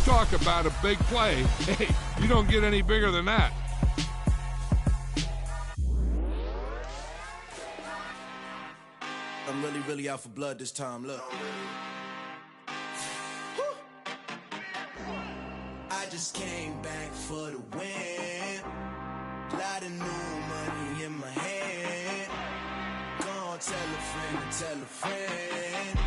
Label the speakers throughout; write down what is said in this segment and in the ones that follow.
Speaker 1: talk about a big play. Hey, you don't get any bigger than that.
Speaker 2: I'm really out for blood this time, look. I just came back for the win. Lot of new money in my hand. Gonna tell a friend and tell a friend.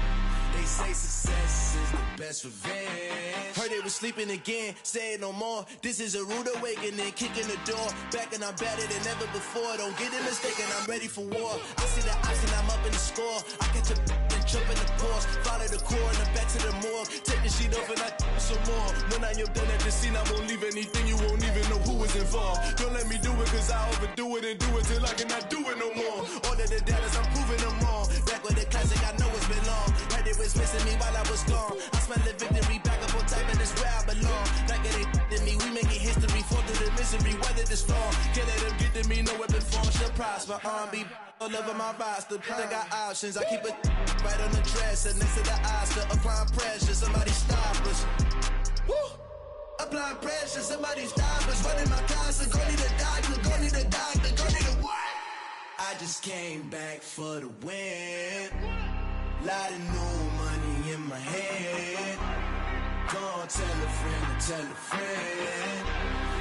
Speaker 2: They say success is the best revenge. Heard they was sleeping again, say it no more. This is a rude awakening, kicking the door. Back and I'm better than ever before. Don't get it mistaken, I'm ready for war. I see the option, I'm up in the score. I catch a and jump in the course. Follow the core and then back to the morgue. Take the sheet off and I some more. When I am done at the scene, I won't leave anything. You won't even know who was involved. Don't let me do it, cause I overdo it and do it till I cannot do it no more. All of the doubters, I'm proving them wrong. Back with the classic, I know it's been long. Heard it was missing me while I was gone. I smell the victory, back up on type, and it's where I belong. Like it ain't to me, we making history. Fall through the misery, weather the storm. Can't let them get to me, no weapon form shall prosper. R&B all over my roster. I got options, I keep it right on the dresser. Next to the Oscar, applying pressure, somebody stop us. Woo! Applying pressure, somebody stop us. Running my constant, go need a doctor, go need a doctor, go need a what? I just came back for the win. Lot of new money in my hand. Gonna tell a friend and tell a friend.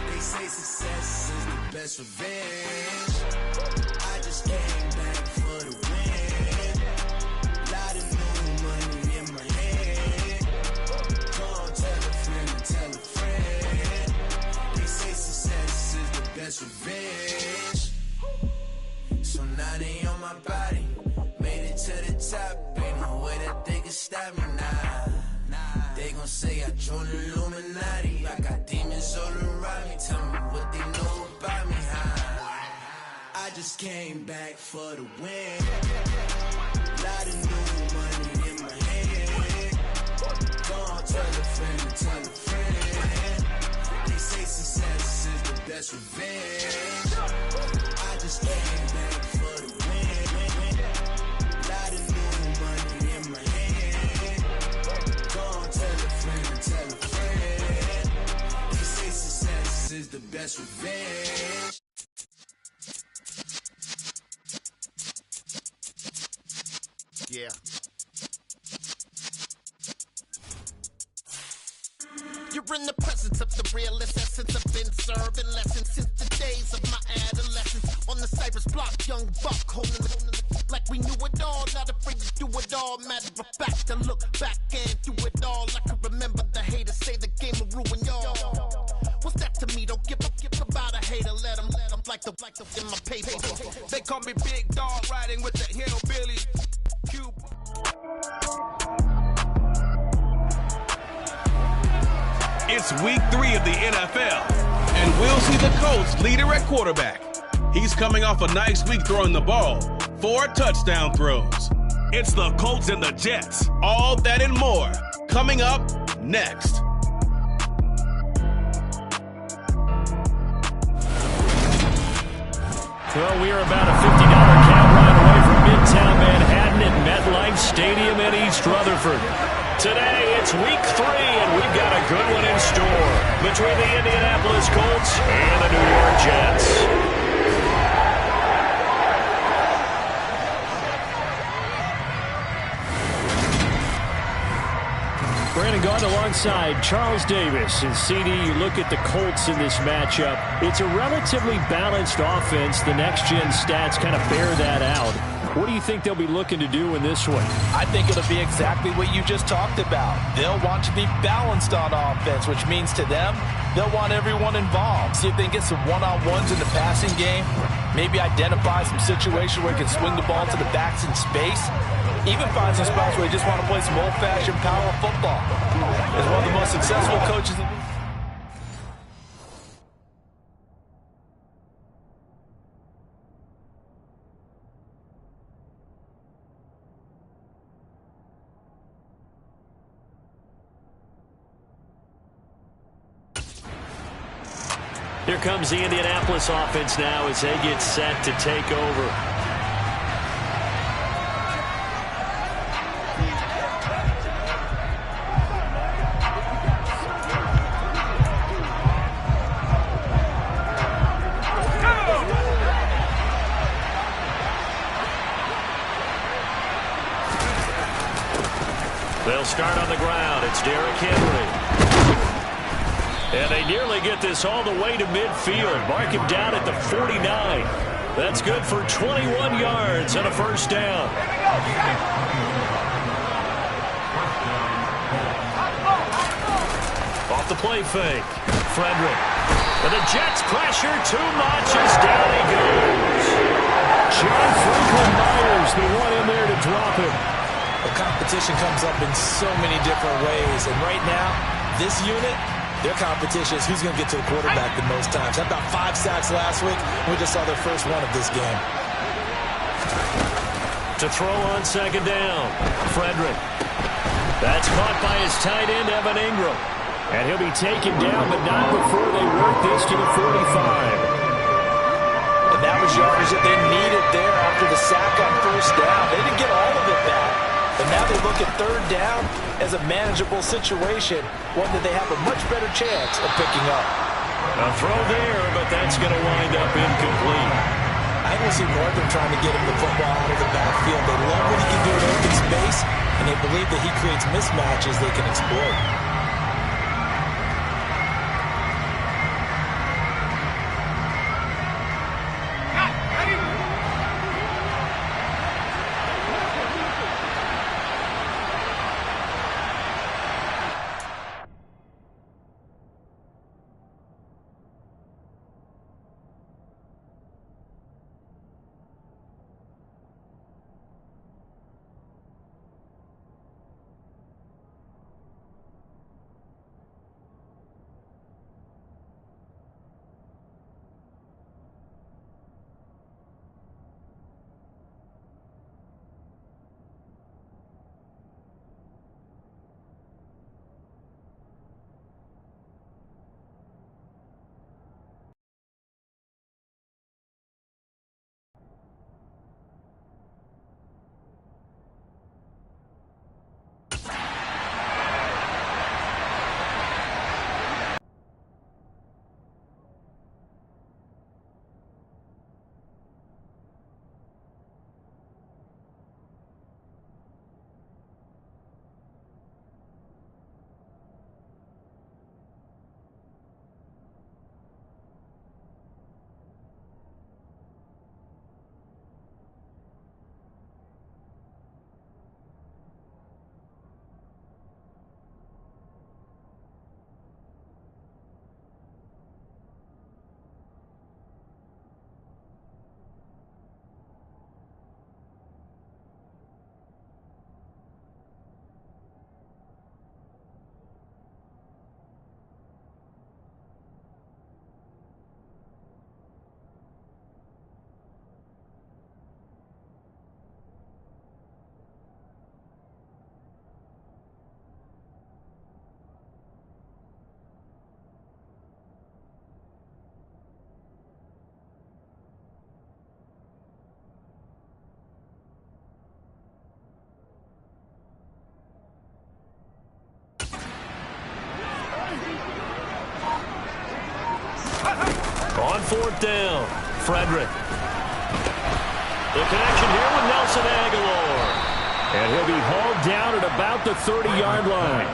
Speaker 2: They say success is the best revenge. I just came back for the win. Lot of new money in my hand. Gonna tell a friend and tell a friend. They say success is the best revenge. So now they on my body. Made it to the top. Ain't no way that they can stop me now. They gon' say I joined the Illuminati. I got demons all around me. Tell me what they know about me, huh? I just came back for the win. Lot of new money in my hand. Gonna tell a friend and tell a friend. They say success is the best revenge. I just came back for the win. Lot of new money in my hand. Gonna tell a friend and tell a friend. They say success is the best revenge. Yeah. You're in the presence of the realest essence. I've been serving lessons since the days of my adolescence. On the Cypress block, young buck holding the like we knew it all. Not afraid to do it all. Matter of fact, to look back and do it all. I can remember the haters say the game will ruin y'all. What's that to me? Don't give about a hater. Let them like the in my paper. They call me Big Dog, riding with the hillbilly.
Speaker 3: It's week 3 of the NFL, and we'll see the Colts leader at quarterback. He's coming off a nice week throwing the ball, 4 touchdown throws. It's the Colts and the Jets, all that and more, coming up next.
Speaker 4: Well, we are about a $50 cab ride away from Midtown Manhattan at MetLife Stadium in East Rutherford. Today, it's week 3, and we've got a good one in store between the Indianapolis Colts and the New York Jets. Brandon Gaudin alongside Charles Davis. And CD, you look at the Colts in this matchup. It's a relatively balanced offense. The next-gen stats kind of bear that out. What do you think they'll be looking to do in this one?
Speaker 5: I think it'll be exactly what you just talked about. They'll want to be balanced on offense, which means to them, they'll want everyone involved. See if they can get some one-on-ones in the passing game. Maybe identify some situation where they can swing the ball to the backs in space. Even find some spots where they just want to play some old-fashioned power football. As one of the most successful coaches in the
Speaker 4: Here comes the Indianapolis offense now as they get set to take over. start on the ground. It's Derrick Henry. And they nearly get this all the way to midfield. Mark him down at the 49. That's good for 21 yards and a first down. Off the play fake. Frederick. And the Jets pressure 2 notches. Down he goes. John Franklin Myers, the one in there to drop him.
Speaker 5: The competition comes up in so many different ways. And right now, this unit, their competition is who's going to get to the quarterback the most times. Had about 5 sacks last week. We just saw their first one of this game.
Speaker 4: To throw on second down. Frederick. That's caught by his tight end, Evan Ingram. And he'll be taken down, but not before they work this to the 45.
Speaker 5: And that was yardage that they needed there after the sack on first down. They didn't get all of it back. But now they look at third down as a manageable situation, one that they have a much better chance of picking up.
Speaker 4: A throw there, but that's going to wind up incomplete.
Speaker 5: I don't see Northern trying to get him the football out of the backfield. They love what he can do in open space, and they believe that he creates mismatches they can exploit.
Speaker 4: On fourth down, Frederick. The connection here with Nelson Aguilar. And he'll be hauled down at about the 30-yard line.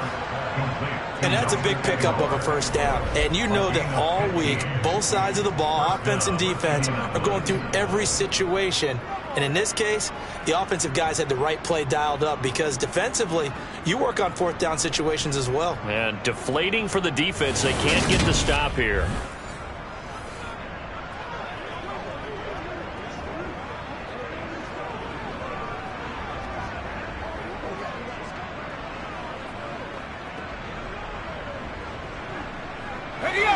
Speaker 5: And that's a big pickup of a first down. And you know that all week, both sides of the ball, offense and defense, are going through every situation. And in this case, the offensive guys had the right play dialed up because defensively, you work on fourth down situations as well.
Speaker 4: And deflating for the defense. They can't get the stop here.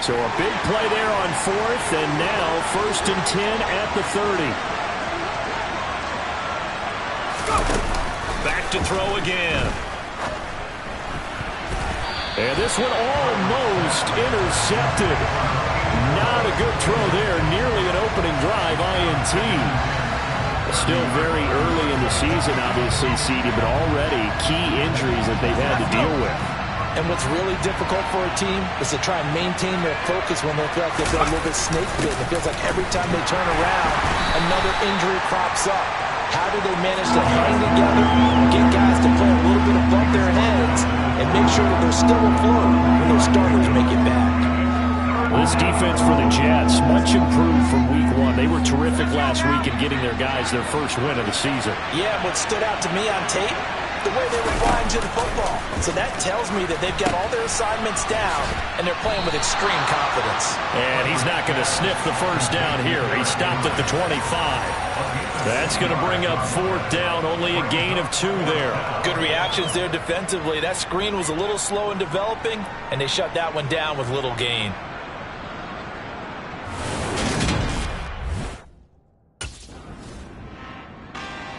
Speaker 4: So a big play there on fourth, and now 1st and 10 at the 30. Back to throw again. And this one almost intercepted. Not a good throw there. Nearly an opening drive, INT. Still very early in the season, obviously, CD, but already key injuries that they've had to deal with.
Speaker 5: And what's really difficult for a team is to try and maintain their focus when they feel like they've been a little bit snake bitten. It feels like every time they turn around, another injury crops up. How do they manage to hang together, get guys to play a little bit above their heads, and make sure that they're still afloat when those starters make it back?
Speaker 4: This defense for the Jets, much improved from week one. They were terrific last week in getting their guys their first win of the season.
Speaker 5: Yeah, what stood out to me on tape, the way they were flying to the football. So that tells me that they've got all their assignments down, and they're playing with extreme confidence.
Speaker 4: And he's not going to sniff the first down here. He stopped at the 25. That's going to bring up fourth down, only a gain of 2 there.
Speaker 5: Good reactions there defensively. That screen was a little slow in developing, and they shut that one down with little gain.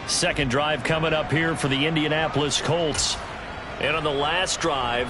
Speaker 4: Second drive coming up here for the Indianapolis Colts. And on the last drive,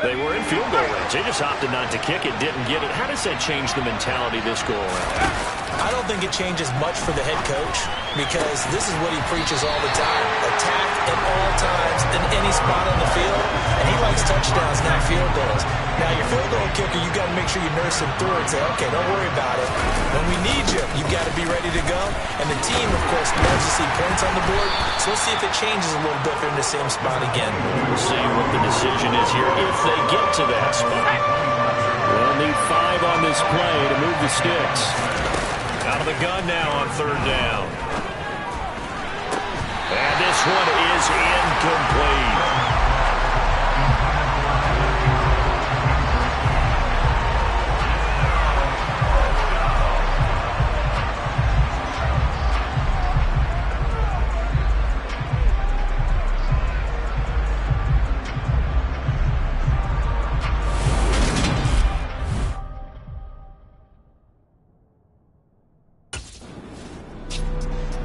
Speaker 4: they were in field goal range. They just opted not to kick it, didn't get it. How does that change the mentality this go around?
Speaker 5: I don't think it changes much for the head coach because this is what he preaches all the time. Attack at all times in any spot on the field. And he likes touchdowns, not field goals. Now, your field goal kicker, you got to make sure you nurse him through and say, okay, don't worry about it. When we need you, you got to be ready to go. And the team, of course, loves to see points on the board. So let's see if it changes a little bit if they're in the same spot again.
Speaker 4: We'll see what the decision is here if they get to that spot. They'll need 5 on this play to move the sticks. Out of the gun now on third down. And this one is incomplete.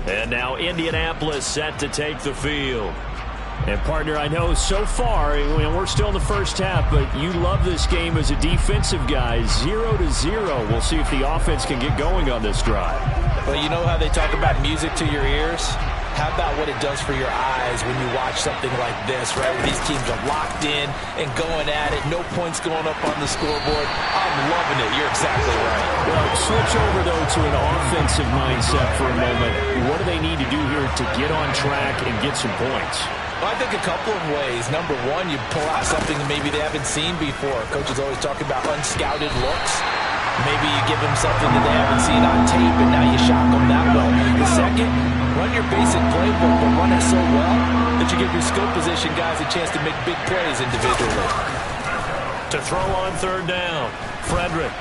Speaker 4: And now Indianapolis set to take the field. And, partner, I know so far, we're still in the first half, but you love this game as a defensive guy. 0-0. We'll see if the offense can get going on this drive.
Speaker 5: Well, you know how they talk about music to your ears? How about what it does for your eyes when you watch something like this, right? Where these teams are locked in and going at it. No points going up on the scoreboard. I'm loving it. You're exactly right.
Speaker 4: Well, switch over, though, to an offensive mindset for a moment. What do they need to do here to get on track and get some points?
Speaker 5: Well, I think a couple of ways. Number one, you pull out something that maybe they haven't seen before. Coaches always talk about unscouted looks. Maybe you give them something that they haven't seen on tape, and now you shock them that way. The second, run your basic playbook, but run it so well that you give your skill position guys a chance to make big plays individually.
Speaker 4: To throw on third down, Frederick.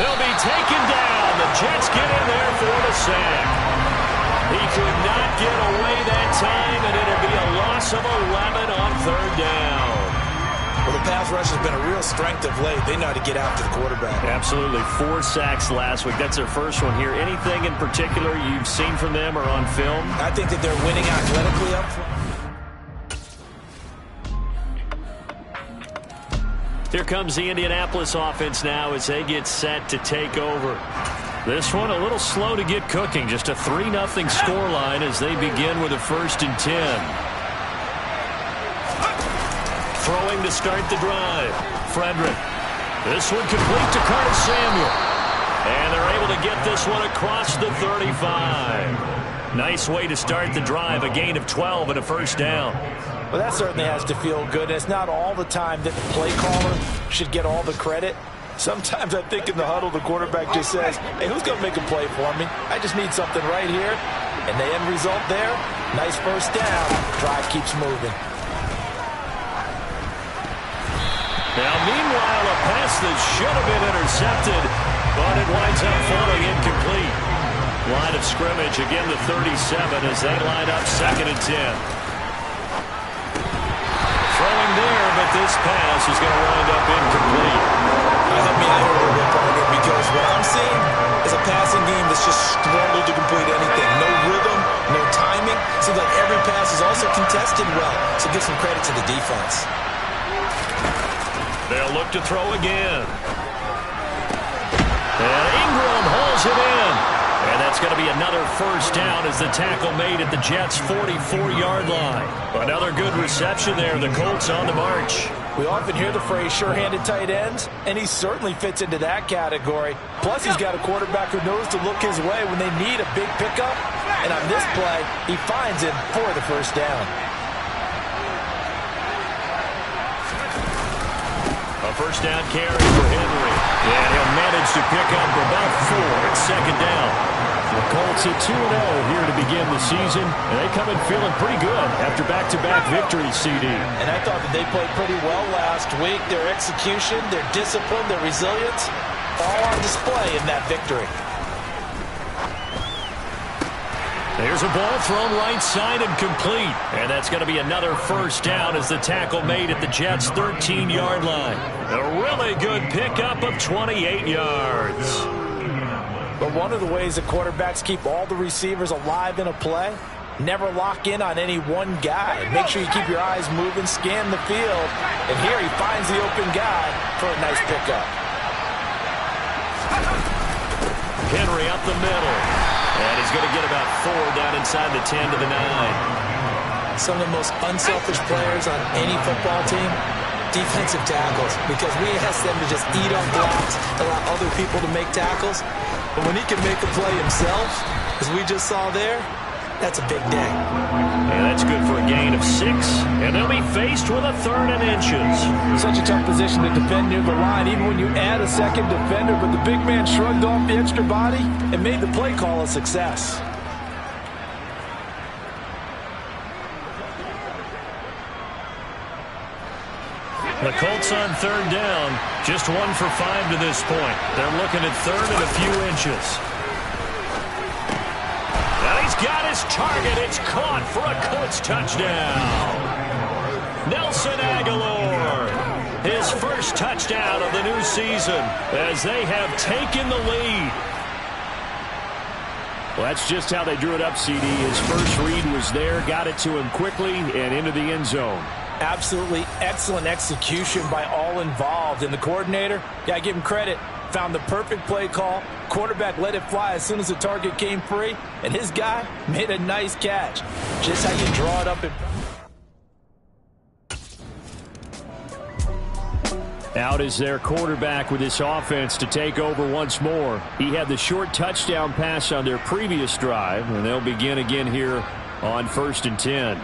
Speaker 4: He'll be taken down. The Jets get in there for the sack. He could not get away that time, and it'll be a loss of 11 on third down.
Speaker 5: Well, the pass rush has been a real strength of late. They know how to get after the quarterback.
Speaker 4: Absolutely. 4 sacks last week. That's their first one here. Anything in particular you've seen from them or on film?
Speaker 5: I think that they're winning athletically up front.
Speaker 4: Here comes the Indianapolis offense now as they get set to take over. This one a little slow to get cooking. Just a 3-0 scoreline as they begin with a 1st and 10. Throwing to start the drive. Frederick. This one complete to Curtis Samuel. And they're able to get this one across the 35. Nice way to start the drive. A gain of 12 and a 1st down.
Speaker 5: Well, that certainly has to feel good. It's not all the time that the play caller should get all the credit. Sometimes I think in the huddle, the quarterback just says, hey, who's going to make a play for me? I just need something right here. And the end result there, nice 1st down. Drive keeps moving.
Speaker 4: Now, meanwhile, a pass that should have been intercepted, but it winds up falling incomplete. Line of scrimmage, again the 37 as they line up 2nd and 10. Throwing there, but this pass is going to wind up incomplete.
Speaker 5: Help me out here a little bit, partner, because what I'm seeing is a passing game that's just struggled to complete anything. No rhythm, no timing. Seems like every pass is also contested well, so give some credit to the defense.
Speaker 4: They'll look to throw again. And Ingram hauls it in. And that's going to be another 1st down as the tackle made at the Jets' 44-yard line. Another good reception there. The Colts on the march.
Speaker 5: We often hear the phrase sure-handed tight ends, and he certainly fits into that category. Plus, he's got a quarterback who knows to look his way when they need a big pickup. And on this play, he finds it for the first down.
Speaker 4: A first down carry for Henry. And he'll manage to pick up about 4 at second down. The Colts at 2-0 here to begin the season. And they come in feeling pretty good after back-to-back victories, CD.
Speaker 5: And I thought that they played pretty well last week. Their execution, their discipline, their resilience, all on display in that victory.
Speaker 4: There's a ball thrown right side and complete. And that's going to be another first down as the tackle made at the Jets' 13-yard line. A really good pickup of 28 yards.
Speaker 5: But one of the ways that quarterbacks keep all the receivers alive in a play, never lock in on any one guy. Make sure you keep your eyes moving, scan the field. And here he finds the open guy for a nice pickup.
Speaker 4: Henry up the middle. And he's going to get about 4 down inside the 10 to the 9.
Speaker 5: Some of the most unselfish players on any football team, defensive tackles, because we ask them to just eat on blocks, allow other people to make tackles. But when he can make a play himself, as we just saw there, that's a big day.
Speaker 4: And that's good for a gain of 6. And they'll be faced with a 3rd and inches.
Speaker 5: Such a tough position to defend near the line, even when you add a second defender. But the big man shrugged off the extra body and made the play call a success.
Speaker 4: The Colts on 3rd down, just 1 for 5 to this point. They're looking at 3rd and a few inches. And he's got his target. It's caught for a Colts touchdown. Nelson Aguilar, his first touchdown of the new season as they have taken the lead. Well, that's just how they drew it up, CD. His first read was there, got it to him quickly, and into the end zone.
Speaker 5: Absolutely excellent execution by all involved. And the coordinator, I give him credit, found the perfect play call. Quarterback let it fly as soon as the target came free. And his guy made a nice catch. Just how you draw it up.
Speaker 4: Out is their quarterback with this offense to take over once more. He had the short touchdown pass on their previous drive, and they'll begin again here on 1st and 10.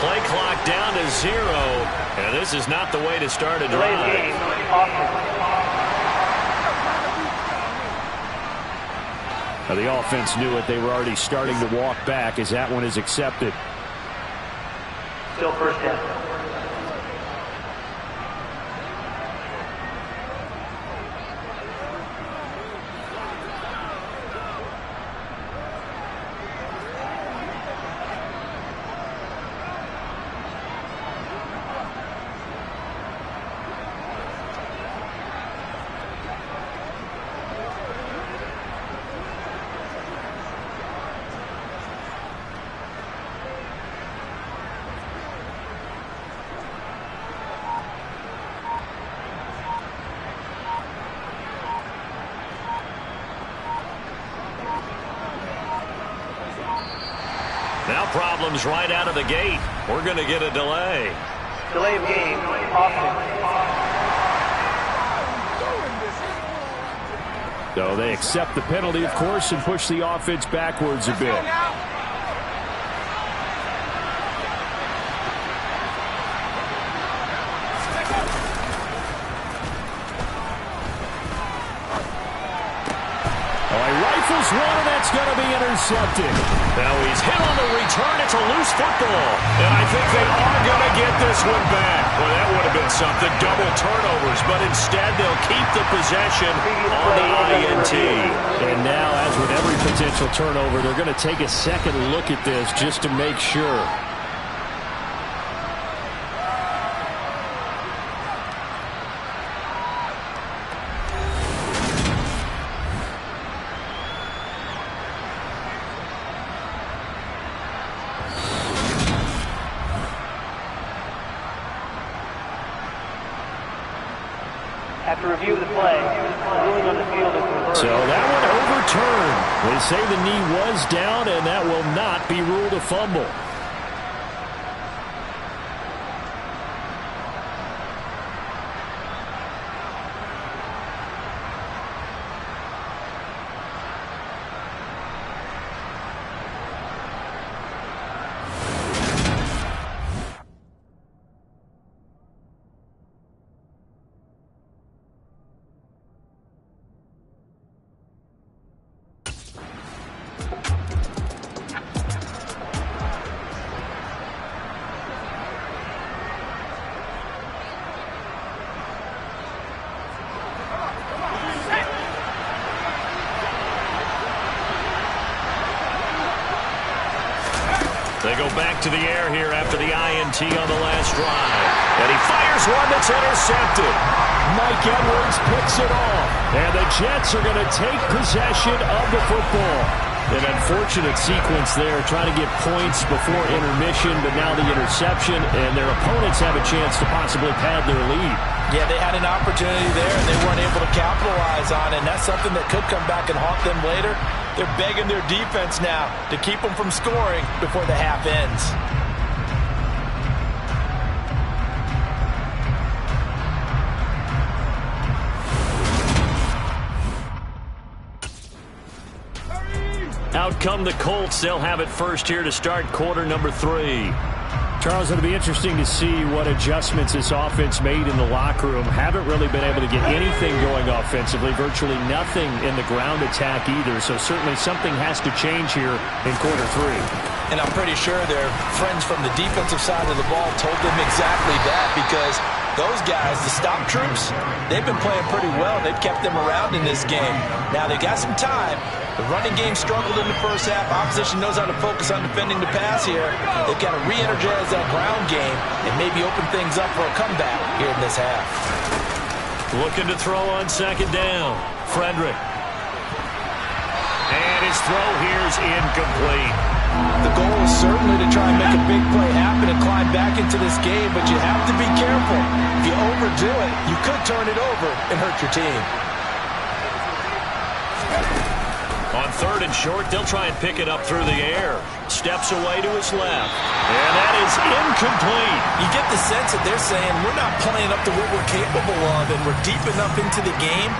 Speaker 4: Play clock down to 0, and this is not the way to start a drive. Now the offense knew it. They were already starting to walk back as that one is accepted.
Speaker 6: Still first down.
Speaker 4: Now problems right out of the gate. We're going to get a delay.
Speaker 6: Delay of game, offense.
Speaker 4: So they accept the penalty, of course, and push the offense backwards a bit. One, and that's going to be intercepted. Now he's hit on the return. It's a loose football. And I think they are going to get this one back. Well, that would have been something. Double turnovers. But instead, they'll keep the possession on the INT. And now, as with every potential turnover, they're going to take a second look at this just to make sure.
Speaker 6: After review of the play, the ruling on the field is reversed.
Speaker 4: So that one overturned. They say the knee was down, and that will not be ruled a fumble. They go back to the air here after the INT on the last drive. And he fires one that's intercepted. Mike Edwards picks it off. And the Jets are going to take possession of the football. An unfortunate sequence there, trying to get points before intermission, but now the interception, and their opponents have a chance to possibly pad their lead.
Speaker 5: Yeah, they had an opportunity there, and they weren't able to capitalize on it, and that's something that could come back and haunt them later. They're begging their defense now to keep them from scoring before the half ends.
Speaker 4: Out come the Colts. They'll have it first here to start quarter number 3. Charles, it'll be interesting to see what adjustments this offense made in the locker room. Haven't really been able to get anything going offensively, virtually nothing in the ground attack either. So certainly something has to change here in quarter 3.
Speaker 5: And I'm pretty sure their friends from the defensive side of the ball told them exactly that, because those guys, the stop troops, they've been playing pretty well. They've kept them around in this game. Now they've got some time. The running game struggled in the first half. Opposition knows how to focus on defending the pass here. They've got to re-energize that ground game and maybe open things up for a comeback here in this half.
Speaker 4: Looking to throw on second down. Frederick. And his throw here is incomplete.
Speaker 5: The goal is certainly to try and make a big play happen and climb back into this game, but you have to be careful. If you overdo it, you could turn it over and hurt your team.
Speaker 4: On third and short, they'll try and pick it up through the air. Steps away to his left. And that is incomplete.
Speaker 5: You get the sense that they're saying we're not playing up to what we're capable of, and we're deep enough into the game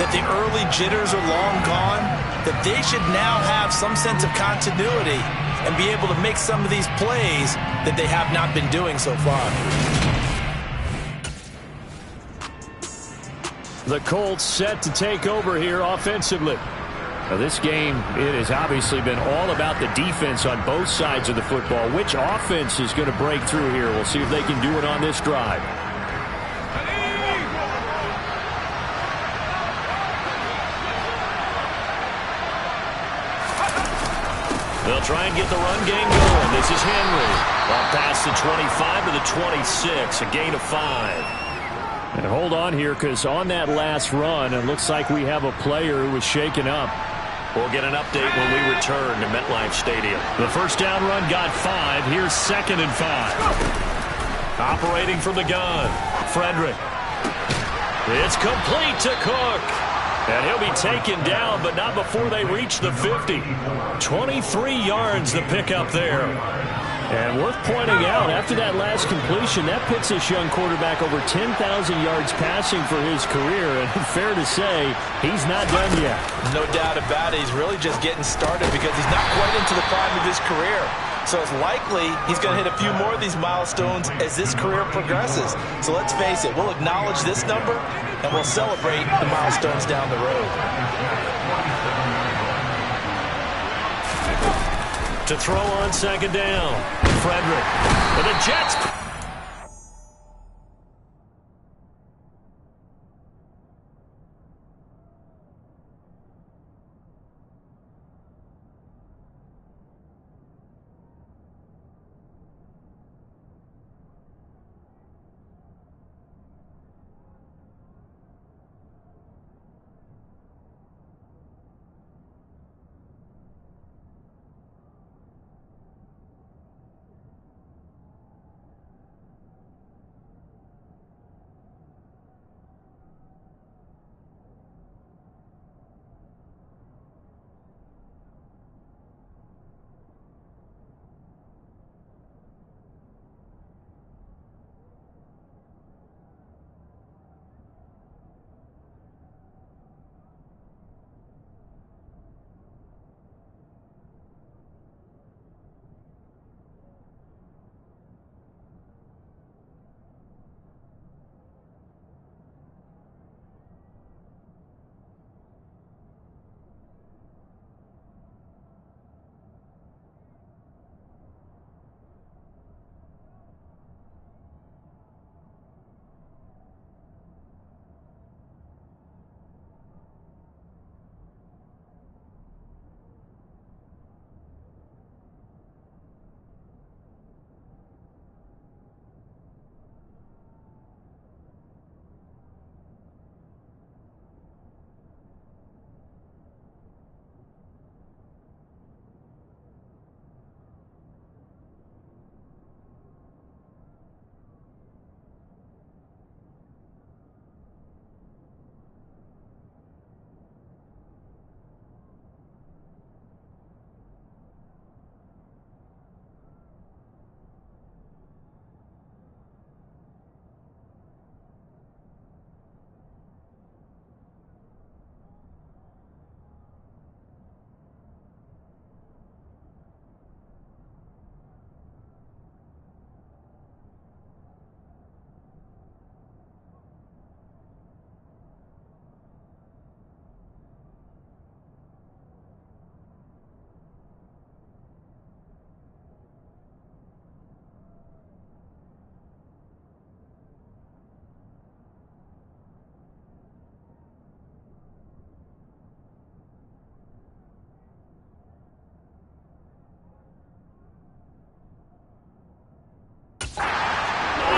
Speaker 5: that the early jitters are long gone, that they should now have some sense of continuity and be able to make some of these plays that they have not been doing so far.
Speaker 4: The Colts set to take over here offensively. Now this game, it has obviously been all about the defense on both sides of the football. Which offense is going to break through here? We'll see if they can do it on this drive. They'll try and get the run game going. This is Henry. Ball past the 25 to the 26, a gain of 5. And hold on here, because on that last run, it looks like we have a player who was shaken up. We'll get an update when we return to MetLife Stadium. The first down run got 5. Here's 2nd and 5. Operating from the gun, Frederick. It's complete to Cook. And he'll be taken down, but not before they reach the 50. 23 yards the pickup there. And worth pointing out, after that last completion, that puts this young quarterback over 10,000 yards passing for his career. And fair to say, he's not done yet.
Speaker 5: No doubt about it. He's really just getting started because he's not quite into the prime of his career. So it's likely he's going to hit a few more of these milestones as this career progresses. So let's face it, we'll acknowledge this number and we'll celebrate the milestones down the road.
Speaker 4: To throw on second down, Frederick. And the Jets.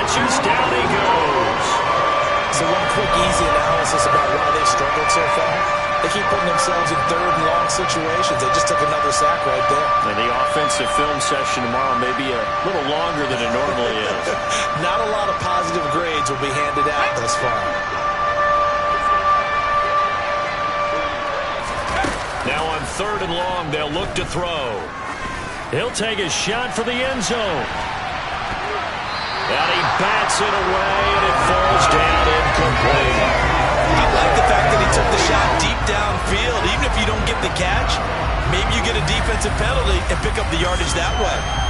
Speaker 4: pitches, down he goes.
Speaker 5: So one quick, easy analysis about why they've struggled so far. They keep putting themselves in third and long situations. They just took another sack right there.
Speaker 4: And the offensive film session tomorrow may be a little longer than it normally is.
Speaker 5: Not a lot of positive grades will be handed out thus far.
Speaker 4: Now on third and long, they'll look to throw. He'll take a shot for the end zone. And he bats it away, and it falls down incomplete.
Speaker 5: I like the fact that he took the shot deep downfield. Even if you don't get the catch, maybe you get a defensive penalty and pick up the yardage that way.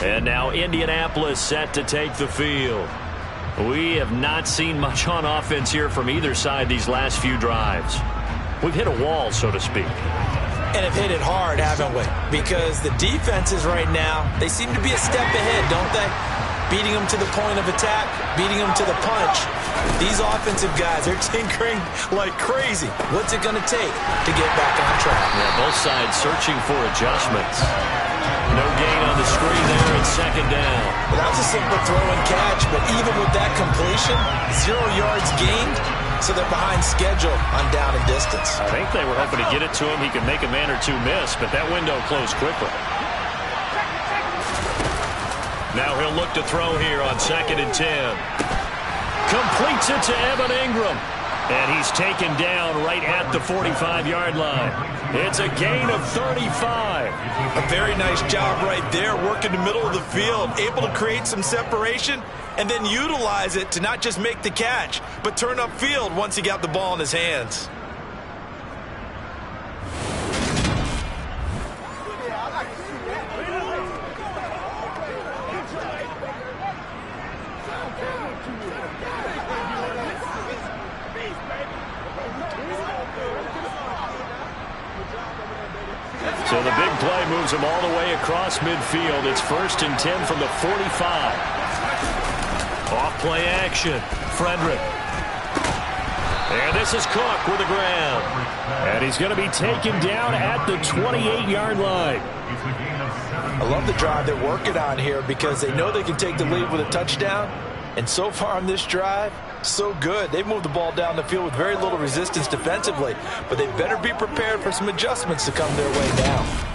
Speaker 4: And now Indianapolis set to take the field. We have not seen much on offense here from either side these last few drives. We've hit a wall, so to speak.
Speaker 5: And have hit it hard, haven't we? Because the defenses right now, they seem to be a step ahead, don't they? Beating them to the point of attack, beating them to the punch. These offensive guys, they're tinkering like crazy. What's it going to take to get back on track?
Speaker 4: Yeah, both sides searching for adjustments. No gain on the screen there at second down.
Speaker 5: Well, that was a simple throw and catch, but even with that completion, 0 yards gained, so they're behind schedule on down and distance.
Speaker 4: I think they were hoping to get it to him. He could make a man or two miss, but that window closed quickly. Now he'll look to throw here on 2nd and 10. Completes it to Evan Ingram. And he's taken down right at the 45-yard line. It's a gain of 35.
Speaker 5: A very nice job right there, working the middle of the field, able to create some separation, and then utilize it to not just make the catch, but turn upfield once he got the ball in his hands.
Speaker 4: So the big play moves him all the way across midfield. It's 1st and 10 from the 45. Off play action. Frederick. And this is Cook with the grab. And he's going to be taken down at the 28-yard line.
Speaker 5: I love the drive they're working on here because they know they can take the lead with a touchdown. And so far on this drive, so good. They've moved the ball down the field with very little resistance defensively, but they better be prepared for some adjustments to come their way now.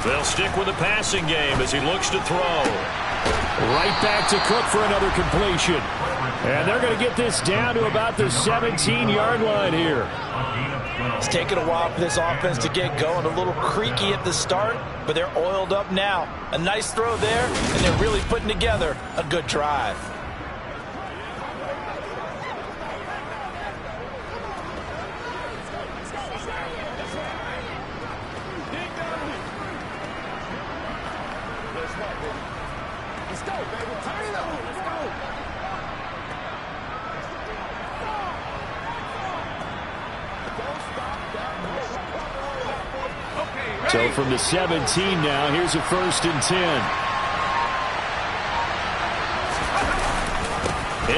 Speaker 4: They'll stick with the passing game as he looks to throw. Right back to Cook for another completion. And they're going to get this down to about the 17-yard line here.
Speaker 5: It's taken a while for this offense to get going. A little creaky at the start, but they're oiled up now. A nice throw there, and they're really putting together a good drive.
Speaker 4: So from the 17 now, here's a 1st and 10.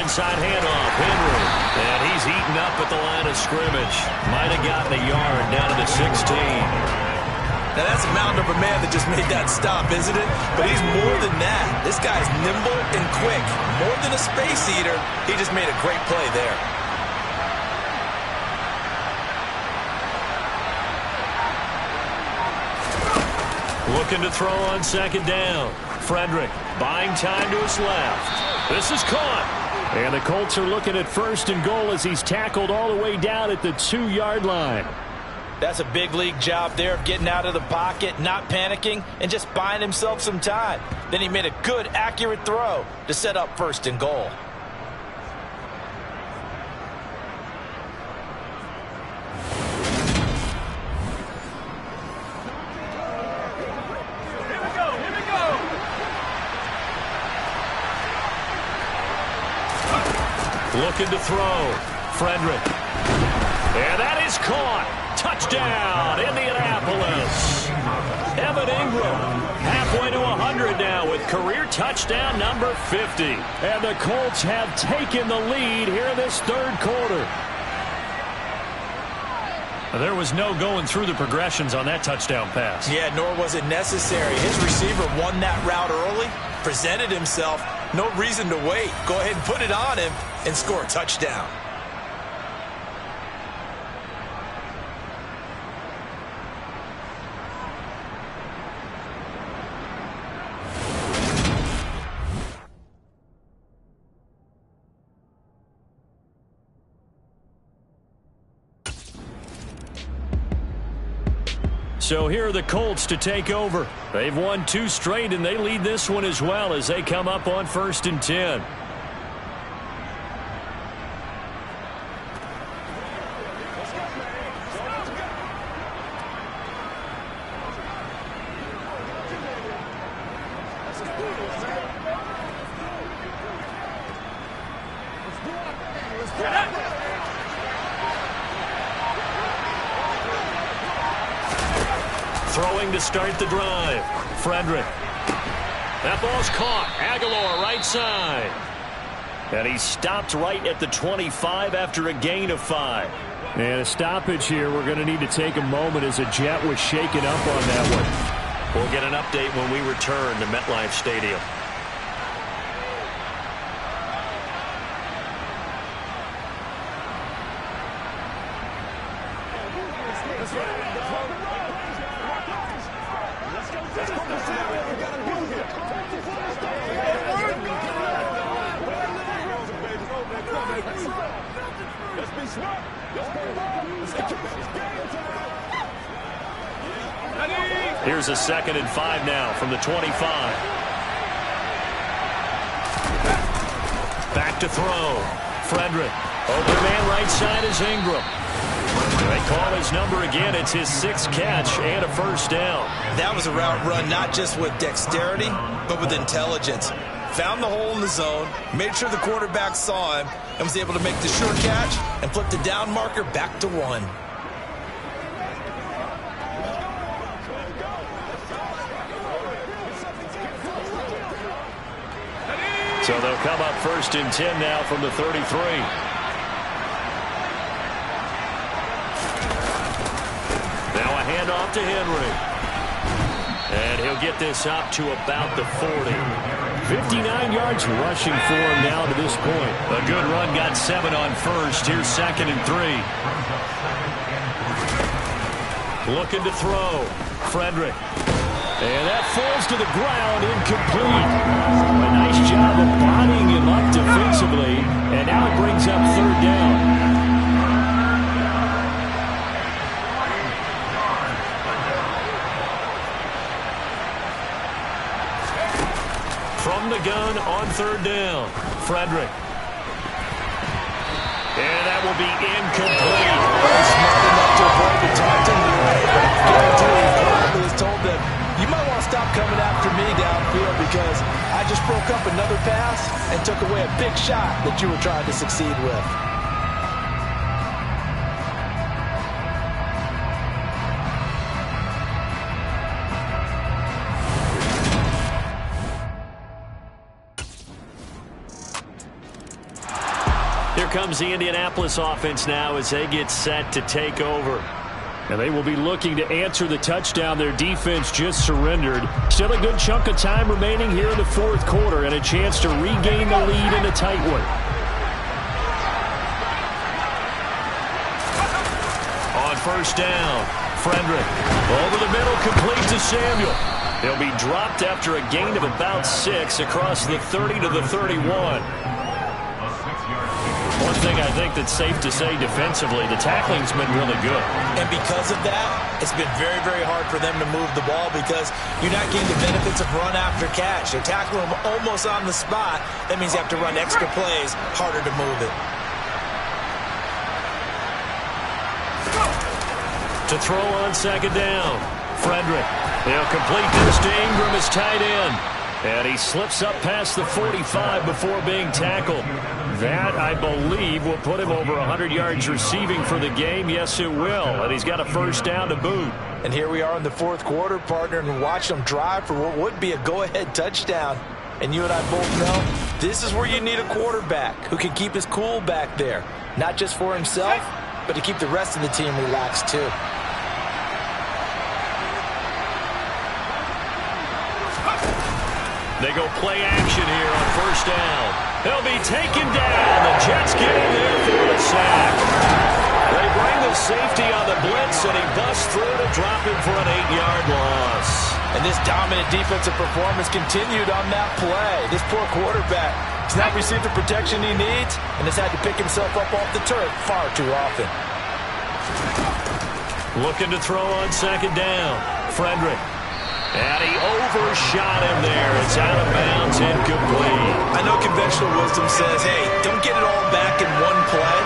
Speaker 4: Inside handoff, Henry. And he's eaten up at the line of scrimmage. Might have gotten a yard down to the 16.
Speaker 5: Now that's a mountain of a man that just made that stop, isn't it? But he's more than that. This guy's nimble and quick. More than a space eater, he just made a great play there.
Speaker 4: Looking to throw on 2nd down. Frederick buying time to his left. This is caught. And the Colts are looking at 1st and goal as he's tackled all the way down at the 2-yard line.
Speaker 5: That's a big league job there of getting out of the pocket, not panicking, and just buying himself some time. Then he made a good, accurate throw to set up 1st and goal.
Speaker 4: Looking to throw. Frederick. And that is caught. Touchdown, Indianapolis. Evan Ingram halfway to 100 now with career touchdown number 50. And the Colts have taken the lead here in this 3rd quarter. There was no going through the progressions on that touchdown pass.
Speaker 5: Yeah, nor was it necessary. His receiver won that route early, presented himself. No reason to wait. Go ahead and put it on him and score a touchdown.
Speaker 4: So here are the Colts to take over. They've won 2 straight, and they lead this one as well as they come up on 1st and 10. Throwing to start the drive. Frederick. That ball's caught. Aguilar right side. And he stopped right at the 25 after a gain of 5. And a stoppage here. We're going to need to take a moment as a Jet was shaken up on that one. We'll get an update when we return to MetLife Stadium. Here's a 2nd and 5 now from the 25. Back to throw. Frederick. Open man right side is Ingram. They call his number again. It's his 6th catch and a 1st down.
Speaker 5: That was a route run not just with dexterity, but with intelligence. Found the hole in the zone, made sure the quarterback saw him, and was able to make the sure catch and flip the down marker back to 1.
Speaker 4: So they'll come up 1st and 10 now from the 33. Now a handoff to Henry. And he'll get this up to about the 40. 59 yards rushing for him now to this point. A good run, got 7 on 1st. Here's 2nd and 3. Looking to throw. Frederick. And that falls to the ground, incomplete. A nice job of bodying him up defensively, and now it brings up 3rd down. From the gun on 3rd down, Frederick. And that will be incomplete.
Speaker 5: Smart enough to avoid the taunting, but I guarantee he probably has told them, you might want to stop coming after me downfield because I just broke up another pass and took away a big shot that you were trying to succeed with.
Speaker 4: Here comes the Indianapolis offense now as they get set to take over. And they will be looking to answer the touchdown their defense just surrendered. Still a good chunk of time remaining here in the 4th quarter and a chance to regain the lead in a tight one. On 1st down, Frederick. Over the middle, complete to Samuel. He'll be dropped after a gain of about 6 across the 30 to the 31. One thing I think that's safe to say defensively, the tackling's been really good.
Speaker 5: And because of that, it's been very, very hard for them to move the ball because you're not getting the benefits of run after catch. They're tackling them almost on the spot. That means you have to run extra plays, harder to move it.
Speaker 4: To throw on second down, Frederick. He'll complete this to Ingram as tight end. And he slips up past the 45 before being tackled. That, I believe, will put him over 100 yards receiving for the game. Yes, it will. And he's got a first down to boot.
Speaker 5: And here we are in the fourth quarter, partner, and watch them drive for what would be a go-ahead touchdown. And you and I both know this is where you need a quarterback who can keep his cool back there. Not just for himself, but to keep the rest of the team relaxed, too.
Speaker 4: They go play action here on first down. He'll be taken down. The Jets get in there for a sack. They bring the safety on the blitz, and he busts through to drop him for an 8-yard loss.
Speaker 5: And this dominant defensive performance continued on that play. This poor quarterback has not received the protection he needs and has had to pick himself up off the turf far too often.
Speaker 4: Looking to throw on second down. Frederick. And he overshot him there. It's out of bounds, incomplete.
Speaker 5: I know conventional wisdom says, hey, don't get it all back in one play.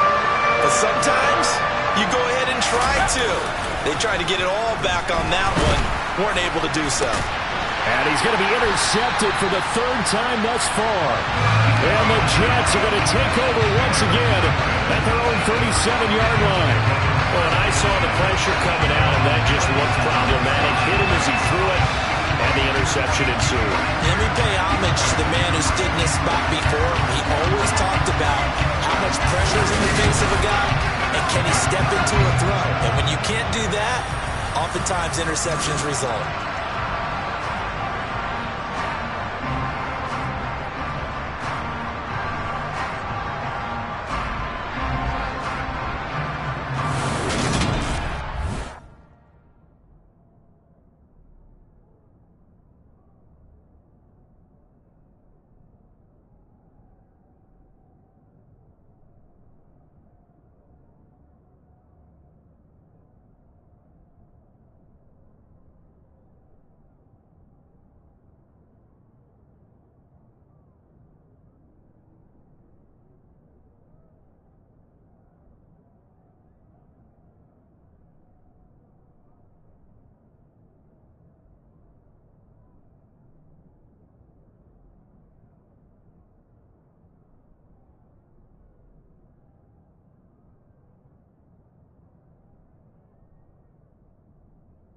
Speaker 5: But sometimes you go ahead and try to. They tried to get it all back on that one. Weren't able to do so.
Speaker 4: And he's going to be intercepted for the third time thus far. And the Jets are going to take over once again at their own 37-yard line. Well, and I saw the pressure coming out, and that just looked problematic. Hit him as he threw it, and the interception ensued.
Speaker 5: Let me pay homage to the man who stood in this spot before. He always talked about how much pressure is in the face of a guy, and can he step into a throw. And when you can't do that, oftentimes interceptions result.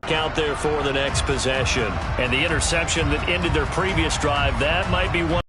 Speaker 4: Out there for the next possession. And the interception that ended their previous drive, that might be one.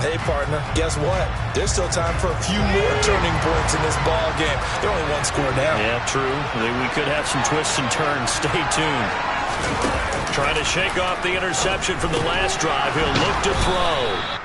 Speaker 5: Hey, partner, guess what? There's still time for a few more turning points in this ball game. They're only one score down.
Speaker 4: Yeah, true. We could have some twists and turns. Stay tuned. Trying to shake off the interception from the last drive. He'll look to throw.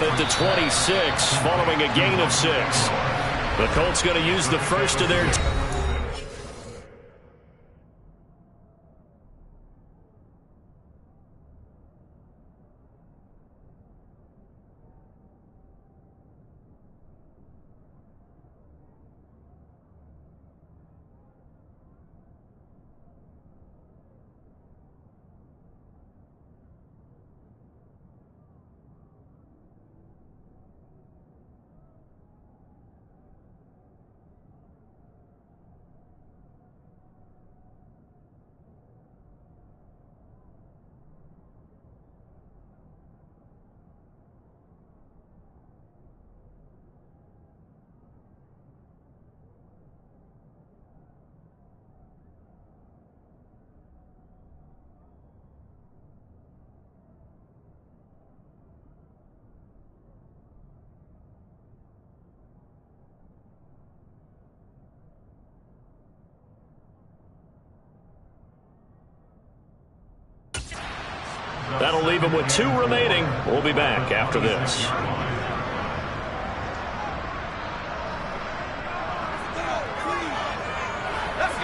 Speaker 4: at the 26 following a gain of 6. The Colts going to use the first of their... That'll leave him with 2 remaining. We'll be back after this.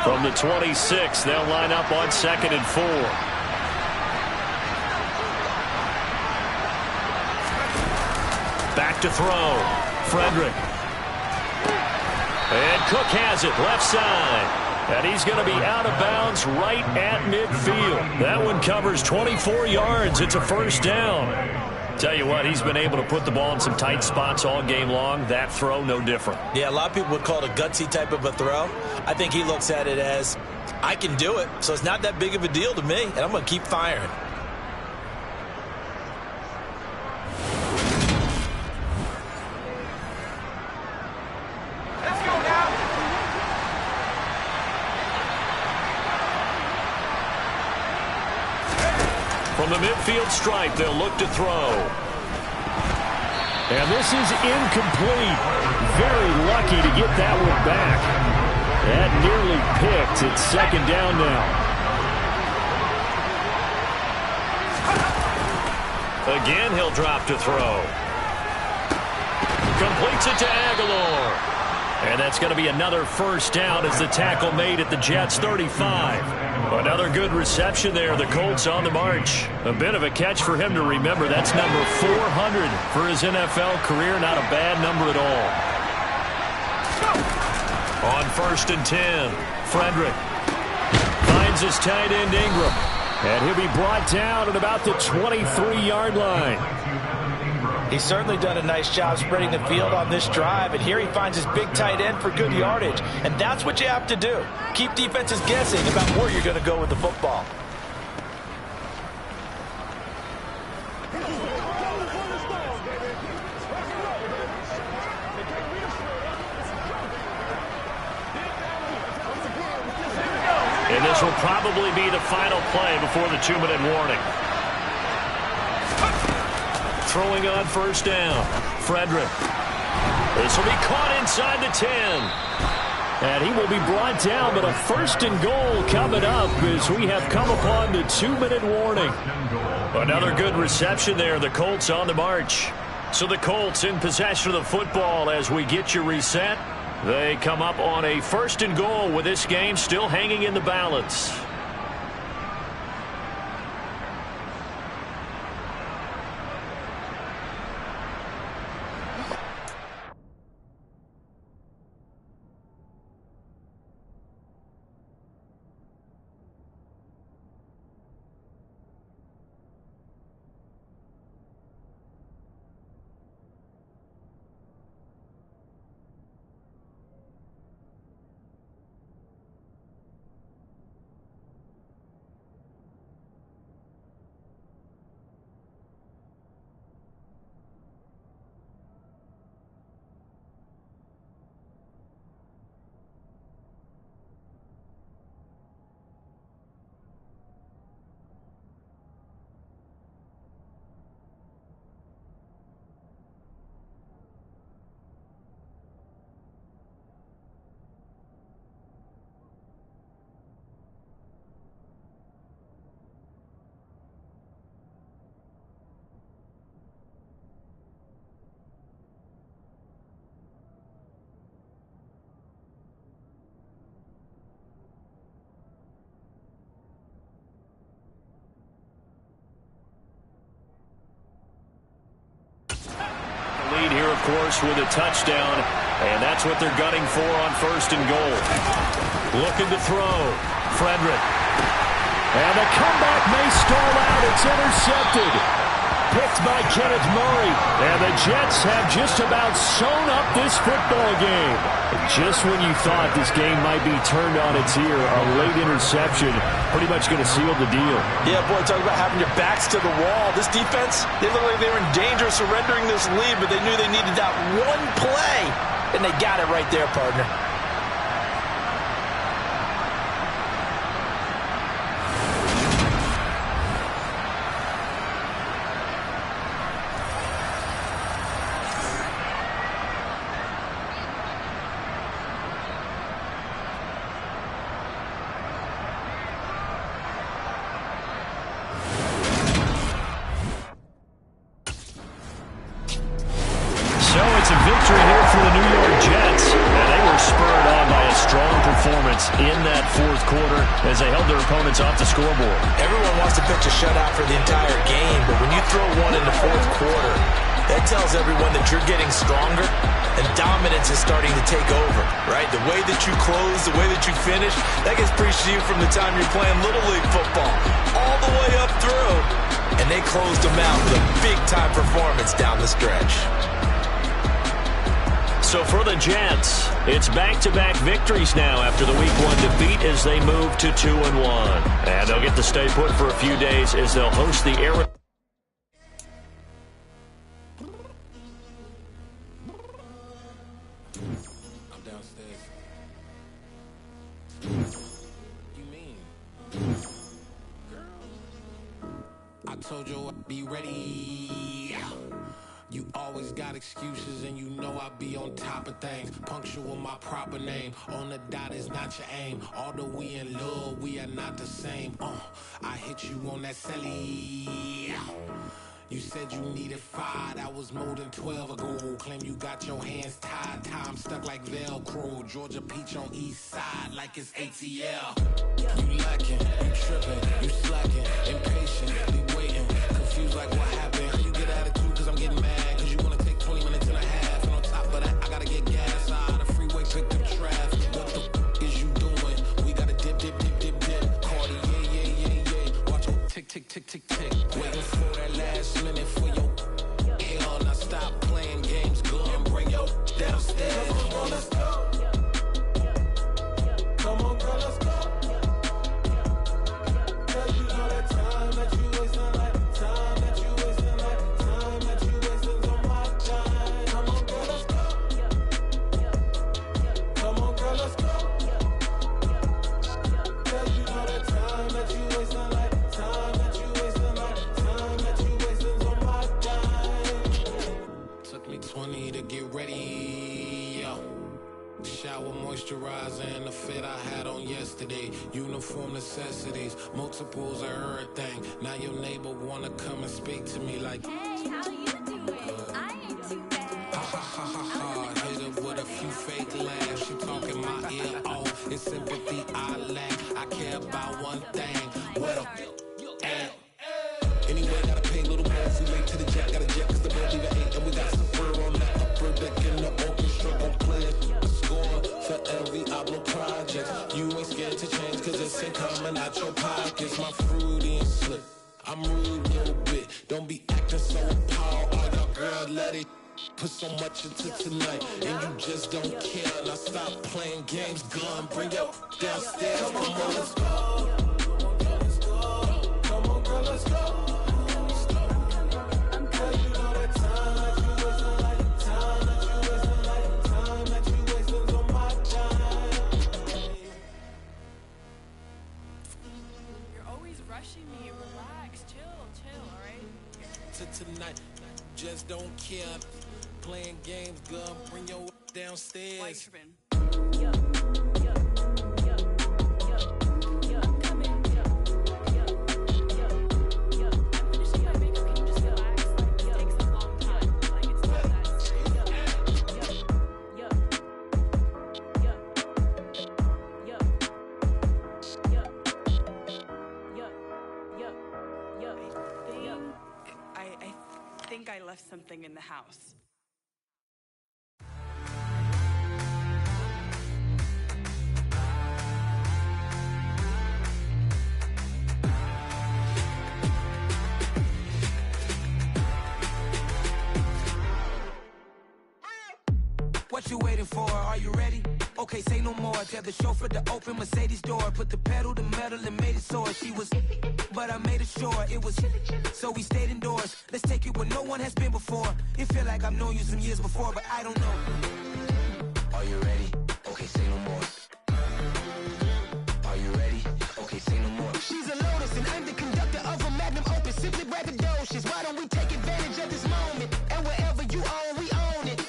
Speaker 4: From the 26, they'll line up on 2nd and 4. Back to throw. Frederick. And Cook has it, left side. And he's going to be out of bounds right at midfield. That one covers 24 yards. It's a first down. Tell you what, he's been able to put the ball in some tight spots all game long. That throw, no different.
Speaker 5: Yeah, a lot of people would call it a gutsy type of a throw. I think he looks at it as, I can do it, so it's not that big of a deal to me, and I'm going to keep firing.
Speaker 4: From the midfield stripe, they'll look to throw. And this is incomplete. Very lucky to get that one back. That nearly picked. It's 2nd down now. Again, he'll drop to throw. Completes it to Aguilar. And that's going to be another first down as the tackle made at the Jets' 35. Another good reception there. The Colts on the march. A bit of a catch for him to remember. That's number 400 for his NFL career. Not a bad number at all. On 1st and 10, Frederick finds his tight end Ingram. And he'll be brought down at about the 23-yard line.
Speaker 5: He's certainly done a nice job spreading the field on this drive, and here he finds his big tight end for good yardage. And that's what you have to do. Keep defenses guessing about where you're going to go with the football.
Speaker 4: And this will probably be the final play before the 2-minute warning. Throwing on first down. Frederick. This will be caught inside the 10. And he will be brought down, but a 1st and goal coming up as we have come upon the 2-minute warning. Another good reception there. The Colts on the march. So the Colts in possession of the football as we get you reset. They come up on a 1st and goal with this game still hanging in the balance. force with a touchdown, and that's what they're gunning for on 1st and goal. Looking to throw. Frederick. And the comeback may stall out. It's intercepted. Picked by Kenneth Murray. And the Jets have just about sewn up this football game. Just when you thought this game might be turned on its ear, a late interception pretty much going to seal the deal.
Speaker 5: Yeah, boy, talk about having your backs to the wall. This defense, they look like they were in danger of surrendering this lead, but they knew they needed that one play, and they got it right there, partner.
Speaker 4: It's a victory here for the New York Jets. And they were spurred on by a strong performance in that 4th quarter as they held their opponents off the scoreboard.
Speaker 5: Everyone wants to pitch a shutout for the entire game, but when you throw one in the 4th quarter, that tells everyone that you're getting stronger and dominance is starting to take over, right? The way that you close, the way that you finish, that gets preached to you from the time you're playing Little League football all the way up through. And they closed them out with a big-time performance down the stretch.
Speaker 4: So for the Jets, it's back-to-back victories now after the Week 1 defeat as they move to 2-1. And they'll get to stay put for a few days as they'll host the Arizona.
Speaker 2: I'm downstairs. You mean? Girl, I told you I'd be ready. You always got excuses and you know I be on top of things. Punctual my proper name. On the dot is not your aim. Although we in love, we are not the same. I hit you on that celly. You said you needed 5, that was more than 12 ago. Claim you got your hands tied, time stuck like Velcro. Georgia Peach on east side like it's ATL. You lacking, you tripping, you slacking, impatient, waiting, confused like what happened. You get attitude cause I'm getting mad, cause you wanna take 20 minutes and a half. And on top of that, I gotta get gas out of the freeway, pick up traffic. What the is you doing? We gotta dip. Cardi, yeah. Watch your tick. Waiting for that last minute for your hell. Now stop playing games, go and bring your downstairs. Come on, let's go. Come on, girl, let's go. Cause you know that time that you wasting, like time that you wasting, like time that you wasting on my time. Come on, girl, let's go. Come on, girl, let's go. Cause you know that time that you wasting, like time that you wasting, like time that you wasting on my time. Took me 20 to get ready, yo. Shower, moisturizer, and the fit I had on yesterday. Uniform necessities, multiples of everything. Now your neighbor wanna come and speak to me like,
Speaker 7: Hey, how you doing? I ain't too bad.
Speaker 2: ha. Hit her with a few fake laughs. She talking my ear off. It's sympathy I lack. I care about one thing. Well, and anyway, gotta pay a little more. If we late to the jet, got a jet cause the bird leave at 8. And we got some fur on that upper deck in the orchestra. Gon' play a score for every album project. You ain't scared to change cause it's ain't coming out your pockets. My fruity and slick. I'm rude a little bit. Don't be acting so appalled. All y'all girl, let it put so much into tonight. And you just don't care. Now stop playing games. Gun, bring your downstairs. Come on, girl, let's go. Come on, girl, let's go. Cause you know that time that you wasting, like time that you wasting, like time that you wasting on my time.
Speaker 7: You're always rushing me. Relax, chill, alright?
Speaker 2: To tonight, just don't care. Playing games, gun, bring your downstairs.
Speaker 7: Why tripping? Come in. I'm finishing my makeup. Can you just relax? Like, it takes a long time. Like, it's not that serious. I think I left something in the house.
Speaker 2: waiting for. Are you ready? Okay, say no more. Tell the chauffeur to open Mercedes door. Put the pedal to metal and made it soar. She was, but I made it sure it was. So we stayed indoors. Let's take it where no one has been before. It feel like I've known you some years before, but I don't know. Are you ready? Okay, say no more. Are you ready? Okay, say no more. She's a Lotus and I'm the conductor of a Magnum Opus. Simply braggadocious. Why don't we take advantage of this moment? And wherever you own, we own it.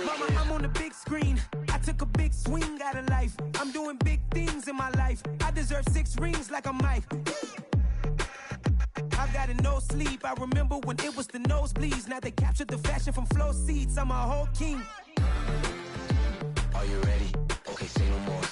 Speaker 2: Mama, I'm on the big screen. I took a big swing out of life. I'm doing big things in my life. I deserve 6 rings like a Mike. I've got no sleep. I remember when it was the nosebleeds. Now they captured the fashion from flow seats. I'm a whole king. Are you ready? Okay, say no more.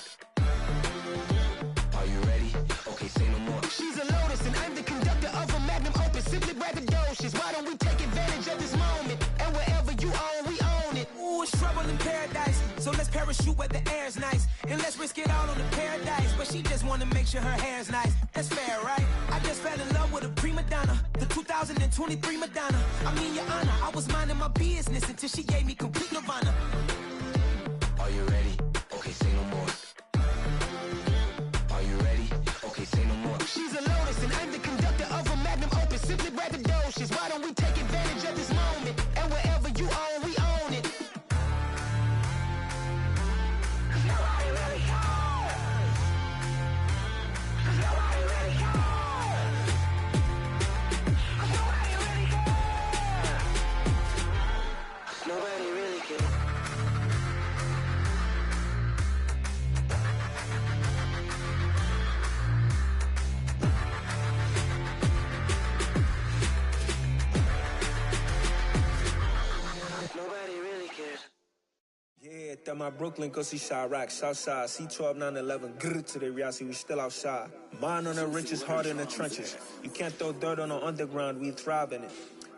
Speaker 2: Are you ready? Okay, say no more. She's a Lotus and I'm the conductor of a Magnum Opus. Simply braggadocious. Why don't we take advantage of this moment? And wherever you own, we own it. Ooh, it's trouble in paradise. So let's parachute where the air's nice. And let's risk it all on the paradise. But she just wanna make sure her hair's nice. That's fair, right? I just fell in love with a prima donna. The 2023 Madonna. I mean, your honor, I was minding my business until she gave me complete nirvana. Are you ready? Okay, say no more. Are you ready? Okay, say no more. She's a Lotus and I'm the conductor of a Magnum Opus. Simply braggadocious. Why don't we take advantage of this moment? And wherever you own, we own it. Nobody really cares. Nobody really cares. Nobody really cares. Nobody really cares. Nobody really cares.
Speaker 8: Yeah, that my Brooklyn, go see Chirac, Southside, C12, 911, grrr to the reality, we still outside. Mine on the richest, heart in the trenches. You can't throw dirt on the underground, we thrive in it.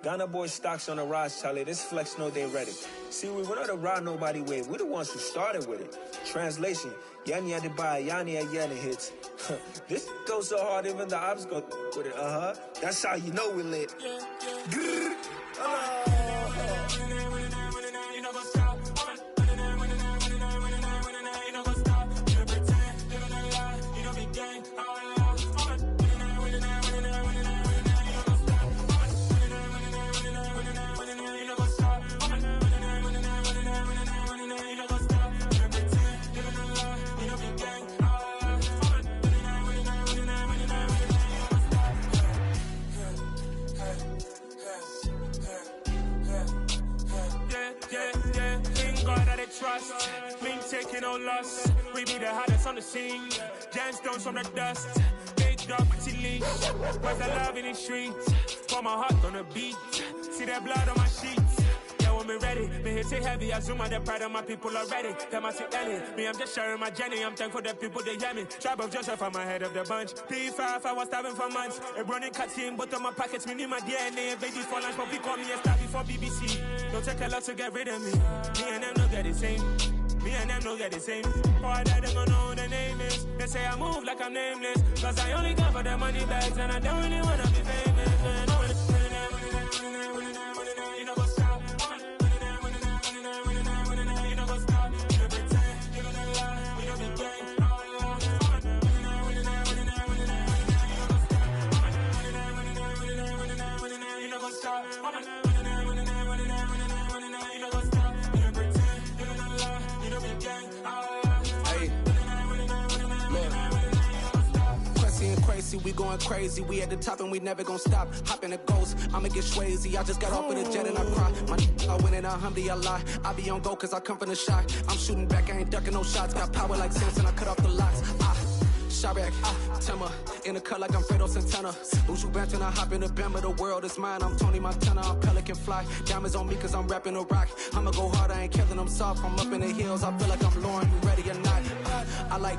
Speaker 8: Ghana boys stocks on the rise, Charlie, this flex know they ready. See, we were not to ride nobody with, we the ones who started with it. Translation, Yani had to buy, Yani had Yanni hits. This goes so hard, even the ops go with it, That's how you know we lit. Grrr,
Speaker 9: trust, we ain't taking no loss. We be the hottest on the scene. Gemstones from the dust. Big dog, pretty leash. Where's the love in the streets? Pour my heart on the beat. See that blood on my sheets. Yeah, when me ready, me hit it heavy. I zoom out the pride of my people already. Them I see Ellie. Me, I'm just sharing my journey. I'm thankful that people they hear me. Tribe of Joseph, I'm ahead of the bunch. P5, I was starving for months. A running cuts in, but on my pockets, me need my DNA. Babies for lunch, but we call me a star before BBC. Don't take a lot to get rid of me. Me and them no get the same. Me and them no get the same. Boy, that they gonna know who the name is. They say I move like I'm nameless. Cause I only come for the money bags. And I don't really wanna be famous, man. You know what's up? You know what's up? You pretend, you gonna lie. We don't be gang. You know what's up?
Speaker 10: Crazy, we going crazy. We at the top and we never gonna stop. Hop in the ghost, I'ma get swayzy. I just got off with a jet and I cry. My I win and I alhamdulillah. I be on go cause I come from the shot. I'm shooting back, I ain't ducking no shots. Got power like Samson, I cut off the locks. Shirek, Timmer, in the cut like I'm Fredo Santana. Buju Banton, I hop in the Bama, the world is mine. I'm Tony Montana, I'm Pelican Fly. Diamonds on me cause I'm rapping a rock. I'ma go hard, I ain't killing them soft. I'm up in the hills, I feel like I'm Lauren, you ready or not? I like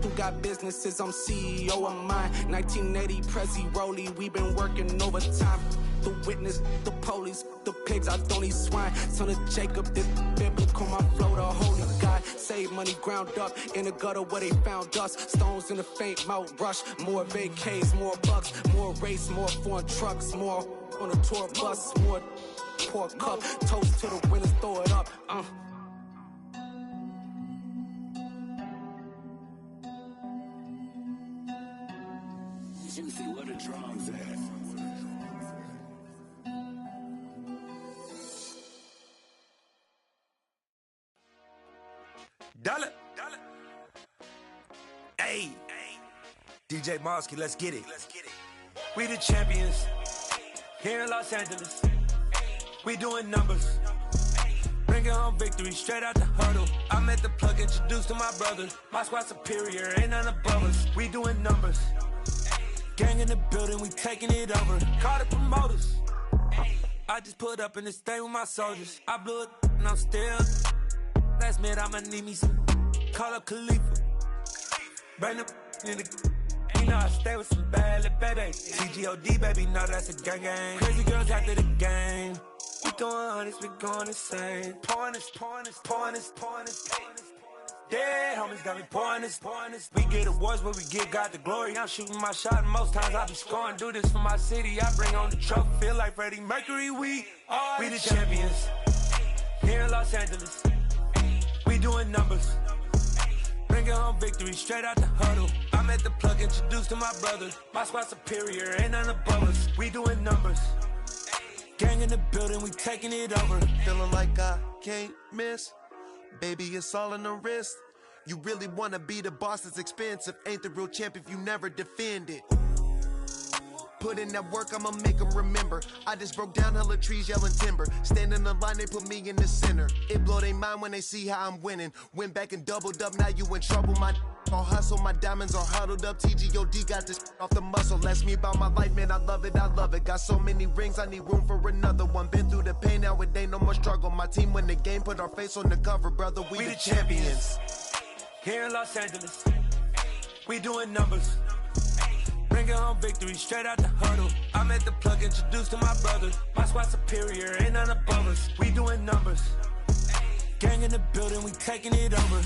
Speaker 10: who got businesses, I'm CEO of mine. 1980, Prezi Rolly, we been working overtime. The witness, the police, the pigs, I don't eat swine. Son of Jacob, this biblical, my flow, the holy God. save money ground up in the gutter where they found us. Stones in the faint mouth rush. More vacays, more bucks, more race, more foreign trucks, more on a tour bus, more pork cup. Toast to the winners, throw it up.
Speaker 2: Juicy, where the drums at?
Speaker 11: Dollar. Hey. DJ Mosky, let's get it. We the champions here in Los Angeles. We doing numbers. Bringing home victory straight out the huddle. I'm at the plug, introduced to my brother. My squad superior, ain't none above us. We doing numbers. Gang in the building, we taking it over. Call the promoters. I just put up in this thing with my soldiers. I blew it and I'm still. Last minute, I'ma need me some. Call up Khalifa. Bring them in the. You know I stay with some bad little baby. TGOD, baby, no, that's a gang gang. Crazy girls after the game. We throwing hundreds, we going insane. Pouring this. Dead homies got me pouring this. We get awards, but we give God the glory. I'm shooting my shot, and most times I be scoring. Do this for my city, I bring on the trophy. Feel like Freddie Mercury, we the champions. Here in Los Angeles, we doing numbers. Bringing home victory straight out the huddle. I'm at the plug, introduced to my brother. My squad superior, ain't none above us. We doing numbers. Gang in the building, we taking it over.
Speaker 12: Feeling like I can't miss. Baby, it's all in the wrist. You really wanna be the boss, it's expensive. Ain't the real champ if you never defend it. Put in that work, I'ma make them remember. I just broke down hella trees, yelling timber. Stand in the line, they put me in the center. It blow their mind when they see how I'm winning. Went back and doubled up, now you in trouble. My all hustle, my diamonds are huddled up. TGOD got this off the muscle. Ask me about my life, man, I love it. Got so many rings, I need room for another one. Been through the pain, now it ain't no more struggle. My team win the game, put our face on the cover, brother. We the champions.
Speaker 11: Here in Los Angeles, we doing numbers. Bringing home victory straight out the huddle. I'm at the plug, introduced to my brother. My squad superior, ain't none above us. We doing numbers. Gang in the building, we taking it over.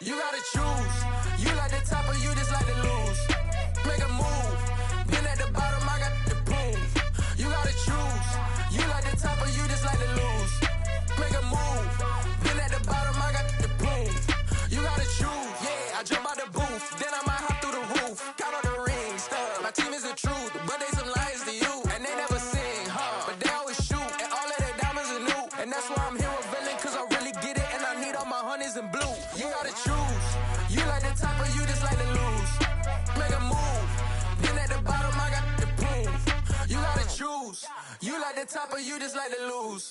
Speaker 10: You gotta choose. You like the top or you just like to lose. Make a move. Been at the bottom, I got the prove. You gotta choose. You like the top or you just like to lose. Make a move. Been at the bottom, I got the prove. You gotta choose. Yeah, I jump out the booth. Then I might hop through the roof. Count on the rings. My team is the truth, but they some liars to you. And they never sing, but they always shoot. And all of their diamonds are new. And that's why I'm here revealing, cause I really get it. And I need all my honeys in blue. You gotta choose. You like the top or you just like to lose. Make a move. Been at the bottom, I got the proof. You gotta choose. You like the top or you just like to lose.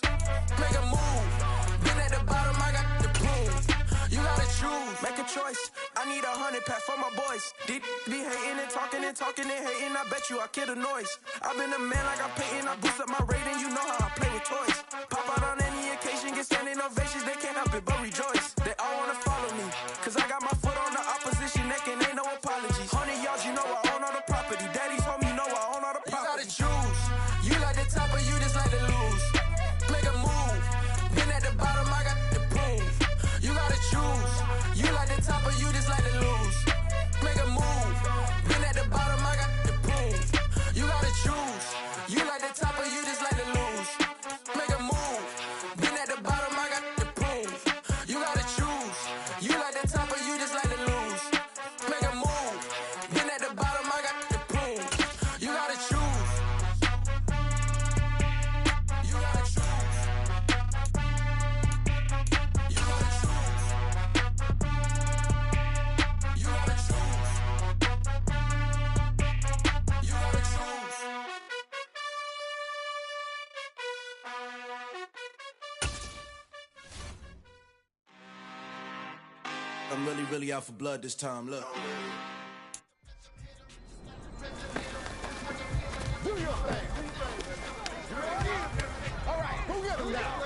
Speaker 10: Make a move. Been at the bottom, I got the proof. You gotta choose. Make a choice. I need 100 pack for my boys. Deep be hating and talking and hating. I bet you I kill the noise. I've been a man like I'm Peyton. I boost up my rating. You know how I play with toys. Pop out on any occasion, get standing ovations. They can't help it but rejoice. They all wanna follow me, cause I got my foot on the opposition neck and ain't no apologies. 100 yards, you know I own all the property. Daddy's home, you know I own all the property. You gotta choose. You like the top or you just like to lose. Make a move. Been at the bottom, I got the proof. You gotta choose. You like the top or you just like to lose. Make a move. Been at the bottom, I got the proof. You gotta choose. You like the top or you just like to lose. Make a move. Been at the bottom, I got the proof. You gotta
Speaker 2: I'm really, really out for blood this time. Look.
Speaker 13: Do your thing. You ready? All right, go get him now.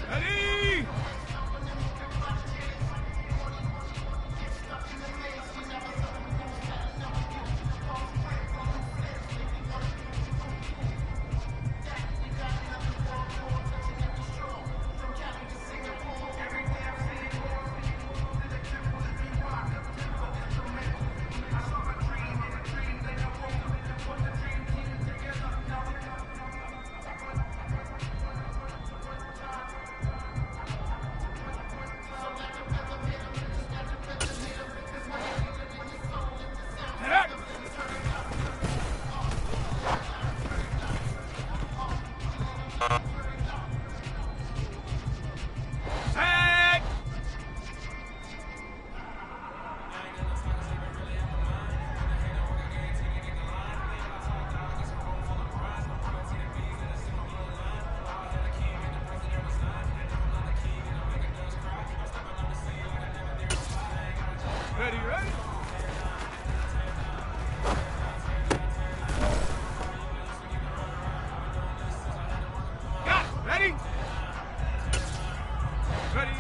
Speaker 1: Ready? Ready, ready? Got it. Ready? Ready?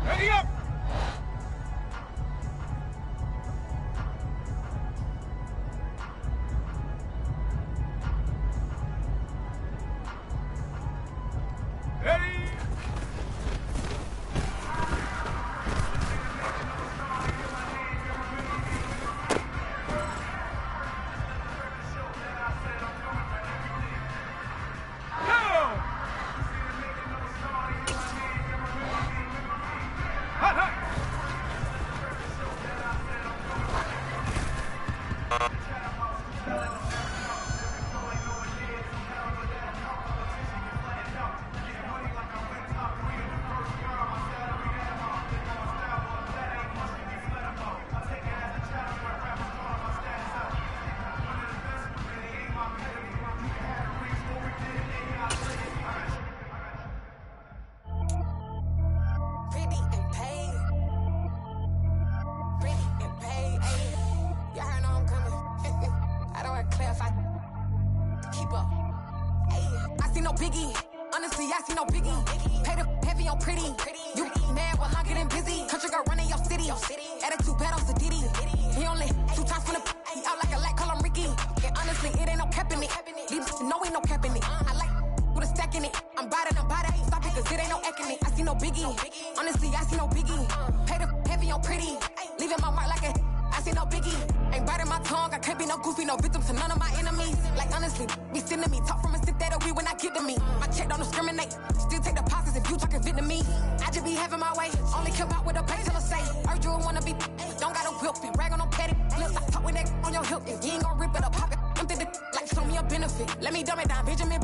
Speaker 1: Ready up! Ready? Go! Hot, hot!
Speaker 14: Pretty and paid. Pretty and paid. Ayy. Y'all heard know I'm coming. I don't want to clarify. Keep up. Ayy. I see no biggie. Honestly, I see no biggie. Pay the heavy on pretty. You mad while I'm getting busy. Country girl running your city. Attitude battles to Diddy. He only 2 times from the he out like a light, call him Ricky. And honestly, it ain't no cap in it. These no ain't no cap in it. I like with a stack in it. I'm about it. Stop it, cause it ain't no acting it. I see no biggie. Honestly, I see no biggie. Pay the heavy on pretty. Leaving my mark like a I see no biggie. Ain't biting my tongue. I can't be no goofy, no victim to none of my enemies. Like honestly, be sending me talk from a sip that we when I get to me. My check don't discriminate. Still take deposits if you talking Vietnamese. I just be having my way. Only come out with a pay till I say. Urge you wanna be. Don't gotta whip it. Rag on no petty. Flips. I talk with that on your hip. If you ain't gon' rip it up, pop it. Empty the like show me a benefit. Let me dumb it down. Benjamin.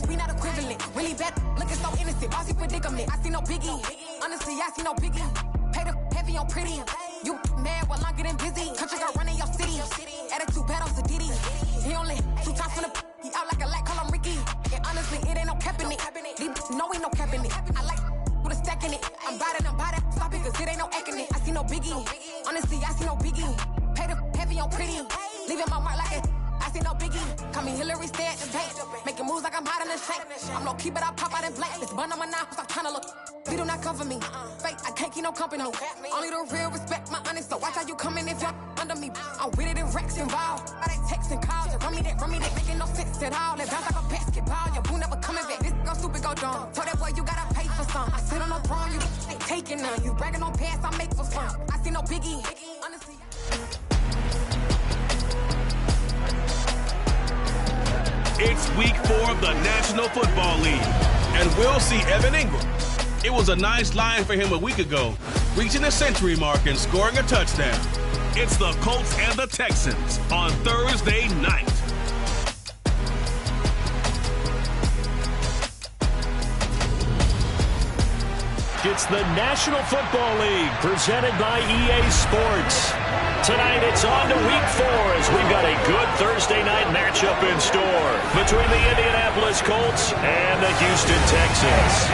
Speaker 14: We not equivalent. Really bad. Looking so innocent. Bossy predicament. I see no biggie. Honestly, I see no biggie. Pay the heavy on pretty. You mad while I'm getting busy. Country girl running your city. Attitude battles to Diddy. He only 2 times from the he out like a light, call him Ricky. And honestly, it ain't no cap in it. No ain't no cap in it. I like with a stack in it. I'm about it. Stop it, cause it ain't no acting it. I see no biggie. Honestly, I see no biggie. Pay the heavy on pretty. Leaving my mark like a I see no biggie. Call me Hillary, stay at the bank. Making moves like I'm hot in the shank. I'm low key, but I pop out in blank. This bun on my knife, stop trying to look. We do not cover me. Fake, I can't keep no company. Only the real respect my honest. So watch how you coming if you're under me. I'm with it in Rex involved. I they text and calls. Run me that, making no sense at all. It bounce like a basketball. Your boo never coming back. This go stupid, go dumb. Told that boy you gotta pay for some. I sit on no throne, you ain't taking none. You bragging on pants, I make for fun. I see no biggie. Honestly.
Speaker 3: It's week 4 of the National Football League, and we'll see Evan Ingram. It was a nice line for him a week ago, reaching the century mark and scoring a touchdown. It's the Colts and the Texans on Thursday night.
Speaker 4: It's the National Football League presented by EA Sports. Tonight it's on to Week 4 as we've got a good Thursday night matchup in store between the Indianapolis Colts and the Houston Texans.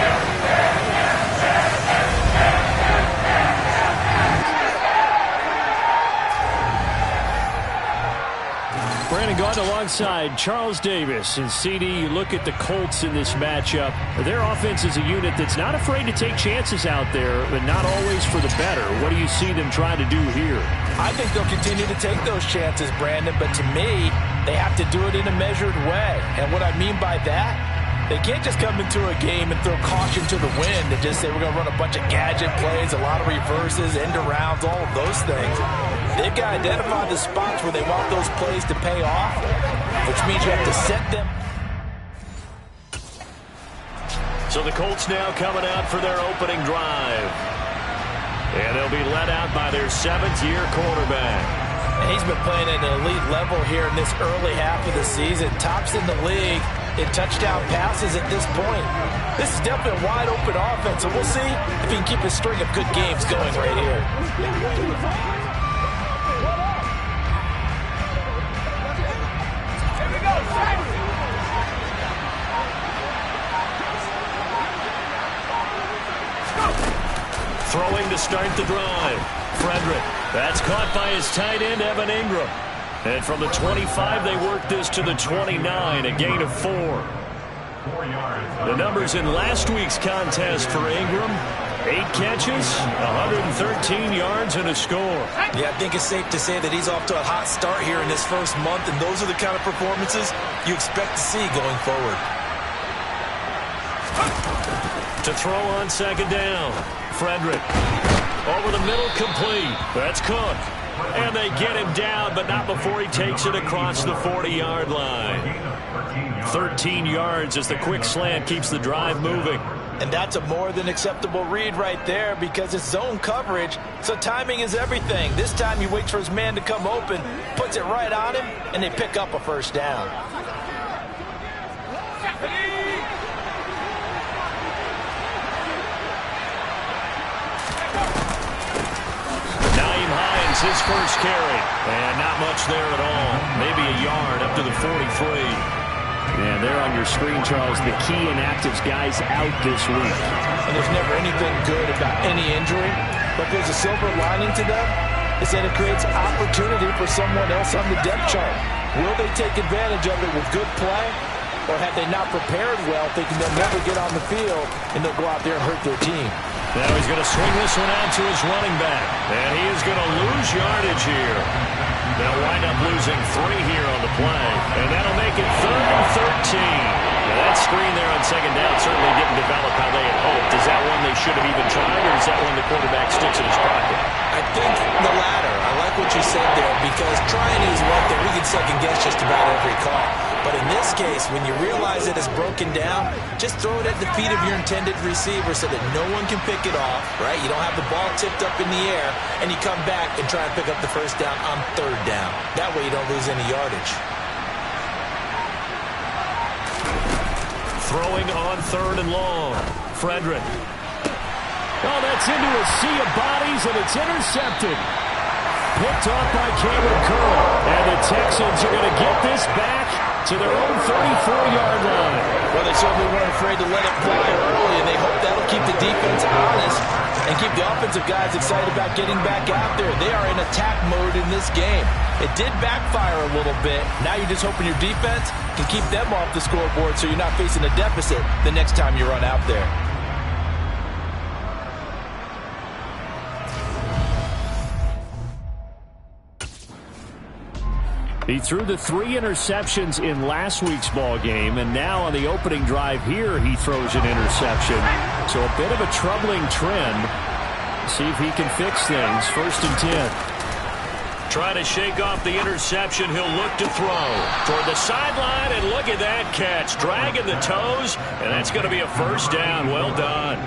Speaker 4: Brandon Gaudin alongside Charles Davis. And CD, you look at the Colts in this matchup. Their offense is a unit that's not afraid to take chances out there, but not always for the better. What do you see them trying to do here?
Speaker 5: I think they'll continue to take those chances, Brandon, but to me, they have to do it in a measured way. And what I mean by that, they can't just come into a game and throw caution to the wind and just say we're going to run a bunch of gadget plays, a lot of reverses, end arounds, all of those things. They've got to identify the spots where they want those plays to pay off, which means you have to set them.
Speaker 4: So the Colts now coming out for their opening drive. And they'll be led out by their 7th-year quarterback.
Speaker 5: And he's been playing at an elite level here in this early half of the season. Tops in the league in touchdown passes at this point. This is definitely a wide-open offense, and we'll see if he can keep a string of good games going right here.
Speaker 4: Throwing to start the drive. Frederick. That's caught by his tight end, Evan Ingram. And from the 25, they work this to the 29, a gain of 4. The numbers in last week's contest for Ingram: 8 catches, 113 yards, and a score.
Speaker 5: Yeah, I think it's safe to say that he's off to a hot start here in this first month, and those are the kind of performances you expect to see going forward.
Speaker 4: To throw on second down. Frederick. Over the middle, complete. That's Cook. And they get him down, but not before he takes it across the 40-yard line. 13 yards as the quick slant keeps the drive moving.
Speaker 5: And that's a more than acceptable read right there because it's zone coverage, so timing is everything. This time he waits for his man to come open, puts it right on him, and they pick up a first down.
Speaker 4: His first carry, and not much there at all. Maybe a yard up to the 43. And there on your screen, Charles, the key inactives guys out this week.
Speaker 5: And there's never anything good about any injury, but there's a silver lining to them. It's that it creates opportunity for someone else on the depth chart. Will they take advantage of it with good play, or have they not prepared well, thinking they'll never get on the field, and they'll go out there and hurt their team?
Speaker 4: Now he's going to swing this one out to his running back. And he is going to lose yardage here. They'll wind up losing 3 here on the play. And that'll make it 3rd and 13. Now that screen there on second down certainly didn't develop how they had hoped. Is that one they should have even tried, or is that one the quarterback sticks in his pocket?
Speaker 5: I think the latter. I like what you said there, because trying is one thing. We can second guess just about every call. But in this case, when you realize it is broken down, just throw it at the feet of your intended receiver so that no one can pick it off, right? You don't have the ball tipped up in the air, and you come back and try and pick up the first down on 3rd down. That way you don't lose any yardage.
Speaker 4: Throwing on 3rd and long. Frederick. Oh, that's into a sea of bodies, and it's intercepted. Picked off by Cameron Curl. And the Texans are going to get this back to their own 34-yard line.
Speaker 5: Well, they certainly weren't afraid to let it fly early, and they hope that'll keep the defense honest and keep the offensive guys excited about getting back out there. They are in attack mode in this game. It did backfire a little bit. Now you're just hoping your defense can keep them off the scoreboard so you're not facing a deficit the next time you run out there.
Speaker 4: He threw the 3 interceptions in last week's ball game, and now on the opening drive here, he throws an interception. So a bit of a troubling trend. See if he can fix things. 1st and 10. Trying to shake off the interception. He'll look to throw toward the sideline, and look at that catch. Dragging the toes, and that's going to be a first down. Well done.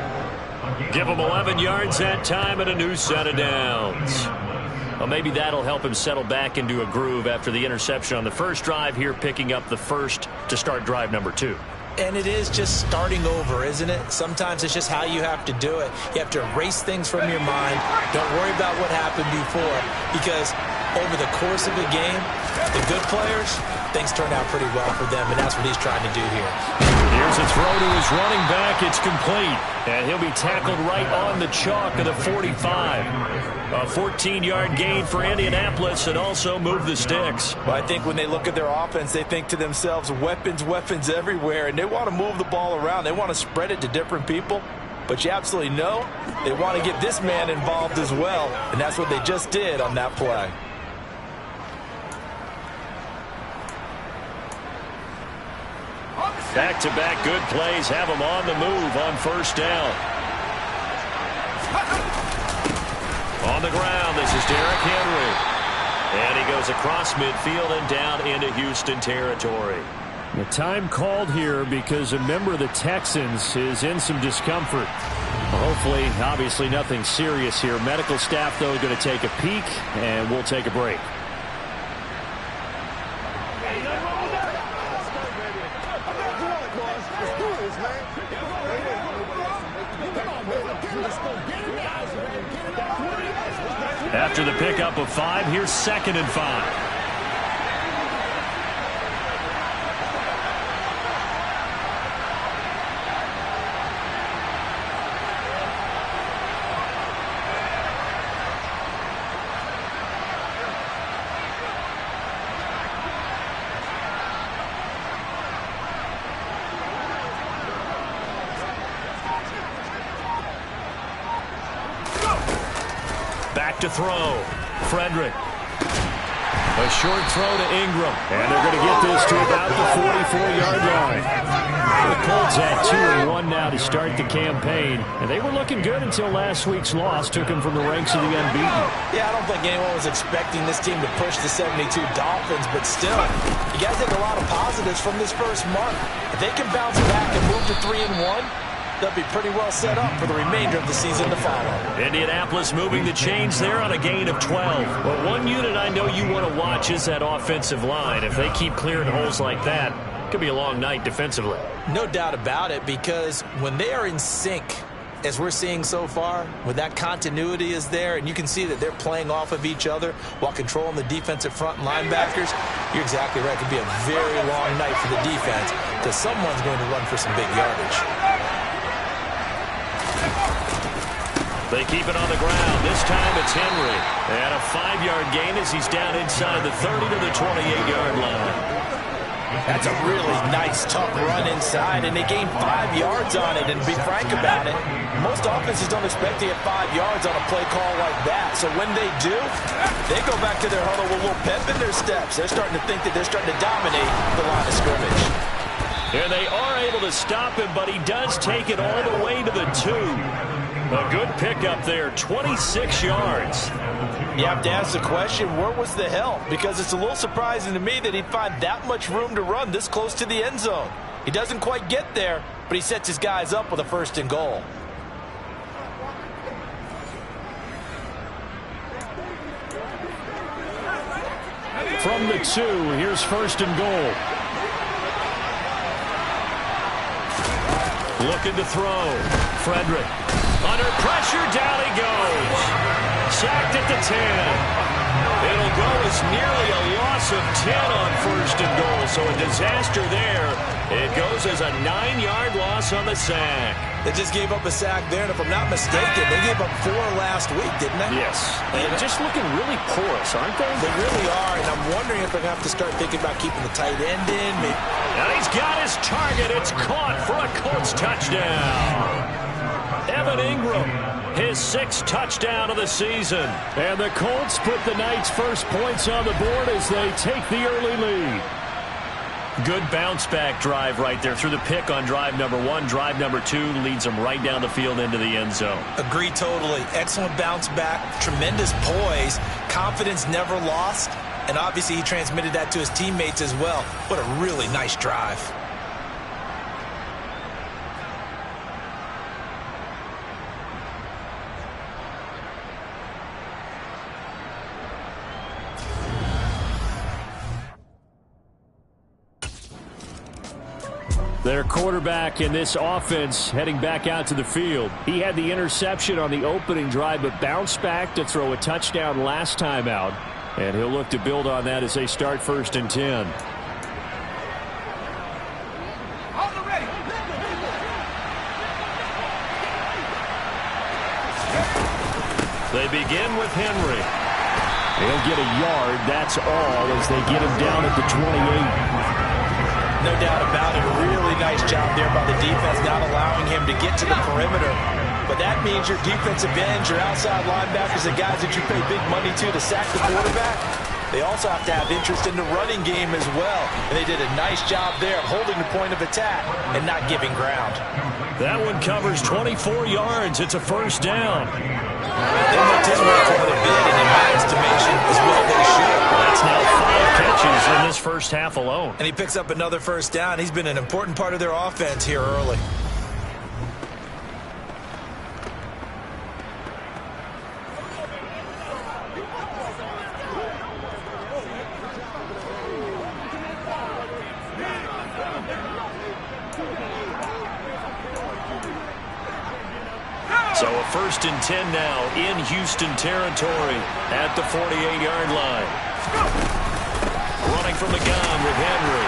Speaker 4: Give him 11 yards that time and a new set of downs. Well, maybe that'll help him settle back into a groove after the interception on the first drive here, picking up the first to start drive number 2.
Speaker 5: And it is just starting over, isn't it? Sometimes it's just how you have to do it. You have to erase things from your mind. Don't worry about what happened before, because over the course of a game, the good players, things turn out pretty well for them, and that's what he's trying to do here.
Speaker 4: Here's a throw to his running back. It's complete. And he'll be tackled right on the chalk of the 45. A 14-yard gain for Indianapolis, and also move the sticks.
Speaker 5: Well, I think when they look at their offense, they think to themselves, weapons, weapons everywhere, and they want to move the ball around. They want to spread it to different people. But you absolutely know they want to get this man involved as well, and that's what they just did on that play.
Speaker 4: Back-to-back good plays have him on the move on first down. On the ground, this is Derrick Henry. And he goes across midfield and down into Houston territory. The time called here because a member of the Texans is in some discomfort. Hopefully, obviously nothing serious here. Medical staff, though, going to take a peek, and we'll take a break. After the pickup of 5, here's 2nd and 5. Back to throw. Frederick. A short throw to Ingram. And they're going to get this to about the 44-yard line. The Colts had 2-1 now to start the campaign. And they were looking good until last week's loss took them from the ranks of the unbeaten.
Speaker 5: Yeah, I don't think anyone was expecting this team to push the 72 Dolphins, but still, you guys have a lot of positives from this first month. If they can bounce back and move to 3-1, they'll be pretty well set up for the remainder of the season to follow.
Speaker 4: Indianapolis moving the chains there on a gain of 12. But one unit I know you want to watch is that offensive line. If they keep clearing holes like that, it could be a long night defensively.
Speaker 5: No doubt about it, because when they are in sync, as we're seeing so far, when that continuity is there and you can see that they're playing off of each other while controlling the defensive front and linebackers, you're exactly right. It could be a very long night for the defense because someone's going to run for some big yardage.
Speaker 4: They keep it on the ground. This time it's Henry. And a 5-yard gain as he's down inside the 30 to the 28-yard line.
Speaker 5: That's a really nice, tough run inside, and they gained 5 yards on it. And to be frank about it, most offenses don't expect to get 5 yards on a play call like that. So when they do, they go back to their huddle with a little pep in their steps. They're starting to think that they're starting to dominate the line of scrimmage.
Speaker 4: And they are able to stop him, but he does take it all the way to the 2. A good pickup there, 26 yards.
Speaker 5: You have to ask the question, where was the help? Because it's a little surprising to me that he'd find that much room to run this close to the end zone. He doesn't quite get there, but he sets his guys up with a 1st and goal.
Speaker 4: From the 2, here's 1st and goal. Looking to throw. Frederick. Under pressure, down he goes. Sacked at the 10. It'll go as nearly a loss of 10 on 1st and goal, so a disaster there. It goes as a 9-yard loss on the sack.
Speaker 5: They just gave up a sack there, and if I'm not mistaken, they gave up 4 last week, didn't they?
Speaker 4: Yes. And just looking really porous, aren't they?
Speaker 5: They really are, and I'm wondering if they're going to have to start thinking about keeping the tight end in.
Speaker 4: And he's got his target. It's caught for a Colts touchdown. Evan Ingram, his 6th touchdown of the season. And the Colts put the night's first points on the board as they take the early lead. Good bounce-back drive right there through the pick on drive number 1. Drive number 2 leads them right down the field into the end zone.
Speaker 5: Agree totally. Excellent bounce back, tremendous poise, confidence never lost, and obviously he transmitted that to his teammates as well. What a really nice drive.
Speaker 4: Their quarterback in this offense heading back out to the field. He had the interception on the opening drive, but bounced back to throw a touchdown last time out. And he'll look to build on that as they start 1st and 10. They begin with Henry. He'll get a yard, that's all, as they get him down at the 28.
Speaker 5: No doubt about it. A really nice job there by the defense, not allowing him to get to the perimeter. But that means your defensive ends, your outside linebackers, the guys that you pay big money to sack the quarterback, they also have to have interest in the running game as well. And they did a nice job there of holding the point of attack and not giving ground.
Speaker 4: That one covers 24 yards. It's a 1st down.
Speaker 5: They looked his way quite a bit, and in my estimation, as well they should.
Speaker 4: That's now 5 catches in this first half alone.
Speaker 5: And he picks up another 1st down. He's been an important part of their offense here early.
Speaker 4: So a 1st and 10 now in Houston territory at the 48-yard line. Running from the gun with Henry.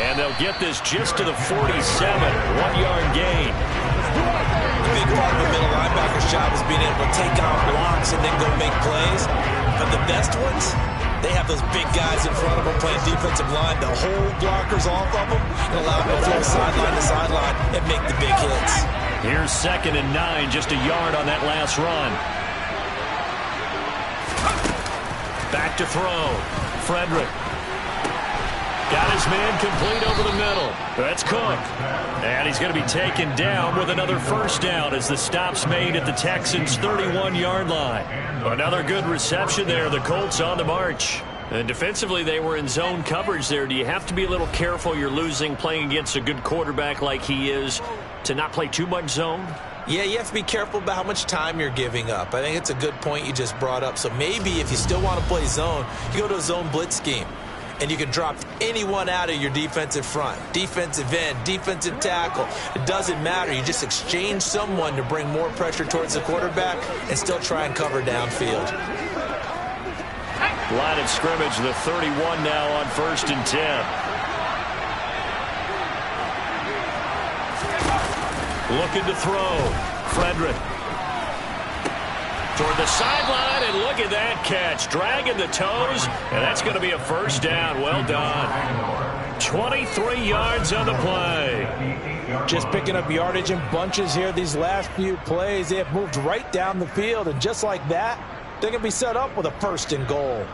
Speaker 4: And they'll get this just to the 47. 1-yard gain.
Speaker 5: A big part of a middle linebacker's job is being able to take on blocks and then go make plays. But the best ones, they have those big guys in front of them playing defensive line to hold blockers off of them and allow them to flow sideline to sideline and make the big hits.
Speaker 4: Here's 2nd and 9, just a yard on that last run. Back to throw. Frederick. Got his man complete over the middle. That's Cook. And he's going to be taken down with another 1st down as the stop's made at the Texans' 31-yard line. Another good reception there. The Colts on the march. And defensively, they were in zone coverage there. Do you have to be a little careful you're losing playing against a good quarterback like he is to not play too much zone?
Speaker 5: Yeah, you have to be careful about how much time you're giving up. I think it's a good point you just brought up. So maybe if you still want to play zone, you go to a zone blitz scheme. And you can drop anyone out of your defensive front. Defensive end, defensive tackle. It doesn't matter. You just exchange someone to bring more pressure towards the quarterback and still try and cover downfield.
Speaker 4: Line of scrimmage, the 31 now on 1st and 10. Looking to throw. Frederick. Toward the sideline, and look at that catch. Dragging the toes, and that's going to be a 1st down. Well done. 23 yards on the play.
Speaker 5: Just picking up yardage in bunches here these last few plays. They have moved right down the field, and just like that, they're going to be set up with a 1st and goal.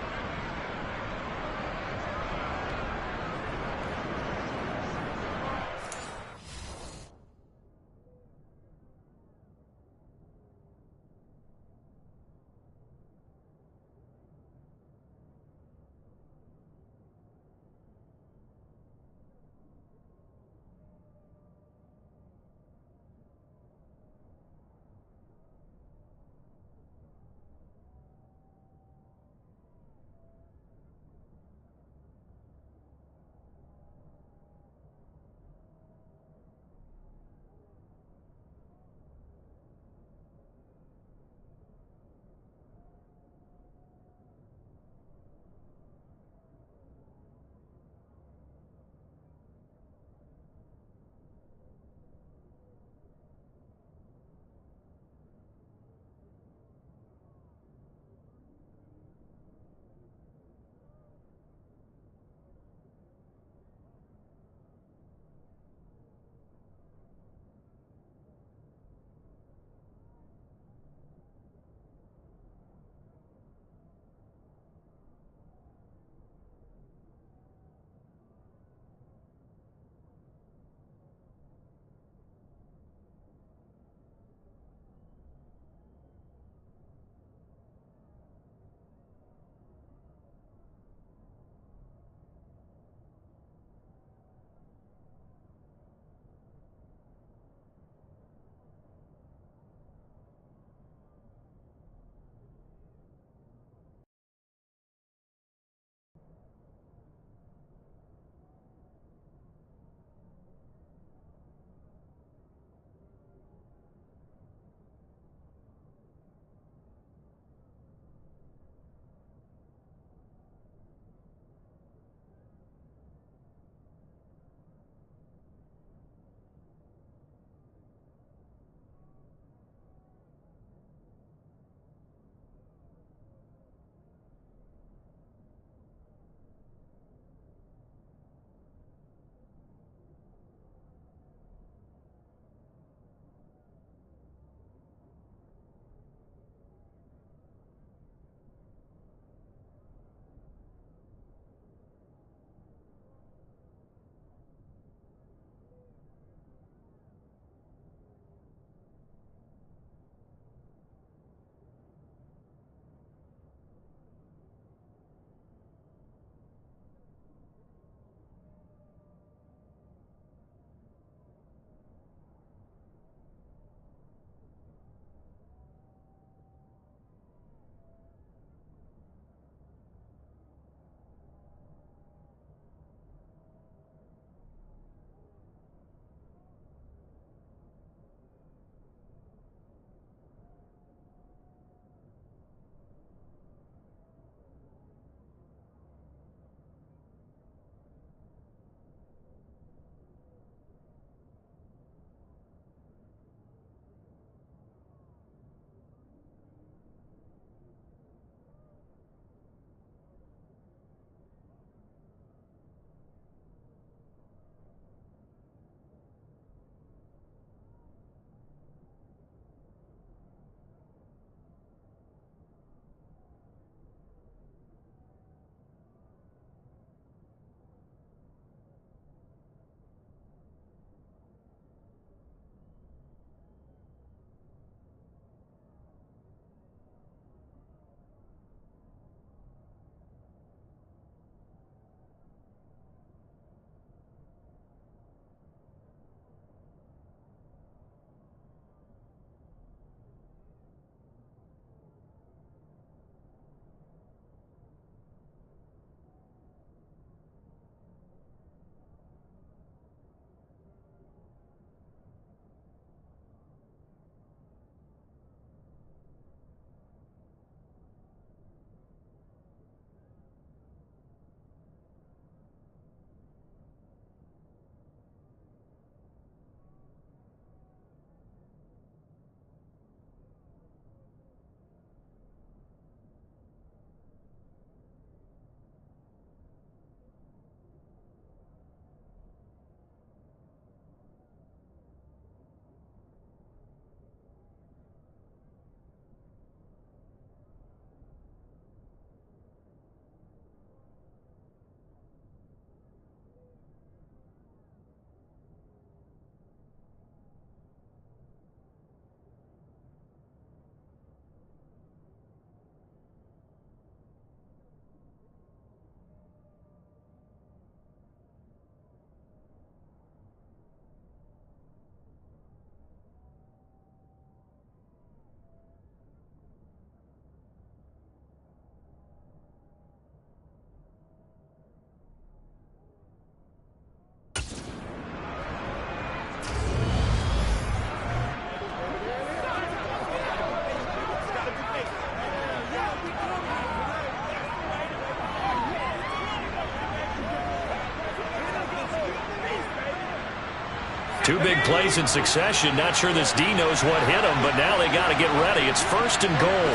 Speaker 4: Two big plays in succession. Not sure this D knows what hit him, but now they got to get ready. It's 1st and goal.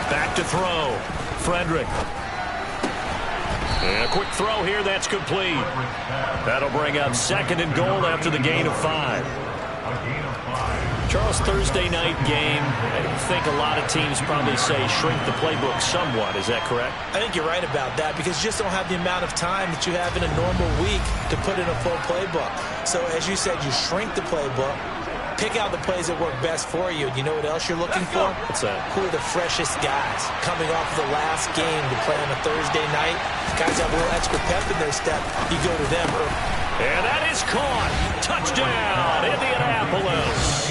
Speaker 4: Back to throw. Frederick. And a quick throw here. That's complete. That'll bring up 2nd and goal after the gain of 5. Charles, Thursday night game. I think a lot of teams probably say shrink the playbook somewhat. Is that correct?
Speaker 5: I think you're right about that because you just don't have the amount of time that you have in a normal week to put in a full playbook. So as you said, you shrink the playbook, pick out the plays that work best for you. And you know what else you're looking for?
Speaker 4: What's that?
Speaker 5: Who are the freshest guys coming off the last game to play on a Thursday night? Guys have a little extra pep in their step. You go to them.
Speaker 4: And that is caught. Touchdown, Indianapolis.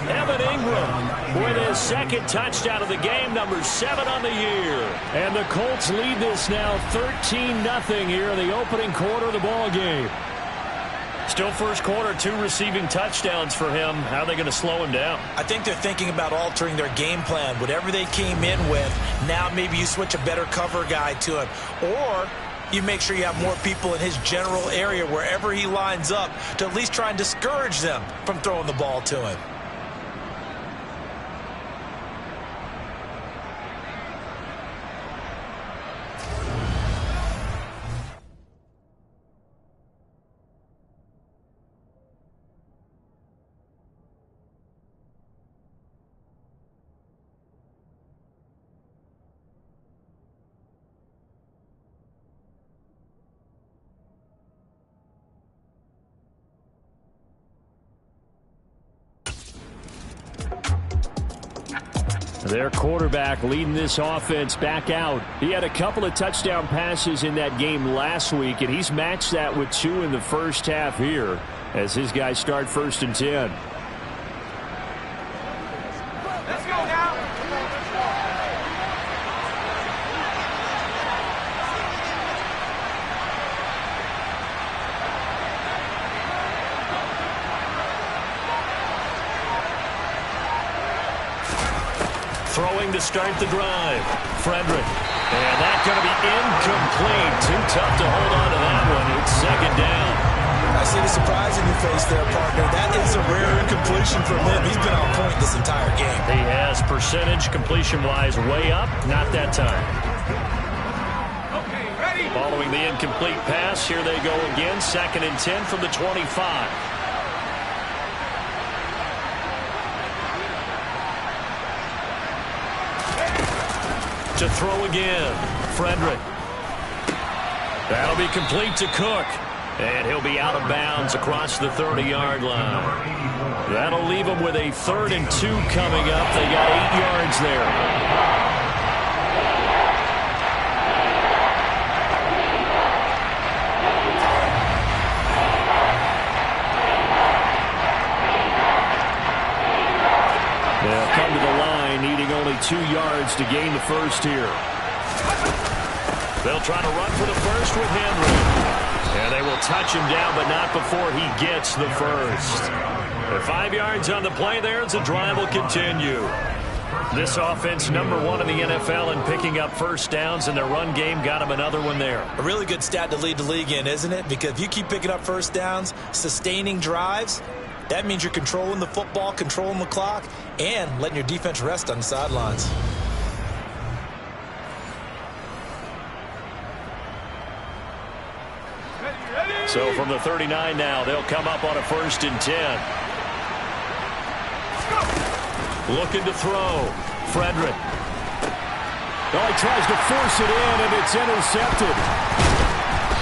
Speaker 4: Evan Ingram with his 2nd touchdown of the game, number 7 on the year. And the Colts lead this now 13-0 here in the opening quarter of the ball game. Still first quarter, 2 receiving touchdowns for him. How are they going to slow him down?
Speaker 5: I think they're thinking about altering their game plan. Whatever they came in with, now maybe you switch a better cover guy to him. Or you make sure you have more people in his general area wherever he lines up to at least try and discourage them from throwing the ball to him.
Speaker 4: Their quarterback leading this offense back out. He had a couple of touchdown passes in that game last week, and he's matched that with 2 in the first half here as his guys start 1st and 10.
Speaker 13: Let's go now.
Speaker 4: Throwing to start the drive. Frederick. And that's going to be incomplete. Too tough to hold on to that one. It's 2nd down.
Speaker 5: I see the surprise in your face there, partner. That is a rare incompletion from him. He's been on point this entire game.
Speaker 4: He has percentage completion-wise way up. Not that time.
Speaker 13: Okay, ready?
Speaker 4: Following the incomplete pass, here they go again. 2nd and 10 from the 25. To throw again. Frederick. That'll be complete to Cook. And he'll be out of bounds across the 30-yard line. That'll leave them with a 3rd and 2 coming up. They got 8 yards there. They'll come to the line, needing only 2 yards to gain the first here. They'll try to run for the first with Henry. And they will touch him down, but not before he gets the first. The 5 yards on the play there as the drive will continue. This offense, number 1 in the NFL in picking up first downs, and their run game got him another one there.
Speaker 5: A really good stat to lead the league in, isn't it? Because if you keep picking up first downs, sustaining drives, that means you're controlling the football, controlling the clock, and letting your defense rest on the sidelines.
Speaker 4: So from the 39 now, they'll come up on a 1st and 10. Looking to throw. Frederick. Oh, he tries to force it in, and it's intercepted.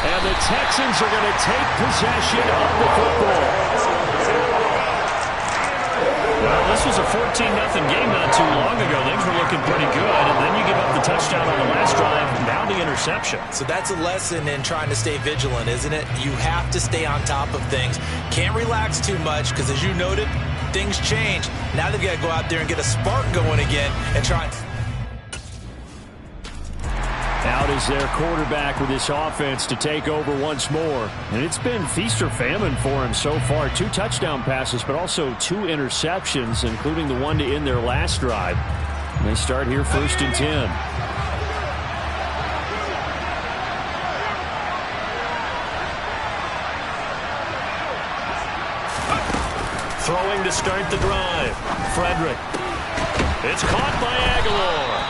Speaker 4: And the Texans are going to take possession of the football. Well, this was a 14-0 game not too long ago. Things were looking pretty good, and then you give up the touchdown on the last drive, now the interception.
Speaker 5: So that's a lesson in trying to stay vigilant, isn't it? You have to stay on top of things. Can't relax too much, because as you noted, things change. Now they've got to go out there and get a spark going again and try.
Speaker 4: Out is their quarterback with this offense to take over once more. And it's been feast or famine for him so far. 2 touchdown passes, but also 2 interceptions, including the one to end their last drive. And they start here 1st and 10. Throwing to start the drive. Frederick. It's caught by Aguilar.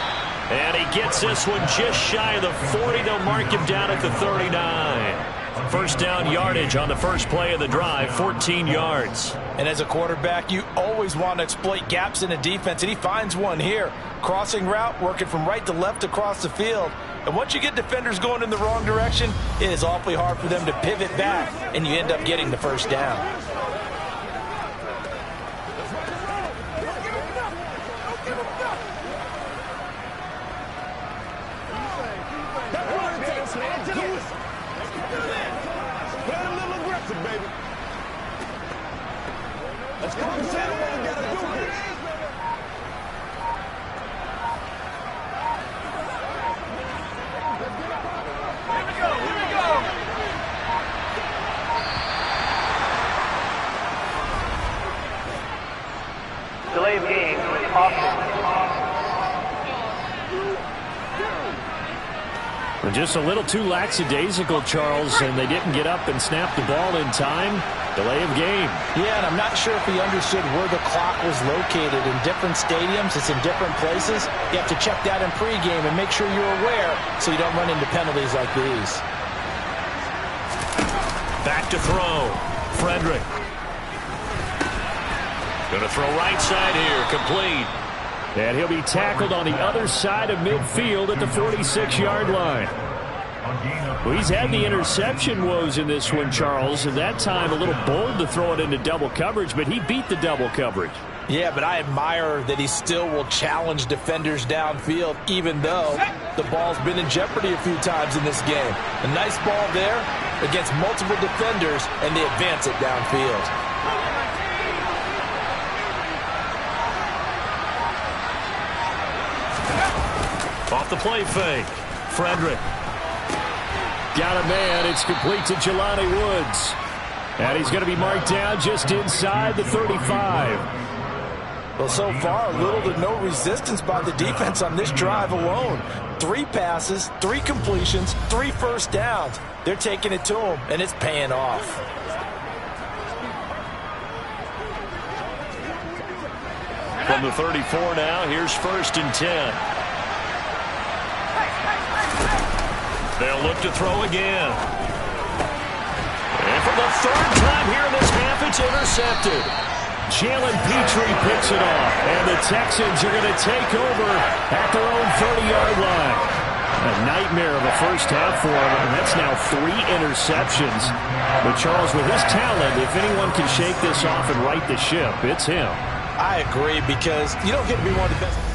Speaker 4: And he gets this one just shy of the 40. They'll mark him down at the 39. First down yardage on the first play of the drive, 14 yards.
Speaker 5: And as a quarterback, you always want to exploit gaps in a defense, and he finds one here. Crossing route, working from right to left across the field. And once you get defenders going in the wrong direction, it is awfully hard for them to pivot back, and you end up getting the first down.
Speaker 13: Let's go and settle what we got to do here. Here we go, here we go.
Speaker 6: Delay of game, option.
Speaker 4: Just a little too lackadaisical, Charles, and they didn't get up and snap the ball in time. Delay of game.
Speaker 5: Yeah, and I'm not sure if he understood where the clock was located. In different stadiums, it's in different places. You have to check that in pregame and make sure you're aware so you don't run into penalties like these.
Speaker 4: Back to throw. Frederick. Going to throw right side here. Complete. And he'll be tackled on the other side of midfield at the 46-yard line. Well, he's had the interception woes in this one, Charles, and that time a little bold to throw it into double coverage, but he beat the double coverage.
Speaker 5: Yeah, but I admire that he still will challenge defenders downfield, even though the ball's been in jeopardy a few times in this game. A nice ball there against multiple defenders, and they advance it downfield.
Speaker 4: Off the play fake. Frederick. Got a man. It's complete to Jelani Woods. And he's going to be marked down just inside the 35.
Speaker 5: Well, so far, little to no resistance by the defense on this drive alone. 3 passes, 3 completions, 3 first downs. They're taking it to him, and it's paying off.
Speaker 4: From the 34 now, here's 1st and 10. They'll look to throw again. And for the 3rd time here in this half, it's intercepted. Jalen Petrie picks it off, and the Texans are going to take over at their own 30-yard line. A nightmare of a first half for him, and that's now 3 interceptions. But Charles, with his talent, if anyone can shake this off and right the ship, it's him.
Speaker 5: I agree, because you don't get to be one of the best.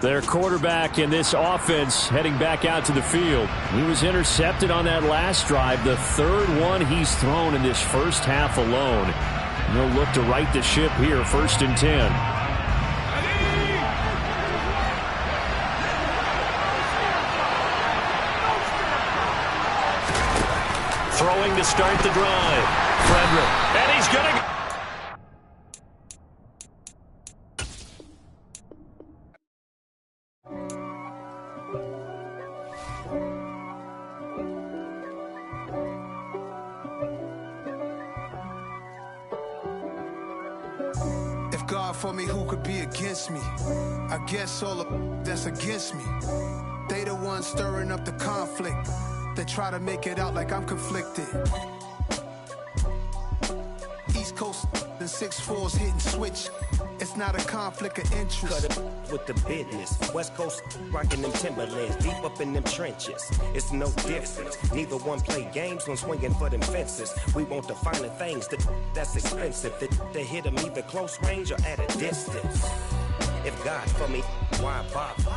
Speaker 4: Their quarterback in this offense heading back out to the field. He was intercepted on that last drive, the 3rd one he's thrown in this first half alone. And he'll look to right the ship here, 1st and 10. Throwing to start the drive. Frederick. And he's going to...
Speaker 10: For me, who could be against me? I guess all of that's against me. They the ones stirring up the conflict. They try to make it out like I'm conflicted. East Coast and 6'4s hitting switch. It's not a conflict of interest.
Speaker 15: Cut it with the business. West Coast rocking them Timberlands, deep up in them trenches. It's no difference. Neither one play games when swinging for them fences. We want the finer things that's expensive. That hit them either close range or at a distance. If God for me, why bother?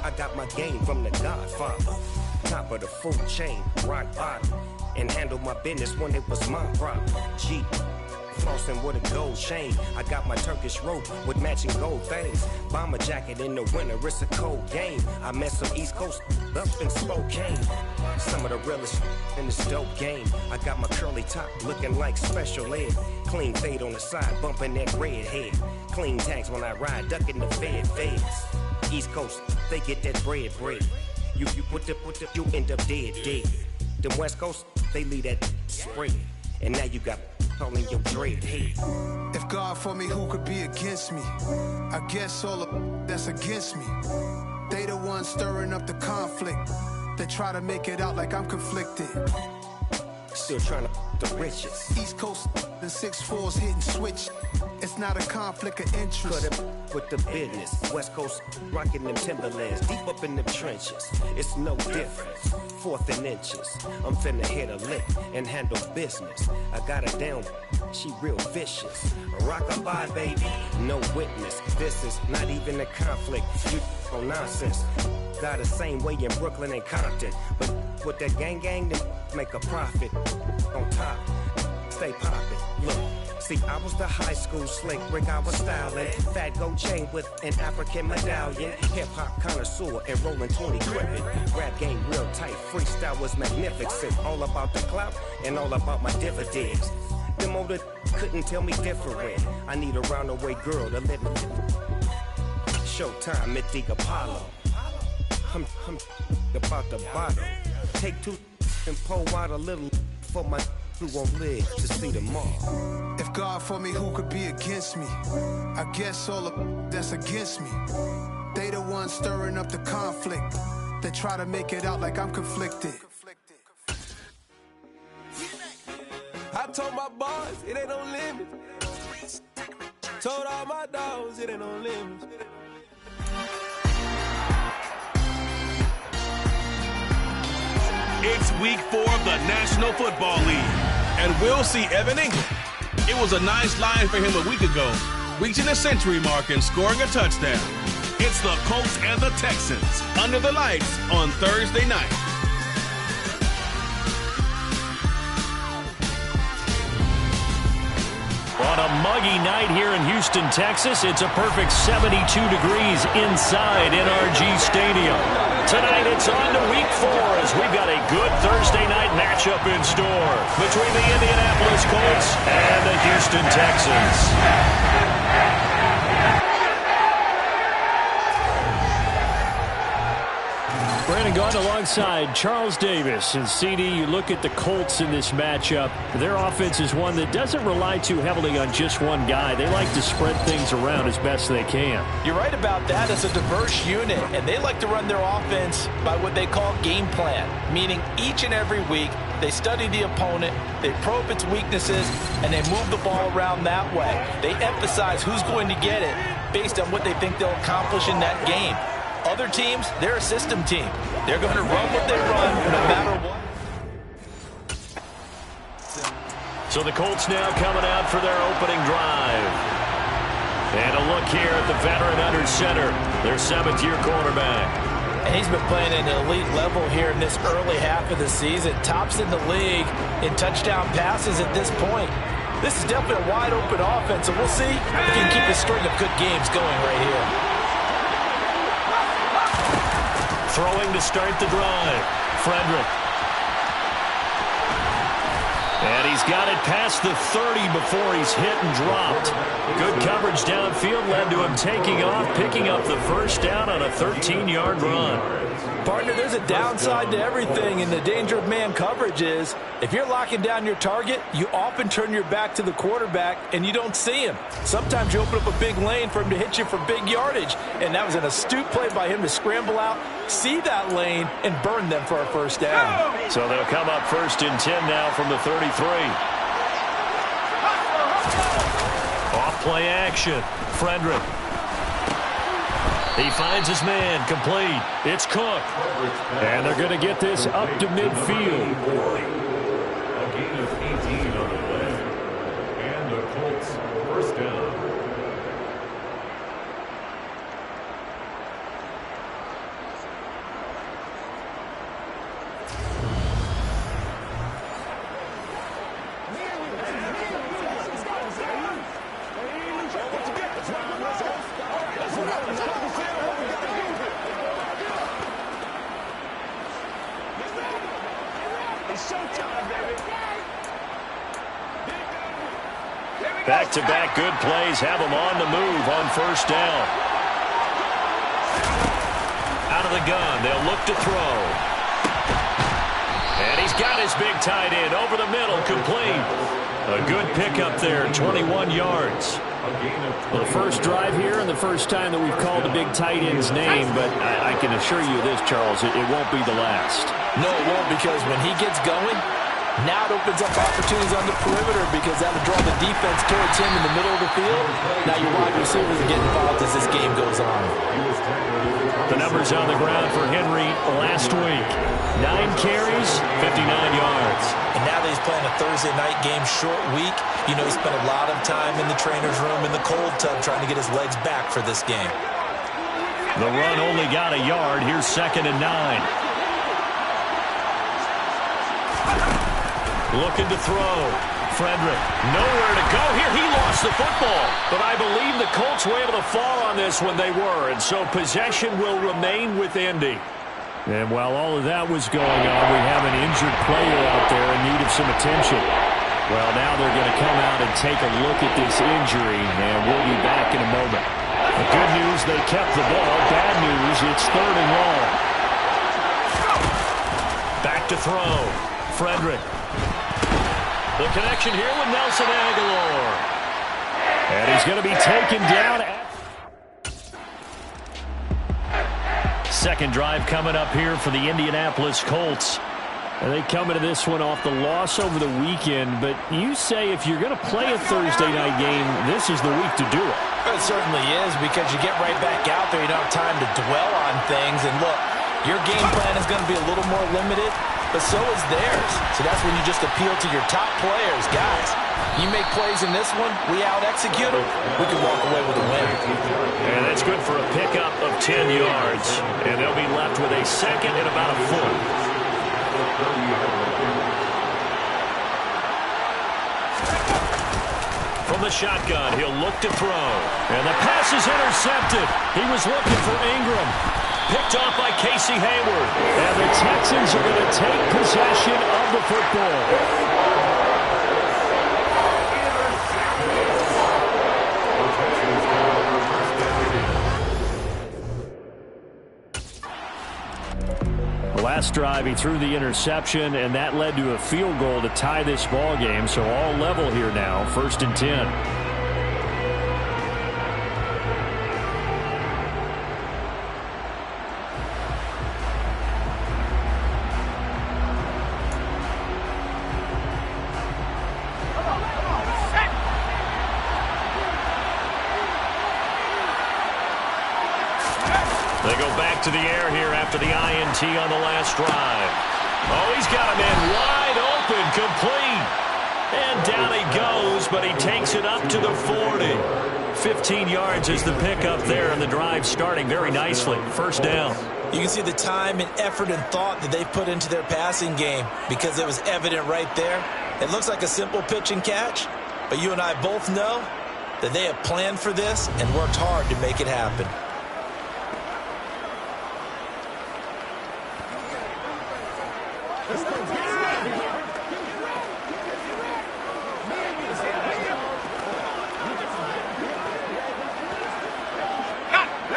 Speaker 15: I got my game from the Godfather. Top of the food chain, rock bottom. And handle my business when it was my problem. G. Flossing with a gold chain. I got my Turkish rope with matching gold things. Bomber jacket in the winter, it's a cold game. I met some East Coast up in Spokane. Some of the realest in this dope game. I got my curly top looking like special ed. Clean fade on the side, bumping that red head. Clean tags when I ride, ducking the feds. East Coast, they get that bread. You put the, you end up dead. Them West Coast, they leave that spread. and now you got all in your dread head.
Speaker 16: If God for me, who could be against me? I guess all of that's against me. They the ones stirring up the conflict. They try to make it out like I'm conflicted.
Speaker 15: Still trying to the riches.
Speaker 16: East Coast and 6'4's hitting switch. It's not a conflict of interest.
Speaker 15: Cut it with the business. West Coast rocking them Timberlands, deep up in them trenches. It's no difference. 4th and inches. I'm finna hit a lick and handle business. I got her down, she real vicious. Rock-a-bye, baby, no witness. This is not even a conflict. You on nonsense. Got the same way in Brooklyn and Compton, but with that gang, then make a profit. On top, stay poppin'. Look. See, I was the high school slick brick, I was styling. Fat gold chain with an African medallion. Hip-hop connoisseur and rolling 20 gripping. Rap game real tight, freestyle was magnificent. All about the clout and all about my dividends. Them older couldn't tell me different. I need a roundaway girl to live it. Showtime at the Apollo. I'm about the bottle. Take 2 and pour out a little for my who won't live to see tomorrow.
Speaker 16: If God for me, who could be against me? I guess all of that's against me. They the ones stirring up the conflict. They try to make it out like I'm conflicted.
Speaker 11: I told my boys it ain't no limit. Told all my dogs it ain't no limit.
Speaker 3: It's week 4 of the National Football League, and we'll see Evan Ingram. It was a nice line for him a week ago, reaching the century mark and scoring a touchdown. It's the Colts and the Texans under the lights on Thursday night.
Speaker 4: On a muggy night here in Houston, Texas, it's a perfect 72 degrees inside NRG Stadium. Tonight, it's on to week 4 as we've got a good Thursday night matchup in store between the Indianapolis Colts and the Houston Texans. Brandon Gaudin alongside Charles Davis. And CD, you look at the Colts in this matchup. Their offense is one that doesn't rely too heavily on just one guy. They like to spread things around as best they can.
Speaker 5: You're right about that. It's a diverse unit, and they like to run their offense by what they call game plan, meaning each and every week they study the opponent, they probe its weaknesses, and they move the ball around that way. They emphasize who's going to get it based on what they think they'll accomplish in that game. Other teams, they're a system team. They're going to run what they run no matter what.
Speaker 4: So the Colts now coming out for their opening drive. And a look here at the veteran under center, their 7th-year quarterback.
Speaker 5: And he's been playing at an elite level here in this early half of the season. Tops in the league in touchdown passes at this point. This is definitely a wide-open offense, so we'll see if he can keep a string of good games going right here.
Speaker 4: Throwing to start the drive, Frederick. And he's got it past the 30 before he's hit and dropped. Good coverage downfield led to him taking off, picking up the first down on a 13-yard run.
Speaker 5: Partner, there's a downside to everything, and the danger of man coverage is if you're locking down your target, you often turn your back to the quarterback and you don't see him. Sometimes you open up a big lane for him to hit you for big yardage, and that was an astute play by him to scramble out, see that lane, and burn them for a first down.
Speaker 4: So they'll come up 1st and 10 now from the 33. Off play action, Frederick. He finds his man, complete. It's Cook. And they're going to get this up to midfield.
Speaker 17: A gain of 18 on the play. And the Colts first down.
Speaker 4: Back-to-back good plays have him on the move on first down. Out of the gun, they'll look to throw. And he's got his big tight end over the middle, complete. good pickup there, 21 yards. Well, the first drive here and the first time that we've called a big tight end's name, but I can assure you this, Charles, it won't be the last.
Speaker 5: No, it won't, because when he gets going, now it opens up opportunities on the perimeter because that'll draw the defense towards him in the middle of the field. Now your wide receivers are getting involved as this game goes on.
Speaker 4: The numbers on the ground for Henry last week. 9 carries, 59 yards.
Speaker 5: And now that he's playing a Thursday night game, short week, you know he spent a lot of time in the trainer's room in the cold tub trying to get his legs back for this game.
Speaker 4: The run only got a yard. Here's 2nd and 9. Looking to throw. Frederick, nowhere to go here. He lost the football. But I believe the Colts were able to fall on this when they were. And so possession will remain with Indy. And while all of that was going on, we have an injured player out there in need of some attention. Well, now they're going to come out and take a look at this injury, and we'll be back in a moment. The good news, they kept the ball. Bad news, it's 3rd and long. Back to throw. Frederick. The connection here with Nelson Aguilar. And he's going to be taken down. Second drive coming up here for the Indianapolis Colts. And they come into this one off the loss over the weekend. But you say if you're going to play a Thursday night game, this is the week to do it.
Speaker 5: It certainly is, because you get right back out there. You don't have time to dwell on things. And look, your game plan is going to be a little more limited, but so is theirs. So that's when you just appeal to your top players. Guys, you make plays in this one, we out-execute them, we can walk away with a win.
Speaker 4: And that's good for a pickup of 10 yards. And they'll be left with a 2nd and about a foot. From the shotgun, he'll look to throw. And the pass is intercepted. He was looking for Ingram. Picked off by Casey Hayward. And the Texans are going to take possession of the football. Last drive, he threw the interception, and that led to a field goal to tie this ball game. So all level here now, 1st and 10. They go back to the air here after the INT on the last drive. Oh, he's got a man wide open, complete. And down he goes, but he takes it up to the 40. 15 yards is the pickup there, and the drive starting very nicely. 1st down.
Speaker 5: You can see the time and effort and thought that they put into their passing game, because it was evident right there. It looks like a simple pitch and catch, but you and I both know that they have planned for this and worked hard to make it happen.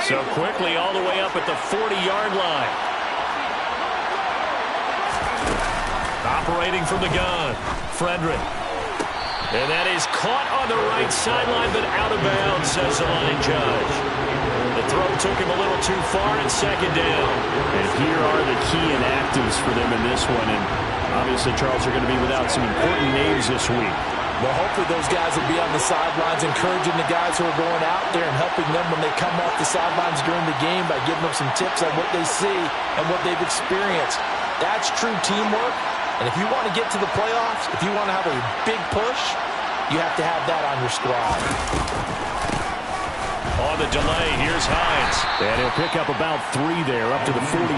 Speaker 4: So quickly all the way up at the 40-yard line. Operating from the gun, Frederick. And that is caught on the right sideline, but out of bounds, says the line judge. The throw took him a little too far, and 2nd down. And here are the key inactives for them in this one. And obviously, Charles, are going to be without some important names this week.
Speaker 5: Well, hopefully those guys will be on the sidelines encouraging the guys who are going out there and helping them when they come off the sidelines during the game by giving them some tips on what they see and what they've experienced. That's true teamwork. And if you want to get to the playoffs, if you want to have a big push, you have to have that on your squad.
Speaker 4: On the delay, here's Hines. And he'll pick up about 3 there, up to the 43.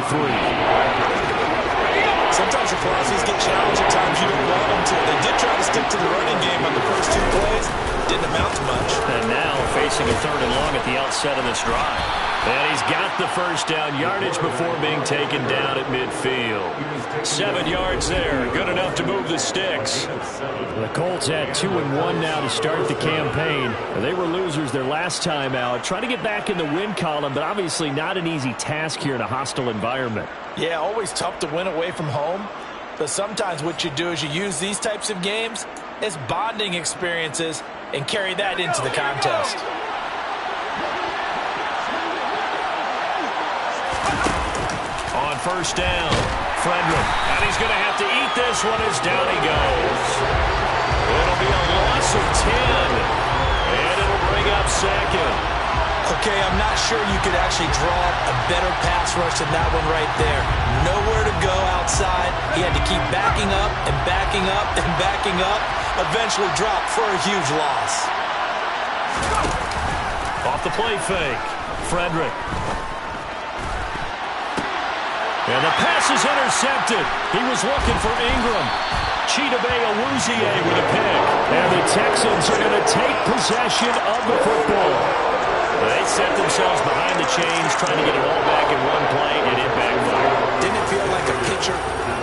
Speaker 5: Sometimes your philosophies get challenged at times you don't want them to. They did try to stick to the running game on the first 2 plays. Didn't amount to much.
Speaker 4: And now facing a 3rd and long at the outset of this drive. And he's got the 1st down yardage before being taken down at midfield. 7 yards there. Good enough to move the sticks. The Colts at 2-1 now to start the campaign. They were losers their last time out. Trying to get back in the win column, but obviously not an easy task here in a hostile environment.
Speaker 5: Yeah, always tough to win away from home. But sometimes what you do is you use these types of games as bonding experiences and carry that into the contest.
Speaker 4: On first down, Frederick. And he's going to have to eat this one as down he goes. It'll be a loss of 10. And it'll bring up second.
Speaker 5: Okay, I'm not sure you could actually draw a better pass rush than that one right there. Nowhere to go outside. He had to keep backing up and backing up and backing up. Eventually dropped for a huge loss.
Speaker 4: Off the play fake, Frederick. And the pass is intercepted. He was looking for Ingram. Chidobe Awuzie with a pick. And the Texans are going to take possession of the football. They set themselves behind the chains, trying to get it all back in one play, and it backfired.
Speaker 5: Didn't it feel like a pitcher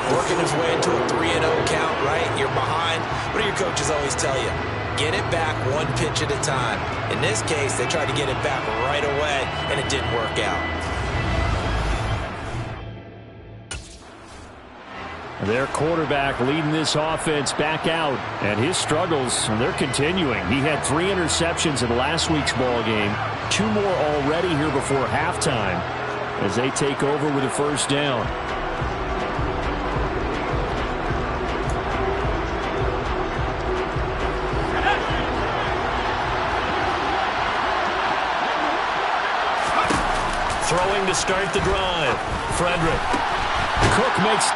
Speaker 5: working his way into a 3-0 count, right? You're behind. What do your coaches always tell you? Get it back one pitch at a time. In this case, they tried to get it back right away, and it didn't work out.
Speaker 4: Their quarterback leading this offense back out, and his struggles, they're continuing. He had 3 interceptions in last week's ball game, 2 more already here before halftime as they take over with a first down. Throwing to start the drive, Frederick. Cook makes...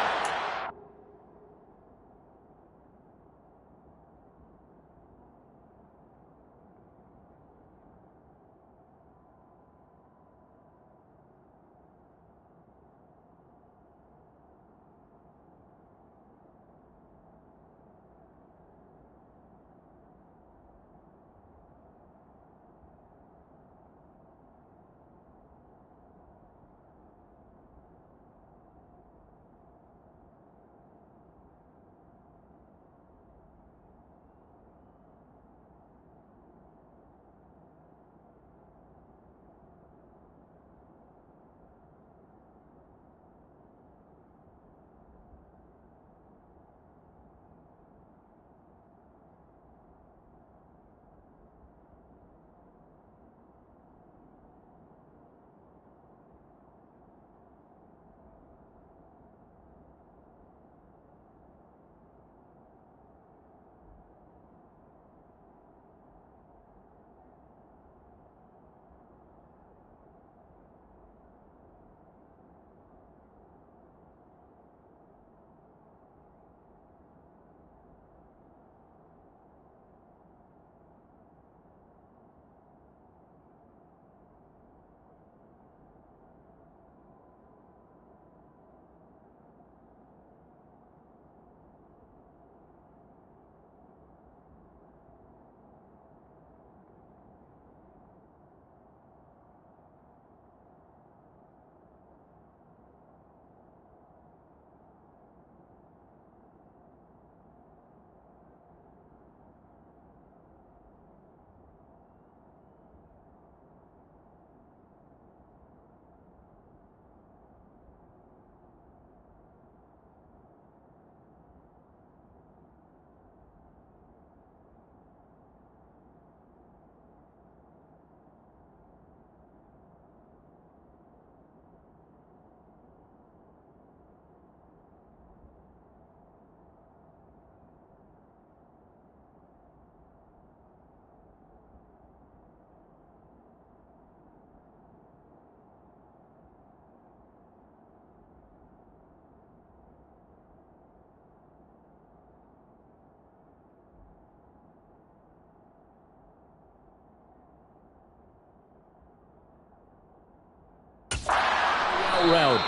Speaker 4: route.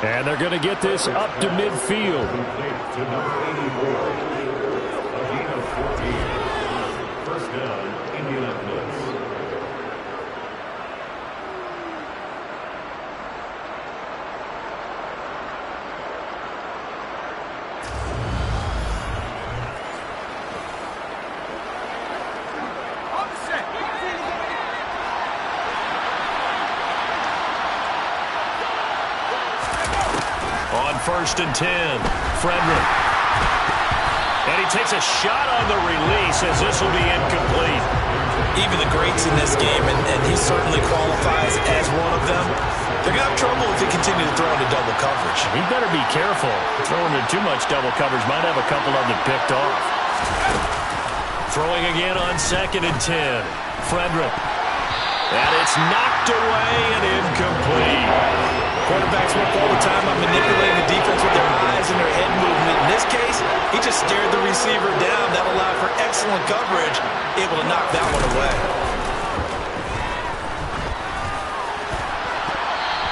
Speaker 4: And they're going to get this up to midfield.
Speaker 17: To number 84, a gain of 14. First down, Indianapolis.
Speaker 4: On 1st and 10, Frederick. And he takes a shot on the release as this will be incomplete.
Speaker 5: Even the greats in this game, and he certainly qualifies as one of them, they're going to have trouble if they continue to throw into double coverage.
Speaker 4: He better be careful. Throwing into too much double coverage might have a couple of them picked off. Throwing again on 2nd and 10. Frederick. And it's knocked away and incomplete.
Speaker 5: Quarterbacks work all the time on manipulating the defense with their eyes and their head movement. In this case, he just stared the receiver down. That allowed for excellent coverage, able to knock that one away.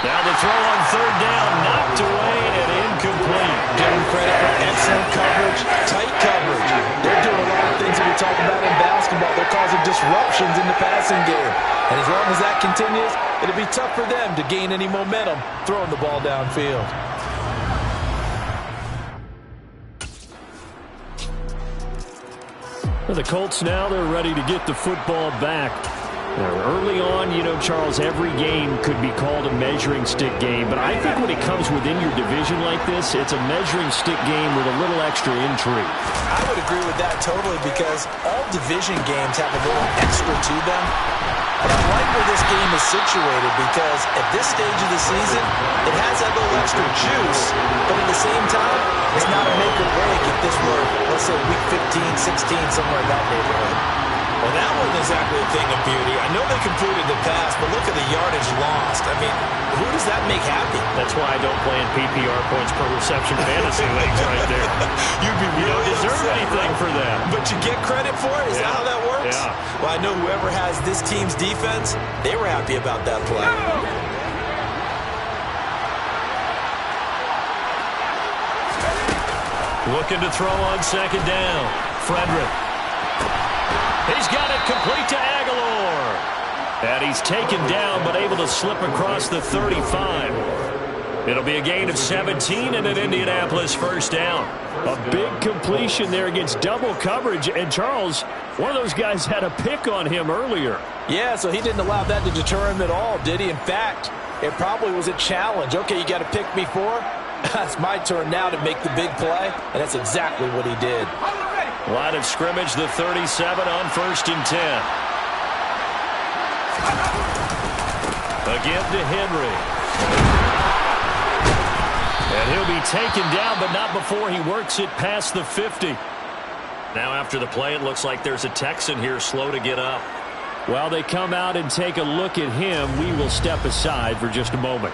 Speaker 4: Now the throw on 3rd down, knocked away and incomplete.
Speaker 5: Give him credit for excellent coverage, tight coverage. They're doing a lot of things that we talk about in basketball. They're causing disruptions in the passing game. And as long as that continues, it'll be tough for them to gain any momentum throwing the ball downfield.
Speaker 4: For the Colts now, they're ready to get the football back. Early on, you know, Charles, every game could be called a measuring stick game. But I think when it comes within your division like this, it's a measuring stick game with a little extra intrigue.
Speaker 5: I would agree with that totally because all division games have a little extra to them. But I like where this game is situated because at this stage of the season, it has that little extra juice. But at the same time, it's not a make or break if this were, let's say, week 15, 16, somewhere in that neighborhood. Well, that wasn't exactly a thing of beauty. I know they completed the pass, but look at the yardage lost. I mean, who does that make happy?
Speaker 4: That's why I don't play in PPR points per reception fantasy leagues right there.
Speaker 5: You'd be really
Speaker 4: you don't deserve
Speaker 5: upset,
Speaker 4: anything
Speaker 5: right?
Speaker 4: for that.
Speaker 5: But you get credit for it? Is that how that works?
Speaker 4: Yeah.
Speaker 5: Well, I know whoever has this team's defense, they were happy about that play.
Speaker 4: Looking to throw on 2nd down. Frederick. He's got it complete to Aguilar. And he's taken down but able to slip across the 35. It'll be a gain of 17 and an Indianapolis 1st down. A big completion there against double coverage. And Charles, one of those guys had a pick on him earlier.
Speaker 5: Yeah, so he didn't allow that to deter him at all, did he? In fact, it probably was a challenge. Okay, you got to pick me for? It's my turn now to make the big play. And that's exactly what he did.
Speaker 4: Line of scrimmage, the 37 on 1st and 10. Again to Henry. And he'll be taken down, but not before he works it past the 50. Now after the play, it looks like there's a Texan here slow to get up. While they come out and take a look at him, we will step aside for just a moment.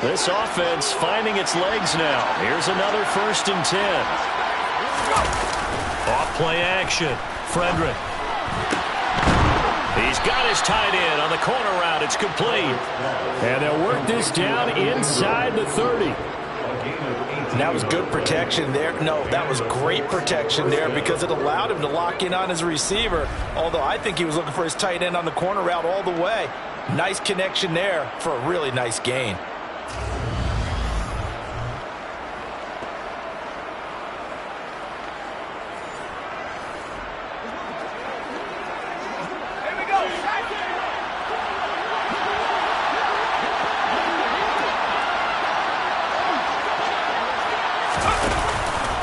Speaker 4: This offense finding its legs now. Here's another 1st and 10. Off play action. Frederick. He's got his tight end on the corner route. It's complete. And they'll work this down inside the 30.
Speaker 5: And that was good protection there. No, that was great protection there because it allowed him to lock in on his receiver. Although I think he was looking for his tight end on the corner route all the way. Nice connection there for a really nice gain.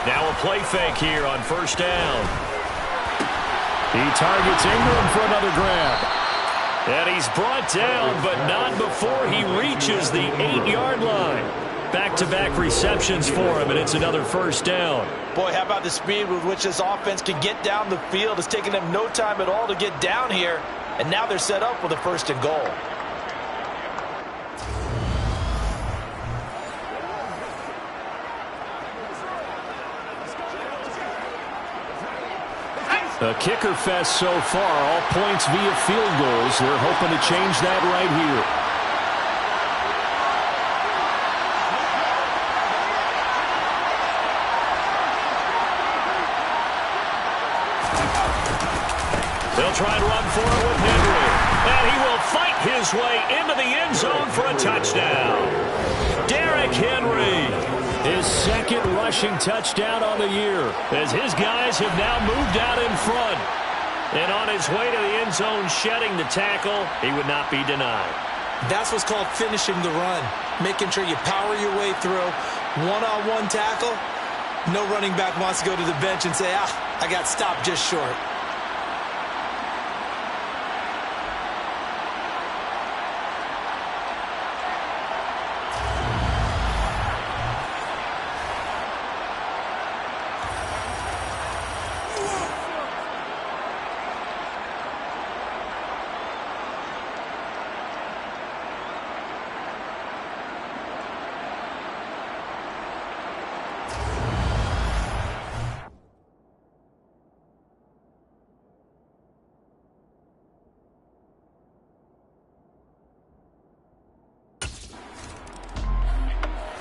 Speaker 4: Now a play fake here on 1st down. He targets Ingram for another grab. And he's brought down, but not before he reaches the 8-yard line. Back-to-back receptions for him, and it's another 1st down.
Speaker 5: Boy, how about the speed with which this offense can get down the field? It's taken them no time at all to get down here, and now they're set up with a 1st and goal.
Speaker 4: A kicker fest so far, all points via field goals. They're hoping to change that right here. try and run for it with Henry. And he will fight his way into the end zone for a touchdown. Derrick Henry, his second rushing touchdown on the year, as his guys have now moved out in front. And on his way to the end zone, shedding the tackle, he would not be denied.
Speaker 5: That's what's called finishing the run, making sure you power your way through. One-on-one tackle, no running back wants to go to the bench and say, I got stopped just short.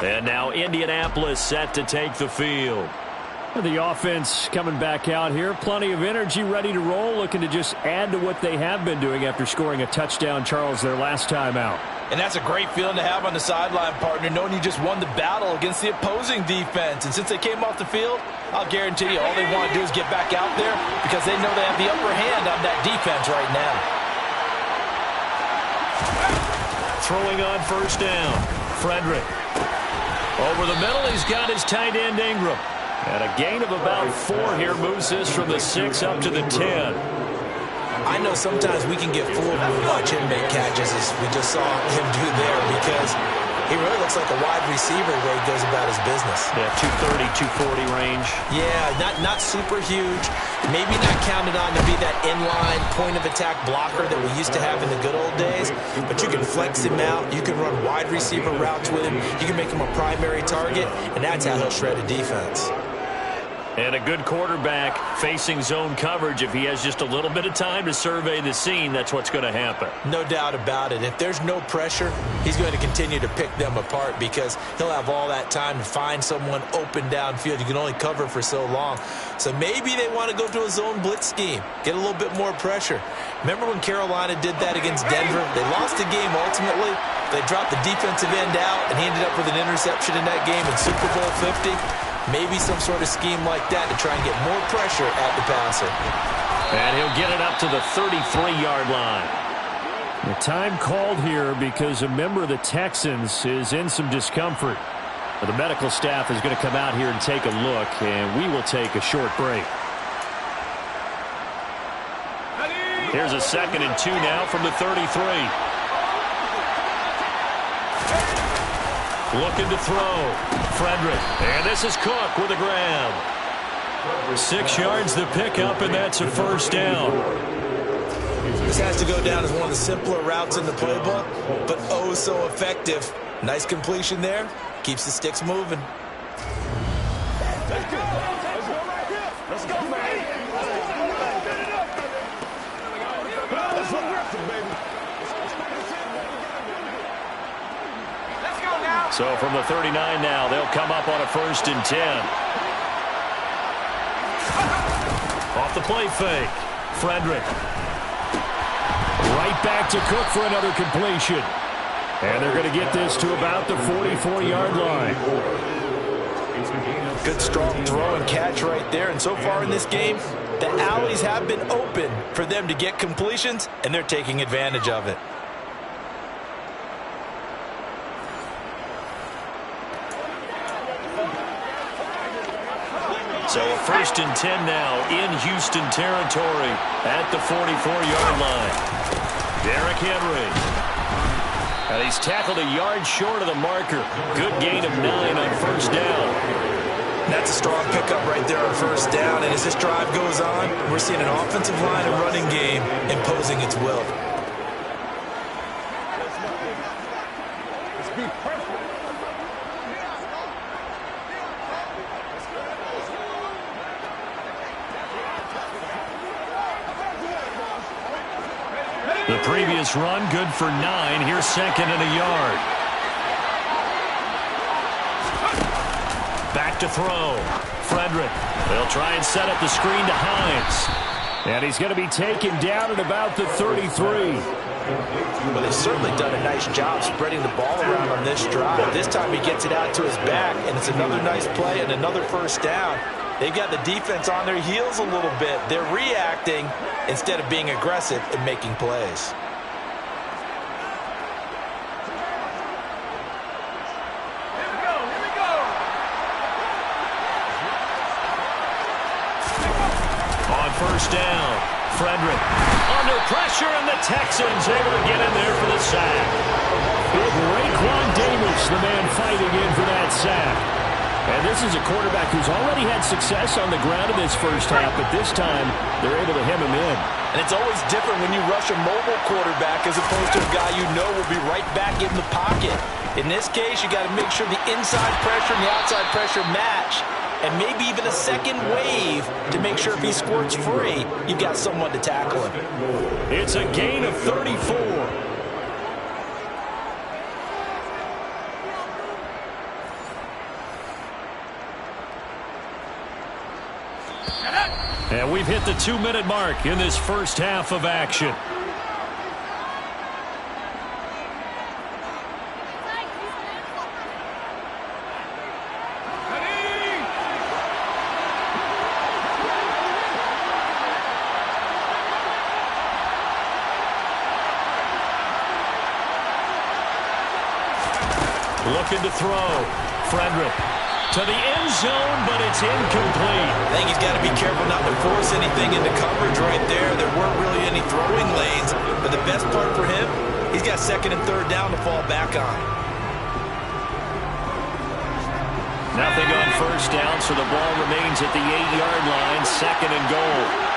Speaker 4: And now Indianapolis set to take the field.
Speaker 18: The offense coming back out here. Plenty of energy, ready to roll, looking to just add to what they have been doing after scoring a touchdown, Charles, their last time out.
Speaker 5: And that's a great feeling to have on the sideline, partner, knowing you just won the battle against the opposing defense. And since they came off the field, I'll guarantee you all they want to do is get back out there because they know they have the upper hand on that defense right now.
Speaker 4: Throwing on first down, Frederick. Over the middle, he's got his tight end Ingram. And a gain of about 4 here moves this from the 6 up to the 10.
Speaker 5: I know sometimes we can get fooled when we watch him make catches, as we just saw him do there, because he really looks like a wide receiver the way he goes about his business.
Speaker 4: Yeah, 230, 240 range.
Speaker 5: Yeah, not super huge. Maybe not counted on to be that inline point-of-attack blocker that we used to have in the good old days, but you can flex him out. You can run wide receiver routes with him. You can make him a primary target, and that's how he'll shred a defense.
Speaker 4: And a good quarterback facing zone coverage. If he has just a little bit of time to survey the scene, that's what's going to happen.
Speaker 5: No doubt about it. If there's no pressure, he's going to continue to pick them apart because he'll have all that time to find someone open downfield. You can only cover for so long. So maybe they want to go to a zone blitz scheme, get a little bit more pressure. Remember when Carolina did that against Denver? They lost the game ultimately. They dropped the defensive end out, and he ended up with an interception in that game in Super Bowl 50. Maybe some sort of scheme like that to try and get more pressure at the passer.
Speaker 4: And he'll get it up to the 33-yard line.
Speaker 18: The time called here because a member of the Texans is in some discomfort. The medical staff is going to come out here and take a look, and we will take a short break.
Speaker 4: Here's a 2nd and 2 now from the 33. Looking to throw. Frederick. And this is Cook with a grab. 6 yards the pickup, and that's a first down.
Speaker 5: This has to go down as one of the simpler routes in the playbook, but oh so effective. Nice completion there. Keeps the sticks moving.
Speaker 13: Let's go right here. Let's go, man. Let's aggressive, baby.
Speaker 4: So from the 39 now, they'll come up on a 1st and 10. Off the play fake. Frederick.
Speaker 18: Right back to Cook for another completion. And they're going to get this to about the 44-yard line.
Speaker 5: Good strong throw and catch right there. And so far in this game, the alleys have been open for them to get completions, and they're taking advantage of it.
Speaker 4: So a 1st and 10 now in Houston territory at the 44-yard line. Derrick Henry. And he's tackled a yard short of the marker. Good gain of 9 on first down.
Speaker 5: That's a strong pickup right there on first down. And as this drive goes on, we're seeing an offensive line and running game imposing its will.
Speaker 13: Let's be perfect.
Speaker 18: The previous run, good for 9. Here's 2nd and a yard.
Speaker 4: Back to throw. Frederick. They'll try and set up the screen to Hines.
Speaker 18: And he's going to be taken down at about the 33.
Speaker 5: Well, they've certainly done a nice job spreading the ball around on this drive. This time he gets it out to his back, and it's another nice play and another first down. They've got the defense on their heels a little bit. They're reacting instead of being aggressive and making plays.
Speaker 18: On first down, Frederick under pressure, and the Texans able to get in there for the sack. Big Raekwon Davis, the man fighting in for that sack. And this is a quarterback who's already had success on the ground in this first half, but this time they're able to hem him in.
Speaker 5: And it's always different when you rush a mobile quarterback as opposed to a guy you know will be right back in the pocket. In this case, you got to make sure the inside pressure and the outside pressure match, and maybe even a second wave to make sure if he squirts free, you've got someone to tackle him.
Speaker 18: It's a gain of 34. And we've hit the 2-minute mark in this first half of action. Looking to throw. Frederick to the end zone, but it's incomplete.
Speaker 5: I think he's got to be careful not to force anything into coverage right there. There weren't really any throwing lanes, but the best part for him, he's got second and third down to fall back on.
Speaker 18: Nothing on first down, so the ball remains at the 8-yard line, second and goal.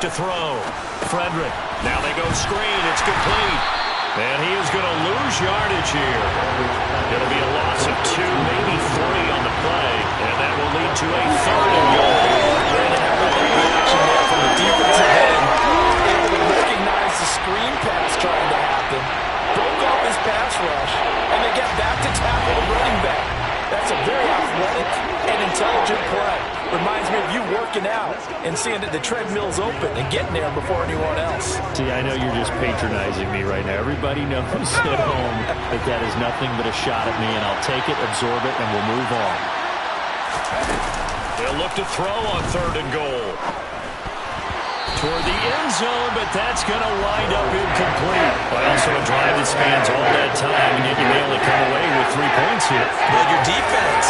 Speaker 18: To throw. Frederick. Now they go screen. It's complete. And he is going to lose yardage here. It'll be a loss of 2, maybe 3 on the play. And that will lead to a third and goal.
Speaker 5: Action there from the defensive end. Able to recognize the screen pass trying to happen. Broke off his pass rush. And they get back to tackle the running back. That's a very athletic and intelligent play. Reminds me of you working out and seeing that the treadmill's open and getting there before anyone else.
Speaker 18: See, I know you're just patronizing me right now. Everybody knows at home that that is nothing but a shot at me, and I'll take it, absorb it, and we'll move on. They'll look to throw on third and goal. Toward the end zone, but that's going to wind up incomplete. But also a drive that spans all that time, and yet you may only come away with 3 points here.
Speaker 5: Well, your defense,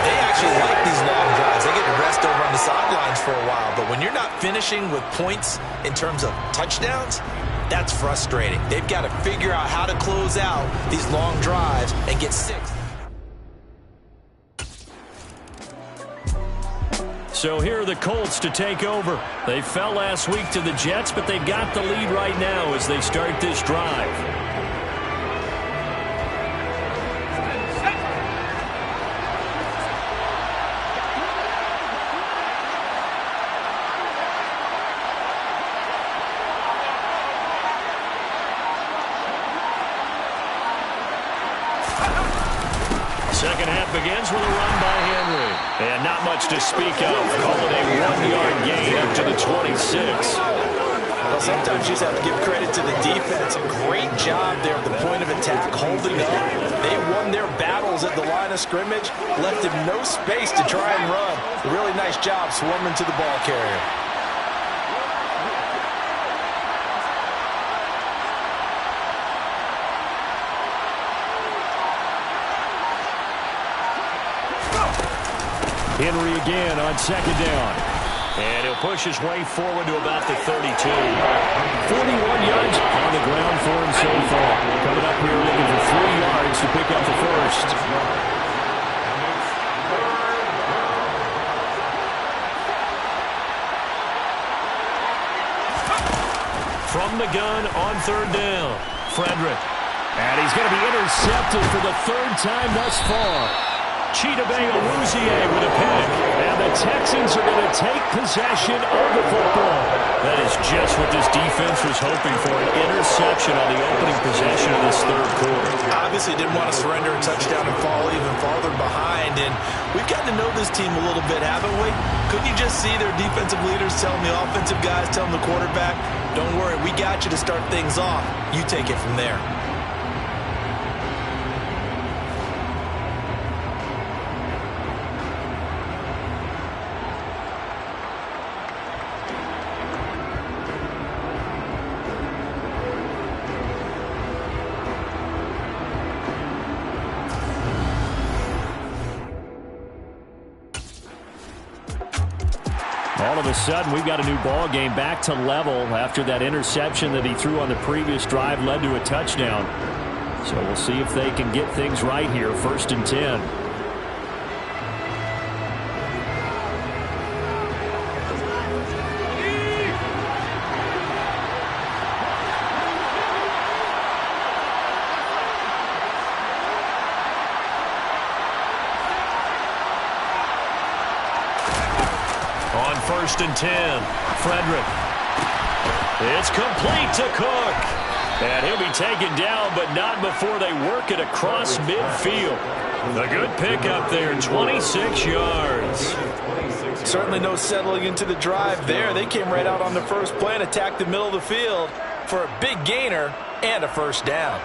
Speaker 5: they actually like these long drives. They get to rest over on the sidelines for a while. But when you're not finishing with points in terms of touchdowns, that's frustrating. They've got to figure out how to close out these long drives and get 6.
Speaker 18: So here are the Colts to take over. They fell last week to the Jets, but they've got the lead right now as they start this drive. Second half begins with a run by Henry. And not much to speak of. Call it a 1-yard gain up to the 26.
Speaker 5: Well, sometimes you just have to give credit to the defense. A great job there at the point of attack, holding up. They won their battles at the line of scrimmage, left him no space to try and run. A really nice job swarming to the ball carrier.
Speaker 18: Henry again on second down. And he'll push his way forward to about the 32. 41 yards on the ground for him so far. Coming up here looking for 3 yards to pick up the first. From the gun on third down, Frederick. And he's going to be intercepted for the 3rd time thus far. Chidobe Awuzie with a pick. And And the Texans are going to take possession of the football. That is just what this defense was hoping for, an interception on the opening possession of this third quarter.
Speaker 5: Obviously didn't want to surrender a touchdown and fall even farther behind. And we've gotten to know this team a little bit, haven't we? Couldn't you just see their defensive leaders telling the offensive guys, telling the quarterback, don't worry, we got you to start things off. You take it from there.
Speaker 18: All of a sudden, we've got a new ball game back to level after that interception that he threw on the previous drive led to a touchdown. So we'll see if they can get things right here. 1st and 10. On 1st and 10, Frederick. It's complete to Cook. And he'll be taken down, but not before they work it across midfield. A good pickup there, 26 yards.
Speaker 5: Certainly no settling into the drive there. They came right out on the first play and attacked the middle of the field for a big gainer and a first down.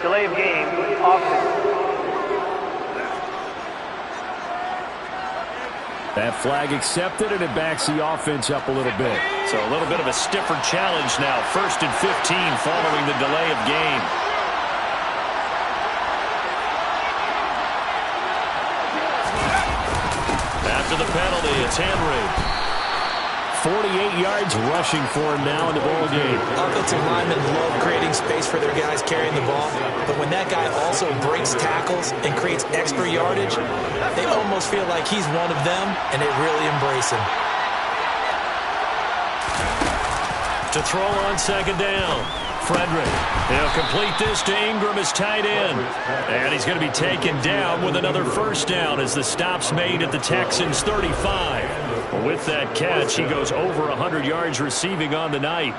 Speaker 6: Delay of game, offense.
Speaker 18: That flag accepted, and it backs the offense up a little bit. So a little bit of a stiffer challenge now. 1st and 15 following the delay of game. After the penalty, it's Henry. 48 yards rushing for him now in the ball game.
Speaker 5: Offensive linemen love creating space for their guys carrying the ball, but when that guy also breaks tackles and creates extra yardage, they almost feel like he's one of them, and they really embrace him.
Speaker 18: To throw on 2nd down, Frederick. He'll complete this to Ingram as tight end. And he's going to be taken down with another first down as the stop's made at the Texans' 35. With that catch, he goes over 100 yards receiving on the night.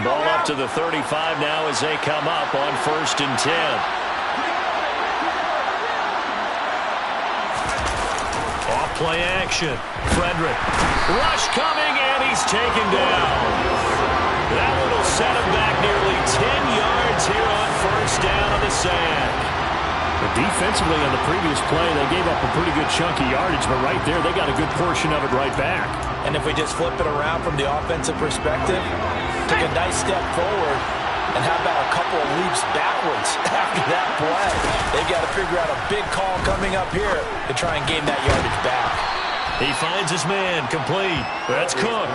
Speaker 18: Ball up up to the 35 now as they come up on 1st and 10. Off-play action. Frederick. Rush coming, and he's taken down. That one will set him back nearly 10 yards here on 1st down on the sack.
Speaker 4: But defensively on the previous play, they gave up a pretty good chunk of yardage, but right there, they got a good portion of it right back.
Speaker 5: And if we just flip it around from the offensive perspective, took a nice step forward, and how about a couple of leaps backwards after that play? They've got to figure out a big call coming up here to try and gain that yardage back.
Speaker 18: He finds his man, complete. That's Cook.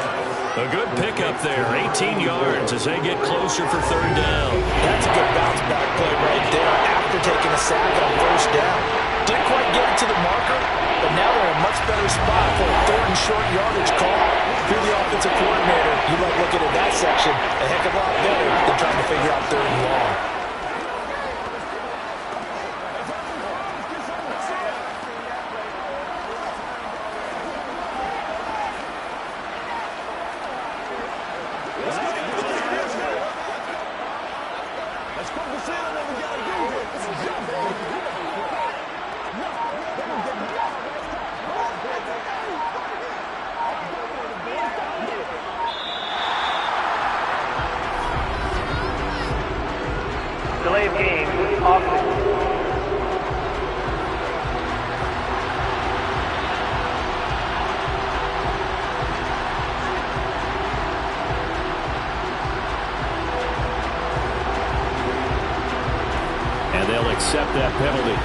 Speaker 18: A good pickup there, 18 yards as they get closer for 3rd down.
Speaker 5: That's a good bounce back play right there after taking a sack on 1st down. Didn't quite get it to the marker, but now they're in a much better spot for a 3rd and short yardage call. If you're the offensive coordinator, you like looking at that section a heck of a lot better than trying to figure out 3rd and long.
Speaker 6: Delay of game, offense.
Speaker 4: And they'll accept that penalty.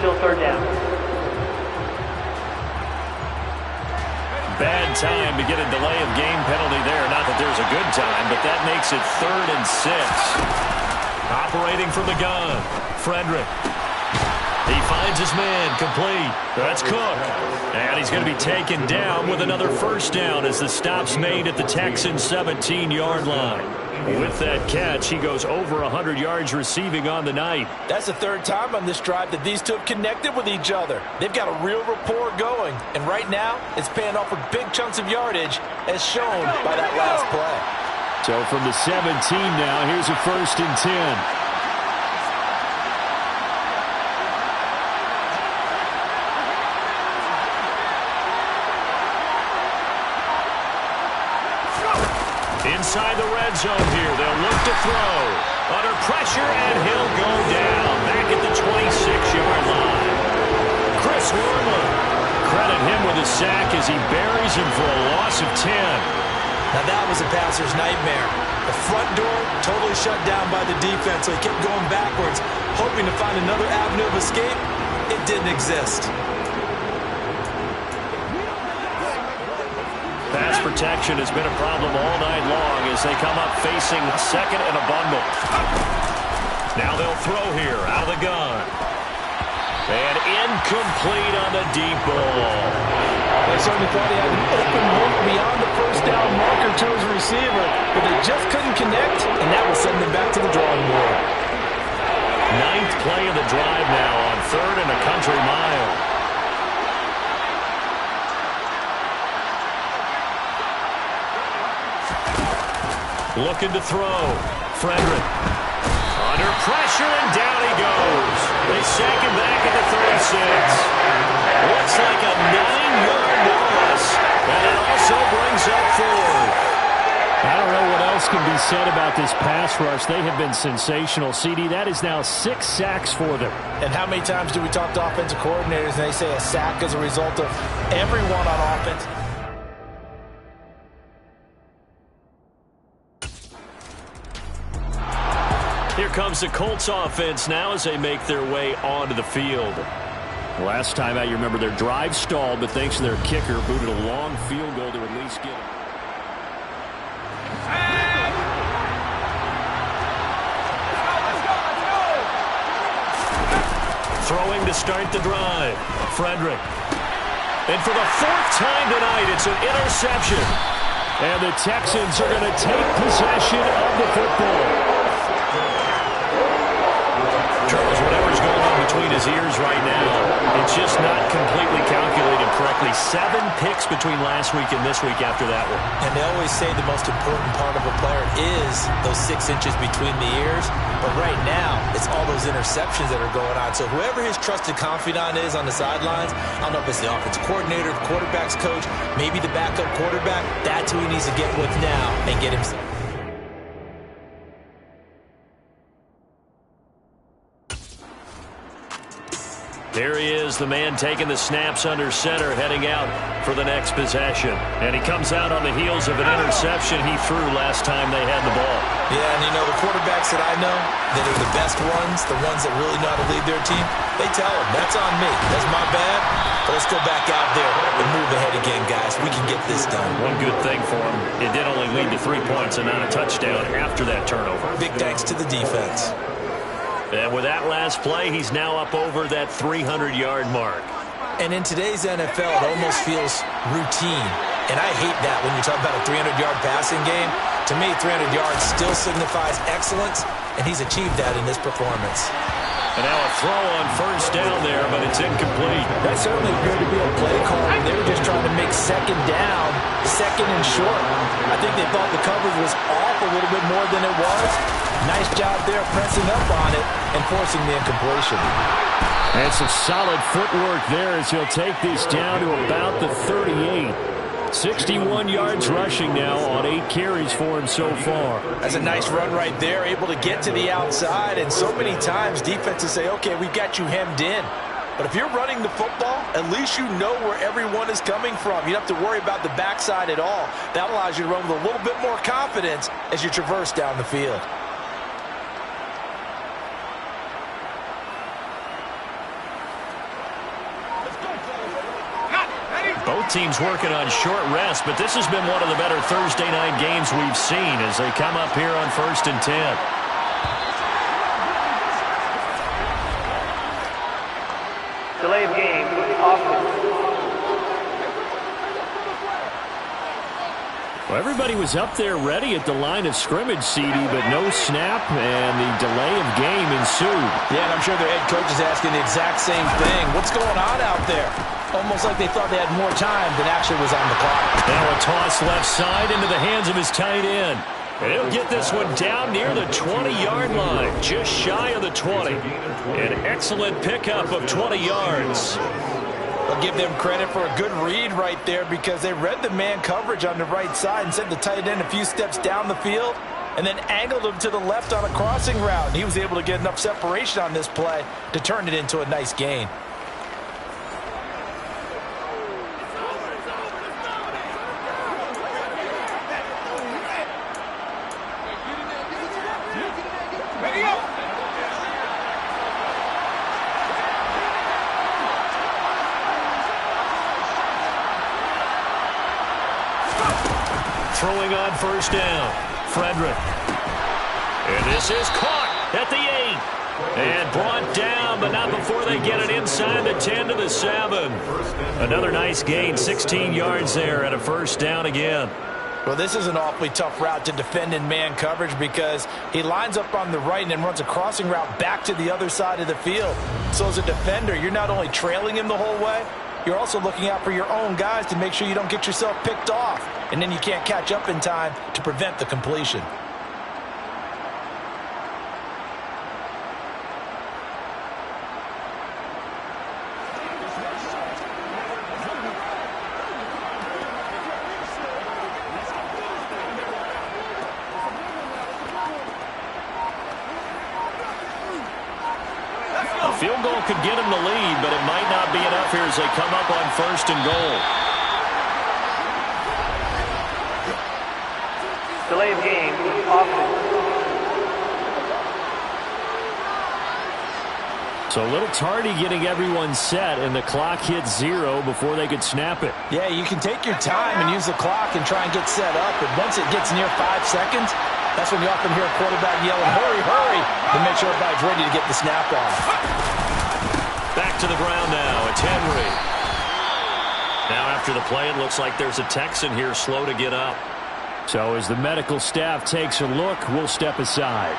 Speaker 6: Still 3rd down.
Speaker 18: Bad time to get a delay of game penalty there. Not that there's a good time, but that makes it 3rd and 6. Operating from the gun. Frederick. He finds his man, complete. That's Cook. And he's going to be taken down with another 1st down as the stop's made at the Texans' 17-yard line. With that catch, he goes over 100 yards receiving on the night.
Speaker 5: That's the 3rd time on this drive that these two have connected with each other. They've got a real rapport going, and right now, it's paying off with big chunks of yardage, as shown by that last play.
Speaker 4: So from the 17 now, here's a 1st and 10.
Speaker 18: Inside the red zone here, they'll look to throw. Under pressure, and he'll go down back at the 26-yard line. Chris Wormley, credit him with a sack as he buries him for a loss of 10.
Speaker 5: Now that was a passer's nightmare. The front door totally shut down by the defense, so he kept going backwards, hoping to find another avenue of escape. It didn't exist.
Speaker 18: Pass protection has been a problem all night long as they come up facing 2nd and a bundle. Now they'll throw here out of the gun. And incomplete on the deep ball.
Speaker 5: They certainly thought he had an open look beyond the 1st down marker to his receiver, but they just couldn't connect, and that will send them back to the drawing board.
Speaker 18: 9th play of the drive now on 3rd and a country mile. Looking to throw. Frederick. Under pressure, and down he goes. They sack him back at the 36. Looks like a 9-yard loss. And it also brings up can be said about this pass rush. They have been sensational. CD, that is now 6 sacks for them.
Speaker 5: And how many times do we talk to offensive coordinators and they say a sack is a result of everyone on offense?
Speaker 18: Here comes the Colts offense now as they make their way onto the field. Last time out, you remember their drive stalled, but thanks to their kicker, booted a long field goal to at least get it. Throwing to start the drive. Frederick. And for the 4th time tonight, it's an interception. And the Texans are going to take possession of the football. Charles, whatever's going on between his ears right now, it's just not completely calculated correctly. 7 picks between last week and this week after that one.
Speaker 5: And they always say the most important part of a player is those 6 inches between the ears. But right now, it's all those interceptions that are going on. So whoever his trusted confidant is on the sidelines, I don't know if it's the offensive coordinator, the quarterback's coach, maybe the backup quarterback, that's who he needs to get with now and get himself.
Speaker 18: There he is, the man taking the snaps under center, heading out for the next possession. And he comes out on the heels of an interception he threw last time they had the ball.
Speaker 5: Yeah, and you know, the quarterbacks that I know that are the best ones, the ones that really know how to lead their team, they tell them, that's on me. That's my bad. But let's go back out there and move ahead again, guys. We can get this done.
Speaker 18: One good thing for him, it did only lead to 3 points and not a touchdown after that turnover.
Speaker 5: Big thanks to the defense.
Speaker 18: And with that last play, he's now up over that 300-yard mark.
Speaker 5: And in today's NFL, it almost feels routine. And I hate that when you talk about a 300-yard passing game. To me, 300 yards still signifies excellence, and he's achieved that in this performance.
Speaker 18: And now a throw on first down there, but it's incomplete.
Speaker 5: That certainly appeared to be a play call. They were just trying to make second down, second and short. I think they thought the coverage was off a little bit more than it was. Nice job there pressing up on it and forcing the incompletion.
Speaker 18: And some solid footwork there as he'll take this down to about the 38. 61 yards rushing now on 8 carries for him so far.
Speaker 5: That's a nice run right there, able to get to the outside. And so many times defenses say, okay, we've got you hemmed in. But if you're running the football, at least you know where everyone is coming from. You don't have to worry about the backside at all. That allows you to run with a little bit more confidence as you traverse down the field.
Speaker 18: Both teams working on short rest, but this has been one of the better Thursday night games we've seen as they come up here on 1st and 10.
Speaker 6: Delay of game, offense.
Speaker 18: Well, everybody was up there ready at the line of scrimmage, CD, but no snap, and the delay of game ensued.
Speaker 5: Yeah, and I'm sure their head coach is asking the exact same thing. What's going on out there? Almost like they thought they had more time than actually was on the clock.
Speaker 18: Now a toss left side into the hands of his tight end. And he'll get this one down near the 20-yard line, just shy of the 20. An excellent pickup of 20 yards.
Speaker 5: I'll give them credit for a good read right there because they read the man coverage on the right side and sent the tight end a few steps down the field and then angled him to the left on a crossing route. And he was able to get enough separation on this play to turn it into a nice gain.
Speaker 18: Throwing on first down, Frederick. And this is caught at the 8. And brought down, but not before they get it inside the 10 to the 7. Another nice gain, 16 yards there and a first down again.
Speaker 5: Well, this is an awfully tough route to defend in man coverage because he lines up on the right and then runs a crossing route back to the other side of the field. So as a defender, you're not only trailing him the whole way, you're also looking out for your own guys to make sure you don't get yourself picked off. And then you can't catch up in time to prevent the completion.
Speaker 18: field goal could get them the lead, but it might not be enough here as they come up on 1st and goal.
Speaker 6: Delay of game, offense.
Speaker 18: So a little tardy getting everyone set, and the clock hits 0 before they could snap it.
Speaker 5: Yeah, you can take your time and use the clock and try and get set up, but once it gets near 5 seconds, that's when you often hear a quarterback yelling, hurry, hurry, to make sure everybody's ready to get the snap off.
Speaker 18: Back to the ground now. It's Henry. Now after the play, it looks like there's a Texan here slow to get up. So as the medical staff takes a look, we'll step aside.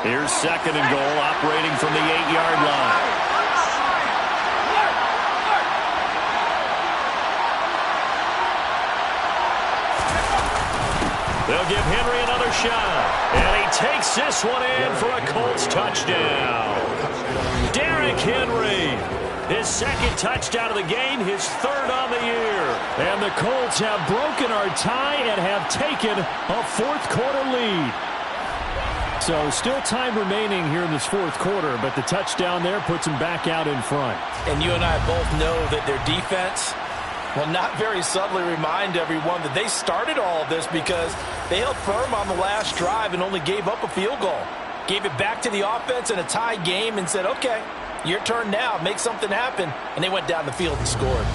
Speaker 18: Here's 2nd and goal, operating from the 8-yard line. They'll give Henry another shot. And he takes this one in for a Colts touchdown. Derrick Henry, his 2nd touchdown of the game, his 3rd on the year. And the Colts have broken our tie and have taken a 4th quarter lead. So still time remaining here in this 4th quarter, but the touchdown there puts them back out in front.
Speaker 5: And you and I both know that their defense will not very subtly remind everyone that they started all of this because they held firm on the last drive and only gave up a field goal. Gave it back to the offense in a tie game and said, okay, your turn now, make something happen. And they went down the field and scored.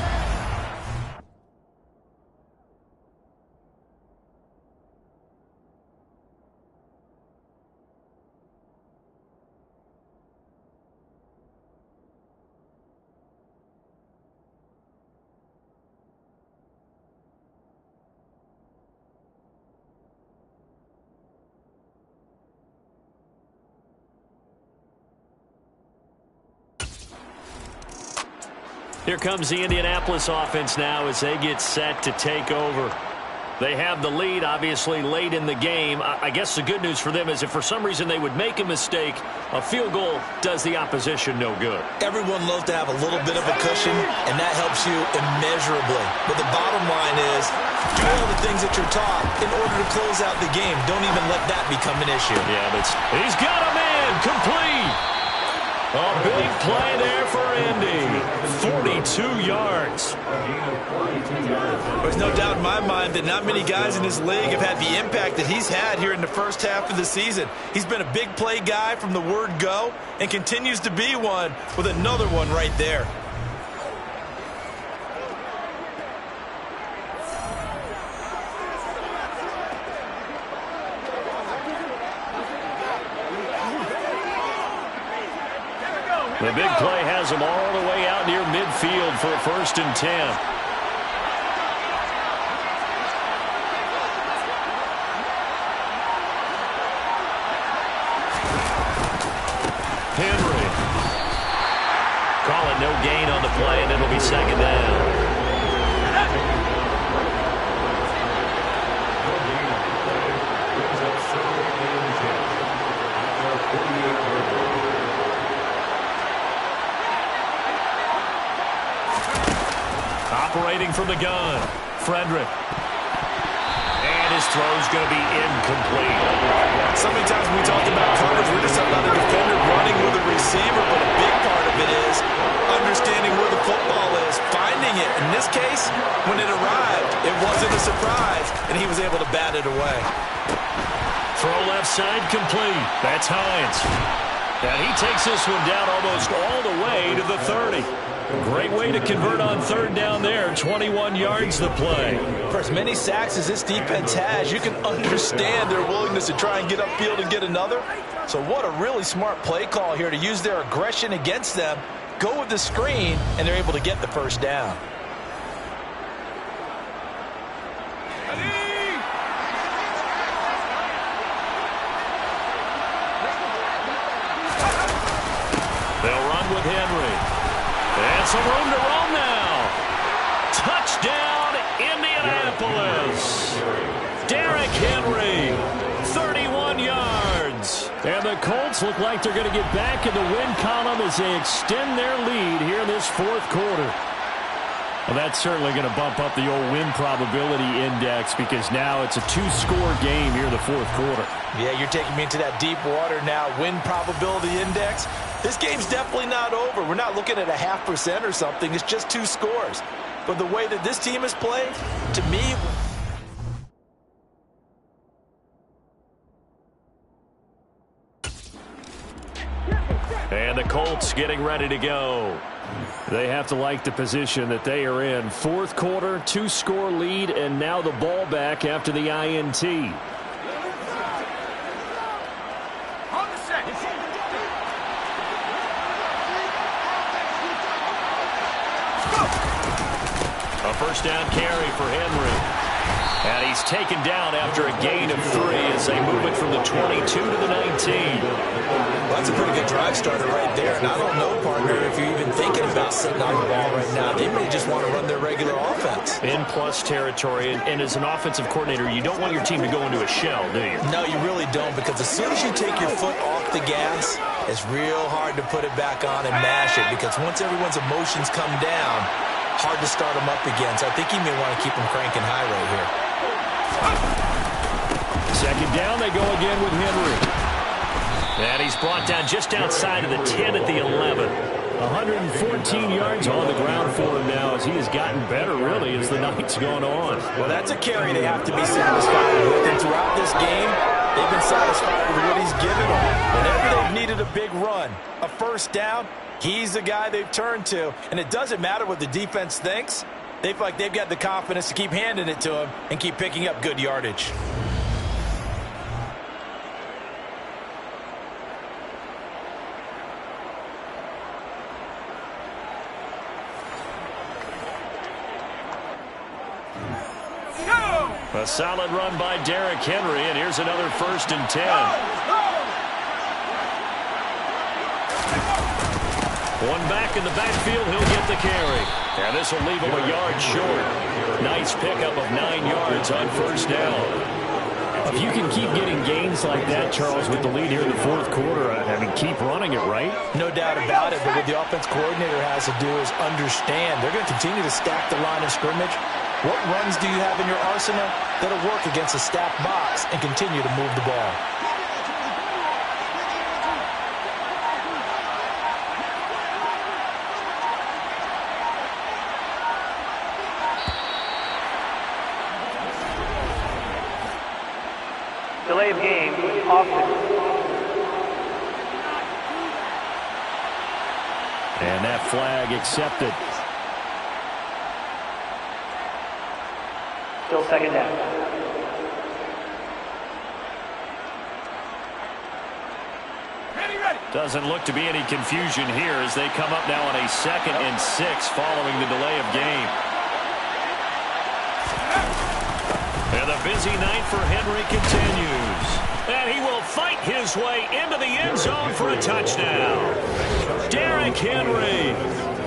Speaker 18: Here comes the Indianapolis offense now as they get set to take over. They have the lead, obviously, late in the game. I guess the good news for them is if for some reason they would make a mistake, a field goal does the opposition no good.
Speaker 5: Everyone loves to have a little bit of a cushion, and that helps you immeasurably. But the bottom line is, do all the things that you're taught in order to close out the game. Don't even let that become an issue.
Speaker 18: Yeah, but he's got a man complete. A big play there for Indy. 42 yards.
Speaker 5: There's no doubt in my mind that not many guys in this league have had the impact that he's had here in the first half of the season. He's been a big play guy from the word go and continues to be one with another one right there.
Speaker 18: The big play has them all the way out near midfield for a 1st and 10. Henry. Call it no gain on the play, and it'll be 2nd down. Operating from the gun, Frederick. And his throw's going to be incomplete.
Speaker 5: So many times when we talk about coverage, we're just talking about a defender running with a receiver, but a big part of it is understanding where the football is, finding it. In this case, when it arrived, it wasn't a surprise, and he was able to bat it away.
Speaker 18: Throw left side complete. That's Hines. And he takes this one down almost all the way to the 30. Great way to convert on 3rd down there. 21 yards the play.
Speaker 5: For as many sacks as this defense has, you can understand their willingness to try and get upfield and get another. So what a really smart play call here to use their aggression against them, go with the screen, and they're able to get the 1st down.
Speaker 18: Colts look like they're going to get back in the win column as they extend their lead here in this fourth quarter. Well, that's certainly going to bump up the old win probability index because now it's a two-score game here in the fourth quarter.
Speaker 5: Yeah, you're taking me into that deep water now. Win probability index. This game's definitely not over. We're not looking at a 0.5% or something. It's just 2 scores. But the way that this team has played, to me...
Speaker 18: And the Colts getting ready to go. They have to like the position that they are in. Fourth quarter, 2-score lead, and now the ball back after the INT. A first down carry for Henry. And he's taken down after a gain of 3 as they move it from the 22 to the 19.
Speaker 5: Well, that's a pretty good drive starter right there. And I don't know, partner, if you're even thinking about sitting on the ball right now. They may just want to run their regular offense.
Speaker 18: In plus territory. And as an offensive coordinator, you don't want your team to go into a shell, do you?
Speaker 5: No, you really don't, because as soon as you take your foot off the gas, it's real hard to put it back on and mash it, because once everyone's emotions come down, hard to start them up again. So I think you may want to keep them cranking high right here.
Speaker 18: Second down, they go again with Henry. And he's brought down just outside of the 10 at the 11. 114 yards on the ground for him now as he has gotten better, really, as the night's going on.
Speaker 5: Well, that's a carry they have to be satisfied with. And throughout this game, they've been satisfied with what he's given them. Whenever they've needed a big run, a first down, he's the guy they've turned to. And it doesn't matter what the defense thinks. They feel like they've got the confidence to keep handing it to him and keep picking up good yardage.
Speaker 18: A solid run by Derrick Henry, and here's another 1st and 10. One back in the backfield, he'll get the carry. And this will leave him a yard short. Nice pickup of 9 yards on first down. If you can keep getting gains like that, Charles, with the lead here in the fourth quarter, I mean, keep running it, right?
Speaker 5: No doubt about it, but what the offense coordinator has to do is understand they're going to continue to stack the line of scrimmage. What runs do you have in your arsenal that'll work against a stacked box and continue to move the ball?
Speaker 6: Delay of game, offense.
Speaker 18: And that flag accepted.
Speaker 6: Still second down.
Speaker 18: Doesn't look to be any confusion here as they come up now on a 2nd and 6 following the delay of game. And the busy night for Henry continues. And he will fight his way into the end zone for a touchdown. Derrick Henry,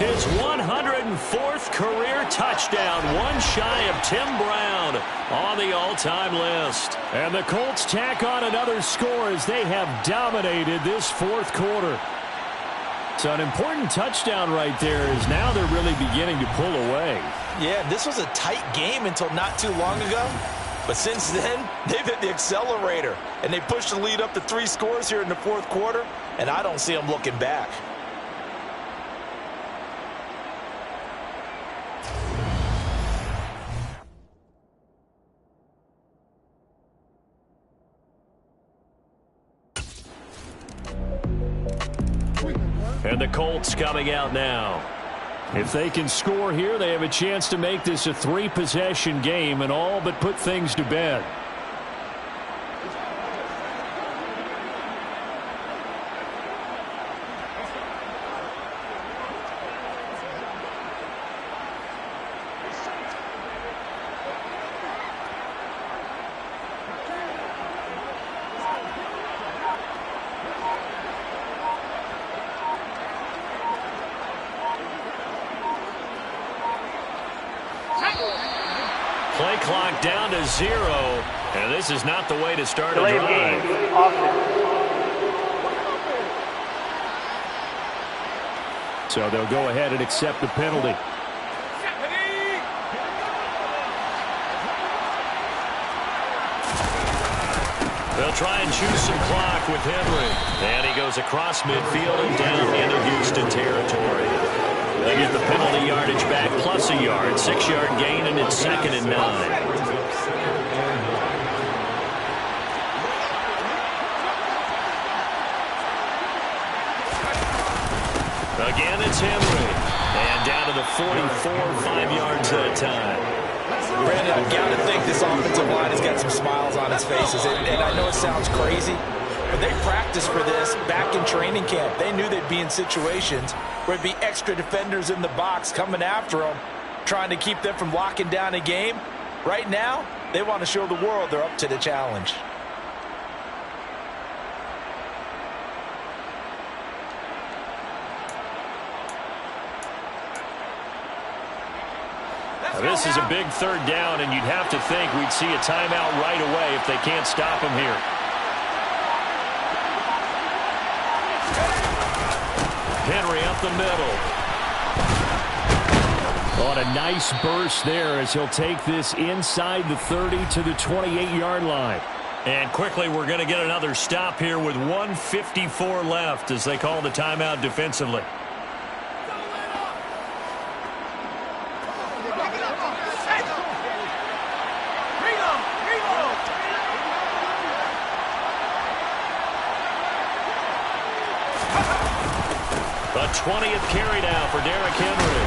Speaker 18: his 104th career touchdown, one shy of Tim Brown on the all-time list. And the Colts tack on another score as they have dominated this fourth quarter. So an important touchdown right there is now they're really beginning to pull away.
Speaker 5: Yeah, this was a tight game until not too long ago. But since then, they've hit the accelerator, and they pushed the lead up to 3 scores here in the fourth quarter, and I don't see them looking back.
Speaker 18: And the Colts coming out now. If they can score here, they have a chance to make this a 3-possession game and all but put things to bed. Play clock down to 0, and this is not the way to start a drive. So they'll go ahead and accept the penalty. They'll try and choose some clock with Henry. And he goes across midfield and down into Houston territory. They get the penalty yardage back plus a yard. 6-yard gain, and it's 2nd and 9. Again, it's Henry. And down to the 44, 5 yards at a time.
Speaker 5: Brandon, I've got to think this offensive line has got some smiles on its faces. And I know it sounds crazy, but they practiced for this back in training camp. They knew they'd be in situations where there'd be extra defenders in the box coming after them, trying to keep them from locking down a game. Right now, they want to show the world they're up to the challenge.
Speaker 18: This is a big 3rd down, and you'd have to think we'd see a timeout right away if they can't stop him here. Henry up the middle. On a nice burst there as he'll take this inside the 30 to the 28-yard line. And quickly we're going to get another stop here with 1:54 left as they call the timeout defensively. The 20th carry now for Derrick Henry.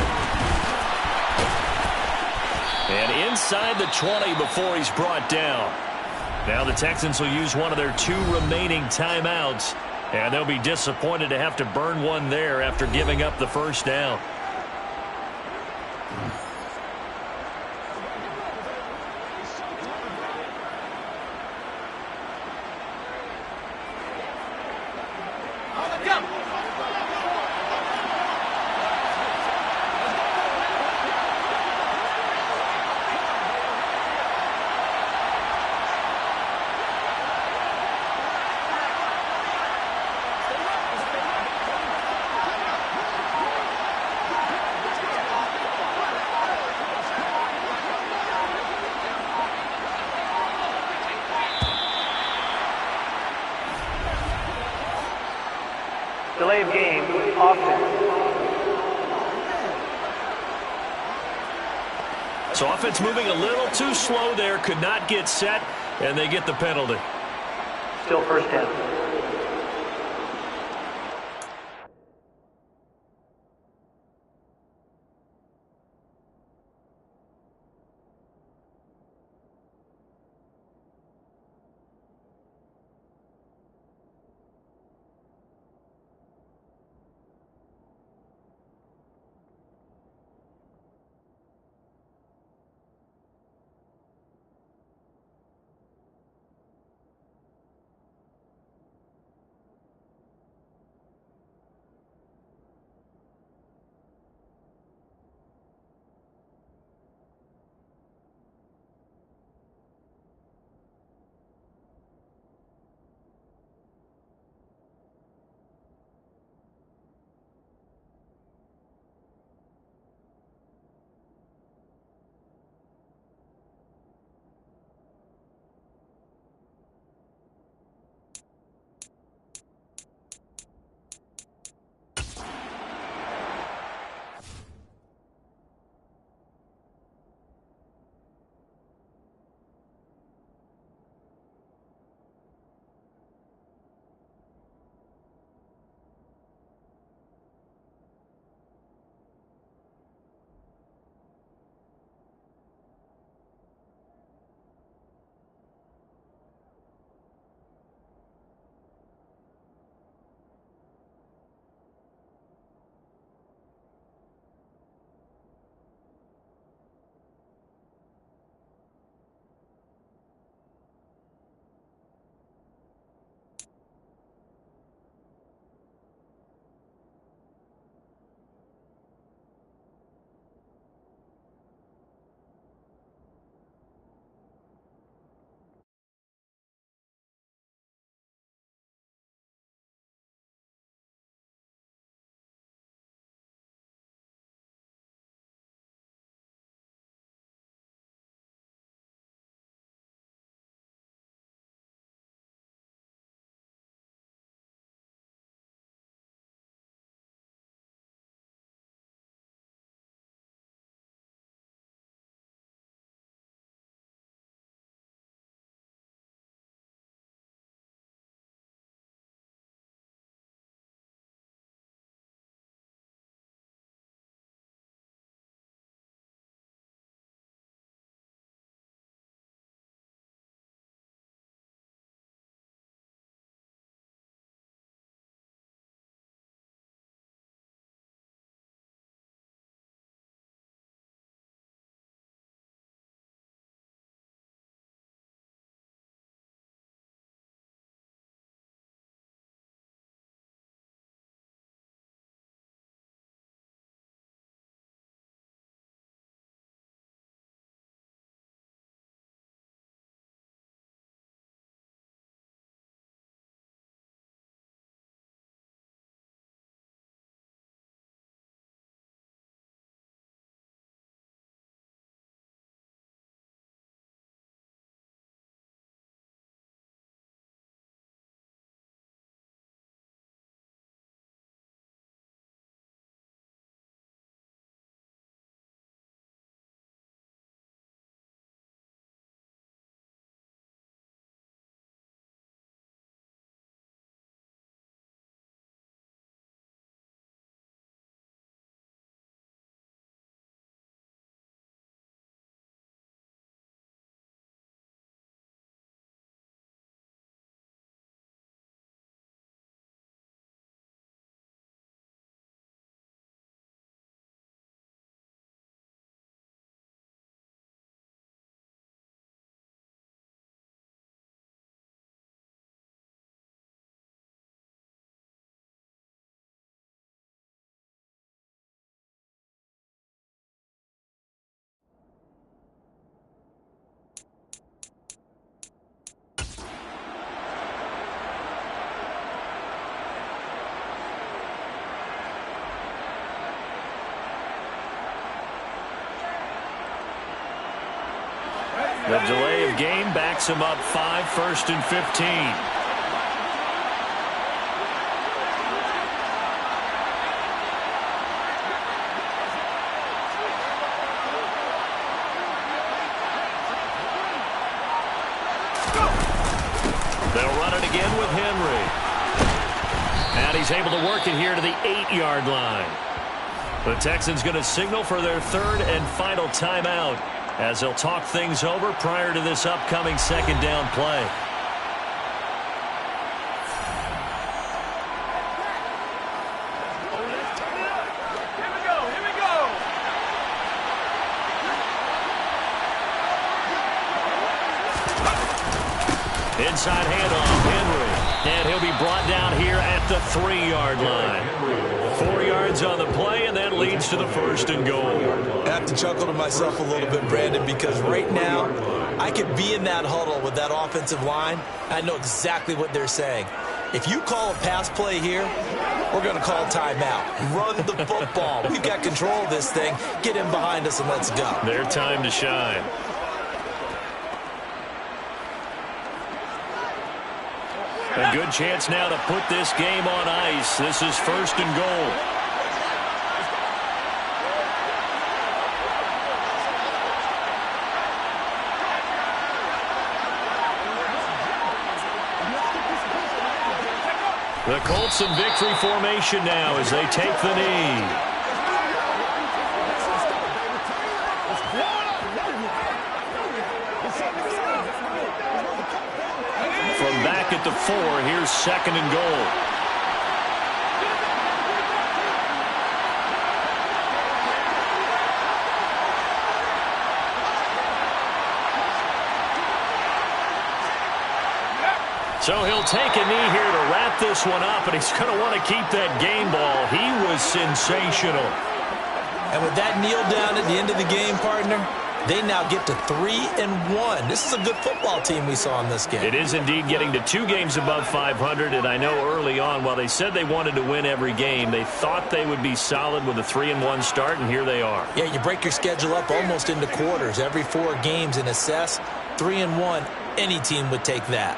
Speaker 18: And inside the 20 before he's brought down. Now the Texans will use one of their 2 remaining timeouts. And they'll be disappointed to have to burn one there after giving up the 1st down.
Speaker 6: Delay of game, offense.
Speaker 18: So offense moving a little too slow there, could not get set, and they get the penalty.
Speaker 6: Still 1st down.
Speaker 18: The delay of game backs him up 5, 1st and 15. They'll run it again with Henry. And he's able to work it here to the 8-yard line. The Texans going to signal for their 3rd and final timeout as they'll talk things over prior to this upcoming 2nd down play. Inside handoff, Henry. And he'll be brought down here at the 3-yard line. 4 yards on the play, and that leads to the 1st and goal.
Speaker 5: I have to chuckle to myself a little bit, Brandon, because right now I could be in that huddle with that offensive line. I know exactly what they're saying. If you call a pass play here, we're going to call timeout. Run the football. We've got control of this thing. Get in behind us and let's go.
Speaker 18: Their time to shine. A good chance now to put this game on ice. This is 1st and goal. The Colts in victory formation now as they take the knee. From back at the 4, here's 2nd and goal. So he'll take a knee here to wrap this one up, and he's going to want to keep that game ball. He was sensational.
Speaker 5: And with that kneel down at the end of the game, partner, they now get to 3-1. This is a good football team we saw in this game.
Speaker 18: It is indeed getting to 2 games above 500, and I know early on, while they said they wanted to win every game, they thought they would be solid with a 3-1 start, and here they are.
Speaker 5: Yeah, you break your schedule up almost into quarters, every 4 games, and assess 3-1. Any team would take that.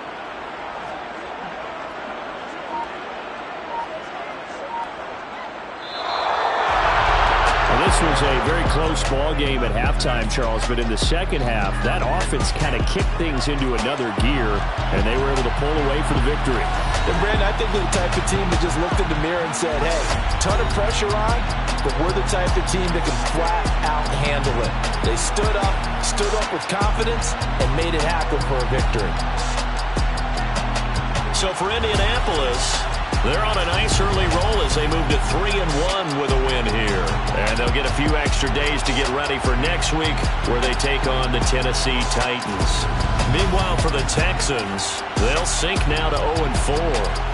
Speaker 18: This was a very close ball game at halftime, Charles, but in the second half, that offense kind of kicked things into another gear, and they were able to pull away for the victory.
Speaker 5: And Brandon, I think we're the type of team that just looked in the mirror and said, hey, ton of pressure on, but we're the type of team that can flat out handle it. They stood up with confidence, and made it happen for a victory.
Speaker 18: So for Indianapolis, they're on a nice early roll as they move to 3-1 with a win here. And they'll get a few extra days to get ready for next week where they take on the Tennessee Titans. Meanwhile, for the Texans, they'll sink now to 0-4.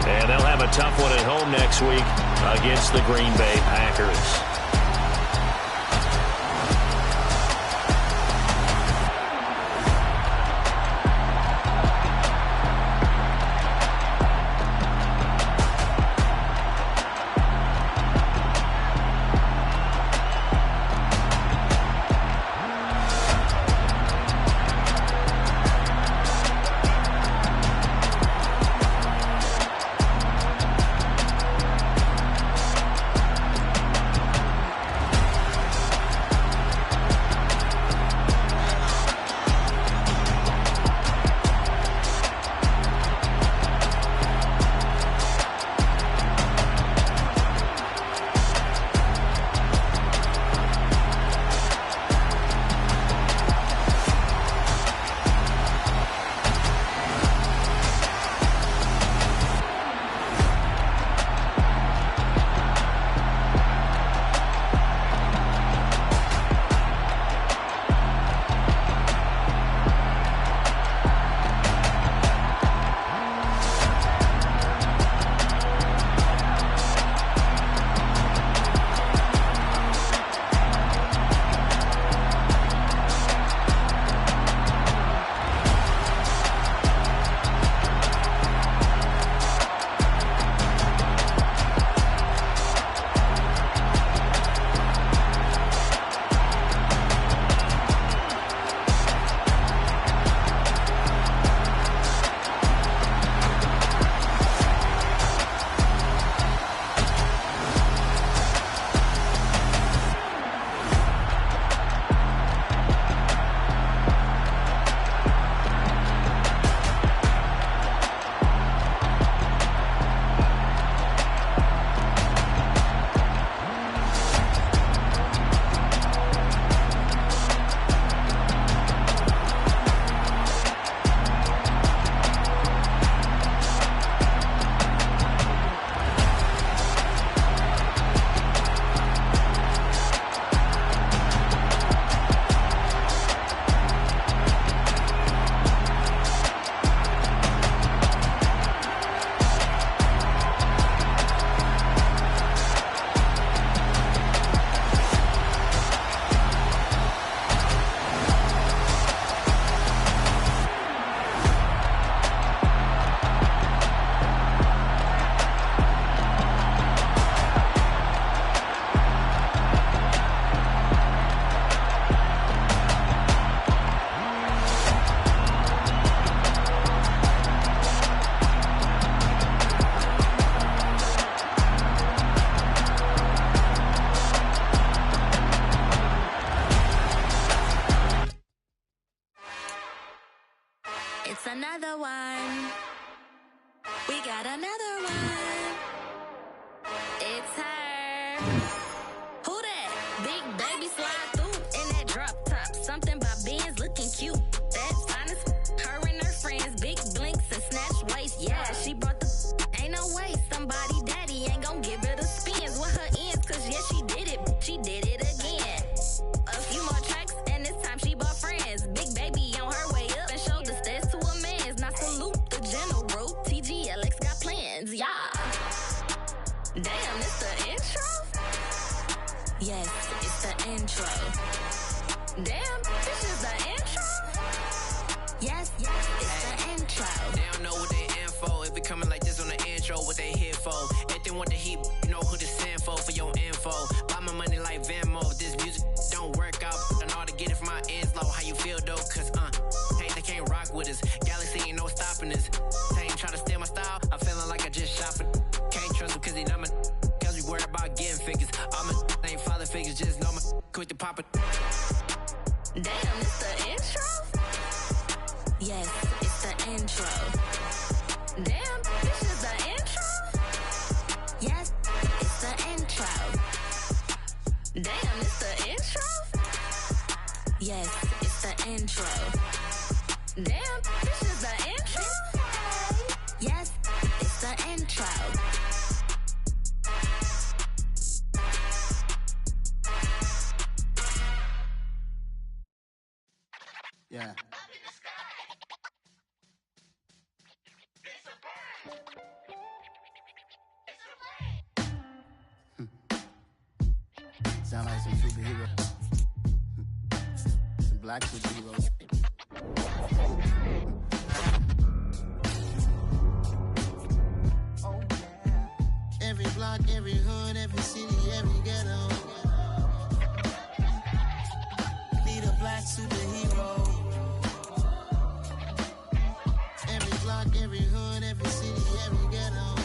Speaker 18: And they'll have a tough one at home next week against the Green Bay Packers.
Speaker 19: It's another one. We got another one. It's her. Who that? Big baby slide through in that drop top. Something by Benz looking cute. That's honest. Her and her friends, big blinks and snatch waist. Yeah, she brought the. Ain't no way somebody daddy ain't gon' give her the spins with her ends. Cause yeah, she did it. She did it again. A few more tracks and this time she bought friends. Big baby on her way up and showed the stats to a man's. Now salute the general. TGLX got plans, yeah. Damn, it's the intro? Yes, it's the intro. Damn, this is the intro? Yes, it's the intro.
Speaker 20: They don't know what they in for. If we coming like this on the intro, what they here for? If they want the heat, you know who to send for your info. Buy my money like Venmo. If this music don't work out, I know how to get it from my ends low. How you feel though? Cause hey, they can't rock with us. Galaxy ain't no stopping us. They ain't trying to steal my style. I'm feeling like I just shot for. Can't trust them cause they numb it. Cause we worried about getting figures. All my ain't father figures, just know my quick to pop it.
Speaker 19: Damn, it's the intro? Yes, it's the intro. Damn, this is the intro? Yes, it's the intro. Damn, it's the intro? Yes, it's the intro. Damn, this is the intro? Yes, it's the intro.
Speaker 21: Yeah. Sound like some superhero. Some black superheroes. Oh yeah. Every block, every hood, every city, every ghetto. Need a black superhero. Every block, every hood, every city, every ghetto.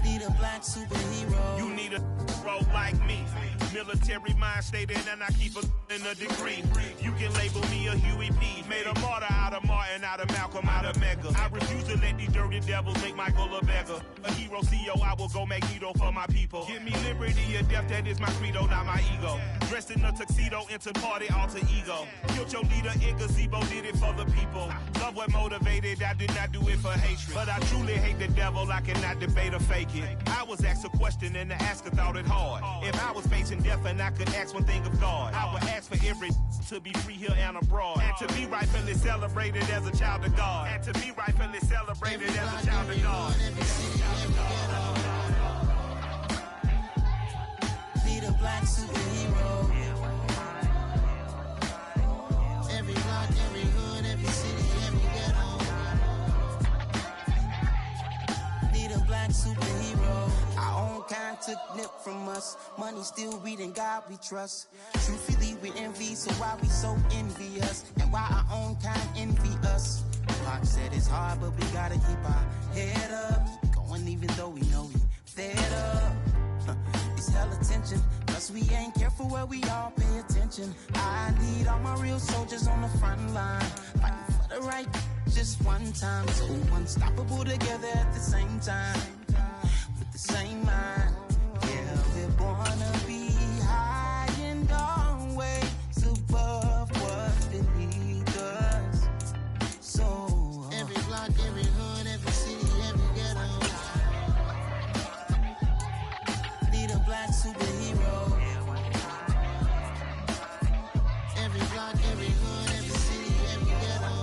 Speaker 21: Need a black superhero.
Speaker 22: You need a role like me. Military mind stated, and I keep in a degree. You can label me a Huey P. Made a martyr out of Martin, out of Malcolm, out of Mega. I refuse to let these dirty devils make Michael a beggar. A hero CEO, I will go Magneto for my people. Give me liberty or death, that is my credo, not my ego. Dressed in a tuxedo, into party, alter ego. Killed your leader in gazebo, did it for the people. Love what motivated, I did not do it for hatred. But I truly hate the devil, I cannot debate or fake it. I was asked a question and the asker thought it hard. If I was facing death and I could ask one thing of God, I would ask for every to be free here and abroad. And to be rightfully celebrated as a child of God. And to be rightfully celebrated as a child of God.
Speaker 21: Need a black superhero. Every block, every hood, every city, every ghetto. Need a black superhero. Our own kind took nip from us. Money still reading God we trust. Truthfully we envy, so why we so envious? And why our own kind envy us? Pac said it's hard, but we gotta keep our head up. Going even though we know we fed up. It's hella tension, cause we ain't careful where we all pay attention. I need all my real soldiers on the front line, fighting for the right just one time. So unstoppable together at the same time, with the same mind. Yeah, we're born to be high and always above what's beneath us. So every block, every hood, every city, every ghetto. Need a black superhero. Every block, every hood, every city, every ghetto.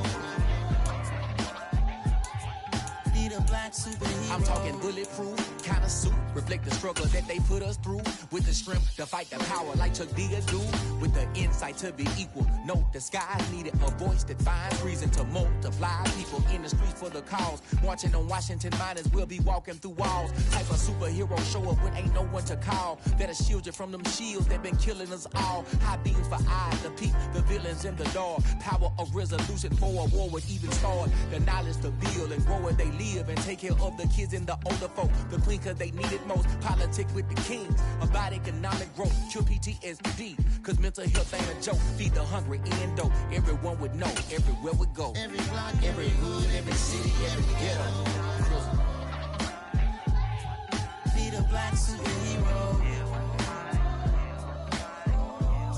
Speaker 21: Need a black superhero.
Speaker 23: I'm talking bulletproof, kind of suit, reflect the struggle that they put us through. With the strength to fight the power like Chuck D do. With the insight to be equal. No, the sky needed a voice that finds reason to multiply. People in the streets for the cause. Marching on Washington miners, we'll be walking through walls. Type of superhero show up when ain't no one to call. That'll shield you from them shields that been killing us all. High beams for eyes to peep the villains in the dark. Power of resolution for a war would even start. The knowledge to build and grow where they live and take care of the kids and the older folk. The clean they need it most. Politics with the kings about economic growth. Cure PTSD, cause mental health ain't a joke. Feed the hungry, end dope. Everyone would know, everywhere we go.
Speaker 21: Every block, every hood, every city, every ghetto. Be the black superhero.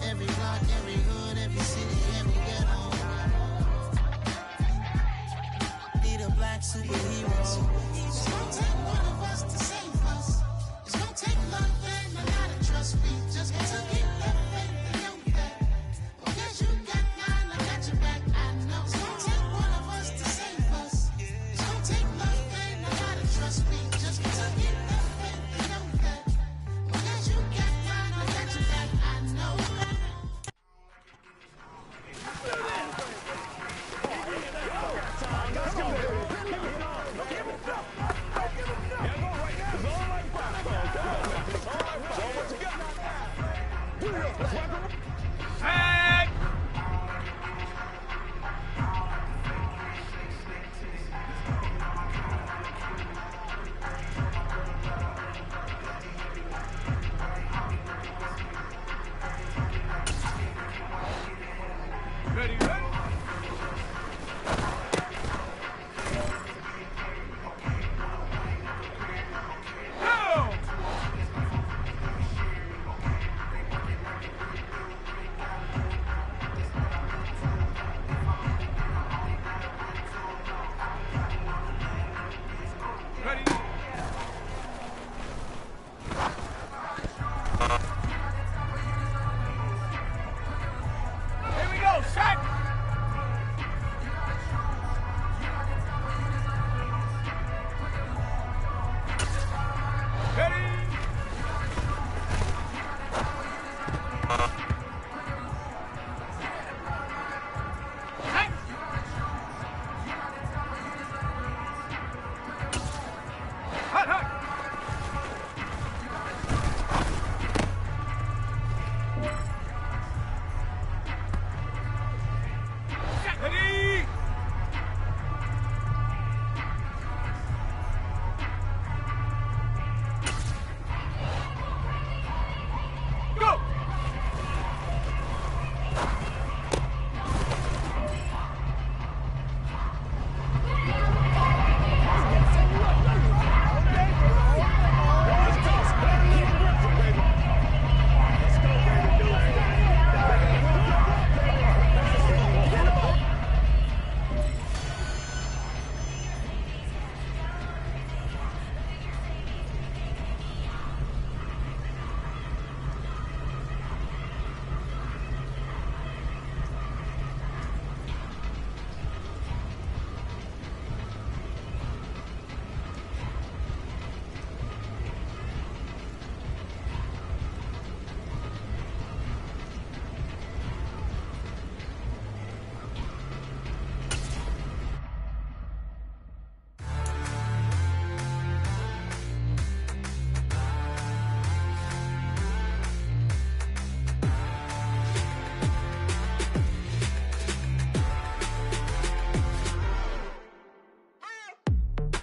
Speaker 21: Every block, every hood, every city, every ghetto. Be the black superhero. It's gonna take one of us to save us. It's gonna take love and a lot of trust. We just got to keep that faith and know that. Because you got mine, I got your back. I know. It's gonna take one of us to save us. It's gonna take love and a lot of trust. We just got to keep that faith and know that. Because you got mine, I got your back. I know.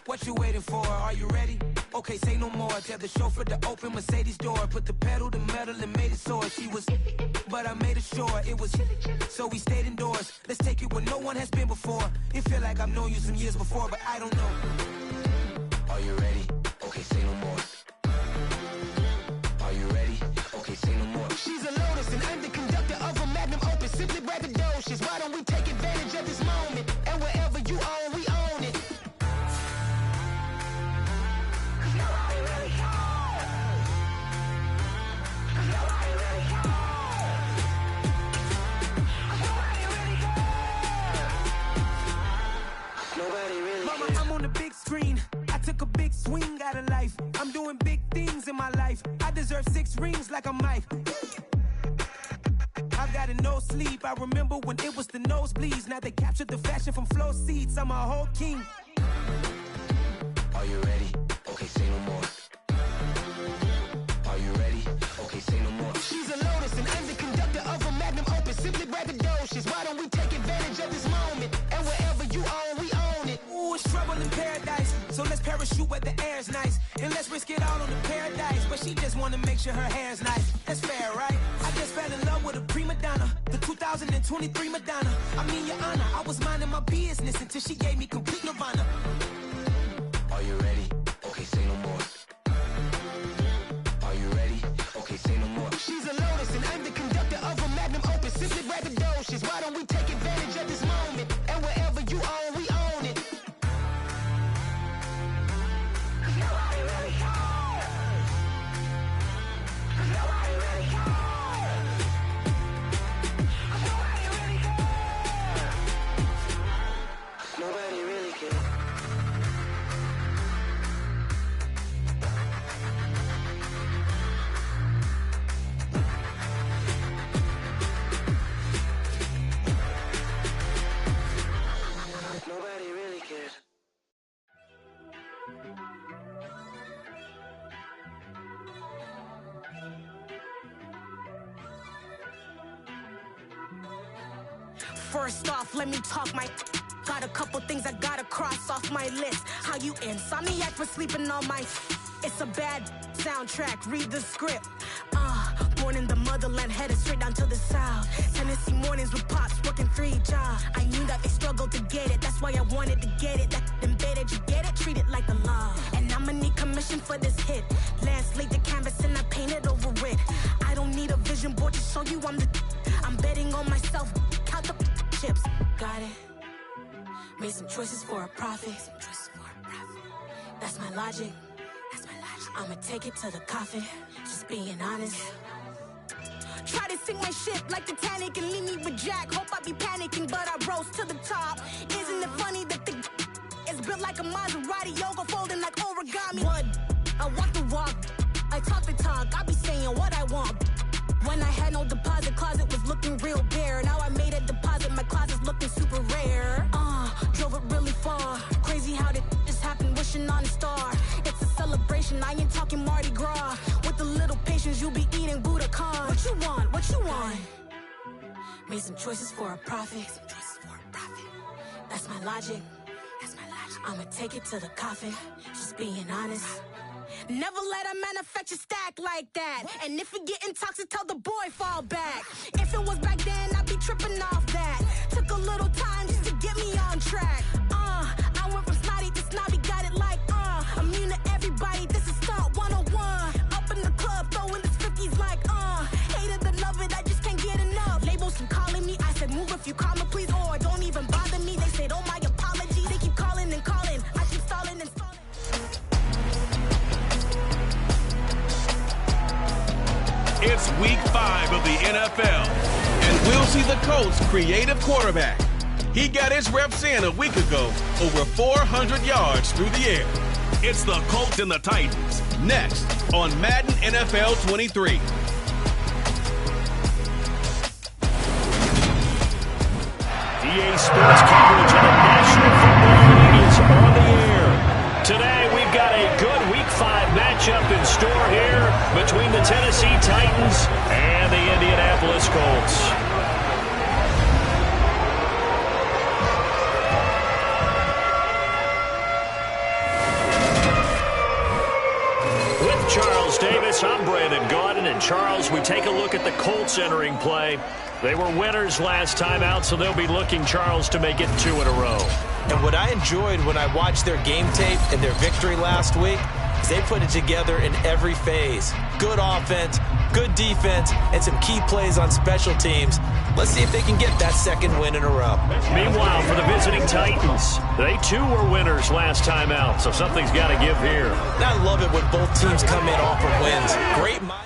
Speaker 21: What you waiting for? Are you ready? Okay, say no more. Tell the chauffeur to open Mercedes door. Put the pedal to metal and made it soar. She was, but I made it sure it was. So we stayed indoors. Let's take it where no one has been before. It feel like I've known you some years before, but I don't know. Are you ready? Okay, say no more. Are you ready? Okay, say no more. She's a Lotus and I'm the conductor of a Magnum Opus. Simply braggadocious. Why don't we take advantage of this moment? And wherever you own, we own it. Mama, I'm on the big screen. I took a big swing out of life. I'm doing big things in my life. I deserve 6 rings like I'm Mike. I've got no sleep. I remember when it was the nosebleeds. Now they captured the fashion from flow seats. I'm a whole king. Are you ready? Okay, say no more. Are you ready? Okay, say no more. She's a Lotus and I'm the conductor of a Magnum Opus. Simply braggadocious. Why don't we take advantage of this moment? And wherever you own, we own it. Ooh, it's trouble in paradise. So let's parachute where the air's nice.
Speaker 10: And let's risk it all on the paradise. But she just wanna make sure her hair's nice. That's fair, right? I just fell in love with a prima donna, the 2023 Madonna. I mean, Your Honor, I was minding my business until she gave me complete nirvana.
Speaker 21: Are you ready? Okay, say no more. Are you ready? Okay, say no more.
Speaker 10: She's a lotus and I'm the conductor of a magnum opus. Simply braggadocious. Why don't we take advantage of this moment? And wherever you own, we own it. Nobody really cares. Nobody really cares. Nobody really cares. Nobody really cares. Nobody really cares. First off, let me talk my. Got a couple things I gotta cross off my list. How you insomniac for sleeping on my. It's a bad soundtrack. Read the script. Born in the motherland, headed straight down to the south. Tennessee mornings with pops, working 3 jobs. I knew that they struggled to get it. That's why I wanted to get it. That embedded, you get it? Treat it like the law. And I'ma need commission for this hit. Last laid the canvas and I painted over it. I don't need a vision board to show you I'm the. I'm betting on myself. Count the chips. Got it. Made some choices for a profit. That's my logic. I'ma take it to the coffin. Just being honest. Try to sink my ship like Titanic and leave me with Jack. Hope I be panicking, but I rose to the top. Isn't it funny that the is built like a Maserati, yoga folding like origami? What? I walk the walk, I talk the talk. I be saying what I want. When I had no deposit, closet was looking real bare. Now I made a deposit, my closet's looking super rare. Drove it really far. Crazy how did just happen, wishing on a star. It's a celebration, I ain't talking Mardi Gras. With a little patience, you'll be eating Budokan. What you want? What you want? Made some choices for a profit. That's my logic. I'ma take it to the coffin. Just being honest. Never let a manufacture stack like that. And if it getting toxic, tell the boy fall back. If it was back then, I'd be tripping off that. Took a little time just to get me on track. I went from snotty to snobby, got it like immune to everybody, this is stunt 101. Up in the club, throwing this 50s like hate it and love it, I just can't get enough. Labels keep calling me, I said move if you call me please, or don't even bother me. They said oh my apologies, they keep calling and calling, I keep stalling and stalling.
Speaker 3: It's week 5 of the NFL, and we'll see the Colts' creative quarterback. He got his reps in a week ago, over 400 yards through the air. It's the Colts and the Titans, next on Madden NFL 23.
Speaker 4: EA Sports coverage of the National Football League is on the air. Today, we've got a good Week 5 matchup in store here between the Tennessee Titans and the Indianapolis Colts. With Charles Davis, I'm Brandon Gaudin, and Charles, we take a look at the Colts entering play. They were winners last time out, so they'll be looking, Charles, to make it 2 in a row.
Speaker 5: And what I enjoyed when I watched their game tape and their victory last week is they put it together in every phase. Good offense, good defense, and some key plays on special teams. Let's see if they can get that second win in a row.
Speaker 4: Meanwhile, for the visiting Titans, they too were winners last time out, so something's got to give here.
Speaker 5: And I love it when both teams come in off of wins. Great mind.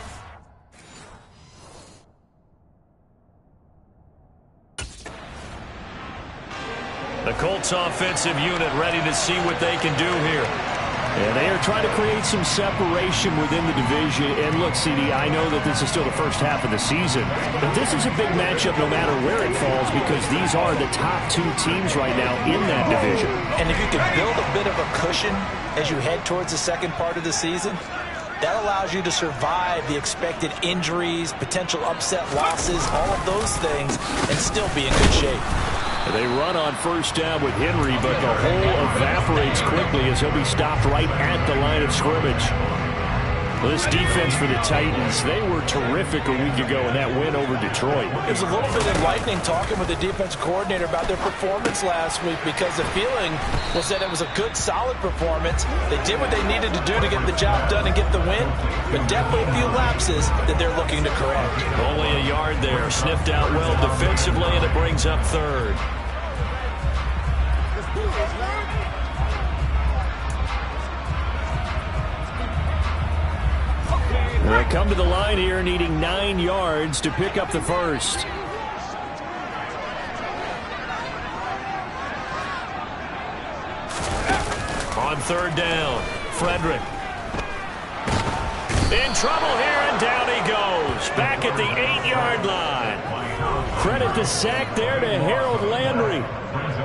Speaker 4: The Colts offensive unit ready to see what they can do here. And they are trying to create some separation within the division. And look, CD, I know that this is still the first half of the season, but this is a big matchup no matter where it falls because these are the top 2 teams right now in that division.
Speaker 5: And if you can build a bit of a cushion as you head towards the second part of the season, that allows you to survive the expected injuries, potential upset losses, all of those things, and still be in good shape.
Speaker 18: They run on first down with Henry, but the hole evaporates quickly as he'll be stopped right at the line of scrimmage. This defense for the Titans, they were terrific a week ago in that win over Detroit.
Speaker 5: It was a little bit enlightening talking with the defensive coordinator about their performance last week, because the feeling was that it was a good, solid performance. They did what they needed to do to get the job done and get the win, but definitely a few lapses that they're looking to correct.
Speaker 18: Only a yard there, sniffed out well defensively, and it brings up third. They come to the line here needing 9 yards to pick up the first. On third down, Frederick. In trouble here, and down he goes. Back at the 8-yard line. Credit the sack there to Harold Landry.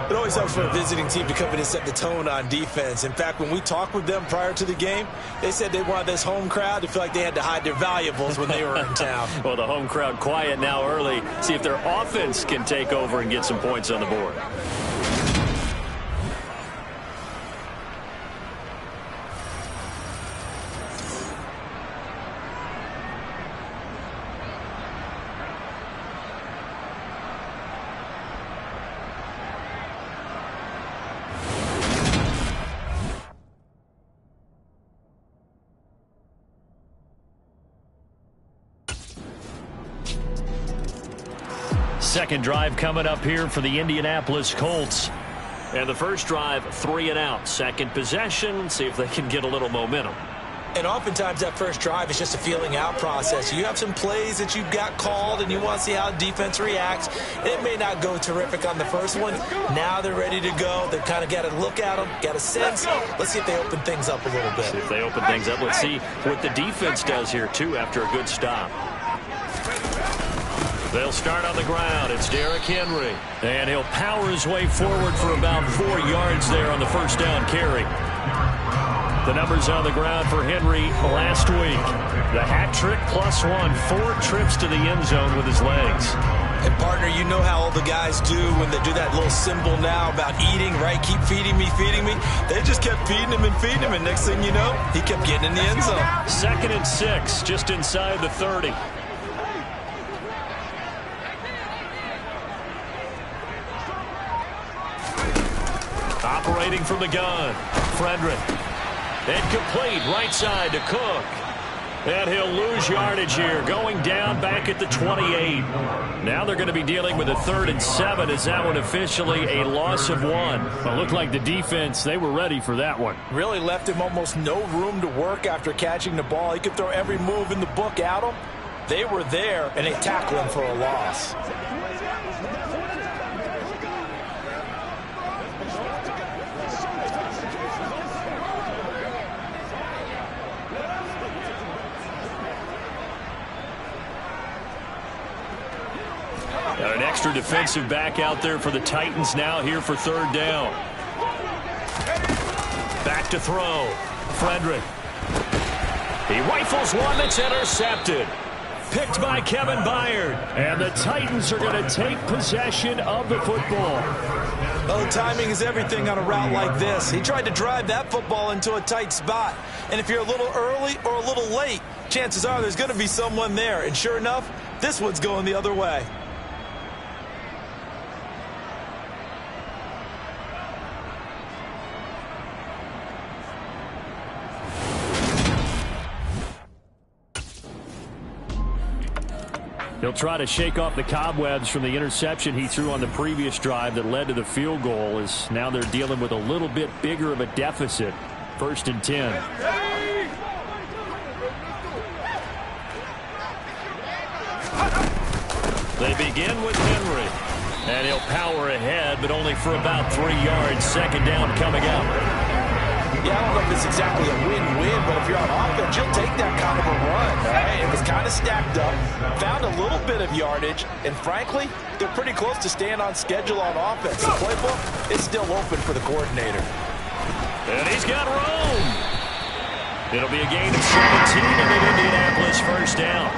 Speaker 5: It always helps for a visiting team to come in and set the tone on defense. In fact, when we talked with them prior to the game, they said they wanted this home crowd to feel like they had to hide their valuables when they were in town.
Speaker 18: Well, the home crowd quiet now early. See if their offense can take over and get some points on the board. Second drive coming up here for the Indianapolis Colts. And the first drive, 3 and out. Second possession, see if they can get a little momentum.
Speaker 5: And oftentimes that first drive is just a feeling out process. You have some plays that you've got called and you want to see how defense reacts. It may not go terrific on the first one. Now they're ready to go. They've kind of got to look at them, got a sense. Let's see if they open things up a little bit.
Speaker 18: See if they open things up. Let's see what the defense does here, too, after a good stop. They'll start on the ground. It's Derrick Henry. And he'll power his way forward for about 4 yards there on the first down carry. The numbers on the ground for Henry last week. The hat trick +1. 4 trips to the end zone with his legs.
Speaker 5: And, partner, you know how all the guys do when they do that little symbol now about eating, right? Keep feeding me, feeding me. They just kept feeding him and feeding him, and next thing you know, he kept getting in the end zone.
Speaker 18: 2nd and 6, just inside the 30. Operating from the gun, Frederick. Incomplete, right side to Cook. And he'll lose yardage here, going down back at the 28. Now they're going to be dealing with a 3rd and 7. Is that one officially a loss of 1? Well, it looked like the defense, they were ready for that one.
Speaker 5: Really left him almost no room to work after catching the ball. He could throw every move in the book at him. They were there, and they tackled him for a loss.
Speaker 18: Got an extra defensive back out there for the Titans now here for 3rd down. Back to throw. Frederick. He rifles one that's intercepted. Picked by Kevin Byard. And the Titans are going to take possession of the football.
Speaker 5: Well, timing is everything on a route like this. He tried to drive that football into a tight spot. And if you're a little early or a little late, chances are there's going to be someone there. And sure enough, this one's going the other way.
Speaker 18: He'll try to shake off the cobwebs from the interception he threw on the previous drive that led to the field goal, as now they're dealing with a little bit bigger of a deficit. 1st and 10. They begin with Henry. And he'll power ahead, but only for about 3 yards. 2nd down coming up.
Speaker 5: Yeah, I don't know if it's exactly a win-win, but if you're on offense, you'll take that kind of a run. Right? It was kind of stacked up, found a little bit of yardage, and frankly, they're pretty close to staying on schedule on offense. The playbook is still open for the coordinator.
Speaker 18: And he's got room. It'll be a gain of 17 and an Indianapolis 1st down.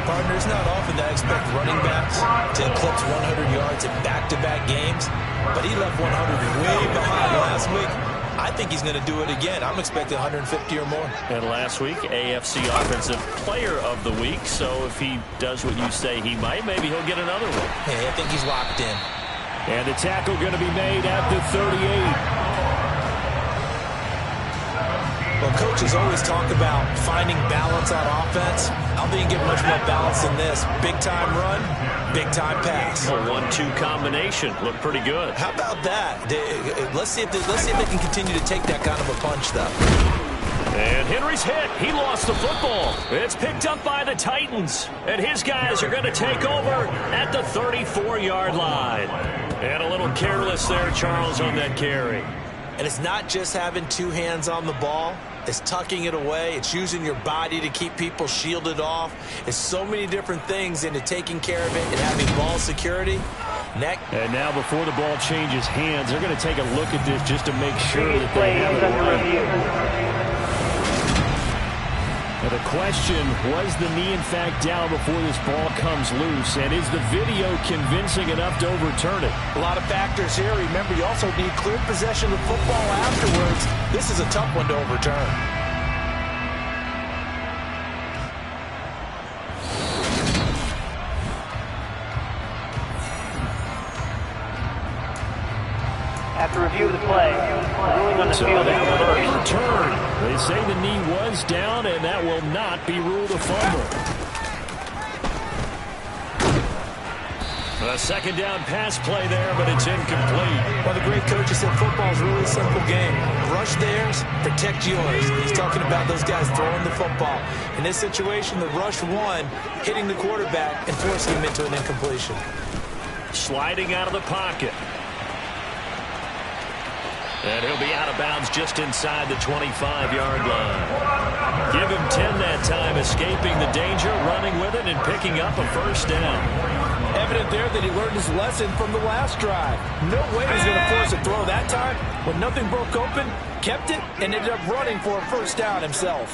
Speaker 5: Partner, it's not often that I expect running backs to eclipse 100 yards in back-to-back games, but he left 100 way behind last week. I think he's going to do it again. I'm expecting 150 or more.
Speaker 18: And last week, AFC Offensive Player of the Week. So if he does what you say he might, maybe he'll get another one.
Speaker 5: Hey, I think he's locked in.
Speaker 18: And the tackle going to be made at the 38.
Speaker 5: Well, coaches always talk about finding balance on offense. I don't think you get much more balance than this. Big-time run, big-time pass.
Speaker 18: A 1-2 combination. Looked pretty good.
Speaker 5: How about that? Let's see if they can continue to take that kind of a punch, though.
Speaker 18: And Henry's hit. He lost the football. It's picked up by the Titans. And his guys are going to take over at the 34-yard line. And a little careless there, Charles, on that carry.
Speaker 5: And it's not just having two hands on the ball. It's tucking it away. It's using your body to keep people shielded off. It's so many different things into taking care of it and having ball security.
Speaker 18: And now before the ball changes hands, they're going to take a look at this just to make sure that they have it right. Now the question, was the knee in fact down before this ball comes loose? And is the video convincing enough to overturn it?
Speaker 5: A lot of factors here. Remember, you also need clear possession of the football afterwards. This is a tough one to overturn.
Speaker 6: After review of the play, ruling on the field is reversed.
Speaker 18: Overturned. They say the knee was down, and that will not be ruled a fumble. A second down pass play there, but it's incomplete.
Speaker 5: Well, the great coach said football is a really simple game. Rush theirs, protect yours. He's talking about those guys throwing the football. In this situation, the rush won, hitting the quarterback and forcing him into an incompletion.
Speaker 18: Sliding out of the pocket. And he'll be out of bounds just inside the 25-yard line. Give him 10 that time, escaping the danger, running with it, and picking up a first down.
Speaker 5: Evident there that he learned his lesson from the last drive. No way he's going to force a throw that time. When nothing broke open, kept it, and ended up running for a first down himself.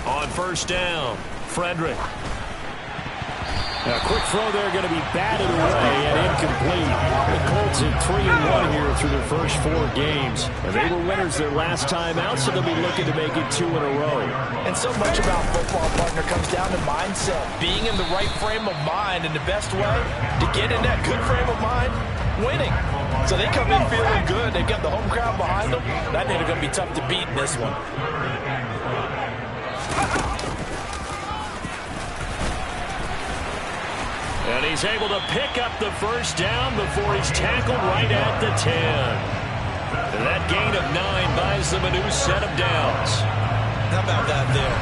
Speaker 18: On first down, Frederick. A quick throw there going to be batted away and incomplete. The Colts at 3-1 here through their first 4 games. And they were winners their last time out, so they'll be looking to make it 2 in a row.
Speaker 5: And so much about football, partner, comes down to mindset. Being in the right frame of mind, and the best way to get in that good frame of mind, winning. So they come in feeling good. They've got the home crowd behind them. I think they're going to be tough to beat in this one.
Speaker 18: And he's able to pick up the first down before he's tackled right at the 10. And that gain of 9 buys them a new set of downs.
Speaker 5: How about that there?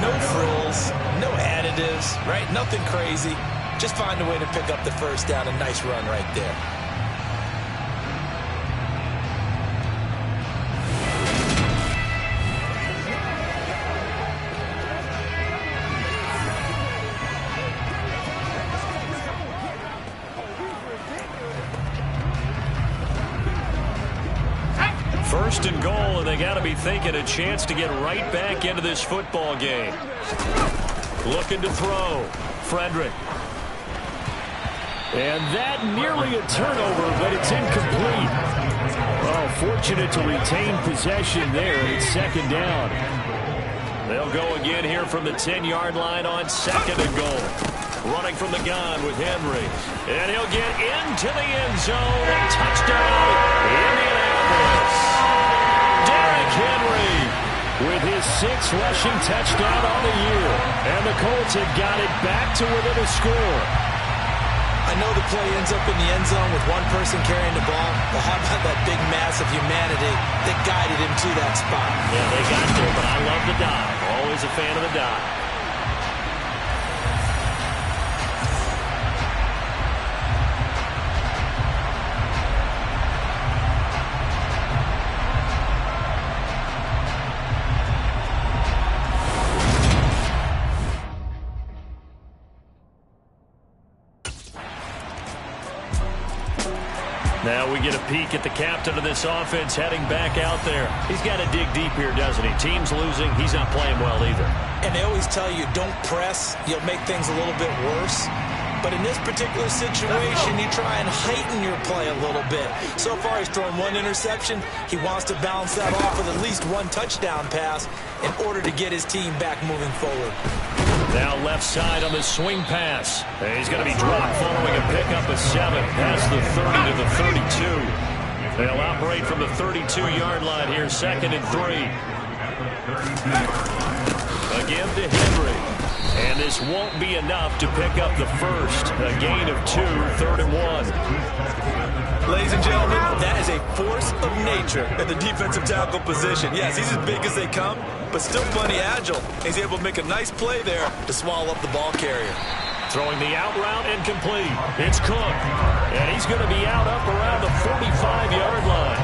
Speaker 5: No frills, no additives, right? Nothing crazy. Just find a way to pick up the first down. A nice run right there.
Speaker 18: First and goal, and they got to be thinking a chance to get right back into this football game. Looking to throw. Frederick. And that nearly a turnover, but it's incomplete. Well, fortunate to retain possession there. It's second down. They'll go again here from the 10-yard line on second and goal. Running from the gun with Henry. And he'll get into the end zone. Touchdown, Indianapolis. Derrick Henry with his 6th rushing touchdown on the year. And the Colts have got it back to within a score.
Speaker 5: I know the play ends up in the end zone with one person carrying the ball, but how about that big mass of humanity that guided him to that spot?
Speaker 18: Yeah, they got there, but I love the dive. Always a fan of the dive. Now we get a peek at the captain of this offense heading back out there. He's got to dig deep here, doesn't he? Team's losing. He's not playing well either.
Speaker 5: And they always tell you, don't press. You'll make things a little bit worse. But in this particular situation, you try and heighten your play a little bit. So far, he's thrown one interception. He wants to balance that off with at least one touchdown pass in order to get his team back moving forward.
Speaker 18: Now left side on the swing pass. He's going to be dropped following a pickup of 7 past the 30 to the 32. They'll operate from the 32-yard line here, 2nd and 3. Again to Henry. And this won't be enough to pick up the first. A gain of 2, 3rd and 1.
Speaker 5: Ladies and gentlemen, that is a force of nature at the defensive tackle position. Yes, he's as big as they come, but still plenty agile. He's able to make a nice play there to swallow up the ball carrier.
Speaker 18: Throwing the out route incomplete. It's Cook. And he's going to be out up around the 45-yard line.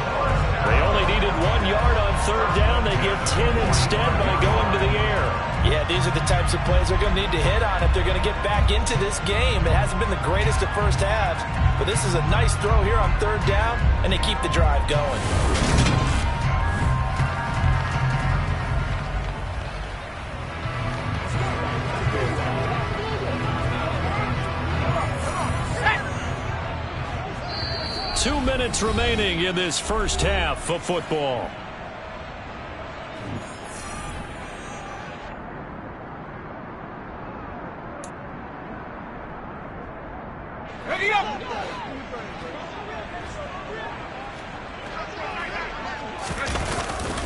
Speaker 18: They only needed 1 yard on 3rd down. They get 10 instead by going to the air.
Speaker 5: Yeah, these are the types of plays they're going to need to hit on if they're going to get back into this game. It hasn't been the greatest of first halves, but this is a nice throw here on 3rd down, and they keep the drive going.
Speaker 18: Two minutes remaining in this first half of football.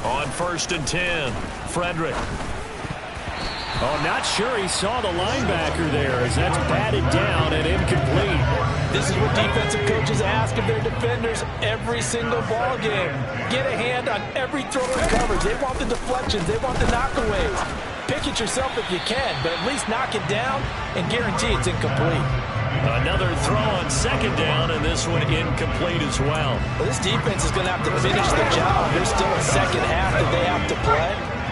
Speaker 18: On 1st and 10, Frederick. Oh, not sure he saw the linebacker there as that's batted down and incomplete.
Speaker 5: This is what defensive coaches ask of their defenders every single ball game. Get a hand on every throw and coverage. They want the deflections. They want the knockaways. Pick it yourself if you can, but at least knock it down and guarantee it's incomplete.
Speaker 18: Another throw on 2nd down, and this one incomplete as well.
Speaker 5: Well, this defense is going to have to finish the job. There's still a second half that they have to play.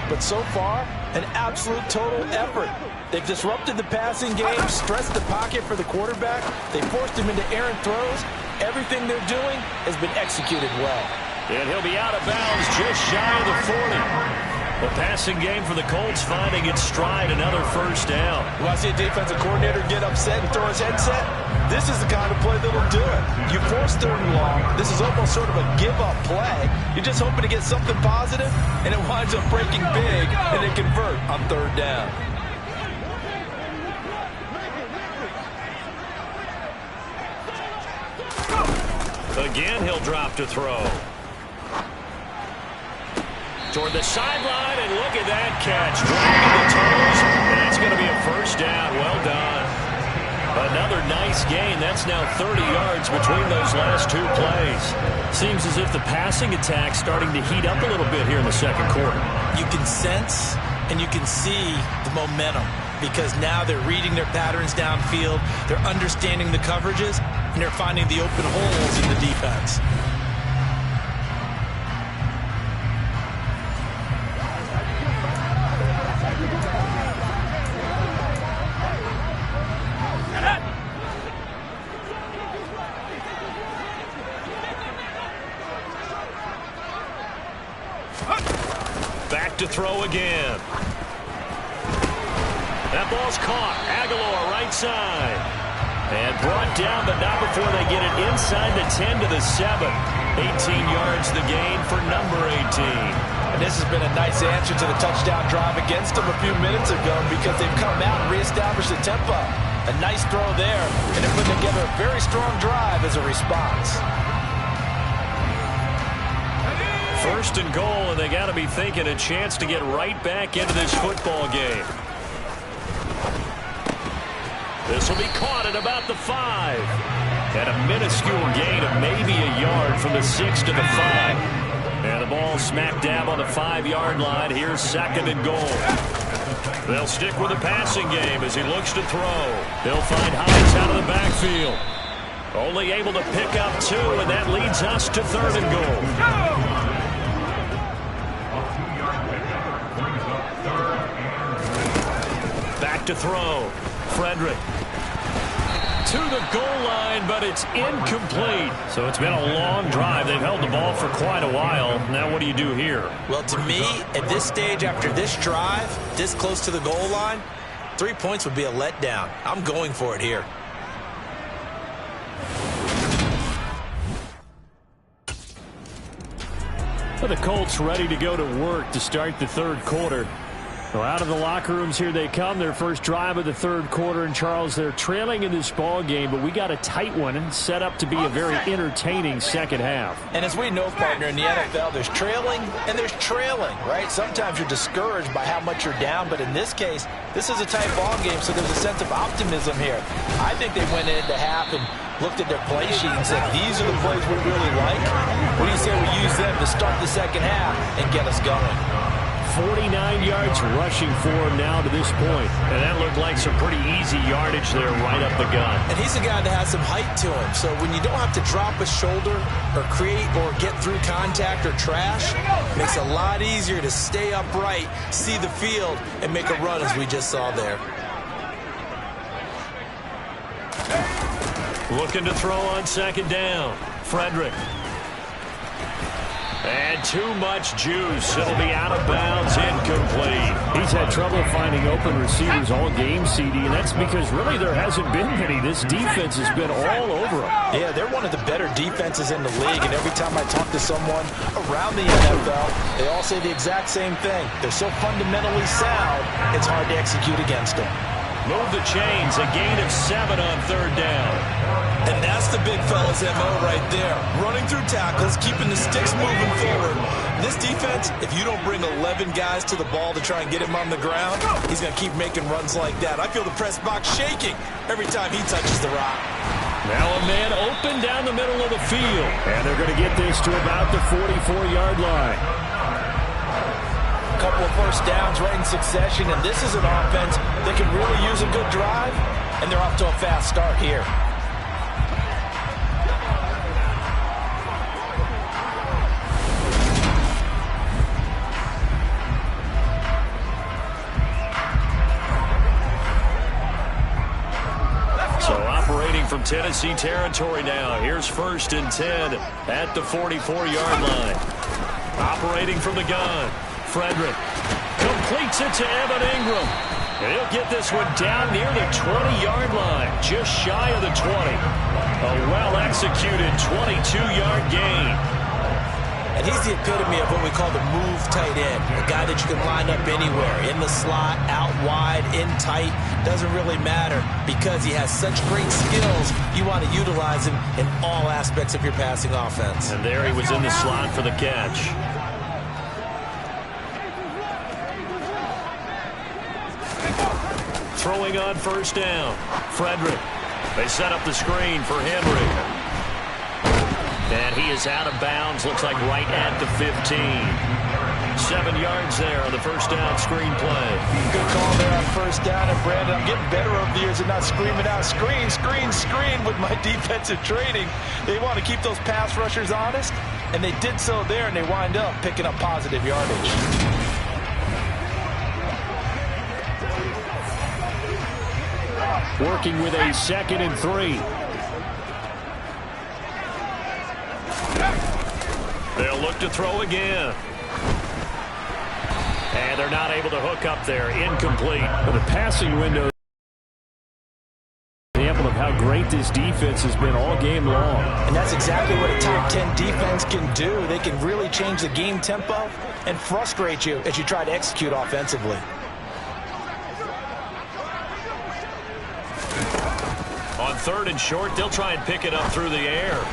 Speaker 5: But so far, an absolute total effort. They've disrupted the passing game, stressed the pocket for the quarterback. They forced him into errant throws. Everything they're doing has been executed well.
Speaker 18: And he'll be out of bounds just shy of the 40. The passing game for the Colts finding its stride, another 1st down.
Speaker 5: When I see a defensive coordinator get upset and throw his headset, this is the kind of play that'll do it. You force 3rd and long. This is almost sort of a give-up play. You're just hoping to get something positive, and it winds up breaking big, and they convert on 3rd down.
Speaker 18: Again, he'll drop to throw. Toward the sideline, and look at that catch. Dragging the toes, and that's going to be a 1st down. Well done. Another nice gain. That's now 30 yards between those last 2 plays. Seems as if the passing attack's starting to heat up a little bit here in the 2nd quarter.
Speaker 5: You can sense and you can see the momentum because now they're reading their patterns downfield, they're understanding the coverages, and they're finding the open holes in the defense.
Speaker 18: Back to throw again. That ball's caught. Aguilar right side. And brought down, but not before they get it inside the 10 to the 7. 18 yards the gain for number 18.
Speaker 5: And this has been a nice answer to the touchdown drive against them a few minutes ago because they've come out and reestablished the tempo. A nice throw there, and they're putting together a very strong drive as a response.
Speaker 18: 1st and goal, and they got to be thinking a chance to get right back into this football game. This will be caught at about the 5. And a minuscule gain of maybe a yard from the 6 to the 5. And the ball smack dab on the 5-yard line. Here's 2nd and goal. They'll stick with the passing game as he looks to throw. They'll find Hines out of the backfield. Only able to pick up 2, and that leads us to 3rd and goal. Back to throw. Frederick. to the goal line, but it's incomplete. So it's been a long drive. They've held the ball for quite a while. Now what do you do here?
Speaker 5: Well, to me, at this stage, after this drive, this close to the goal line, 3 points would be a letdown. I'm going for it here.
Speaker 18: Well, the Colts ready to go to work to start the third quarter. Well, out of the locker rooms here they come. Their first drive of the third quarter. And, Charles, they're trailing in this ball game, but we got a tight one and set up to be a very entertaining second half.
Speaker 5: And as we know, partner, in the NFL, there's trailing and there's trailing, right? Sometimes you're discouraged by how much you're down, but in this case, this is a tight ball game, so there's a sense of optimism here. I think they went into half and looked at their play sheet and said, these are the plays we really like. What do you say we use them to start the second half and get us going?
Speaker 18: 49 yards rushing for him now to this point. And that looked like some pretty easy yardage there right up the gut.
Speaker 5: And he's a guy that has some height to him. So when you don't have to drop a shoulder or create or get through contact or trash, it makes it a lot easier to stay upright, see the field, and make a run as we just saw there.
Speaker 18: Looking to throw on second down. Frederick. And too much juice. It'll be out of bounds, incomplete. He's had trouble finding open receivers all game, CD, and that's because really there hasn't been many. This defense has been all over him.
Speaker 5: Yeah, they're one of the better defenses in the league, and every time I talk to someone around the NFL, they all say the exact same thing. They're so fundamentally sound, it's hard to execute against them.
Speaker 18: Move the chains, a gain of 7 on third down.
Speaker 5: And that's the big fella's MO right there. Running through tackles, keeping the sticks moving forward. This defense, if you don't bring 11 guys to the ball to try and get him on the ground, he's going to keep making runs like that. I feel the press box shaking every time he touches the rock.
Speaker 18: Now a man open down the middle of the field. And they're going to get this to about the 44-yard line.
Speaker 5: A couple of first downs right in succession, and this is an offense that can really use a good drive, and they're off to a fast start here.
Speaker 18: From Tennessee territory now. Here's 1st and 10 at the 44-yard line. Operating from the gun. Frederick completes it to Evan Ingram. And he'll get this one down near the 20-yard line, just shy of the 20. A well-executed 22-yard gain.
Speaker 5: And he's the epitome of what we call the move tight end. A guy that you can line up anywhere, in the slot, out wide, in tight. Doesn't really matter because he has such great skills. You want to utilize him in all aspects of your passing offense.
Speaker 18: And there he was in the slot for the catch. Throwing on first down. Frederick. They set up the screen for Henry. And he is out of bounds, looks like right at the 15. 7 yards there on the first down screen play.
Speaker 5: Good call there on first down. And, Brandon, I'm getting better over the years and not screaming out, screen, screen, screen with my defensive training. They want to keep those pass rushers honest, and they did so there, and they wind up picking up positive yardage.
Speaker 18: Working with a 2nd and 3. They'll look to throw again. And they're not able to hook up there. Incomplete. But the passing window, example of how great this defense has been all game long.
Speaker 5: And that's exactly what a top 10 defense can do. They can really change the game tempo and frustrate you as you try to execute offensively.
Speaker 18: On 3rd and short, they'll try and pick it up through the air.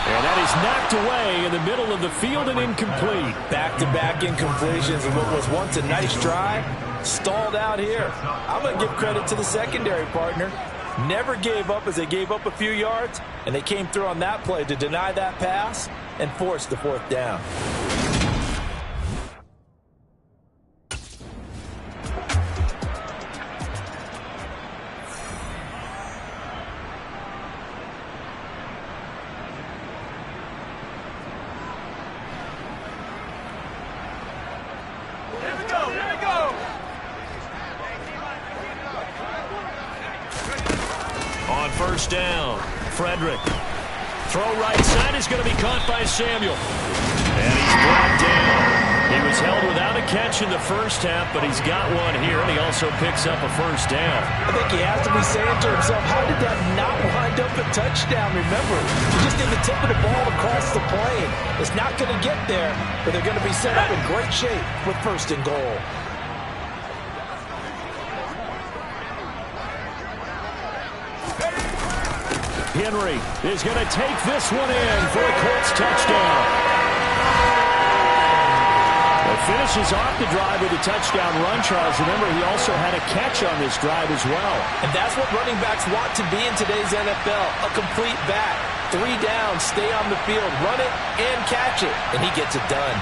Speaker 18: And that is knocked away in the middle of the field and incomplete.
Speaker 5: Back-to-back incompletions of what was once a nice drive, stalled out here. I'm going to give credit to the secondary partner. Never gave up as they gave up a few yards, and they came through on that play to deny that pass and force the 4th down.
Speaker 18: first down. Frederick. Throw right side is going to be caught by Samuel. And he's brought down. He was held without a catch in the first half, but he's got one here, and he also picks up a first down.
Speaker 5: I think he has to be saying to himself, how did that not wind up a touchdown? Remember, he just did the tip of the ball across the plane. It's not going to get there, but they're going to be set up in great shape with first and goal.
Speaker 18: Henry is going to take this one in for a Colts touchdown. Finishes off the drive with a touchdown run, Charles. Remember, he also had a catch on this drive as well.
Speaker 5: And that's what running backs want to be in today's NFL, a complete back. 3 down, stay on the field, run it, and catch it. And he gets it done.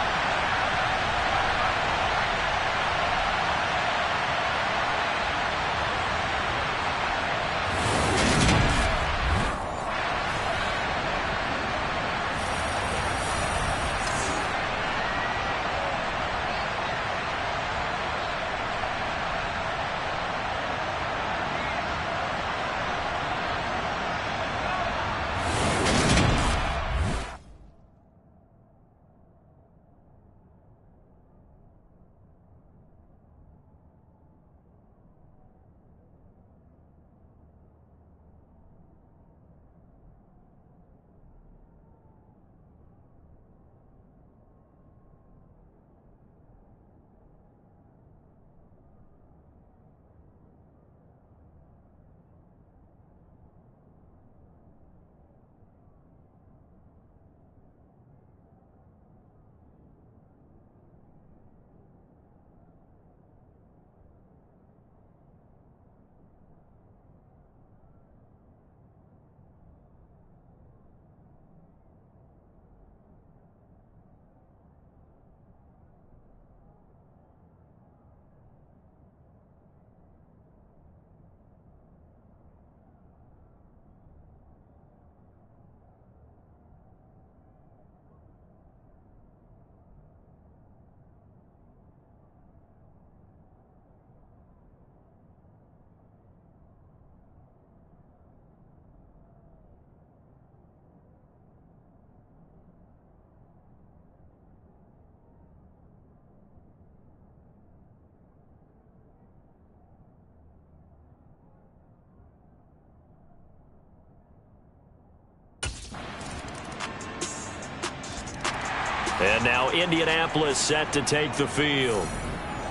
Speaker 18: And now Indianapolis set to take the field.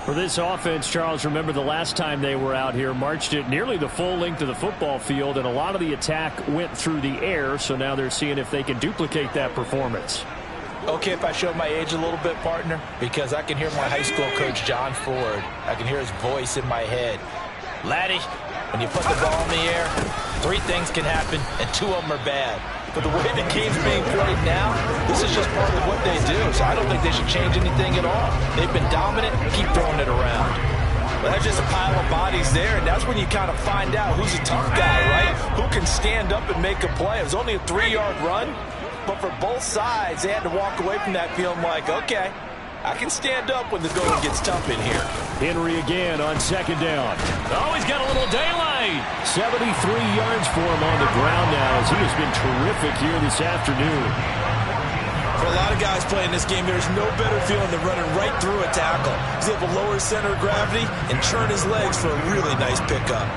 Speaker 18: For this offense, Charles, remember the last time they were out here, marched it nearly the full length of the football field, and a lot of the attack went through the air, so now they're seeing if they can duplicate that performance.
Speaker 5: Okay, if I show my age a little bit, partner, because I can hear my high school coach, John Ford. I can hear his voice in my head. Laddie, when you put the ball in the air, 3 things can happen, and 2 of them are bad. But the way the game's being played now, this is just part of what they do. So I don't think they should change anything at all. They've been dominant. Keep throwing it around. Well, that's just a pile of bodies there, and that's when you kind of find out who's a tough guy, right? Who can stand up and make a play. It was only a 3-yard run, but for both sides, they had to walk away from that feeling like, okay, I can stand up when the going gets tough in here.
Speaker 18: Henry again on second down. Oh, he's got a little daylight. 73 yards for him on the ground now as he has been terrific here this afternoon.
Speaker 5: For a lot of guys playing this game, there's no better feeling than running right through a tackle. He's able to lower his center of gravity and turn his legs for a really nice pickup.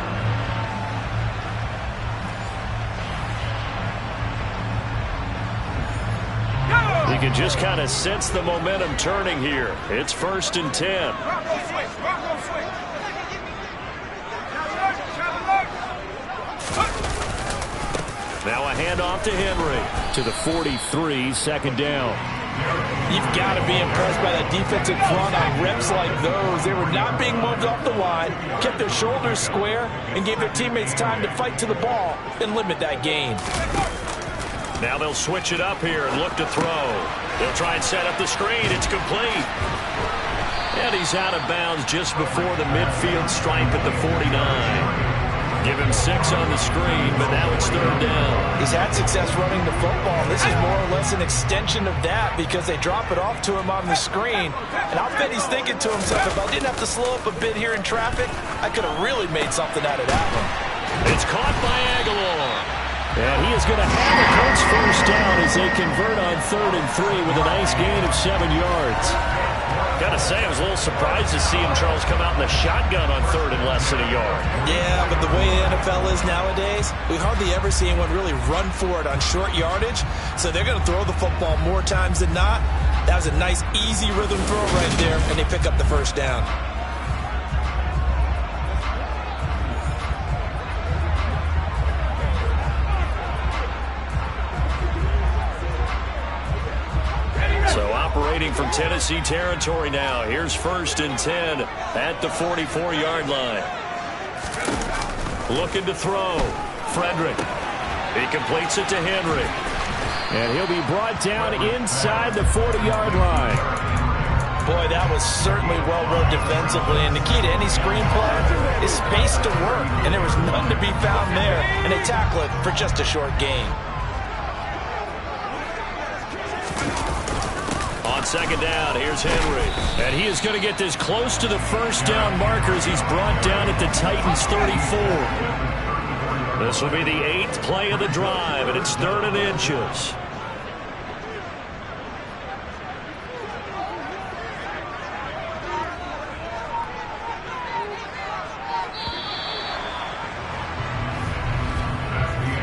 Speaker 18: You can just kind of sense the momentum turning here. It's 1st and 10. Now a handoff to Henry to the 43, second down.
Speaker 5: You've got to be impressed by that defensive front on reps like those. They were not being moved off the line, kept their shoulders square, and gave their teammates time to fight to the ball and limit that gain.
Speaker 18: Now they'll switch it up here and look to throw. They'll try and set up the screen. It's complete. And he's out of bounds just before the midfield stripe at the 49. Give him 6 on the screen, but now it's 3rd down.
Speaker 5: He's had success running the football. This is more or less an extension of that because they drop it off to him on the screen. And I'll bet he's thinking to himself, if I didn't have to slow up a bit here in traffic, I could have really made something out of that one.
Speaker 18: It's caught by Aguilar. And he is going to have the Colts first down as they convert on 3rd and 3 with a nice gain of 7 yards.
Speaker 4: Gotta say, I was a little surprised to see him, Charles, come out in the shotgun on 3rd and less than a yard.
Speaker 5: Yeah, but the way the NFL is nowadays, we hardly ever see anyone really run for it on short yardage. So they're going to throw the football more times than not. That was a nice, easy rhythm throw right there, and they pick up the first down.
Speaker 18: So operating from Tennessee territory now. Here's 1st and 10 at the 44-yard line. Looking to throw. Frederick. He completes it to Henry. And he'll be brought down inside the 40-yard line.
Speaker 5: Boy, that was certainly well-run defensively. And the key to any screenplay is space to work. And there was none to be found there. And they tackle it for just a short gain.
Speaker 18: On 2nd down, here's Henry. And he is going to get this close to the first down markers. He's brought down at the Titans 34. This will be the 8th play of the drive, and it's 3rd and inches.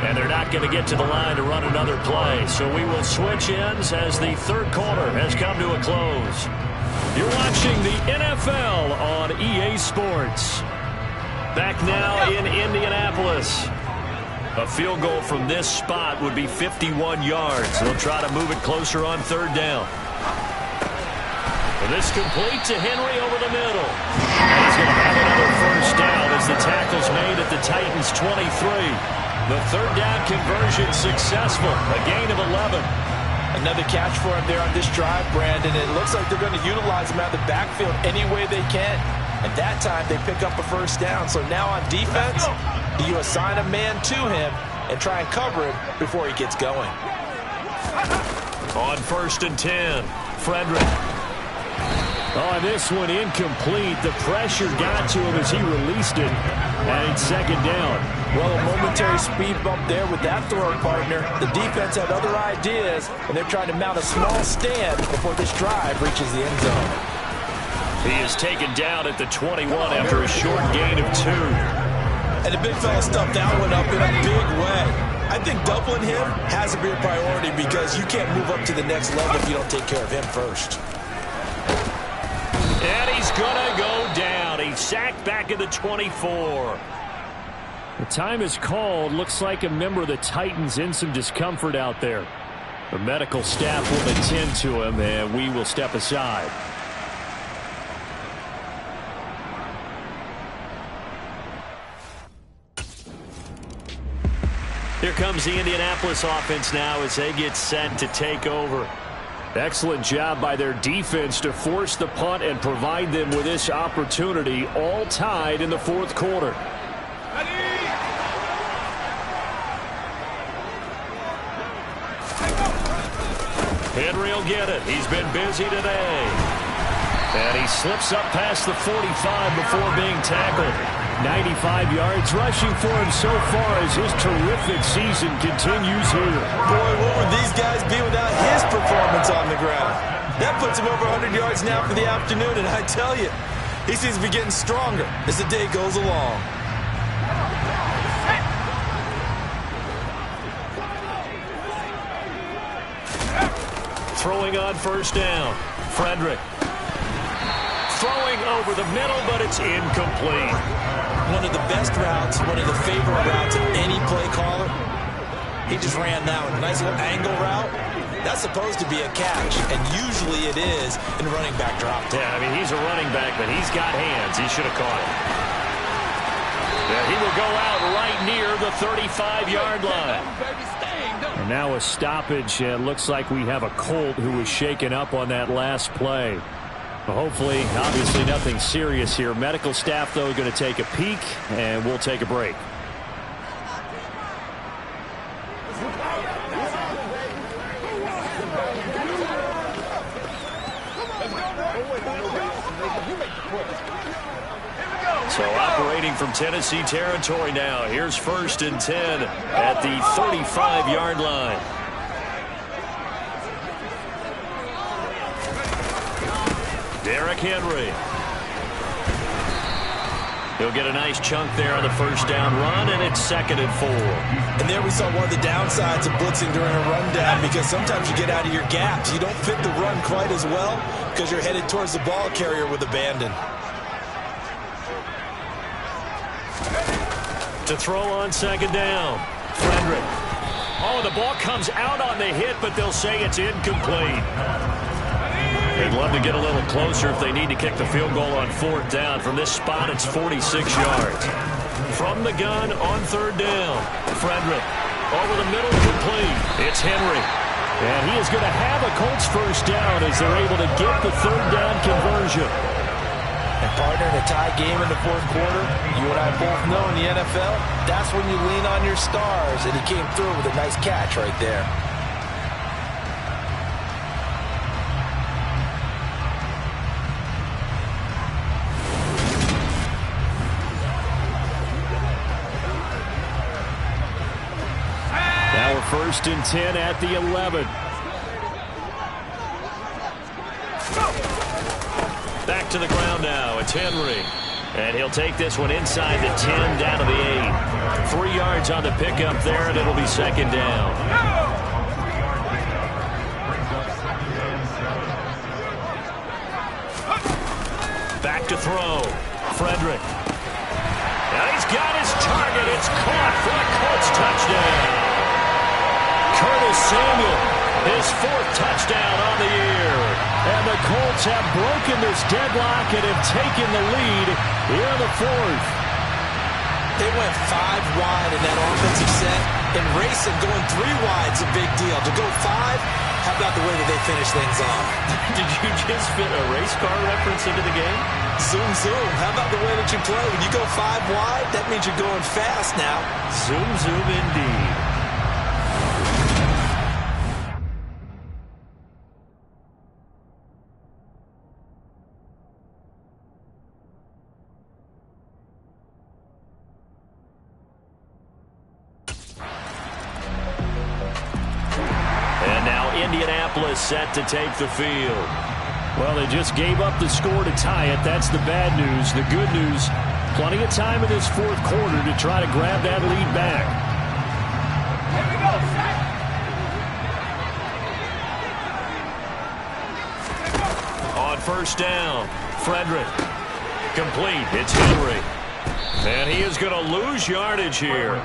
Speaker 18: And they're not going to get to the line to run another play. So we will switch ends as the 3rd quarter has come to a close. You're watching the NFL on EA Sports. Back now in Indianapolis. A field goal from this spot would be 51 yards. They'll try to move it closer on 3rd down. And this complete to Henry over the middle. And he's going to have another first down as the tackle's made at the Titans 23. The 3rd down conversion successful. A gain of 11.
Speaker 5: Another catch for him there on this drive, Brandon. It looks like they're going to utilize him out of the backfield any way they can. At that time, they pick up a first down. So now on defense, do you assign a man to him and try and cover him before he gets going?
Speaker 18: On 1st and 10, Frederick. Oh, this one incomplete. The pressure got to him as he released it. And it's 2nd down.
Speaker 5: Well, a momentary speed bump there with that throw partner. The defense had other ideas, and they're trying to mount a small stand before this drive reaches the end zone.
Speaker 18: He is taken down at the 21 after a short gain of 2.
Speaker 5: And the big fella stuffed that one up in a big way. I think doubling him has to be a priority because you can't move up to the next level if you don't take care of him first.
Speaker 18: And he's going to go down. He's sacked back at the 24. The time is called. Looks like a member of the Titans in some discomfort out there. The medical staff will attend to him, and we will step aside. Here comes the Indianapolis offense now as they get set to take over. Excellent job by their defense to force the punt and provide them with this opportunity, all tied in the 4th quarter. Henry will get it. He's been busy today. And he slips up past the 45 before being tackled. 95 yards rushing for him so far as his terrific season continues here.
Speaker 5: Boy, what would these guys be without his performance on the ground? That puts him over 100 yards now for the afternoon, and I tell you, he seems to be getting stronger as the day goes along.
Speaker 18: Throwing on 1st down. Frederick. Throwing over the middle, but it's incomplete.
Speaker 5: One of the best routes, one of the favorite routes of any play caller. He just ran that one. Nice little angle route. That's supposed to be a catch, and usually it is in running back drop.
Speaker 18: Yeah, I mean, he's a running back, but he's got hands. He should have caught it. Yeah, he will go out right near the 35-yard line. And now a stoppage. It looks like we have a Colt who was shaken up on that last play. Hopefully, obviously nothing serious here. Medical staff, though, going to take a peek, and we'll take a break. So operating operating from Tennessee territory now. Here's 1st and 10 at the 35-yard line. Derrick Henry. He'll get a nice chunk there on the first down run, and it's 2nd and 4.
Speaker 5: And there we saw one of the downsides of blitzing during a rundown, because sometimes you get out of your gaps. You don't fit the run quite as well because you're headed towards the ball carrier with abandon.
Speaker 18: To throw on 2nd down, Frederick. Oh, the ball comes out on the hit, but they'll say it's incomplete. They'd love to get a little closer if they need to kick the field goal on 4th down. From this spot, it's 46 yards. From the gun on 3rd down, Frederick. Over the middle, complete. It's Henry. And he is going to have a Colts first down as they're able to get the 3rd down conversion.
Speaker 5: And partner, in a tie game in the 4th quarter, you and I both know in the NFL, that's when you lean on your stars. And he came through with a nice catch right there.
Speaker 18: Now we're 1st and 10 at the 11. Back to the ground now. It's Henry. And he'll take this one inside the 10 down to the 8. 3 yards on the pickup there, and it'll be 2nd down. Back to throw. Frederick. Now he's got his target. It's caught for a Colts touchdown. Curtis Samuel, his 4th touchdown on the year. And the Colts have broken this deadlock and have taken the lead here in the 4th.
Speaker 5: They went 5 wide in that offensive set, and racing going 3 wide is a big deal. To go 5, how about the way that they finish things off?
Speaker 18: Did you just fit a race car reference into the game?
Speaker 5: Zoom, zoom. How about the way that you play? When you go 5 wide, that means you're going fast now.
Speaker 18: Zoom, zoom indeed. Indianapolis set to take the field.
Speaker 4: Well, they just gave up the score to tie it. That's the bad news. The good news, plenty of time in this 4th quarter to try to grab that lead back.
Speaker 13: Here we go, set.
Speaker 18: On 1st down, Frederick. Complete. It's Henry. And he is going to lose yardage here.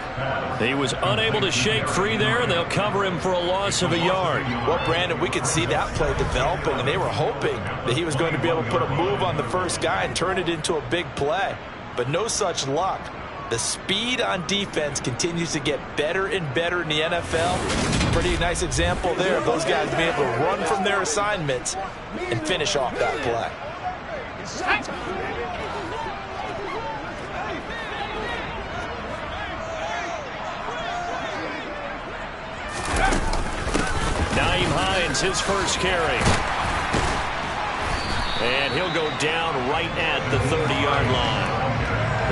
Speaker 18: He was unable to shake free there, and they'll cover him for a loss of a yard.
Speaker 5: Well, Brandon, we could see that play developing, and they were hoping that he was going to be able to put a move on the first guy and turn it into a big play. But no such luck. The speed on defense continues to get better and better in the NFL. Pretty nice example there of those guys being able to run from their assignments and finish off that play.
Speaker 18: Naeem Hines, his first carry. And he'll go down right at the 30-yard line.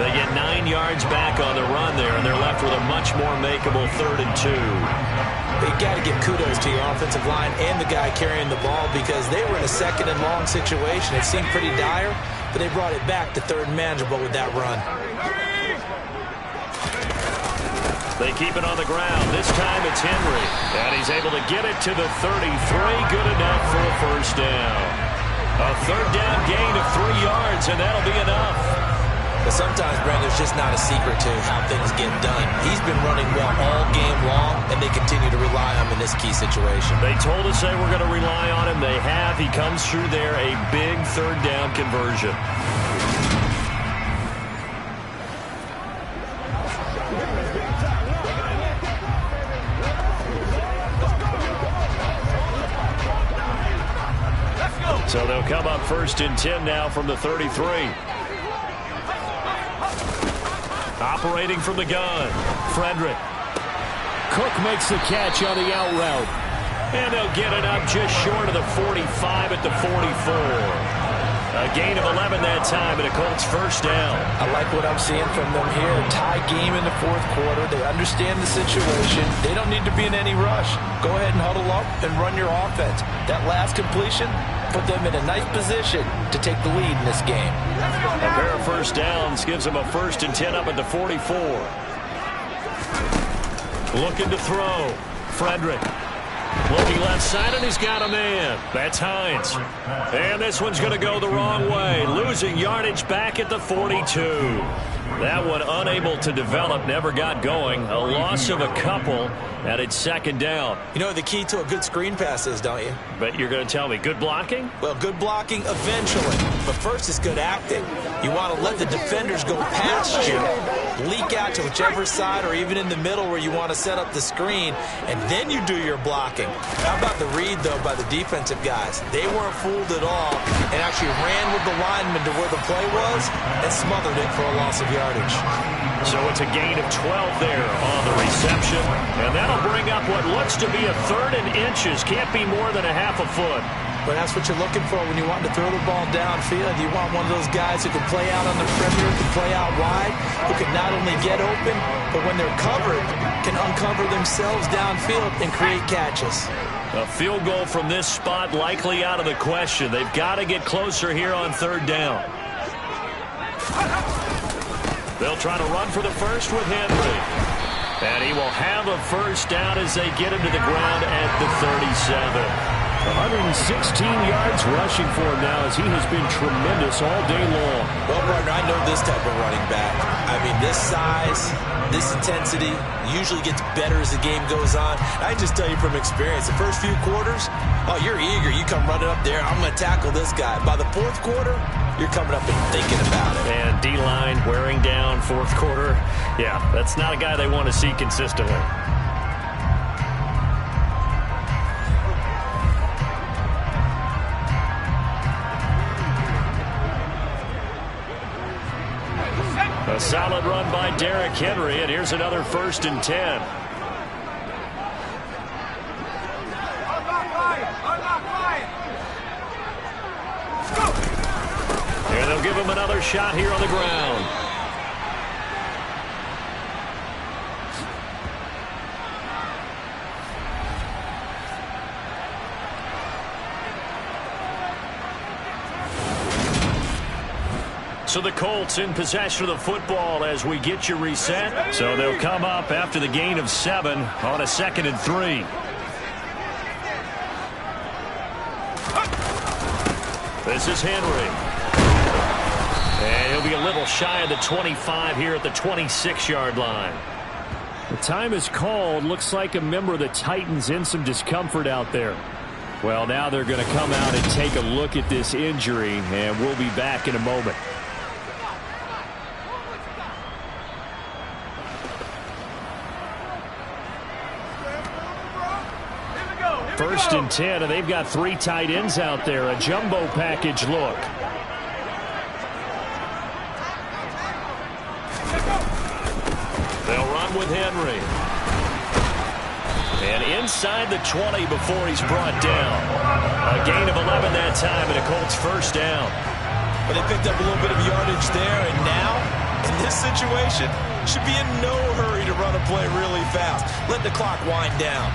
Speaker 18: They get 9 yards back on the run there, and they're left with a much more makeable 3rd and 2.
Speaker 5: You got to give kudos to your offensive line and the guy carrying the ball, because they were in a 2nd and long situation. It seemed pretty dire, but they brought it back to 3rd and manageable with that run.
Speaker 18: They keep it on the ground. This time it's Henry. And he's able to get it to the 33. Good enough for a first down. A 3rd down gain of 3 yards, and that'll be enough.
Speaker 5: But sometimes, Brandon, there's just not a secret to how things get done. He's been running well all game long, and they continue to rely on him in this key situation.
Speaker 18: They told us they were going to rely on him. They have. He comes through there, a big 3rd down conversion. So they'll come up 1st and 10 now from the 33. Operating from the gun, Frederick.
Speaker 4: Cook makes the catch on the out route.
Speaker 18: And they'll get it up just short of the 45 at the 44. A gain of 11 that time and a Colts first down.
Speaker 5: I like what I'm seeing from them here. Tie game in the fourth quarter. They understand the situation. They don't need to be in any rush. Go ahead and huddle up and run your offense. That last completion put them in a nice position to take the lead in this game.
Speaker 18: A pair of first downs gives them a 1st and 10 up at the 44. Looking to throw. Frederick. Looking left side, and he's got a man. That's Hines. And this one's going to go the wrong way. Losing yardage back at the 42. That one unable to develop, never got going. A loss of a couple, and it's 2nd down.
Speaker 5: You know what the key to a good screen pass is, don't you?
Speaker 18: But you're going to tell me good blocking?
Speaker 5: Well, good blocking eventually. But first is good acting. You want to let the defenders go past you, leak out to whichever side or even in the middle where you want to set up the screen, and then you do your blocking. How about the read, though, by the defensive guys? They weren't fooled at all and actually ran with the lineman to where the play was and smothered it for a loss of yardage.
Speaker 18: So it's a gain of 12 there on the reception, and that'll bring up what looks to be a 3rd and inches. Can't be more than a half a foot.
Speaker 5: But that's what you're looking for when you want to throw the ball downfield. You want one of those guys who can play out on the perimeter, who can play out wide, who can not only get open, but when they're covered, can uncover themselves downfield and create catches.
Speaker 18: A field goal from this spot likely out of the question. They've got to get closer here on 3rd down. They'll try to run for the first with Henry. And he will have a first down as they get him to the ground at the 37. 116 yards rushing for him now as he has been tremendous all day long.
Speaker 5: Well, partner, I know this type of running back. I mean, this size, this intensity usually gets better as the game goes on. I just tell you from experience, the first few quarters, oh, you're eager. You come running up there, I'm going to tackle this guy. By the 4th quarter, you're coming up and thinking about it.
Speaker 18: And D-line wearing down 4th quarter. Yeah, that's not a guy they want to see consistently. A solid run by Derrick Henry, and here's another 1st and 10. And they'll give him another shot here on the ground. So the Colts in possession of the football as we get you reset. So they'll come up after the gain of 7 on a 2nd and 3. This is Henry. And he'll be a little shy of the 25 here at the 26-yard line. The time is called. Looks like a member of the Titans in some discomfort out there. Well, now they're going to come out and take a look at this injury, and we'll be back in a moment. 1st and 10, and they've got 3 tight ends out there. A jumbo package look. They'll run with Henry. And inside the 20 before he's brought down. A gain of 11 that time, and a Colts first down.
Speaker 5: But they picked up a little bit of yardage there, and now, in this situation, should be in no hurry to run a play really fast. Let the clock wind down.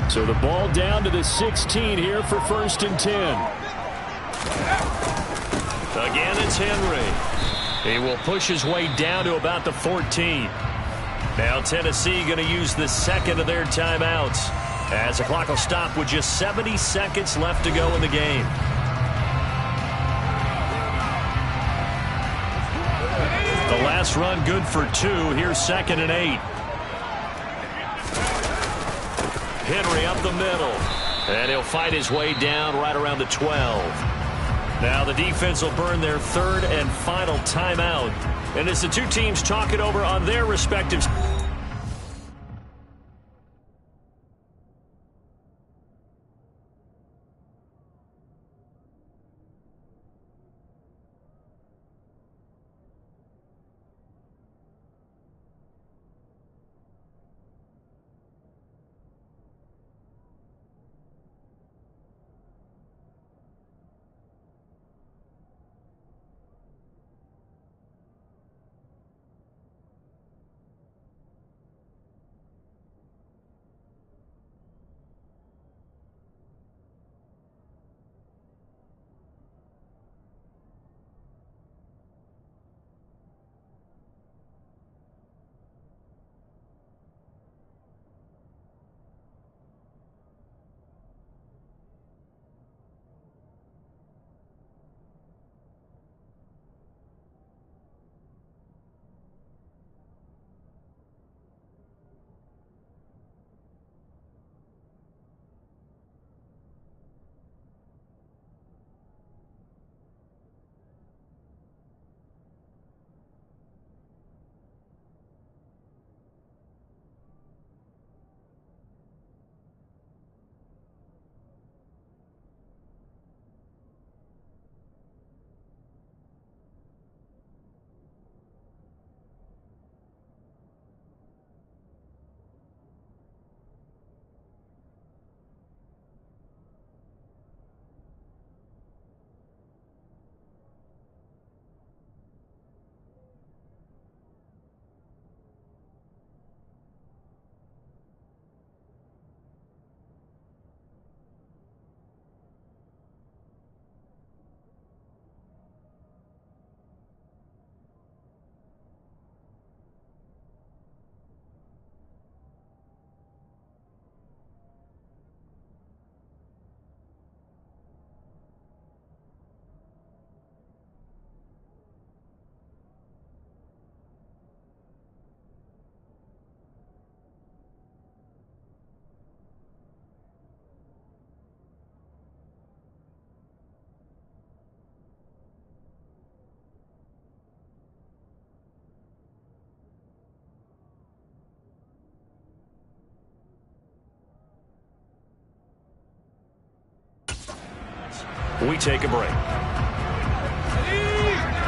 Speaker 18: So the ball down to the 16 here for 1st and 10. Again, it's Henry. He will push his way down to about the 14. Now Tennessee going to use the 2nd of their timeouts as the clock will stop with just 70 seconds left to go in the game. The last run good for 2. Here's 2nd and 8. Henry up the middle. And he'll fight his way down right around the 12. Now the defense will burn their third and final timeout. And as the two teams talk it over on their respective... We take a break.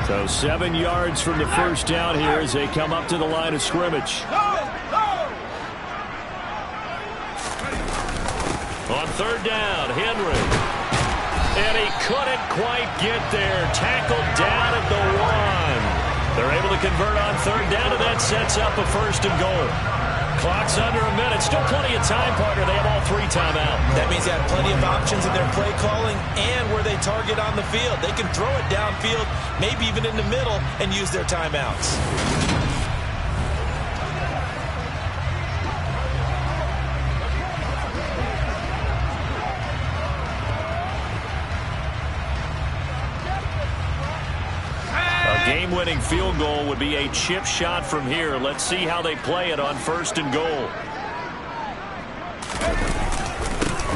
Speaker 18: So 7 yards from the first down here as they come up to the line of scrimmage. On third down, Henry. And he couldn't quite get there. Tackled down at the 1. They're able to convert on third down, and that sets up a first and goal. Clock's under a minute. Still plenty of time, partner. They have all 3 timeouts.
Speaker 5: That means they have plenty of options in their play calling and where they target on the field. They can throw it downfield, maybe even in the middle, and use their timeouts.
Speaker 18: Game-winning field goal would be a chip shot from here. Let's see how they play it on first and goal.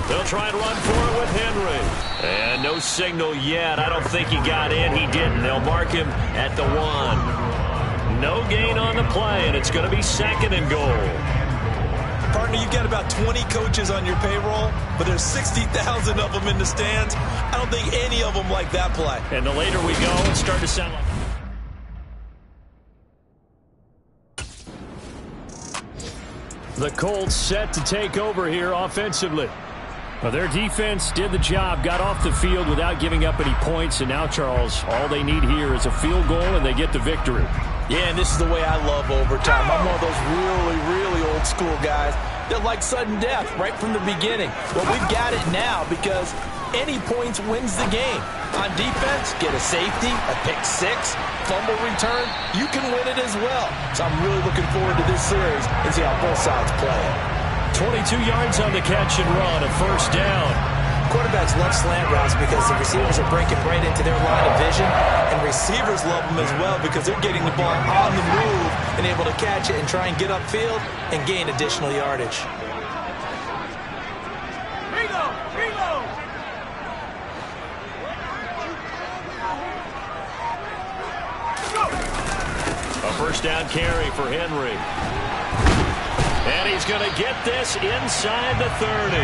Speaker 18: They'll try and run for it with Henry. And no signal yet. I don't think he got in. He didn't. They'll mark him at the 1. No gain on the play, and it's going to be second and goal.
Speaker 5: Partner, you've got about 20 coaches on your payroll, but there's 60,000 of them in the stands. I don't think any of them like that play.
Speaker 18: And the later we go, it starts to sound like... The Colts set to take over here offensively. Well, their defense did the job, got off the field without giving up any points, and now, Charles, all they need here is a field goal, and they get the victory.
Speaker 5: Yeah, and this is the way I love overtime. I'm one of those really, really old school guys that like sudden death right from the beginning. Well, we've got it now because any points wins the game. On defense, get a safety, a pick six, fumble return, you can win it as well. So I'm really looking forward to this series and see how both sides play it.
Speaker 18: 22 yards on the catch and run, a first down.
Speaker 5: Quarterbacks love slant routes because the receivers are breaking right into their line of vision, and receivers love them as well because they're getting the ball on the move and able to catch it and try and get upfield and gain additional yardage.
Speaker 18: first down carry for Henry. And he's going to get this inside the 30.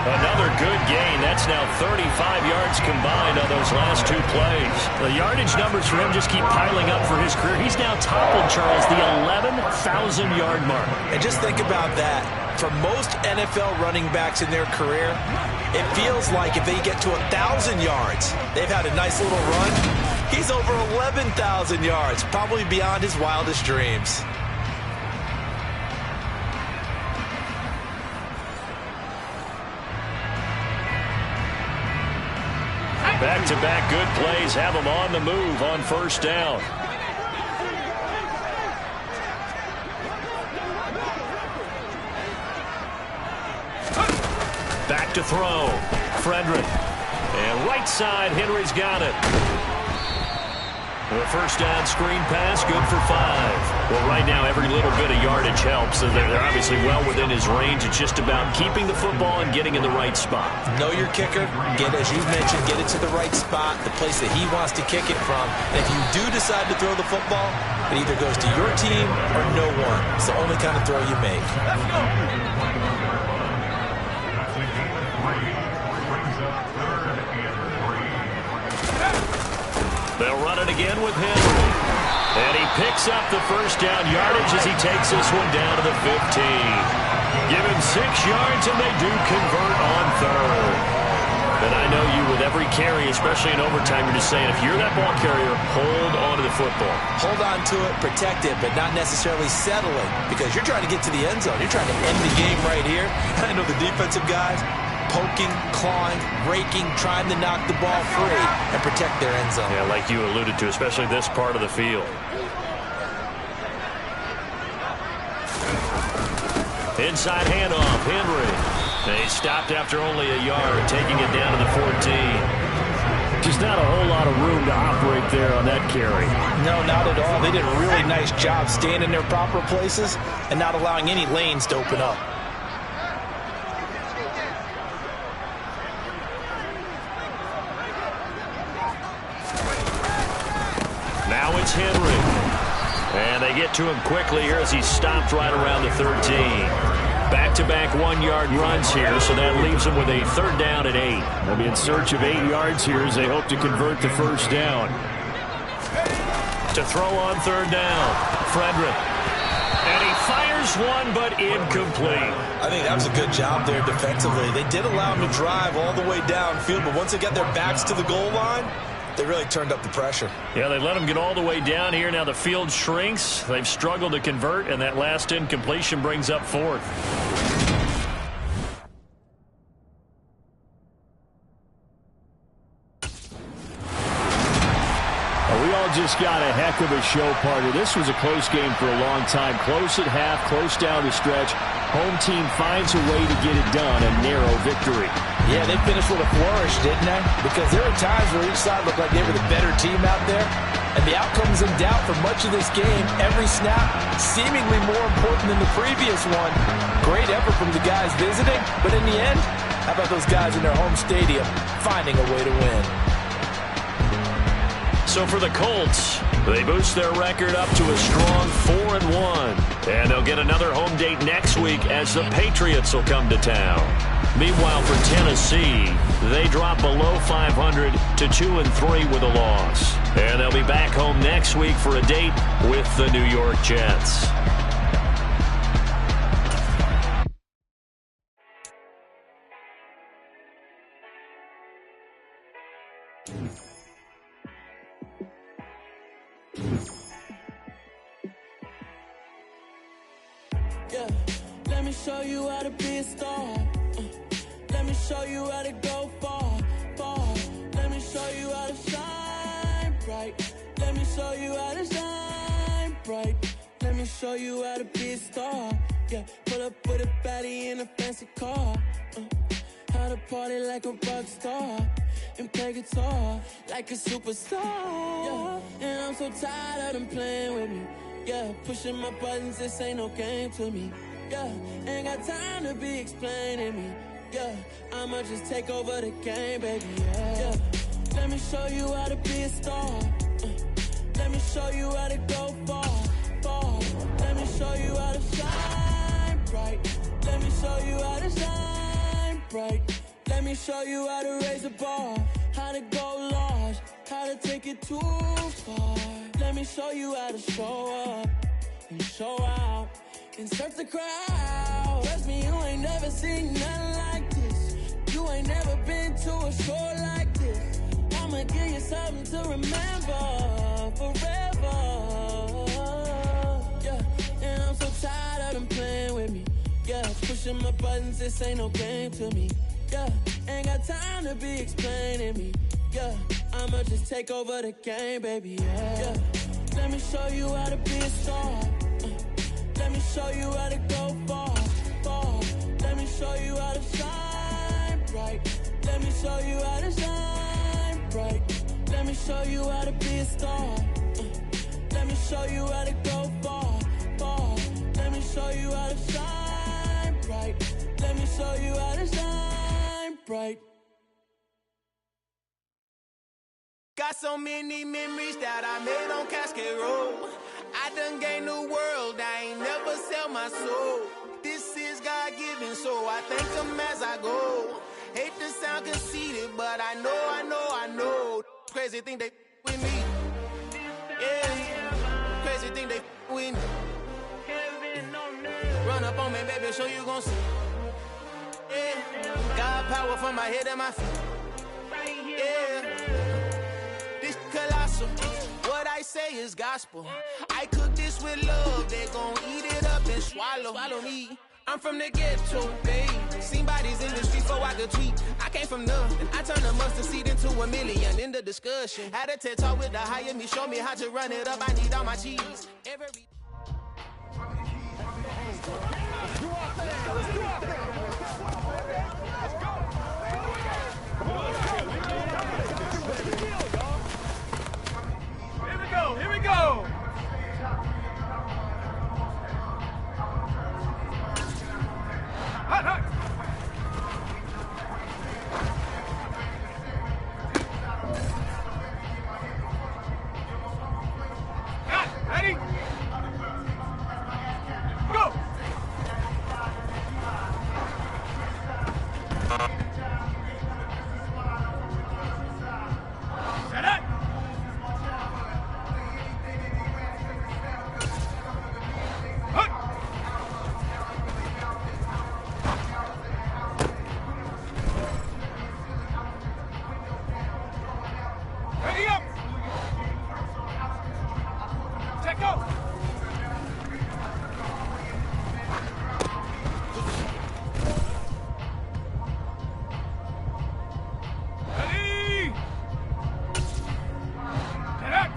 Speaker 18: Another good gain. That's now 35 yards combined on those last two plays. The yardage numbers for him just keep piling up for his career. He's now toppled, Charles, the 11,000-yard mark.
Speaker 5: And just think about that. For most NFL running backs in their career, it feels like if they get to 1,000 yards, they've had a nice little run. He's over 11,000 yards, probably beyond his wildest dreams.
Speaker 18: Back-to-back good plays have him on the move on first down. Back to throw. Frederick. And right side, Henry's got it. The first down screen pass, good for 5. Well, right now, every little bit of yardage helps. So they're obviously well within his range. It's just about keeping the football and getting in the right spot.
Speaker 5: Know your kicker. As you mentioned, get it to the right spot, the place that he wants to kick it from. And if you do decide to throw the football, it either goes to your team or no one. It's the only kind of throw you make.
Speaker 17: Let's go.
Speaker 18: They'll run it again with Henry. And he picks up the first down yardage as he takes this one down to the 15. Give him 6 yards, and they do convert on third. And I know you, with every carry, especially in overtime, you're just saying, if you're that ball carrier, hold on to the football.
Speaker 5: Hold on to it, protect it, but not necessarily settling, because you're trying to get to the end zone. You're trying to end the game right here. I know the defensive guys, poking, clawing, raking, trying to knock the ball free and protect their end zone.
Speaker 18: Yeah, like you alluded to, especially this part of the field. Inside handoff, Henry. They stopped after only a yard, taking it down to the 14. Just not a whole lot of room to operate there on that carry.
Speaker 5: No, not at all. They did a really nice job staying in their proper places and not allowing any lanes to open up.
Speaker 18: Now it's Henry. And they get to him quickly here as he stopped right around the 13. Back-to-back 1-yard runs here, so that leaves them with a third down at 8. They'll be in search of 8 yards here as they hope to convert the first down. To throw on third down, Frederick. And he fires one, but incomplete.
Speaker 5: I think that was a good job there defensively. They did allow him to drive all the way downfield, but once they got their backs to the goal line, they really turned up the pressure.
Speaker 18: Yeah, they let him get all the way down here. Now the field shrinks. They've struggled to convert, and that last incompletion brings up fourth.
Speaker 7: We all just got a heck of a show party. This was a close game for a long time. Close at half, close down the stretch. Home team finds a way to get it done, a narrow victory.
Speaker 5: Yeah, they finished with a flourish, didn't they? Because there were times where each side looked like they were the better team out there. And the outcome's in doubt for much of this game. Every snap seemingly more important than the previous one. Great effort from the guys visiting. But in the end, how about those guys in their home stadium finding a way to win?
Speaker 18: So for the Colts, they boost their record up to a strong 4-1. And they'll get another home date next week as the Patriots will come to town. Meanwhile, for Tennessee, they drop below 500 to 2-3 with a loss. And they'll be back home next week for a date with the New York Jets.
Speaker 2: Yeah, let me show you how to be a star. Let me show you how to go far, far. Let me show you how to shine bright. Let me show you how to shine bright. Let me show you how to be a star. Yeah, pull up with a baddie in a fancy car. How to party like a rock star and play guitar like a superstar. Yeah, and I'm so tired of them playing with me. Yeah, pushing my buttons, this ain't no game to me. Yeah, ain't got time to be explaining me. Yeah, I'ma just take over the game, baby. Yeah, let me show you how to be a star. Let me show you how to go far, far. show you how to shine bright. Let me show you how to shine bright. Let me show you how to raise a bar, how to go large, how to take it too far. Let me show you how to show up and show out and surf the crowd. Trust me, you ain't never seen nothing like this. You ain't never been to a show like this. I'ma give you something to remember forever. Yeah, and I'm so tired of them playing with me. Yeah, pushing my buttons, this ain't no game to me. Yeah, ain't got time to be explaining me. Yeah, I'ma just take over the game, baby. Yeah, let me show you how to be a star. Let me show you how to go far, far. Let me show you how to shine bright. Let me show you how to shine bright. Let me show you how to be a star. Let me show you how to go far, far. Let me show you how to shine bright. Let me show you how to shine bright.
Speaker 8: Got so many memories that I made on Cascade Road. I done gained the world, I ain't never sell my soul. This is God-given, so I thank him as I go. Hate to sound conceited, but I know. Crazy thing they with me. Yeah, crazy thing they with me. Run up on me, baby, show you gon' see. Yeah, God power from my head and my feet. Yeah. This colossal, what I say is gospel. I cook this with love, they gon' eat it up and swallow me. I'm from the ghetto, babe. Seen bodies in the streets before I could tweet. I came from nothing, I turned a mustard seed into a million. In the discussion, had a TED talk with the higher me, show me how to run it up. I need all my cheese.
Speaker 13: Here we go. Hot. Ready? Go. Set up. Ready up! Check out! Ready! Get up!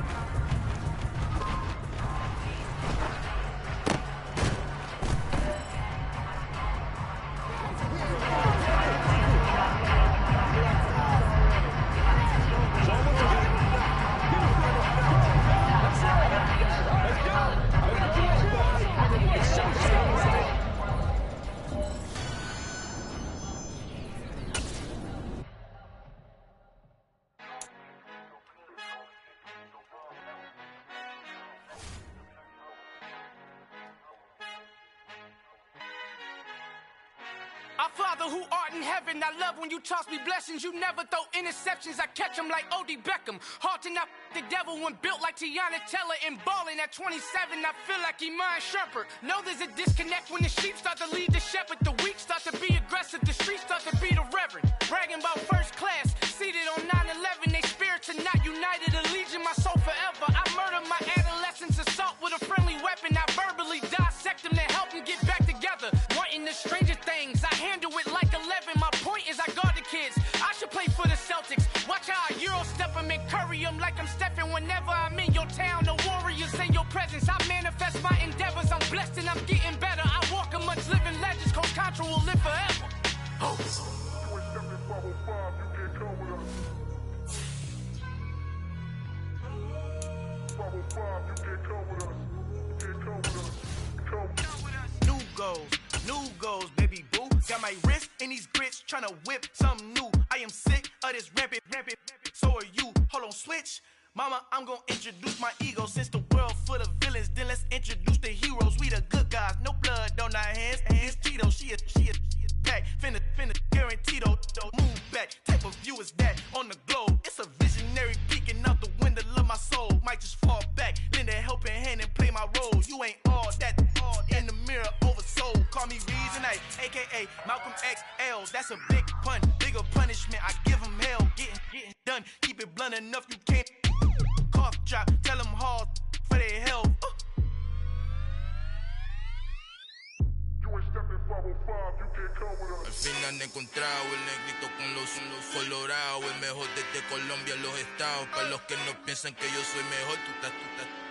Speaker 9: Our Father who art in heaven, I love when you toss me blessings. You never throw interceptions, I catch them like O.D. Beckham. Hard to not the devil when built like Tiana Teller and balling at 27. I feel like Iman Shumpert. Know there's a disconnect when the sheep start to lead the shepherd. The weak start to be aggressive, the streets start to be the reverend. Bragging about first class, seated on 9/11. They spirits are not united, a legion, my soul forever. I murder my adolescence, assault with a friendly weapon. I verbally dissect them to help them get back together. Wanting the stranger things, I handle it like 11. My point is I guard the kids. I should play for the Celtics. Watch how I Euro step them and curry them like I'm Stephen. Whenever I'm in your town, the Warriors in your presence. I manifest my endeavors. I'm blessed and I'm getting better. I walk amongst living legends. Coach Contra will live forever.
Speaker 8: New
Speaker 9: goals, baby boo. Got my wrist in these grits, tryna whip something new. I am sick of this rampant, so are you. Hold on, switch. Mama, I'm gonna introduce my ego. Since the world full of villains, then let's introduce the heroes. We the good guys, no blood on our hands. It's Tito, she is back. Finna, guaranteed, move back. Type of view is that on the globe? It's a visionary peeking out the window of my soul. Might just fall back, lend a helping hand and play my role. You ain't all that in the mirror oversold. Call me Reason A, aka Malcolm XL. That's a big pun, bigger punishment. I give him hell, getting done. Keep it blunt enough, you can't cough drop. Tell them hard for their health.
Speaker 1: Al fin han encontrado el negrito con los colorados, el mejor desde Colombia, los estados. Para los que no piensan que yo soy mejor,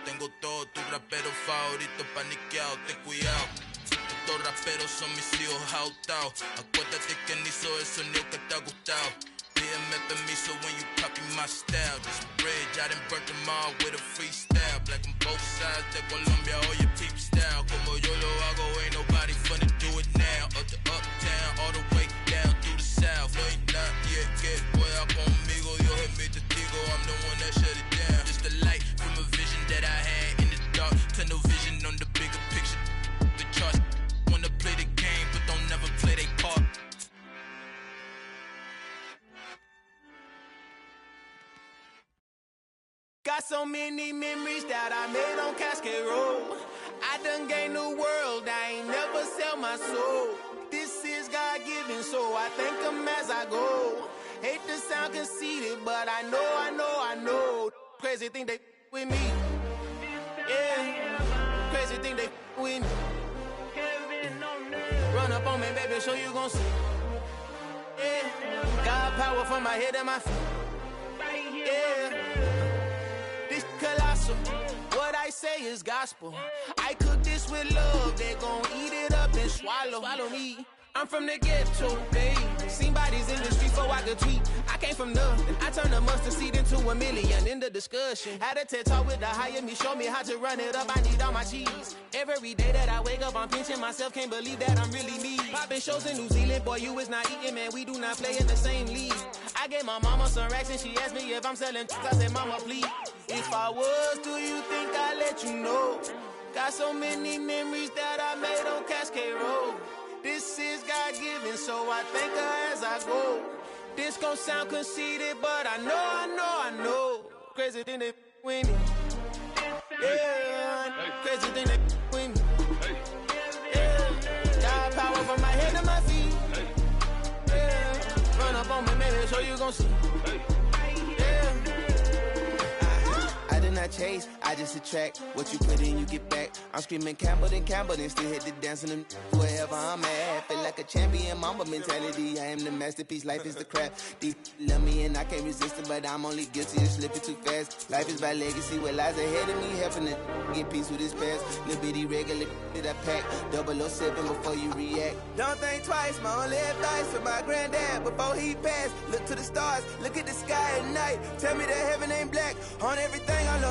Speaker 1: tengo todo, tu rapero favorito paniqueado, ten cuidado. Estos raperos son mis hijos jautados. Acuérdate que ni hizo el sonido que te ha gustado. Pídeme permiso when you copy my style. This bridge, I done burnt them all with a freestyle. Black on both sides de Colombia, oye peep style. Como yo lo hago, ain't nobody finna do it now. Up to uptown, all the way down through the south. No hay nadie que pueda conmigo, Dios es mi testigo. I'm the one that shut it down. Just the light from a vision that I had in the dark. Tunnel vision on the bigger picture. The charts wanna play the game, but don't never play their part.
Speaker 8: Got so many memories that I made on Cascade Road. I done gained the world, I ain't never sell my soul. This is God-given, so I thank him as I go. Hate to sound conceited, but I know. Crazy thing they with me. Yeah, crazy thing they with me. Run up on me, baby, so you gon' see. Yeah, got power from my head and my feet. Yeah. Colossal. What I say is gospel. I cook this with love. They gon' eat it up and swallow me. I'm from the ghetto, baby. Seen bodies in the street before I could tweet. I came from nothing. I turned a mustard seed into a million. In the discussion, had a TED talk with the higher me. Show me how to run it up. I need all my cheese. Every day that I wake up, I'm pinching myself. Can't believe that I'm really me. Popping shows in New Zealand, boy, you is not eating, man. We do not play in the same league. I gave my mama some racks and she asked me if I'm selling. I said, mama, please. If I was, do you think I'd let you know? Got so many memories that I made on Cascade Road. This is God-given, so I thank her as I go. This gon' sound conceited, but I know. Crazy thing they with me. Yeah, crazy thing they with me. Yeah, got power from my head to my feet. Yeah, run up on me, maybe, so you gon' see. I chase, I just attract what you put in, you get back. I'm screaming Campbell, then still hit the dance and them wherever I'm at. Feel like a champion, mamba mentality. I am the masterpiece, life is the crap. These love me and I can't resist it, but I'm only guilty of slipping too fast. Life is by legacy, what lies ahead of me, helping to get peace with his past. Little bitty regular that I pack, 007 before you react. Don't think twice, my only advice for my granddad before he passed. Look to the stars, look at the sky at night. Tell me that heaven ain't black on everything I love.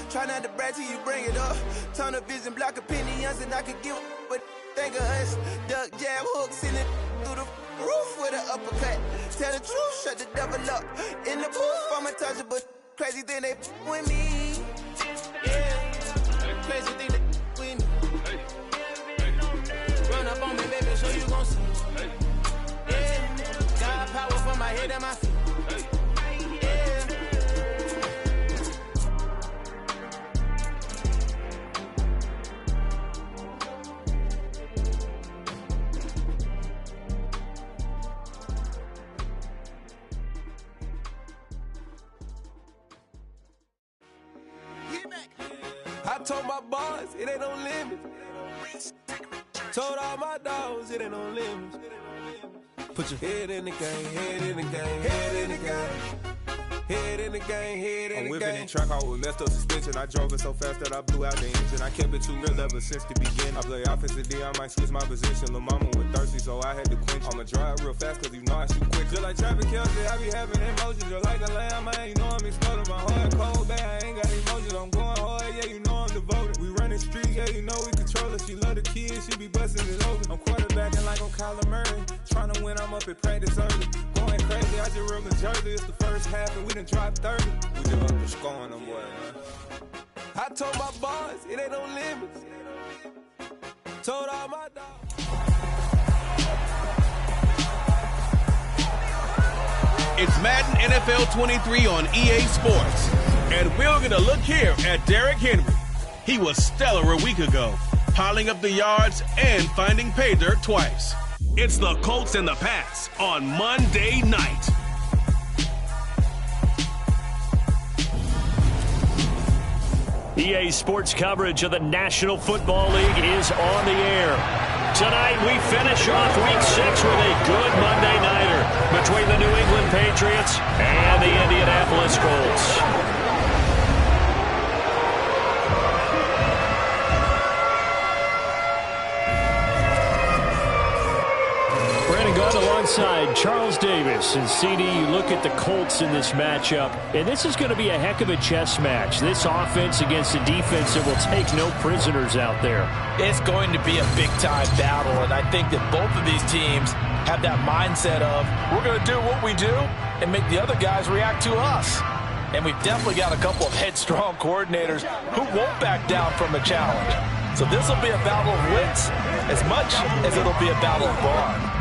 Speaker 8: Try not to brag till you bring it up. Tunnel vision, block opinions, and I could give but think of us. Duck jab hooks in it through the roof with an uppercut. Tell the truth, shut the devil up. In the booth, I'm untouchable. Crazy thing they with me. Yeah, crazy thing they with me. Run up on me, baby, so you gon' see. Yeah, got power from my head and my feet.
Speaker 12: I told my boys, it ain't no limits. Told all my dogs, it ain't no limits. Put your head in the game, head in the game, head in the game. Head in the game, head in the game. I'm whipping in track out with messed up suspension. I drove it so fast that I blew out the engine. I kept it too real ever since the beginning. I play offensive D, I might switch my position. Lil' mama was thirsty, so I had to quench. I'ma drive real fast, cause you know I shoot quick. Just like traffic Kelsey, I be having emotions. Just like a lamb, man, you know I'm exploding. My heart cold, bad, I ain't got emotions. I'm going hard, yeah, you know I'm devoted. We running the street, yeah, you know we control her. She love the kids, she be busting it over. I'm quarterbacking like I'm Kyler Murray. Trying to win, I'm up at practice early. Going crazy, I just real the jersey. It's the first half and we done dropped 30. We just up to scoring them, boy, man. I told my boys, it ain't no limits. Told all my dogs.
Speaker 3: It's Madden NFL 23 on EA Sports. And we're going to look here at Derrick Henry. He was stellar a week ago, piling up the yards and finding pay dirt twice. It's the Colts and the Pats on Monday night.
Speaker 18: EA Sports coverage of the National Football League is on the air. Tonight we finish off Week 6 with a good Monday nighter between the New England Patriots and the Indianapolis Colts. Alongside Charles Davis and CD, you look at the Colts in this matchup, and this is going to be a heck of a chess match. This offense against a defense that will take no prisoners out there.
Speaker 5: It's going to be a big-time battle, and I think that both of these teams have that mindset of, we're going to do what we do and make the other guys react to us. And we've definitely got a couple of headstrong coordinators who won't back down from a challenge. So this will be a battle of wits as much as it'll be a battle of brawn.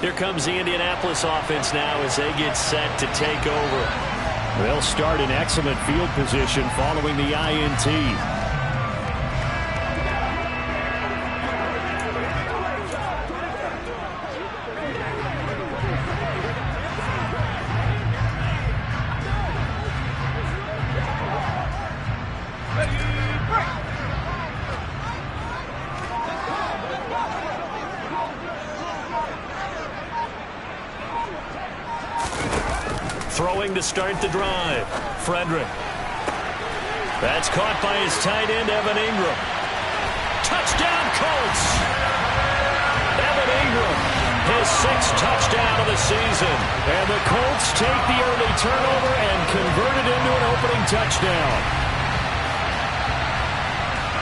Speaker 18: Here comes the Indianapolis offense now as they get set to take over. They'll start in excellent field position following the INT. Throwing to start the drive. Frederick. That's caught by his tight end, Evan Ingram. Touchdown, Colts! Evan Ingram, his 6th touchdown of the season. And the Colts take the early turnover and convert it into an opening touchdown.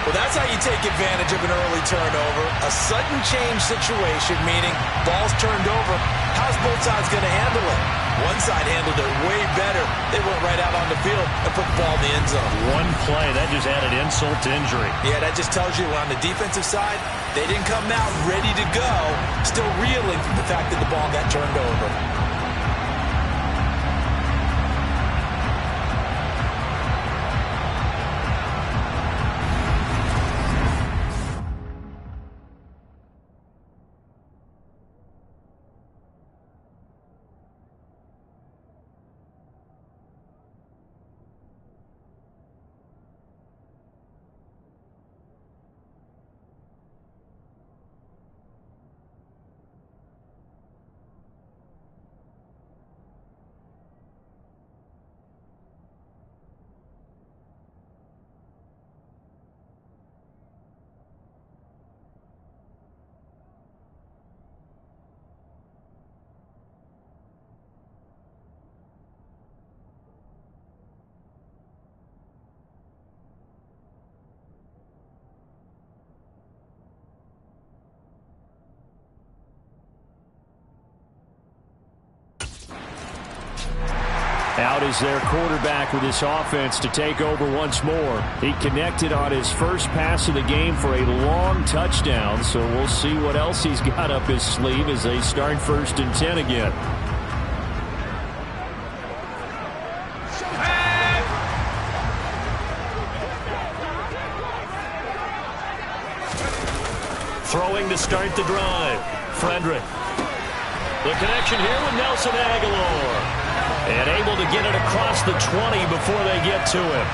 Speaker 5: Well, that's how you take advantage of an early turnover. A sudden change situation, meaning ball's turned over. How's both sides going to handle it? One side handled it way better. They went right out on the field and put the ball in the end zone.
Speaker 18: One play, that just added insult to injury.
Speaker 5: Yeah, that just tells you on the defensive side, they didn't come out ready to go, still reeling from the fact that the ball got turned over.
Speaker 18: Out is their quarterback with this offense to take over once more. He connected on his first pass of the game for a long touchdown, so we'll see what else he's got up his sleeve as they start 1st and 10 again. Throwing to start the drive. Frederick. The connection here with Nelson Aguilar. And able to get it across the 20 before they get to him.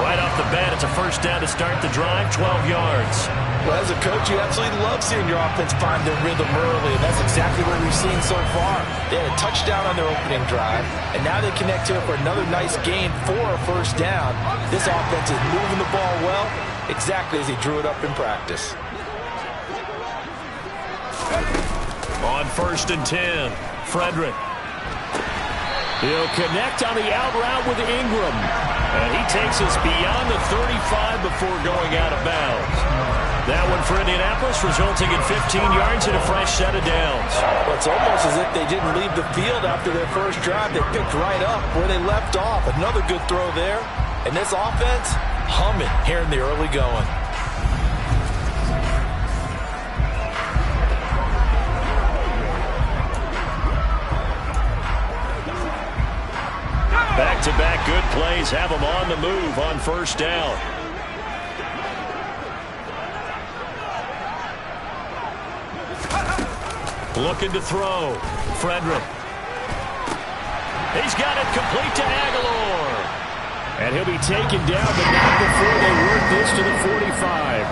Speaker 18: Right off the bat, it's a first down to start the drive, 12 yards.
Speaker 5: Well, as a coach, you absolutely love seeing your offense find their rhythm early, and that's exactly what we've seen so far. They had a touchdown on their opening drive, and now they connect to it for another nice gain for a first down. This offense is moving the ball well, exactly as he drew it up in practice.
Speaker 18: On 1st and 10, Frederick. He'll connect on the out route with Ingram. And he takes us beyond the 35 before going out of bounds. That one for Indianapolis, resulting in 15 yards and a fresh set of downs.
Speaker 5: Well, it's almost as if they didn't leave the field after their first drive. They picked right up where they left off. Another good throw there. And this offense, humming here in the early going.
Speaker 18: Back-to-back good plays have them on the move on 1st down. Looking to throw. Frederick. He's got it complete to Aguilar.
Speaker 7: And he'll be taken down, but not before they work this to the 45.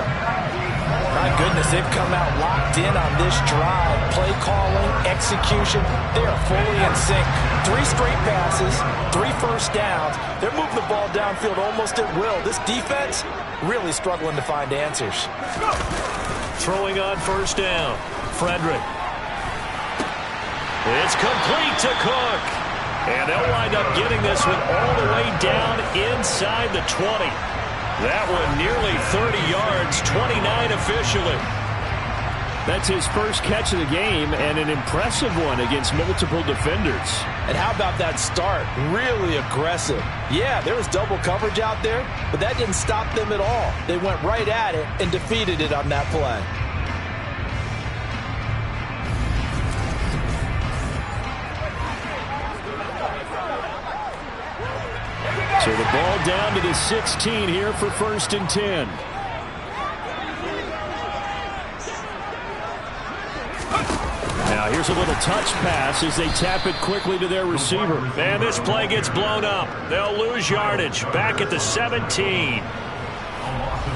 Speaker 5: My goodness, they've come out locked in on this drive. Play calling, execution, they are fully in sync. 3 straight passes, 3 first downs. They're moving the ball downfield almost at will. This defense really struggling to find answers.
Speaker 18: Throwing on 1st down. Frederick. It's complete to Cook. And they'll wind up getting this one all the way down inside the 20. That one nearly 30 yards, 29 officially.
Speaker 7: That's his first catch of the game and an impressive one against multiple defenders.
Speaker 5: And how about that start? Really aggressive. Yeah, there was double coverage out there, but that didn't stop them at all. They went right at it and defeated it on that play.
Speaker 7: So the ball down to the 16 here for 1st and 10. Now here's a little touch pass as they tap it quickly to their receiver.
Speaker 18: And this play gets blown up. They'll lose yardage back at the 17.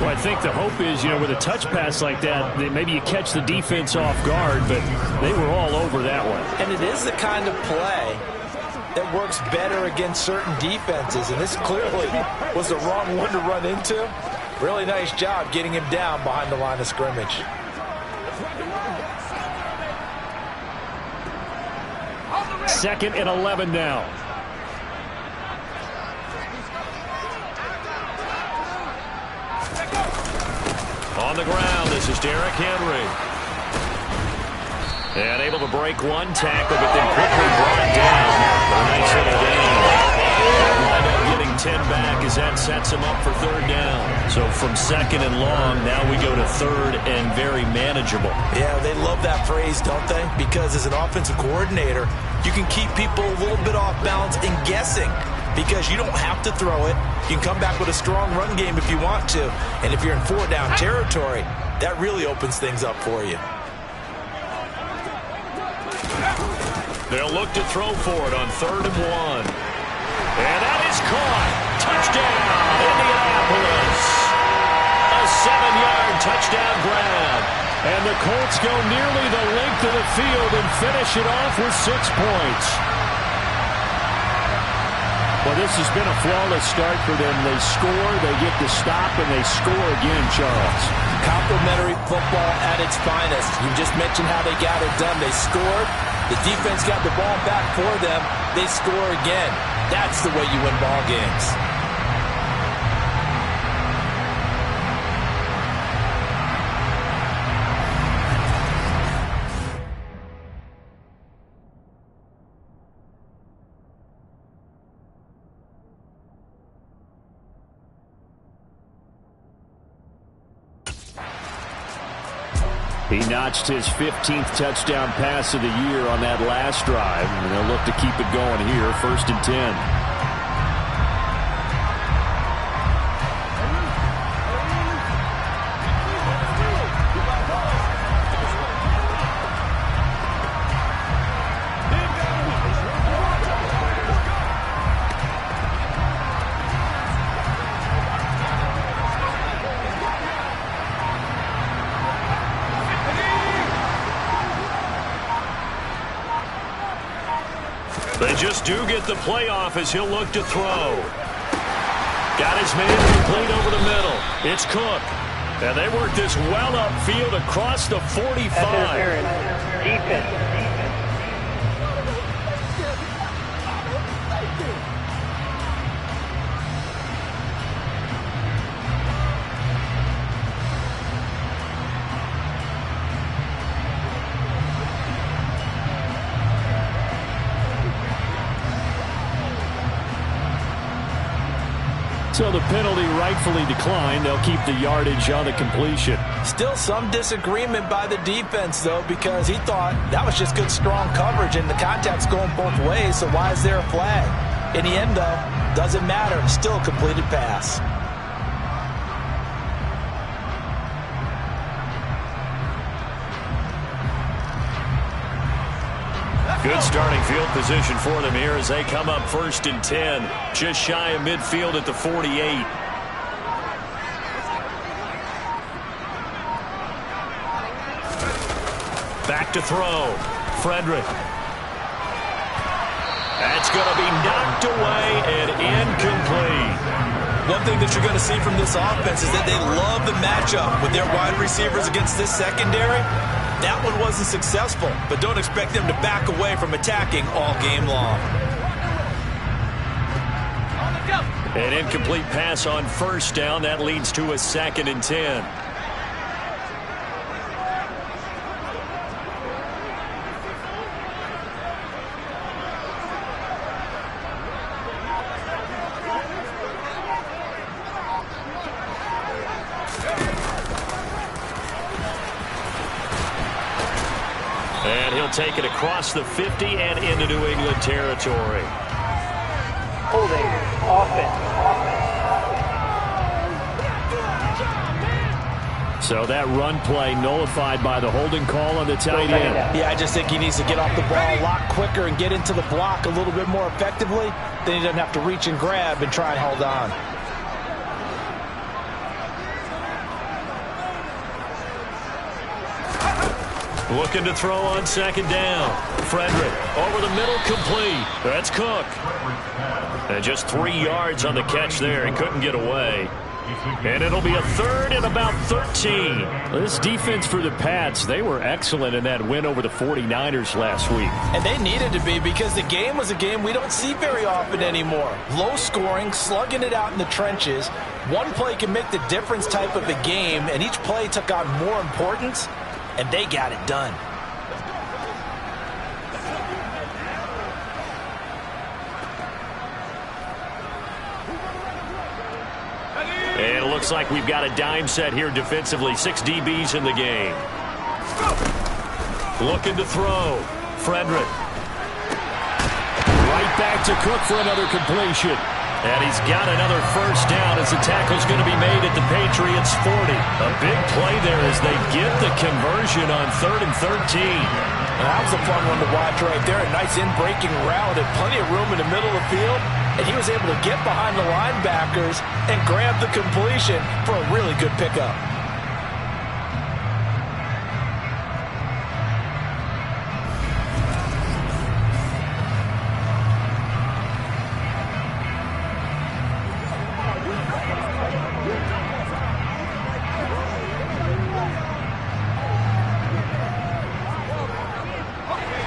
Speaker 7: Well, I think the hope is, with a touch pass like that, maybe you catch the defense off guard, but they were all over that one.
Speaker 5: And it is the kind of play that works better against certain defenses, and this clearly was the wrong one to run into. Really nice job getting him down behind the line of scrimmage.
Speaker 7: Second and 11 now.
Speaker 18: On the ground, this is Derrick Henry. And able to break one tackle, but then quickly brought down for a nice little gain. Wind up getting 10 back as that sets him up for 3rd down. So from 2nd and long, now we go to 3rd and very manageable.
Speaker 5: Yeah, they love that phrase, don't they? Because as an offensive coordinator, you can keep people a little bit off balance and guessing. Because you don't have to throw it. You can come back with a strong run game if you want to. And if you're in 4-down territory, that really opens things up for you.
Speaker 18: They'll look to throw for it on 3rd and 1. And that is caught. Touchdown, Indianapolis. A 7-yard touchdown grab.
Speaker 7: And the Colts go nearly the length of the field and finish it off with 6 points. Well, this has been a flawless start for them. They score, they get the stop, and they score again, Charles.
Speaker 5: Complimentary football at its finest. You just mentioned how they got it done. They scored. The defense got the ball back for them. They score again. That's the way you win ball games.
Speaker 7: He notched his 15th touchdown pass of the year on that last drive, and they'll look to keep it going here, 1st and 10.
Speaker 18: They just do get the play off as he'll look to throw. Got his man complete over the middle. It's Cook. And they work this well upfield across the 45.
Speaker 6: Defense.
Speaker 7: So the penalty rightfully declined. They'll keep the yardage on the completion.
Speaker 5: Still some disagreement by the defense, though, because he thought that was just good, strong coverage, and the contact's going both ways, so why is there a flag? In the end, though, doesn't matter. Still a completed pass.
Speaker 18: Good starting field position for them here as they come up 1st and 10. Just shy of midfield at the 48. Back to throw. Frederick. That's going to be knocked away and incomplete.
Speaker 5: One thing that you're going to see from this offense is that they love the matchup with their wide receivers against this secondary. That one wasn't successful, but don't expect them to back away from attacking all game long.
Speaker 18: An incomplete pass on 1st down. That leads to a 2nd and 10. And he'll take it across the 50 and into New England territory.
Speaker 6: Holding offense.
Speaker 7: So that run play nullified by the holding call on the tight end.
Speaker 5: Yeah, I just think he needs to get off the ball a lot quicker and get into the block a little bit more effectively. Then he doesn't have to reach and grab and try and hold on.
Speaker 18: Looking to throw on 2nd down. Frederick over the middle, complete. That's Cook. And just 3 yards on the catch there. He couldn't get away. And it'll be a 3rd and about 13.
Speaker 7: This defense for the Pats, they were excellent in that win over the 49ers last week.
Speaker 5: And they needed to be because the game was a game we don't see very often anymore. Low scoring, slugging it out in the trenches. One play can make the difference type of a game, and each play took on more importance. And they got it done.
Speaker 18: And it looks like we've got a dime set here defensively. 6 DBs in the game. Looking to throw. Frederick.
Speaker 7: Right back to Cook for another completion.
Speaker 18: And he's got another 1st down as the tackle's going to be made at the Patriots' 40. A big play there as they get the conversion on 3rd and 13.
Speaker 5: That was a fun one to watch right there. A nice in-breaking route and plenty of room in the middle of the field. And he was able to get behind the linebackers and grab the completion for a really good pickup.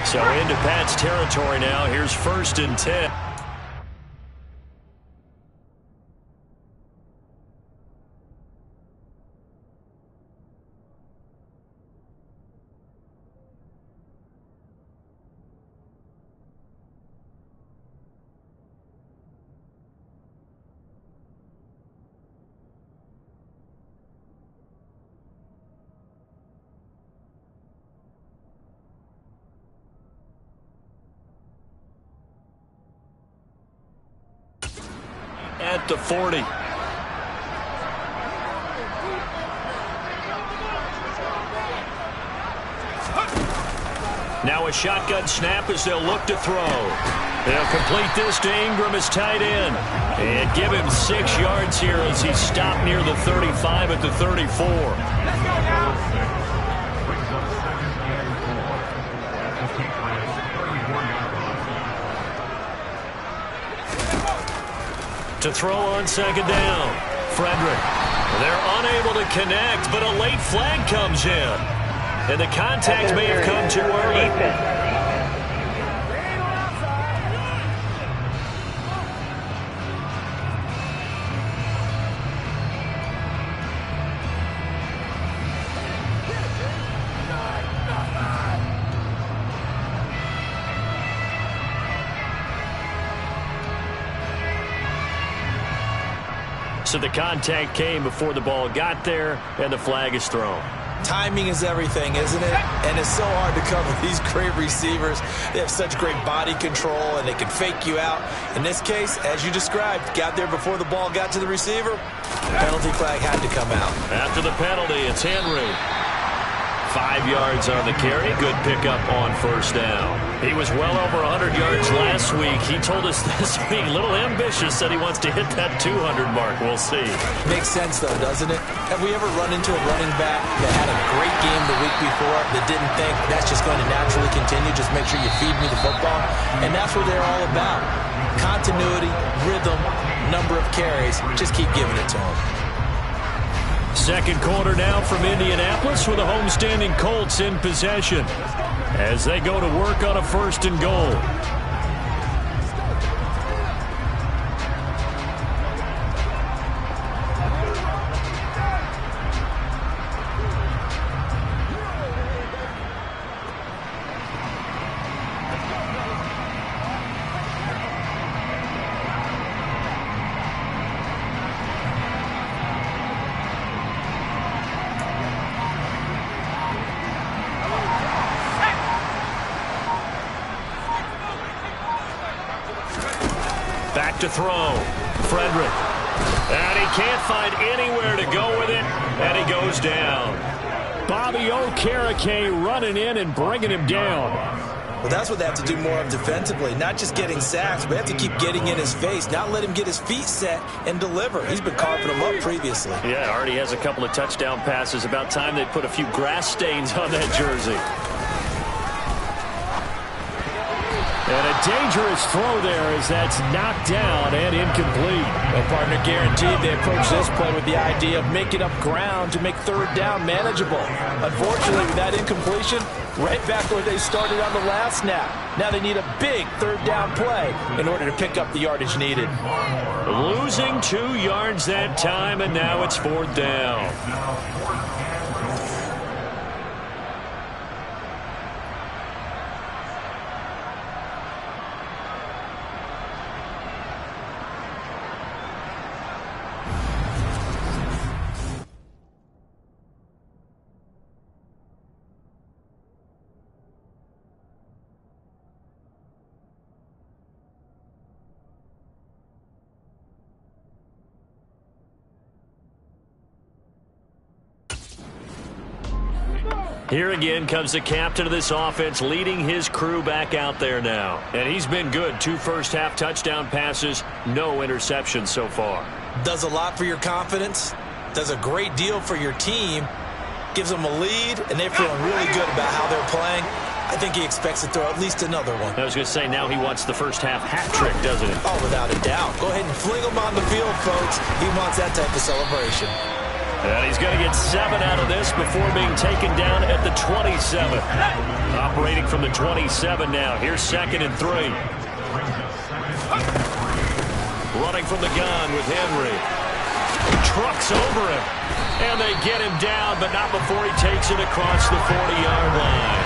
Speaker 18: So into Pat's territory now. Here's 1st and 10. At the 40. Now a shotgun snap as they'll look to throw. They'll complete this to Ingram as tight end. And give him 6 yards here as he stopped near the 35 at the 34. Let's go now. To throw on 2nd down. Frederick. They're unable to connect, but a late flag comes in. And the contact may have come too early. So the contact came before the ball got there, and the flag is thrown.
Speaker 5: Timing is everything, isn't it? And it's so hard to cover these great receivers. They have such great body control, and they can fake you out. In this case, as you described, got there before the ball got to the receiver. Penalty flag had to come out.
Speaker 18: After the penalty, it's Henry. 5 yards on the carry. Good pickup on first down. He was well over 100 yards last week. He told us this week, a little ambitious, said he wants to hit that 200 mark. We'll see.
Speaker 5: Makes sense, though, doesn't it? Have we ever run into a running back that had a great game the week before that didn't think that's just going to naturally continue? Just make sure you feed me the football. And that's what they're all about. Continuity, rhythm, number of carries. Just keep giving it to them.
Speaker 18: Second quarter now from Indianapolis with the homestanding Colts in possession as they go to work on a 1st and goal. Back to throw. Frederick. And he can't find anywhere to go with it, and he goes down.
Speaker 7: Bobby Okereke running in and bringing him down.
Speaker 5: Well, that's what they have to do more of defensively. Not just getting sacks, but they have to keep getting in his face. Not let him get his feet set and deliver. He's been carving them up previously.
Speaker 18: Yeah, already has a couple of touchdown passes. About time they put a few grass stains on that jersey.
Speaker 7: And a dangerous throw there as that's knocked down and incomplete.
Speaker 5: Well, partner, guaranteed they approach this play with the idea of making up ground to make 3rd down manageable. Unfortunately, with that incompletion, right back where they started on the last snap. Now they need a big 3rd down play in order to pick up the yardage needed.
Speaker 18: Losing 2 yards that time, and now it's 4th down. Here again comes the captain of this offense, leading his crew back out there now. And he's been good. 2 first-half touchdown passes, no interceptions so far.
Speaker 5: Does a lot for your confidence. Does a great deal for your team. Gives them a lead, and they're feeling really good about how they're playing. I think he expects to throw at least another one.
Speaker 18: I was going to say, now he wants the first-half hat trick, doesn't he?
Speaker 5: Oh, without a doubt. Go ahead and fling him on the field, folks. He wants that type of celebration.
Speaker 18: And he's going to get 7 out of this before being taken down at the 27. Operating from the 27 now. Here's 2nd and 3. Running from the gun with Henry. Trucks over him. And they get him down, but not before he takes it across the 40-yard line.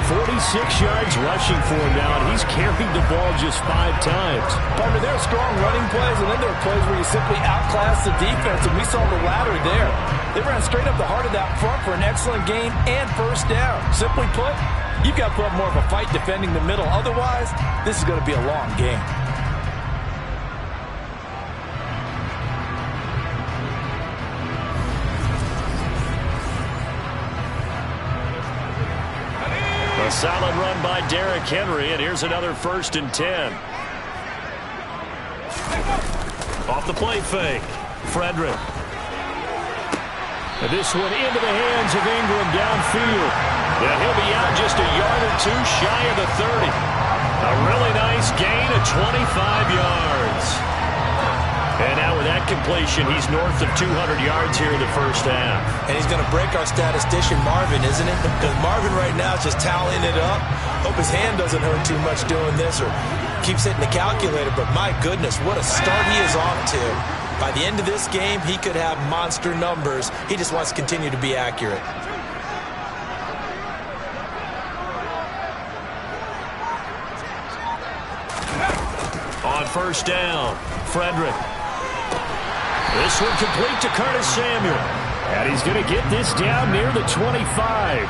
Speaker 7: 46 yards rushing for him now, and he's carried the ball just 5 times.
Speaker 5: Partner, there are strong running plays, and then there are plays where you simply outclass the defense, and we saw the latter there. They ran straight up the heart of that front for an excellent gain and 1st down. Simply put, you've got to put up more of a fight defending the middle. Otherwise, this is going to be a long game.
Speaker 18: A solid run by Derrick Henry, and here's another 1st and 10. Off the play fake, Frederick. And this one into the hands of Ingram downfield. And he'll be out just a yard or 2 shy of the 30. A really nice gain of 25 yards. And now with that completion, he's north of 200 yards here in the first half.
Speaker 5: And he's going to break our statistician Marvin, isn't it? Because Marvin right now is just tallying it up. Hope his hand doesn't hurt too much doing this or keeps hitting the calculator. But my goodness, what a start he is off to. By the end of this game, he could have monster numbers. He just wants to continue to be accurate. On
Speaker 18: 1st down, Frederick. This one complete to Curtis Samuel. And he's going to get this down near the 25.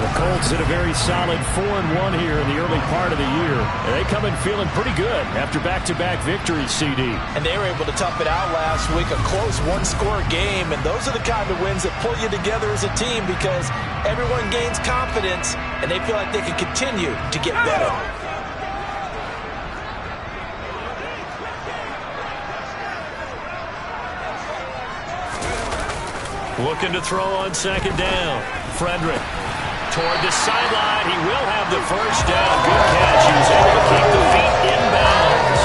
Speaker 18: The Colts hit a very solid 4-1 here in the early part of the year. And they come in feeling pretty good after back-to-back victories, CD.
Speaker 5: And they were able to tough it out last week, a close one-score game. And those are the kind of wins that pull you together as a team because everyone gains confidence and they feel like they can continue to get better.
Speaker 18: Looking to throw on second down. Frederick. Toward the sideline, he will have the first down. Good catch. He was able to keep the feet inbounds.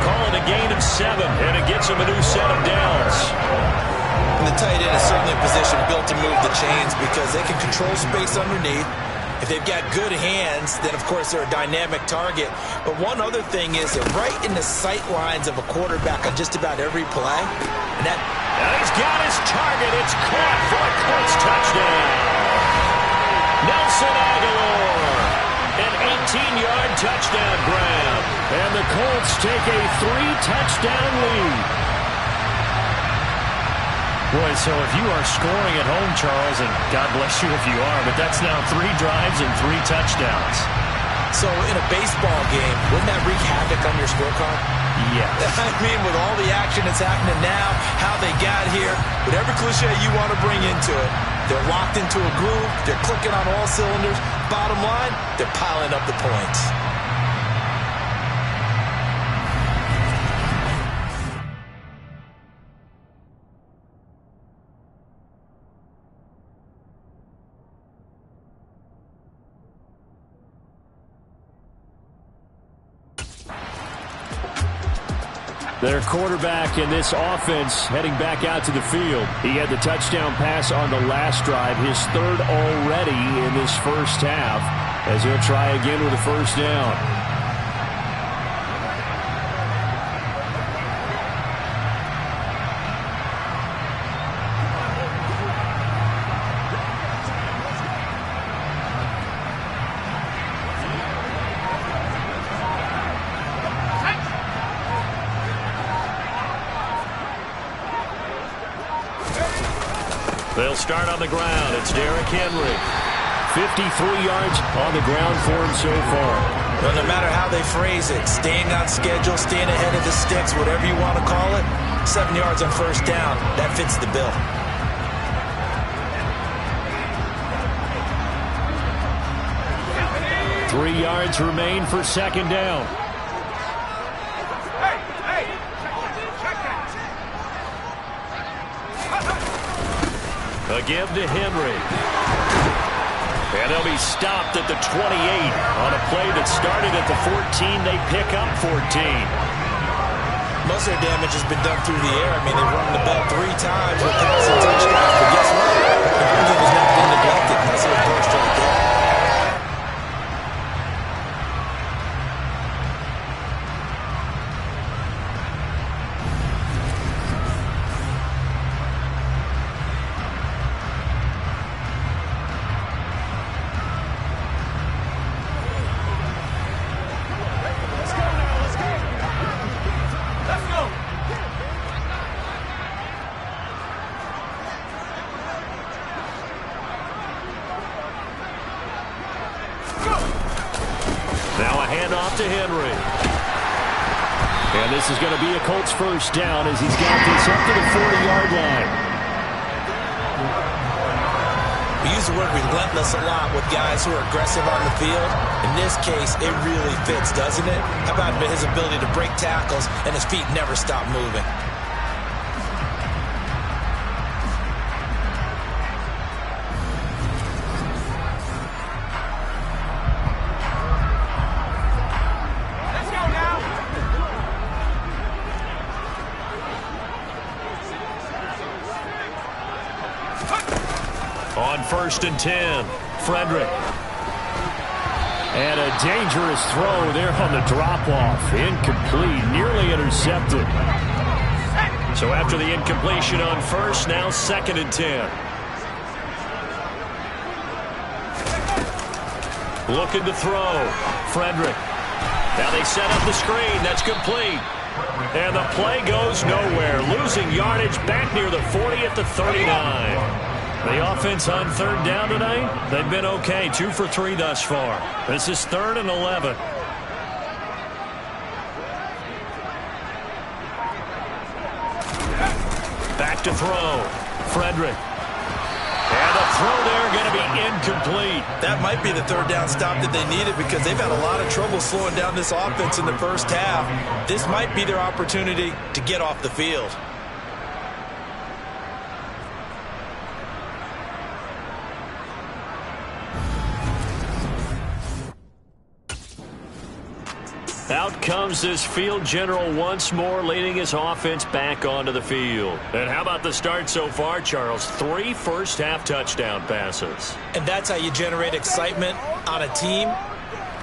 Speaker 18: Call it a gain of 7, and it gets him a new set of downs.
Speaker 5: And the tight end is certainly a position built to move the chains because they can control space underneath. If they've got good hands, then, of course, they're a dynamic target. But one other thing is they're right in the sight lines of a quarterback on just about every play. And
Speaker 18: he's got his target. It's caught for a Colts touchdown. Nelson Aguilar, an 18-yard touchdown grab.
Speaker 7: And the Colts take a 3-touchdown lead.
Speaker 18: Boy, so if you are scoring at home, Charles, and God bless you if you are, but that's now 3 drives and 3 touchdowns.
Speaker 5: So in a baseball game, wouldn't that wreak havoc on your scorecard?
Speaker 18: Yeah.
Speaker 5: I mean, with all the action that's happening now, how they got here, whatever cliche you want to bring into it, they're locked into a groove, they're clicking on all cylinders. Bottom line, they're piling up the points.
Speaker 7: Their quarterback in this offense heading back out to the field. He had the touchdown pass on the last drive, his 3rd already in this first half, as he'll try again with a first down.
Speaker 18: They'll start on the ground. It's Derrick Henry.
Speaker 7: 53 yards on the ground for him so far.
Speaker 5: Well, no matter how they phrase it, staying on schedule, staying ahead of the sticks, whatever you want to call it, 7 yards on first down, that fits the bill.
Speaker 7: Three yards remain for second down.
Speaker 18: A give to Henry. And he'll be stopped at the 28 on a play that started at the 14. They pick up 14.
Speaker 5: Most of their damage has been done through the air. I mean, they've rung the bell 3 times with passing touchdowns. But guess what? The run game has not been neglected. That's a burst right there.
Speaker 18: To Henry.
Speaker 7: And this is going to be a Colts first down as he's got this up to the 40-yard line.
Speaker 5: We use the word relentless a lot with guys who are aggressive on the field. In this case, it really fits, doesn't it? How about his ability to break tackles and his feet never stop moving?
Speaker 18: On 1st and 10, Frederick.
Speaker 7: And a dangerous throw there on the drop-off. Incomplete, nearly intercepted.
Speaker 18: So after the incompletion on 1st, now 2nd and 10. Looking to throw. Frederick. Now they set up the screen. That's complete. And the play goes nowhere. Losing yardage back near the 40 at the 39. The offense on third down tonight, they've been okay. 2 for 3 thus far. This is 3rd and 11. Back to throw. Frederick. And the throw there going to be incomplete.
Speaker 5: That might be the third down stop that they needed because they've had a lot of trouble slowing down this offense in the first half. This might be their opportunity to get off the field.
Speaker 18: Out comes this field general once more, leading his offense back onto the field. And how about the start so far, Charles? 3 first-half touchdown passes.
Speaker 5: And that's how you generate excitement on a team.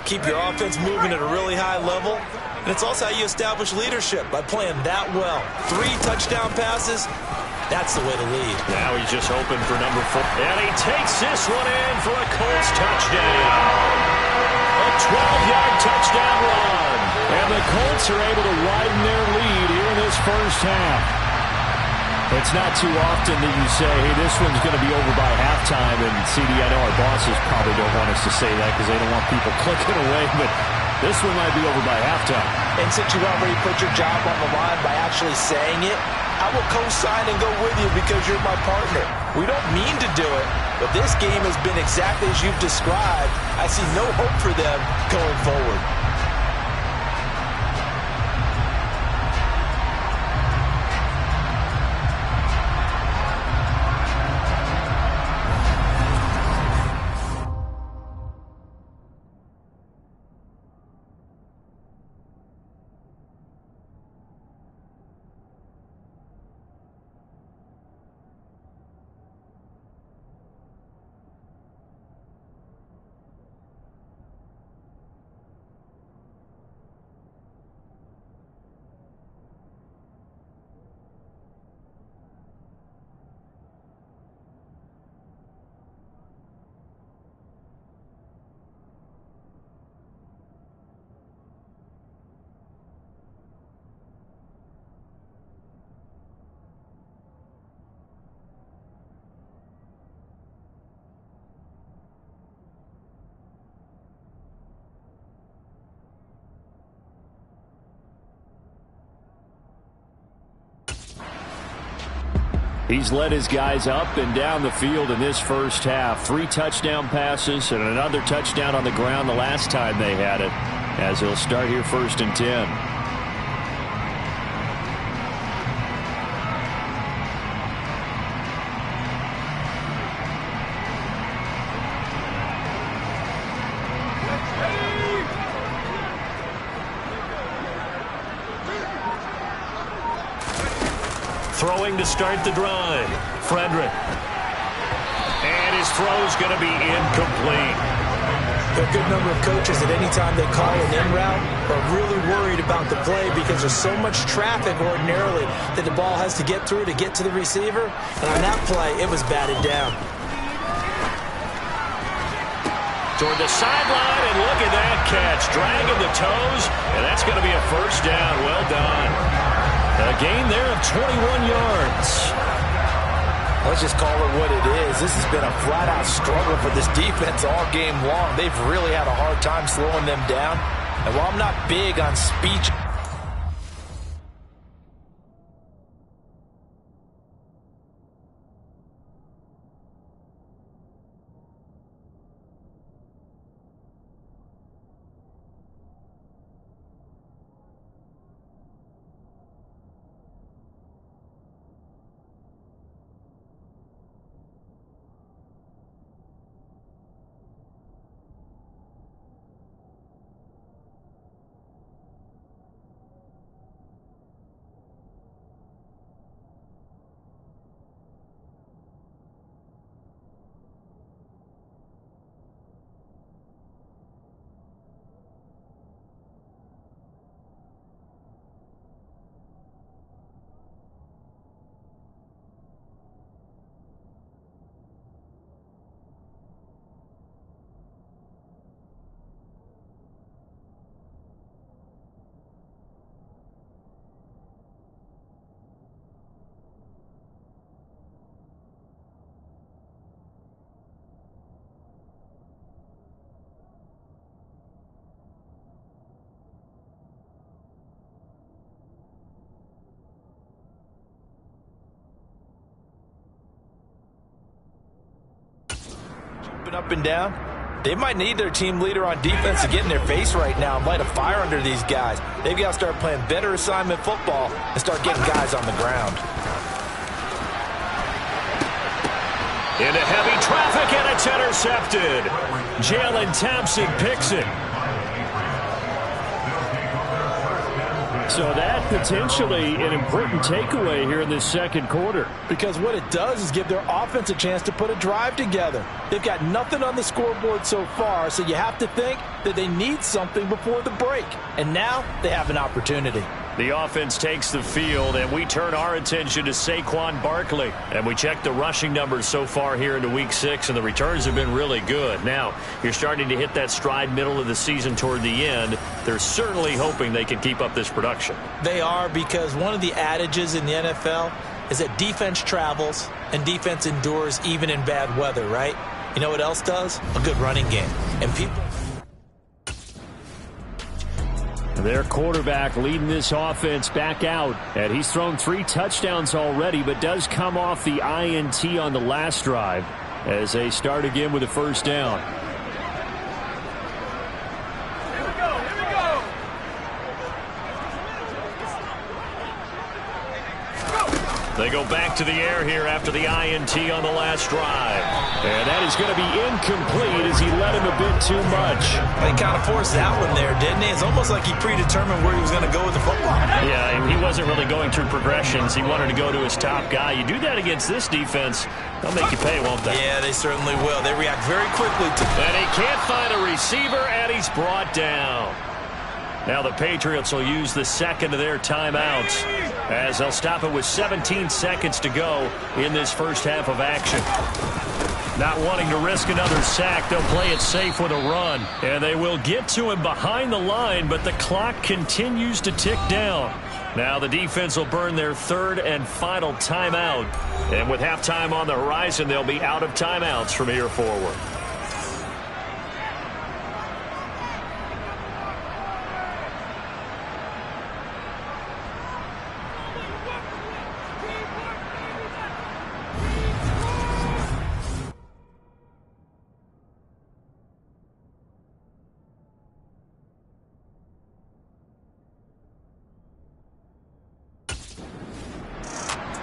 Speaker 5: Keep your offense moving at a really high level. And it's also how you establish leadership, by playing that well. 3 touchdown passes, that's the way to lead.
Speaker 18: Now he's just hoping for number 4. And he takes this one in for a Colts touchdown. A 12-yard touchdown run. And the Colts are able to widen their lead here in this first half.
Speaker 7: It's not too often that you say, hey, this one's going to be over by halftime. And, CD, I know our bosses probably don't want us to say that because they don't want people clicking away. But this one might be over by halftime.
Speaker 5: And since you already put your job on the line by actually saying it, I will co-sign and go with you because you're my partner. We don't mean to do it, but this game has been exactly as you've described. I see no hope for them going forward.
Speaker 7: He's led his guys up and down the field in this first half. 3 touchdown passes and another touchdown on the ground the last time they had it, as he'll start here 1st and 10.
Speaker 18: Throwing to start the drive. Frederick. And his throw's going to be incomplete.
Speaker 5: There are a good number of coaches at any time they call an in route are really worried about the play because there's so much traffic ordinarily that the ball has to get through to get to the receiver. And on that play, it was batted down.
Speaker 18: Toward the sideline, and look at that catch. Dragging the toes, and that's going to be a first down. Well done. A gain there of 21 yards.
Speaker 5: Let's just call it what it is. This has been a flat-out struggle for this defense all game long. They've really had a hard time slowing them down. And while I'm not big on speech, moving up and down. They might need their team leader on defense to get in their face right now and light a fire under these guys. They've got to start playing better assignment football and start getting guys on the ground.
Speaker 18: Into heavy traffic, and it's intercepted. Jalen Thompson picks it. So that potentially an important takeaway here in this second quarter.
Speaker 5: Because what it does is give their offense a chance to put a drive together. They've got nothing on the scoreboard so far, so you have to think that they need something before the break. And now they have an opportunity.
Speaker 18: The offense takes the field, and we turn our attention to Saquon Barkley. And we check the rushing numbers so far here into Week 6, and the returns have been really good. Now, you're starting to hit that stride middle of the season toward the end. They're certainly hoping they can keep up this production.
Speaker 5: They are, because one of the adages in the NFL is that defense travels and defense endures even in bad weather, right? You know what else does? A good running game. And people...
Speaker 7: Their quarterback leading this offense back out. And he's thrown 3 touchdowns already, but does come off the INT on the last drive as they start again with a first down.
Speaker 18: They go back to the air here after the INT on the last drive. And that is going to be incomplete as he led him a bit too much.
Speaker 5: He kind of forced that one there, didn't he? It's almost like he predetermined where he was going to go with the football.
Speaker 18: Yeah, he wasn't really going through progressions. He wanted to go to his top guy. You do that against this defense, they'll make you pay, won't they?
Speaker 5: Yeah, they certainly will. They react very quickly to it.
Speaker 18: And he can't find a receiver, and he's brought down. Now the Patriots will use the second of their timeouts as they'll stop it with 17 seconds to go in this first half of action. Not wanting to risk another sack, they'll play it safe with a run. And they will get to him behind the line, but the clock continues to tick down. Now the defense will burn their third and final timeout. And with halftime on the horizon, they'll be out of timeouts from here forward.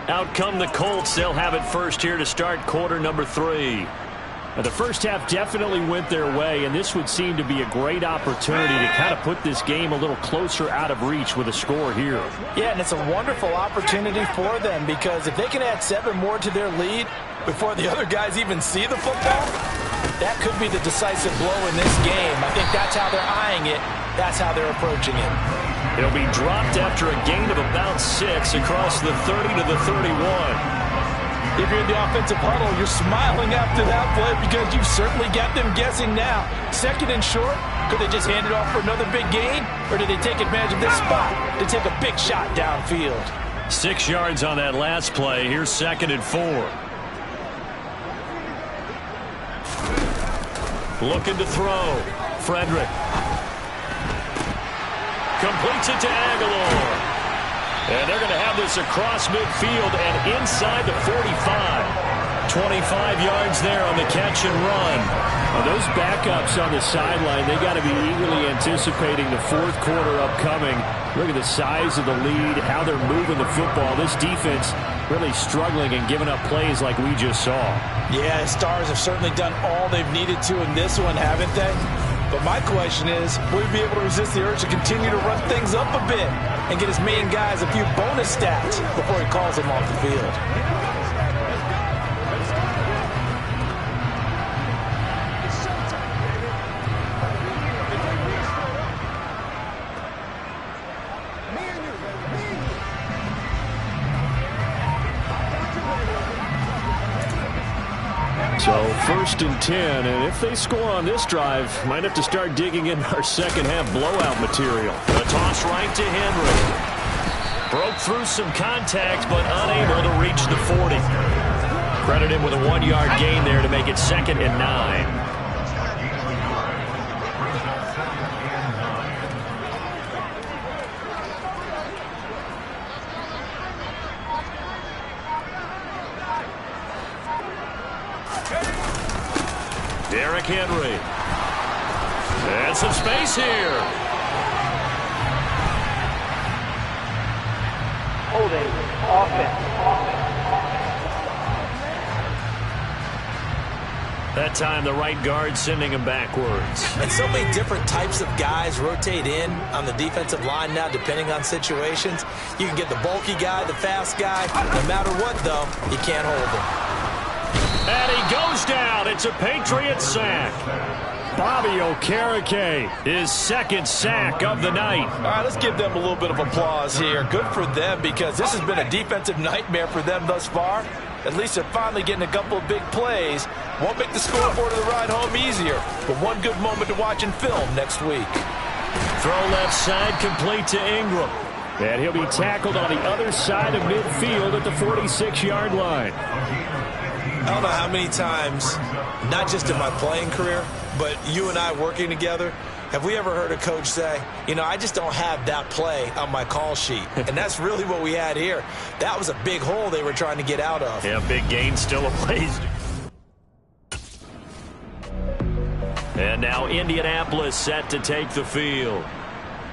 Speaker 18: Out come the Colts. They'll have it first here to start quarter number 3.
Speaker 7: Now, the first half definitely went their way, and this would seem to be a great opportunity to kind of put this game a little closer out of reach with a score here.
Speaker 5: Yeah, and it's a wonderful opportunity for them, because if they can add 7 more to their lead before the other guys even see the football, that could be the decisive blow in this game. I think that's how they're eyeing it. That's how they're approaching it.
Speaker 18: He'll be dropped after a gain of about 6 across the 30 to the 31.
Speaker 5: If you're in the offensive huddle, you're smiling after that play because you've certainly got them guessing now. Second and short, could they just hand it off for another big gain? Or did they take advantage of this spot to take a big shot downfield?
Speaker 18: 6 yards on that last play. Here's second and 4. Looking to throw. Frederick. Completes it to Aguilar. And they're going to have this across midfield and inside the 45. 25 yards there on the catch and run.
Speaker 7: Well, those backups on the sideline, they got to be eagerly anticipating the fourth quarter upcoming. Look at the size of the lead, how they're moving the football. This defense really struggling and giving up plays like we just saw.
Speaker 5: Yeah, Stars have certainly done all they've needed to in this one, haven't they? But my question is, will we be able to resist the urge to continue to run things up a bit and get his main guys a few bonus stats before he calls them off the field?
Speaker 7: So first and 10, and if they score on this drive, might have to start digging in our second half blowout material.
Speaker 18: The toss right to Henry. Broke through some contact, but unable to reach the 40. Credit him with a 1-yard gain there to make it second and 9. Derrick Henry. And some space here.
Speaker 6: Holding offense.
Speaker 18: That time, the right guard sending him backwards.
Speaker 5: And so many different types of guys rotate in on the defensive line now, depending on situations. You can get the bulky guy, the fast guy. No matter what, though, you can't hold him.
Speaker 18: And he goes down. It's a Patriot sack. Bobby Okereke, his second sack of the night.
Speaker 5: All right, let's give them a little bit of applause here. Good for them, because this has been a defensive nightmare for them thus far. At least they're finally getting a couple of big plays. Won't make the scoreboard of the ride home easier, but one good moment to watch in film next week.
Speaker 18: Throw left side, complete to Ingram. And he'll be tackled on the other side of midfield at the 46-yard line.
Speaker 5: I don't know how many times, not just in my playing career, but you and I working together, have we ever heard a coach say, you know, I just don't have that play on my call sheet? And that's really what we had here. That was a big hole they were trying to get out of.
Speaker 18: Yeah, big gain still a place. And now Indianapolis set to take the field.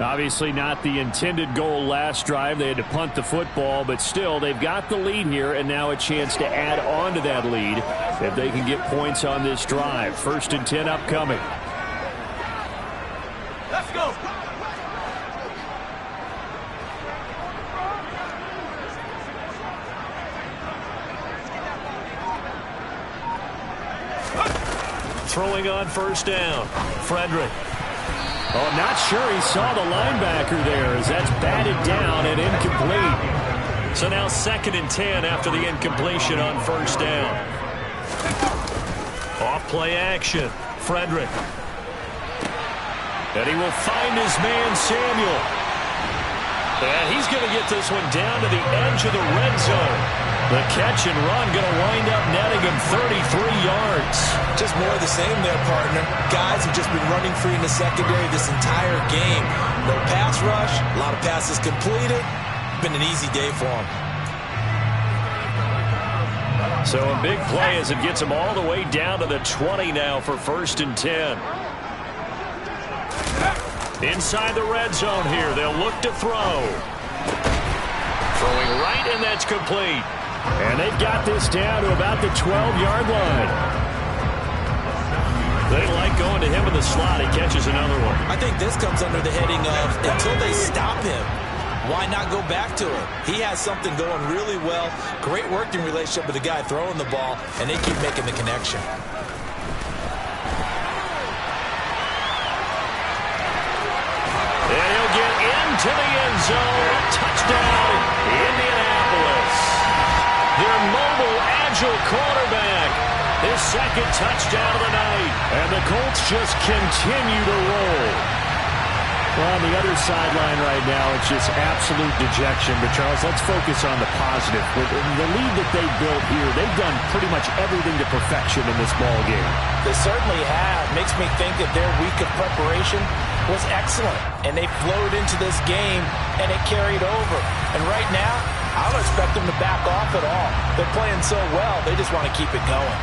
Speaker 18: Obviously not the intended goal last drive. They had to punt the football, but still they've got the lead here, and now a chance to add on to that lead if they can get points on this drive. 1st and 10 upcoming.
Speaker 13: Let's go.
Speaker 18: Throwing on 1st down. Frederick. Oh, not sure he saw the linebacker there as that's batted down and incomplete. So now 2nd and 10 after the incompletion on 1st down. Off play action. Frederick. And he will find his man, Samuel. And he's going to get this one down to the edge of the red zone. The catch and run going to wind up netting him 33 yards.
Speaker 5: Just more of the same there, partner. Guys have just been running free in the secondary this entire game. No pass rush, a lot of passes completed. Been an easy day for them.
Speaker 18: So a big play as it gets him all the way down to the 20 now for 1st and 10. Inside the red zone here, they'll look to throw. Throwing right, and that's complete. And they've got this down to about the 12-yard line. They like going to him in the slot. He catches another one.
Speaker 5: I think this comes under the heading of until they stop him, why not go back to him? He has something going really well. Great working relationship with the guy throwing the ball, and they keep making the connection.
Speaker 18: And he'll get into the end zone. Touchdown, Indianapolis. Their mobile, agile quarterback. His 2nd touchdown of the night. And the Colts just continue to roll. Well, on the other sideline right now, it's just absolute dejection. But, Charles, let's focus on the positive. With the lead that they built here, they've done pretty much everything to perfection in this ball game.
Speaker 5: They certainly have. Makes me think that their week of preparation was excellent. And they flowed into this game, and it carried over. And right now, I don't expect them to back off at all. They're playing so well, they just want to keep it going.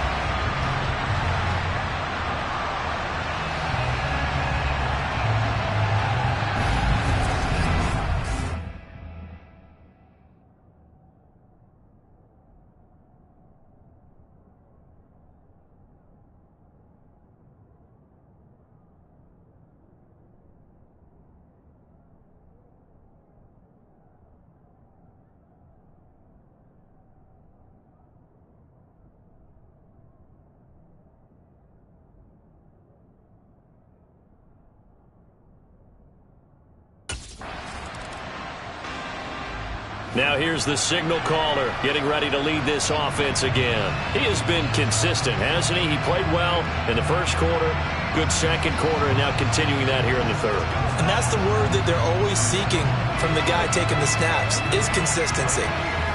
Speaker 18: Now here's the signal caller getting ready to lead this offense again. He has been consistent, hasn't he? He played well in the 1st quarter, good 2nd quarter, and now continuing that here in the 3rd.
Speaker 5: And that's the word that they're always seeking from the guy taking the snaps, is consistency.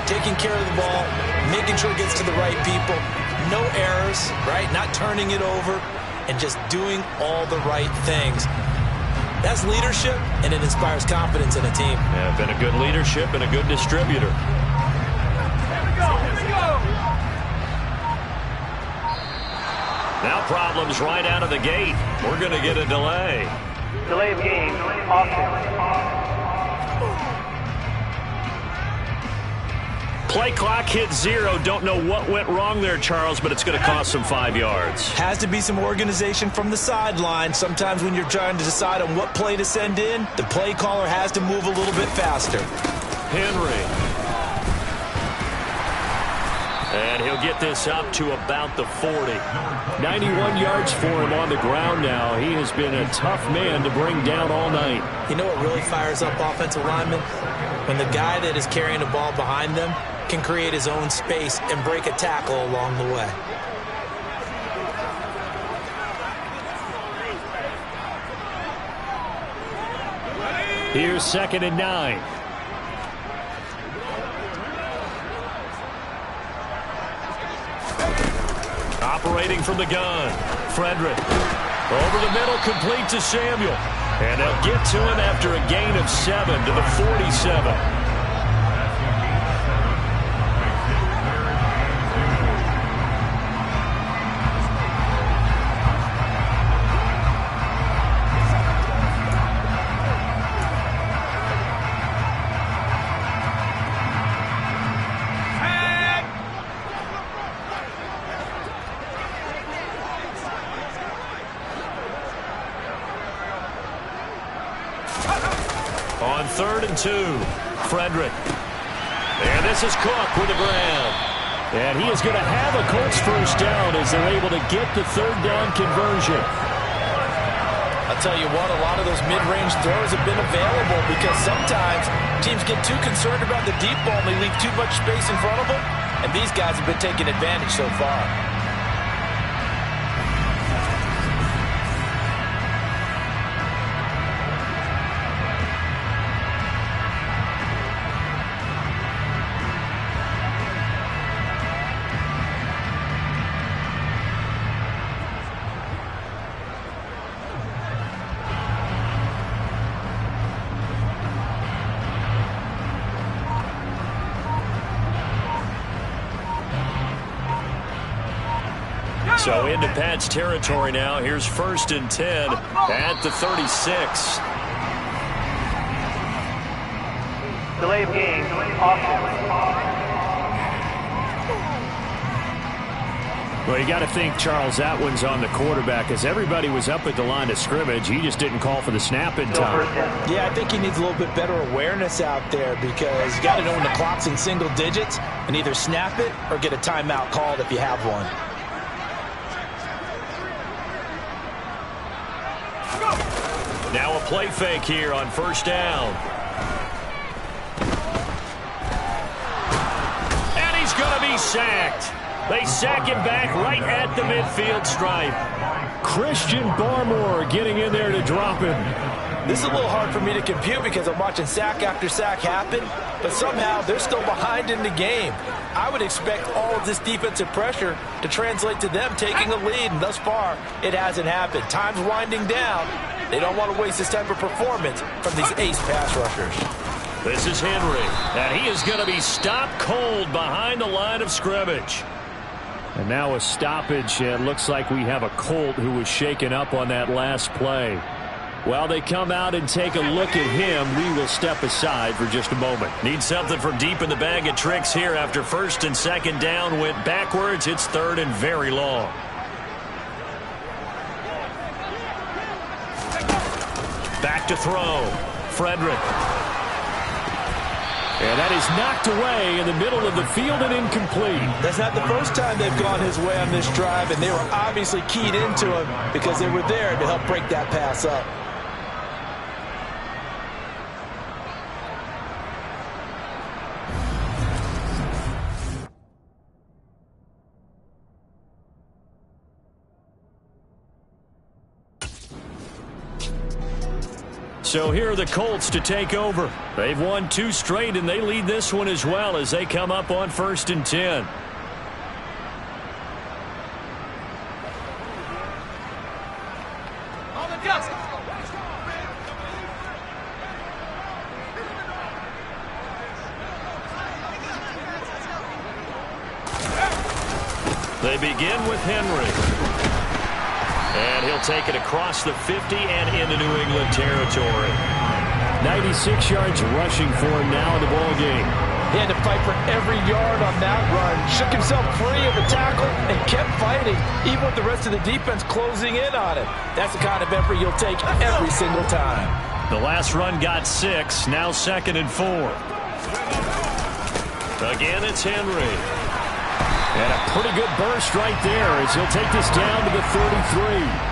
Speaker 5: Taking care of the ball, making sure it gets to the right people, no errors, right? Not turning it over, and just doing all the right things. That's leadership, and it inspires confidence in a team.
Speaker 18: Yeah, been a good leadership and a good distributor. Now problems right out of the gate. We're going to get a delay.
Speaker 6: Delay of game, offense.
Speaker 18: Play clock hit 0. Don't know what went wrong there, Charles, but it's going to cost them 5 yards.
Speaker 5: Has to be some organization from the sideline. Sometimes when you're trying to decide on what play to send in, the play caller has to move a little bit faster.
Speaker 18: Henry. And he'll get this up to about the 40.
Speaker 7: 91 yards for him on the ground now. He has been a tough man to bring down all night.
Speaker 5: You know what really fires up offensive linemen? When the guy that is carrying the ball behind them can create his own space and break a tackle along the way.
Speaker 7: Here's 2nd and 9.
Speaker 18: Operating from the gun. Frederick. Over the middle, complete to Samuel. And they'll get to him after a gain of 7 to the 47. On 3rd and 2, Frederick. And this is Cook with the grab.
Speaker 7: And he is going to have a Colts first down as they're able to get the 3rd down conversion.
Speaker 5: I'll tell you what, a lot of those mid-range throws have been available because sometimes teams get too concerned about the deep ball and they leave too much space in front of them. And these guys have been taking advantage so far.
Speaker 18: So into Pat's territory now. Here's 1st and 10 at the 36.
Speaker 6: Delay of game, offense.
Speaker 7: Well, you got to think, Charles, that one's on the quarterback as everybody was up at the line of scrimmage. He just didn't call for the snap in time.
Speaker 5: Yeah, I think he needs a little bit better awareness out there because you got to know when the clock's in single digits and either snap it or get a timeout called if you have one.
Speaker 18: Now a play fake here on 1st down. And he's going to be sacked. They sack him back right at the midfield stripe.
Speaker 7: Christian Barmore getting in there to drop him.
Speaker 5: This is a little hard for me to compute because I'm watching sack after sack happen, but somehow they're still behind in the game. I would expect all of this defensive pressure to translate to them taking a lead, and thus far, it hasn't happened. Time's winding down. They don't want to waste this type of performance from these ace pass rushers.
Speaker 18: This is Henry, and he is going to be stopped cold behind the line of scrimmage.
Speaker 7: And now a stoppage, and looks like we have a Colt who was shaken up on that last play. While they come out and take a look at him, we will step aside for just a moment.
Speaker 18: Need something from deep in the bag of tricks here after 1st and 2nd down went backwards. It's 3rd and very long. Back to throw. Frederick.
Speaker 7: And that is knocked away in the middle of the field and incomplete.
Speaker 5: That's not the first time they've gone his way on this drive, and they were obviously keyed into him because they were there to help break that pass up.
Speaker 18: So here are the Colts to take over. They've won 2 straight, and they lead this one as well as they come up on 1st and 10. They begin with Henry. And he'll take it across the 50 and into New England territory. 96 yards rushing for him now in the ball game.
Speaker 5: He had to fight for every yard on that run. Shook himself free of a tackle and kept fighting, even with the rest of the defense closing in on him. That's the kind of effort you'll take every single time.
Speaker 18: The last run got 6, now 2nd and 4. Again, it's Henry. And a pretty good burst right there as he'll take this down to the 33.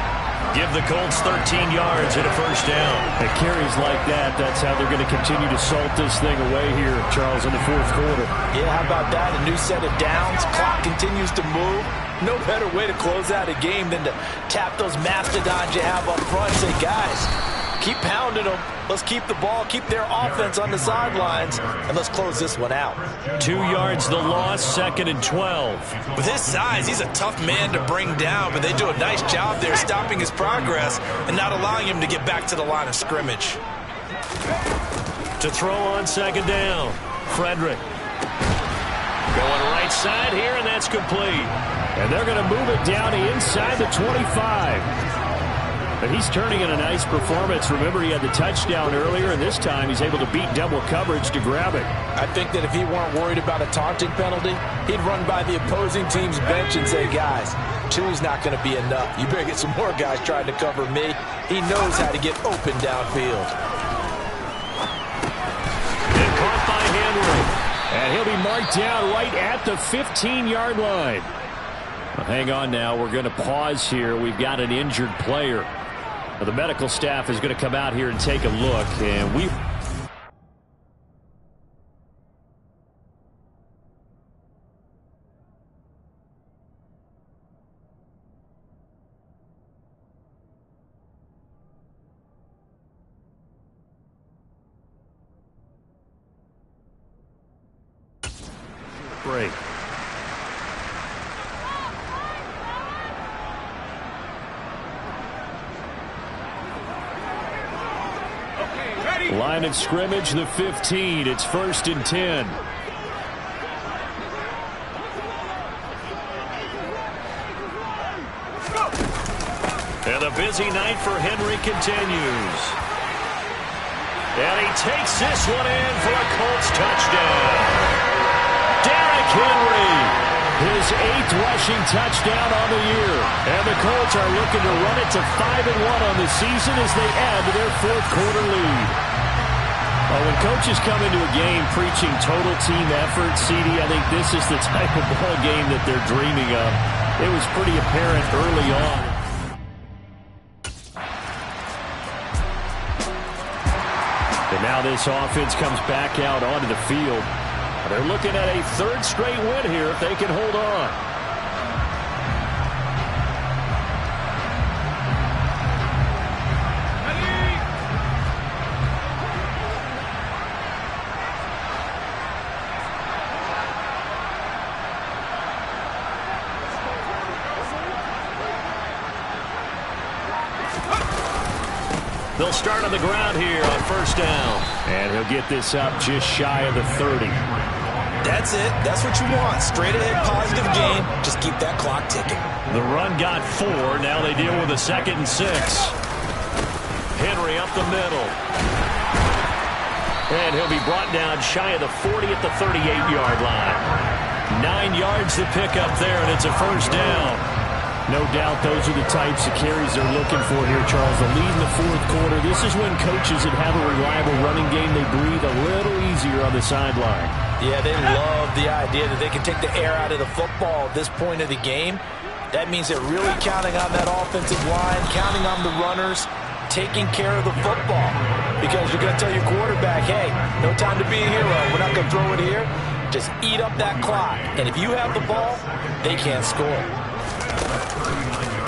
Speaker 18: Give the Colts 13 yards and a first down.
Speaker 7: At carries like that, that's how they're going to continue to salt this thing away here, Charles, in the fourth quarter.
Speaker 5: Yeah, how about that? A new set of downs. Clock continues to move. No better way to close out a game than to tap those mastodons you have up front and say, guys, keep pounding them. Let's keep the ball, keep their offense on the sidelines, and let's close this one out.
Speaker 18: 2 yards the loss, 2nd and 12.
Speaker 5: With his size, he's a tough man to bring down, but they do a nice job there stopping his progress and not allowing him to get back to the line of scrimmage.
Speaker 18: To throw on 2nd down, Frederick. Going right side here, and that's complete.
Speaker 7: And they're going to move it down inside the 25. But he's turning in a nice performance. Remember, he had the touchdown earlier, and this time he's able to beat double coverage to grab it.
Speaker 5: I think that if he weren't worried about a taunting penalty, he'd run by the opposing team's bench and say, guys, 2's not going to be enough. You better get some more guys trying to cover me. He knows how to get open downfield.
Speaker 18: And caught by Henry.
Speaker 7: And he'll be marked down right at the 15-yard line. Well, hang on now. We're going to pause here. We've got an injured player. Well, the medical staff is going to come out here and take a look, and we... Break. Line of scrimmage, the 15. It's 1st and 10.
Speaker 18: And the busy night for Henry continues. And he takes this one in for a Colts touchdown. Derrick Henry, his 8th rushing touchdown on the year. And the Colts are looking to run it to 5-1 on the season as they add to their fourth quarter lead. Well, when coaches come into a game preaching total team effort, CD, I think this is the type of ball game that they're dreaming of. It was pretty apparent early on. And now this offense comes back out onto the field. They're looking at a 3rd straight win here if they can hold on. They'll start on the ground here on 1st down.
Speaker 7: And he'll get this up just shy of the 30.
Speaker 5: That's it. That's what you want. Straight ahead, positive game. Just keep that clock ticking.
Speaker 18: The run got 4. Now they deal with a 2nd and 6. Henry up the middle. And he'll be brought down shy of the 40 at the 38-yard line. 9 yards to pick up there, and it's a 1st down.
Speaker 7: No doubt those are the types of carries they're looking for here, Charles. The lead in the fourth quarter. This is when coaches that have a reliable running game, they breathe a little easier on the sideline.
Speaker 5: Yeah, they love the idea that they can take the air out of the football at this point of the game. That means they're really counting on that offensive line, counting on the runners, taking care of the football. Because you're going to tell your quarterback, hey, no time to be a hero. We're not going to throw it here. Just eat up that clock. And if you have the ball, they can't score.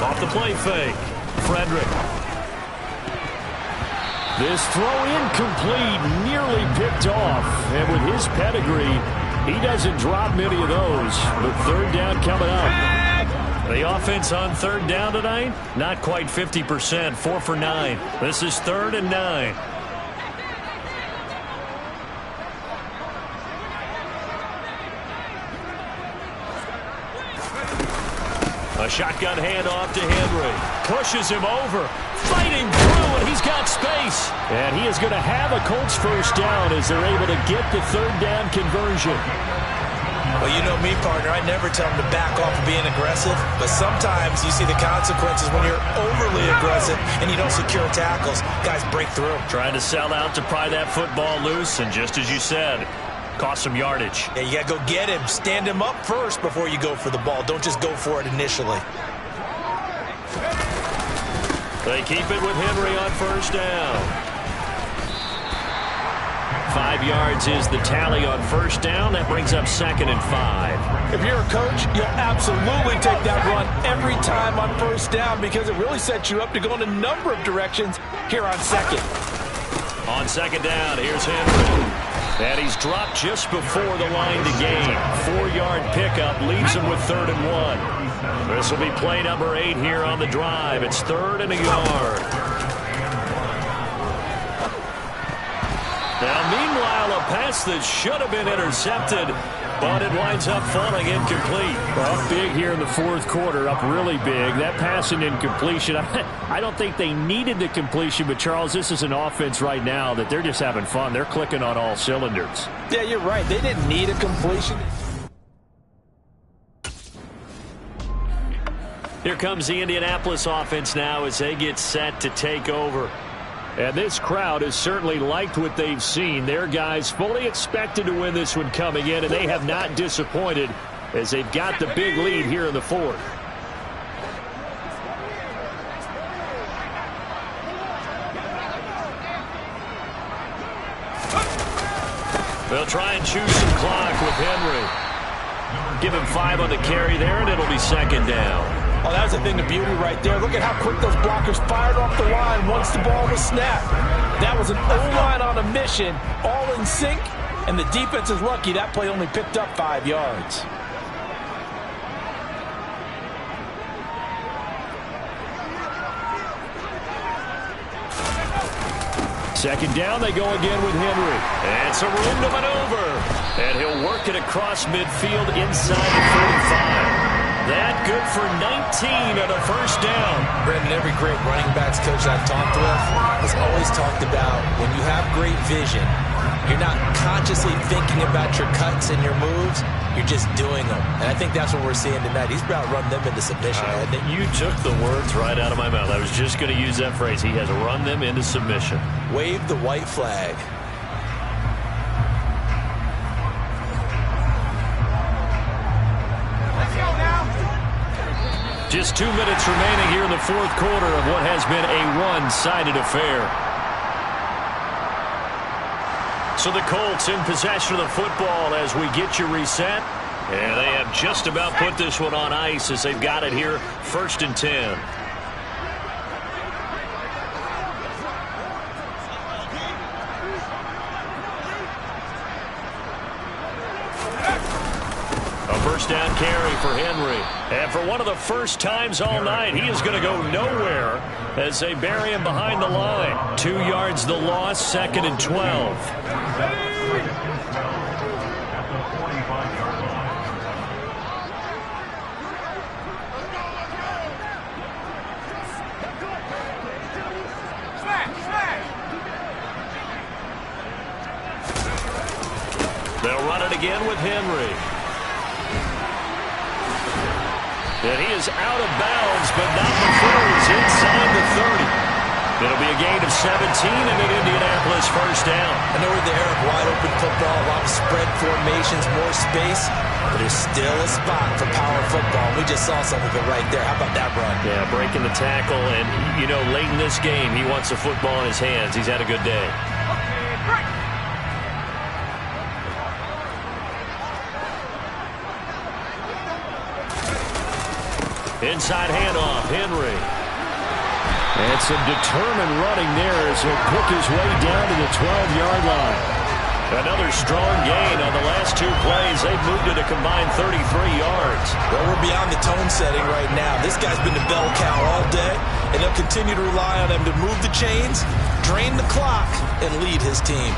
Speaker 18: Off the play fake. Frederick.
Speaker 7: This throw incomplete, nearly picked off. And with his pedigree, he doesn't drop many of those. But 3rd down coming up.
Speaker 18: The offense on 3rd down tonight, not quite 50%, 4 for 9. This is 3rd and 9. A shotgun handoff to Henry. Pushes him over. Fighting through, and he's got space. And he is going to have a Colts first down as they're able to get the third down conversion.
Speaker 5: Well, you know me, partner. I never tell them to back off of being aggressive. But sometimes you see the consequences when you're overly aggressive and you don't secure tackles. Guys break through.
Speaker 18: Trying to sell out to pry that football loose, and just as you said, cost some yardage.
Speaker 5: Yeah, you got to go get him. Stand him up first before you go for the ball. Don't just go for it initially.
Speaker 18: They keep it with Henry on first down. 5 yards is the tally on first down. That brings up 2nd and 5.
Speaker 5: If you're a coach, you'll absolutely take that run every time on first down because it really sets you up to go in a number of directions here on second.
Speaker 18: On second down, here's Henry. And he's dropped just before the line to gain. 4-yard pickup leaves him with 3rd and 1. This will be play number 8 here on the drive. It's 3rd and a yard. Now, meanwhile, a pass that should have been intercepted, but it winds up falling incomplete.
Speaker 7: Well, big here in the fourth quarter, up really big. That pass and incompletion, I don't think they needed the completion, but, Charles, this is an offense right now that they're just having fun. They're clicking on all cylinders.
Speaker 5: Yeah, you're right. They didn't need a completion.
Speaker 18: Here comes the Indianapolis offense now as they get set to take over. And this crowd has certainly liked what they've seen. Their guys fully expected to win this one coming in, and they have not disappointed as they've got the big lead here in the fourth. They'll try and choose some clock with Henry. Give him 5 on the carry there, and it'll be 2nd down.
Speaker 5: Oh, that's a thing of beauty right there. Look at how quick those blockers fired off the line once the ball was snapped. That was an O-line on a mission, all in sync, and the defense is lucky that play only picked up 5 yards.
Speaker 18: Second down, they go again with Henry. And some room to maneuver. And he'll work it across midfield inside the 45. That good for 19 on a first down.
Speaker 5: Brandon, every great running backs coach I've talked with has always talked about when you have great vision, you're not consciously thinking about your cuts and your moves, you're just doing them. And I think that's what we're seeing tonight. He's about to run them into submission.
Speaker 18: You took the words right out of my mouth. I was just going to use that phrase. He has run them into submission.
Speaker 5: Wave the white flag.
Speaker 18: Just 2 minutes remaining here in the fourth quarter of what has been a one-sided affair. So the Colts in possession of the football as we get you reset. And they have just about put this one on ice as they've got it here, 1st and 10. First down carry for Henry. And for one of the first times all night, he is going to go nowhere as they bury him behind the line. 2 yards the loss, 2nd and 12. They'll run it again with Henry. And he is out of bounds, but not before he's inside the 30. It'll be a gain of 17 and an Indianapolis first down.
Speaker 5: I know we're the era of wide-open football, a lot of spread formations, more space, but there's still a spot for power football. We just saw some of it right there. How about that run?
Speaker 18: Yeah, breaking the tackle, and, you know, late in this game, he wants the football in his hands. He's had a good day. Inside handoff, Henry. And some determined running there as he'll pick his way down to the 12-yard line. Another strong gain on the last 2 plays. They've moved it a combined 33 yards.
Speaker 5: Well, we're beyond the tone setting right now. This guy's been the bell cow all day, and they'll continue to rely on him to move the chains, drain the clock, and lead his team.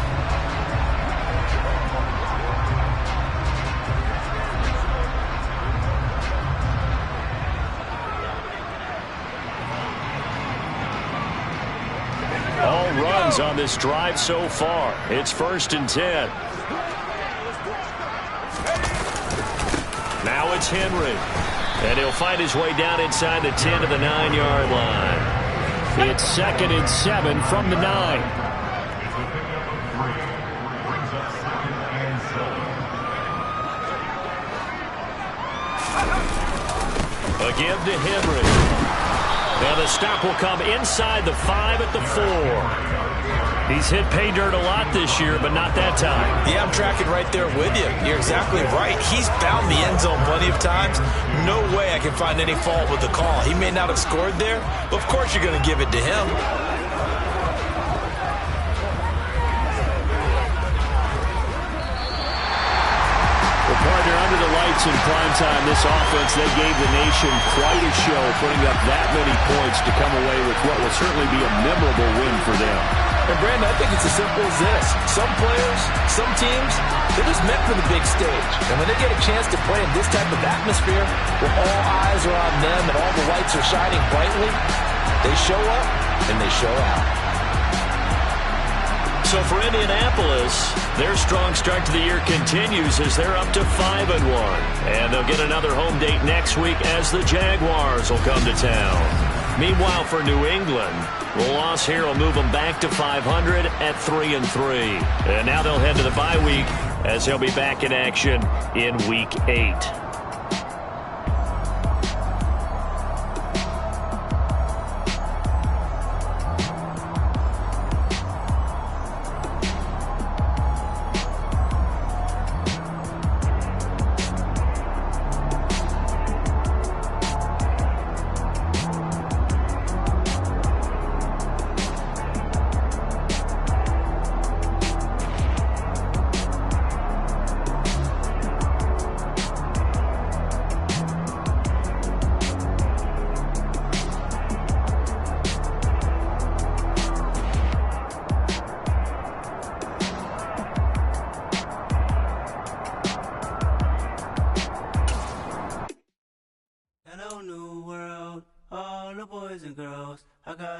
Speaker 18: Titans on this drive so far. It's 1st and 10. Now it's Henry. And he'll find his way down inside the 10 to the 9-yard line. It's 2nd and 7 from the 9. A give to Henry. And the stop will come inside the 5 at the 4. He's hit pay dirt a lot this year, but not that time.
Speaker 5: Yeah, I'm tracking right there with you. You're exactly right. He's found the end zone plenty of times. No way I can find any fault with the call. He may not have scored there, but of course you're going to give it to him.
Speaker 18: Partner, under the lights in primetime, this offense, they gave the nation quite a show, putting up that many points to come away with what will certainly be a memorable win for them.
Speaker 5: And Brandon, I think it's as simple as this. Some players, some teams, they're just meant for the big stage. And when they get a chance to play in this type of atmosphere, where all eyes are on them and all the lights are shining brightly, they show up and they show out.
Speaker 18: So for Indianapolis, their strong start to the year continues as they're up to 5-1. And they'll get another home date next week as the Jaguars will come to town. Meanwhile, for New England, the loss here will move them back to 500 at 3-3. And now they'll head to the bye week as they'll be back in action in Week 8.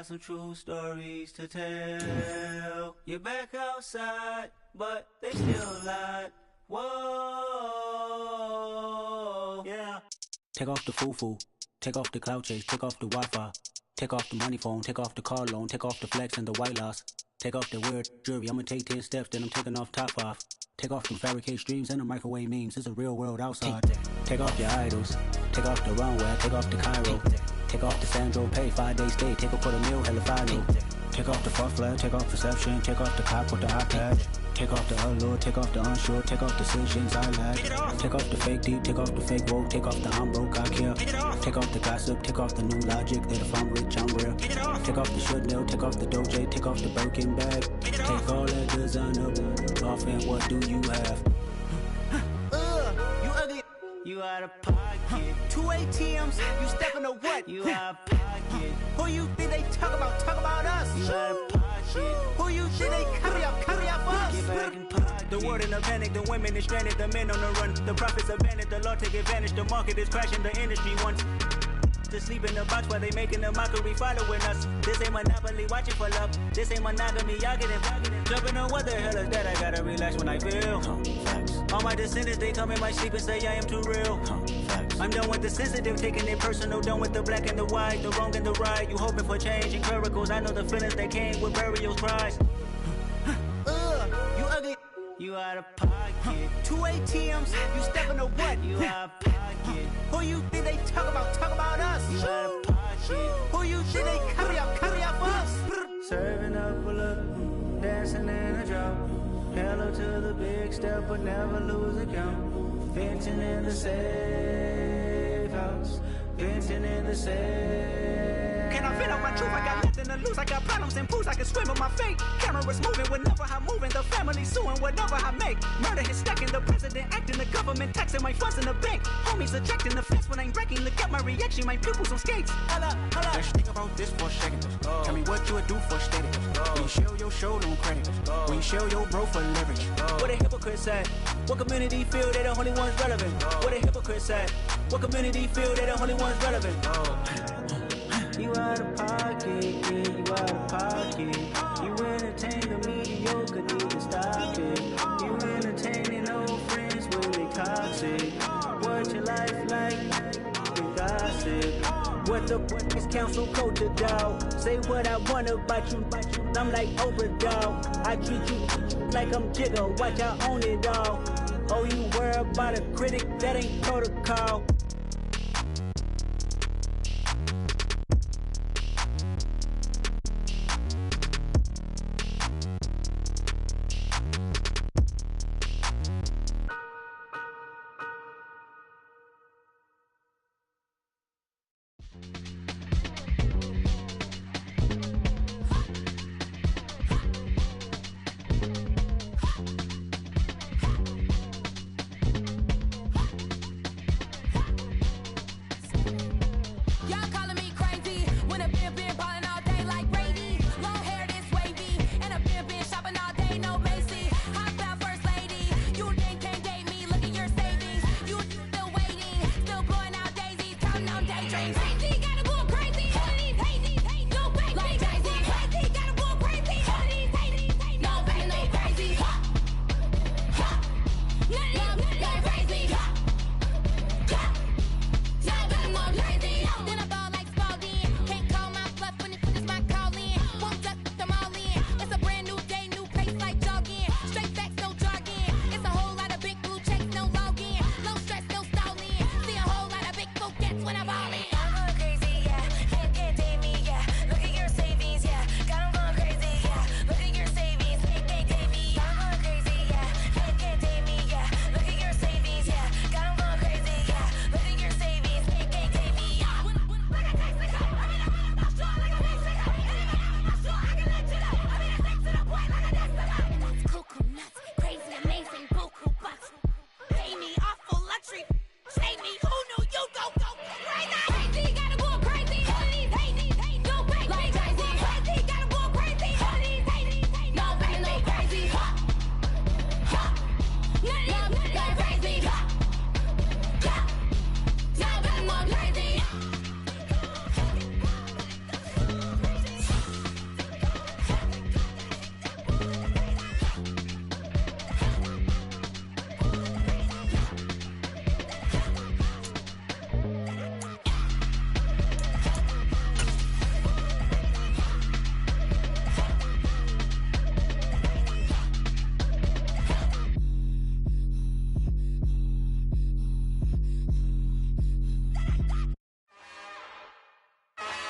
Speaker 14: Some true stories to tell. You're back outside, but they still lied. Whoa, yeah.
Speaker 10: Take off the foo-foo, take off the cloud chase, take off the Wi-Fi, take off the money phone, take off the car loan, take off the flex and the white loss. Take off the weird jewelry, I'ma take 10 steps, then I'm taking off top off. Take off them fabricate streams and the microwave memes, it's a real world outside. Take off your idols, take off the runway, take off the Cairo. Take off the Sandro pay, 5-day stay, take off for the meal, hella final. Take off the fuck flag, take off perception, take off the cop with the iPad. Take off the allure, take off the unsure, take off decisions I lack. Take off the fake deep, take off the fake woke, take off the I'm broke, I care. Take off the gossip, take off the new logic, that if I'm rich, I'm real. Take off the should know, take off the doje, take off the Birkin bag. Take all that designer off and what do you have?
Speaker 14: You ugly. You out of pocket. 2 ATMs, you stepping to what? You out of pocket. Who you think they talk about? Talk about us. You out of pocket. Who you think they carry up for us? Get back in pocket. The world in a panic, the women is stranded, the men on the run. The profits abandoned, the law take advantage, the market is crashing, the industry wants to sleep in the box while they making a mockery following us. This ain't Monopoly, watching for love. This ain't monogamy, y'all getting jumping on what the hell is that? I gotta relax when I feel. All my descendants, they come in my sleep and say I am too real. I'm done with the sensitive, taking it personal. Done with the black and the white, the wrong and the right. You hoping for change and miracles. I know the feelings that came with burial cries. You ugly. You out of pocket. 2 ATMs, you stepping to what? You out of pocket. Who you think they talk about? Talk about us. You out of pocket. Who you think they carry up for us? Serving up a look, dancing in a drop. Hello to the big step, but never lose a count. Venting in the safe house. Venting in the safe. Can I fit up my truth? I got nothing to lose. I got problems and pools. I can swim with my fate. Cameras moving whenever I'm moving. The family suing whatever I make. Murder is stacking. The president acting. The government taxing my funds in the bank. Homies ejecting the fence when I'm breaking. Look at my reaction. My pupils on skates. Holla, holla.
Speaker 10: Let's think about this for a second. Tell me what you would do for status. When you show your show, don't credit. When you show your bro for leverage.
Speaker 14: What a hypocrite said. What community feel they the only ones relevant? What a hypocrite said. What community feel they the only ones relevant? You out of pocket, yeah, you out of pocket. You entertain toxic. What your life like? We gossip. What the fuck is council culture, dog? Say what I want about you. I'm like overdog. I treat you like I'm Jigga. Watch I own it all. Oh, you worry about a critic? That ain't protocol.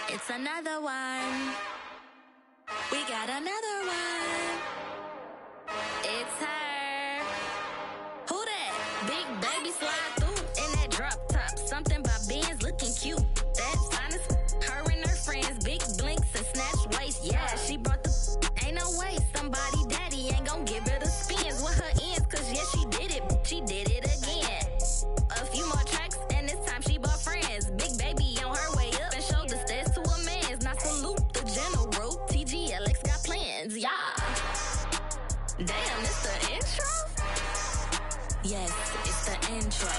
Speaker 19: It's another one. We got another one. It's her. Who that? Big baby slide through in that drop top. Something about Benz looking cute. That's honest. Her and her friends, big blinks and snatch waist. Yeah, she brought the. Ain't no way somebody daddy ain't gon' give her the spins with her ends. Cause yeah, she did it. She did it again. A few more tracks and this time she bought friends. Big baby on her way up and showed the stairs to a man's. Now salute the general. TGLX got plans. Yeah. Damn, it's the intro? Yes, it's the intro.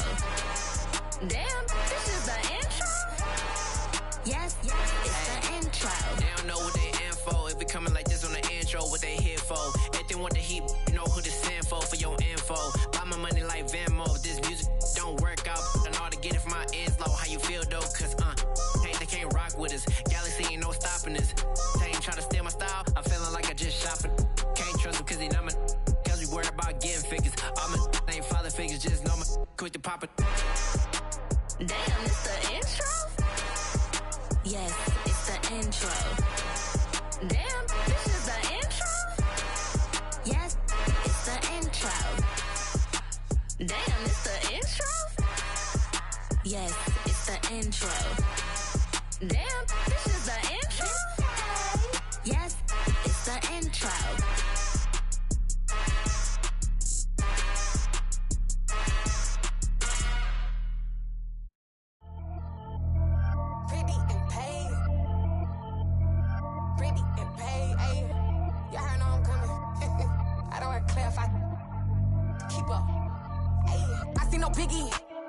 Speaker 19: Damn, this is the intro? Yes, it's the intro.
Speaker 20: They don't know what they in for. If we coming like this on the intro, what they here for? If they want the heat, you know who to send for your info. Buy my money like Venmo. This music don't work out. And all to get it from my ends low. How you feel though? Cause they can't rock with us. Galaxy ain't no stopping us. They ain't trying to steal my style. I'm feeling like I just shopping. Can't trust them cause they not my. Cause we worried about getting figures. All my ain't father figures. Just know my quick to pop it.
Speaker 19: Damn, it's the intro? Yes, it's the intro. Damn, this is the intro? Yes, it's the intro. Damn, it's the intro? Yes, it's the intro. Damn, this is the intro? Yes, it's the intro.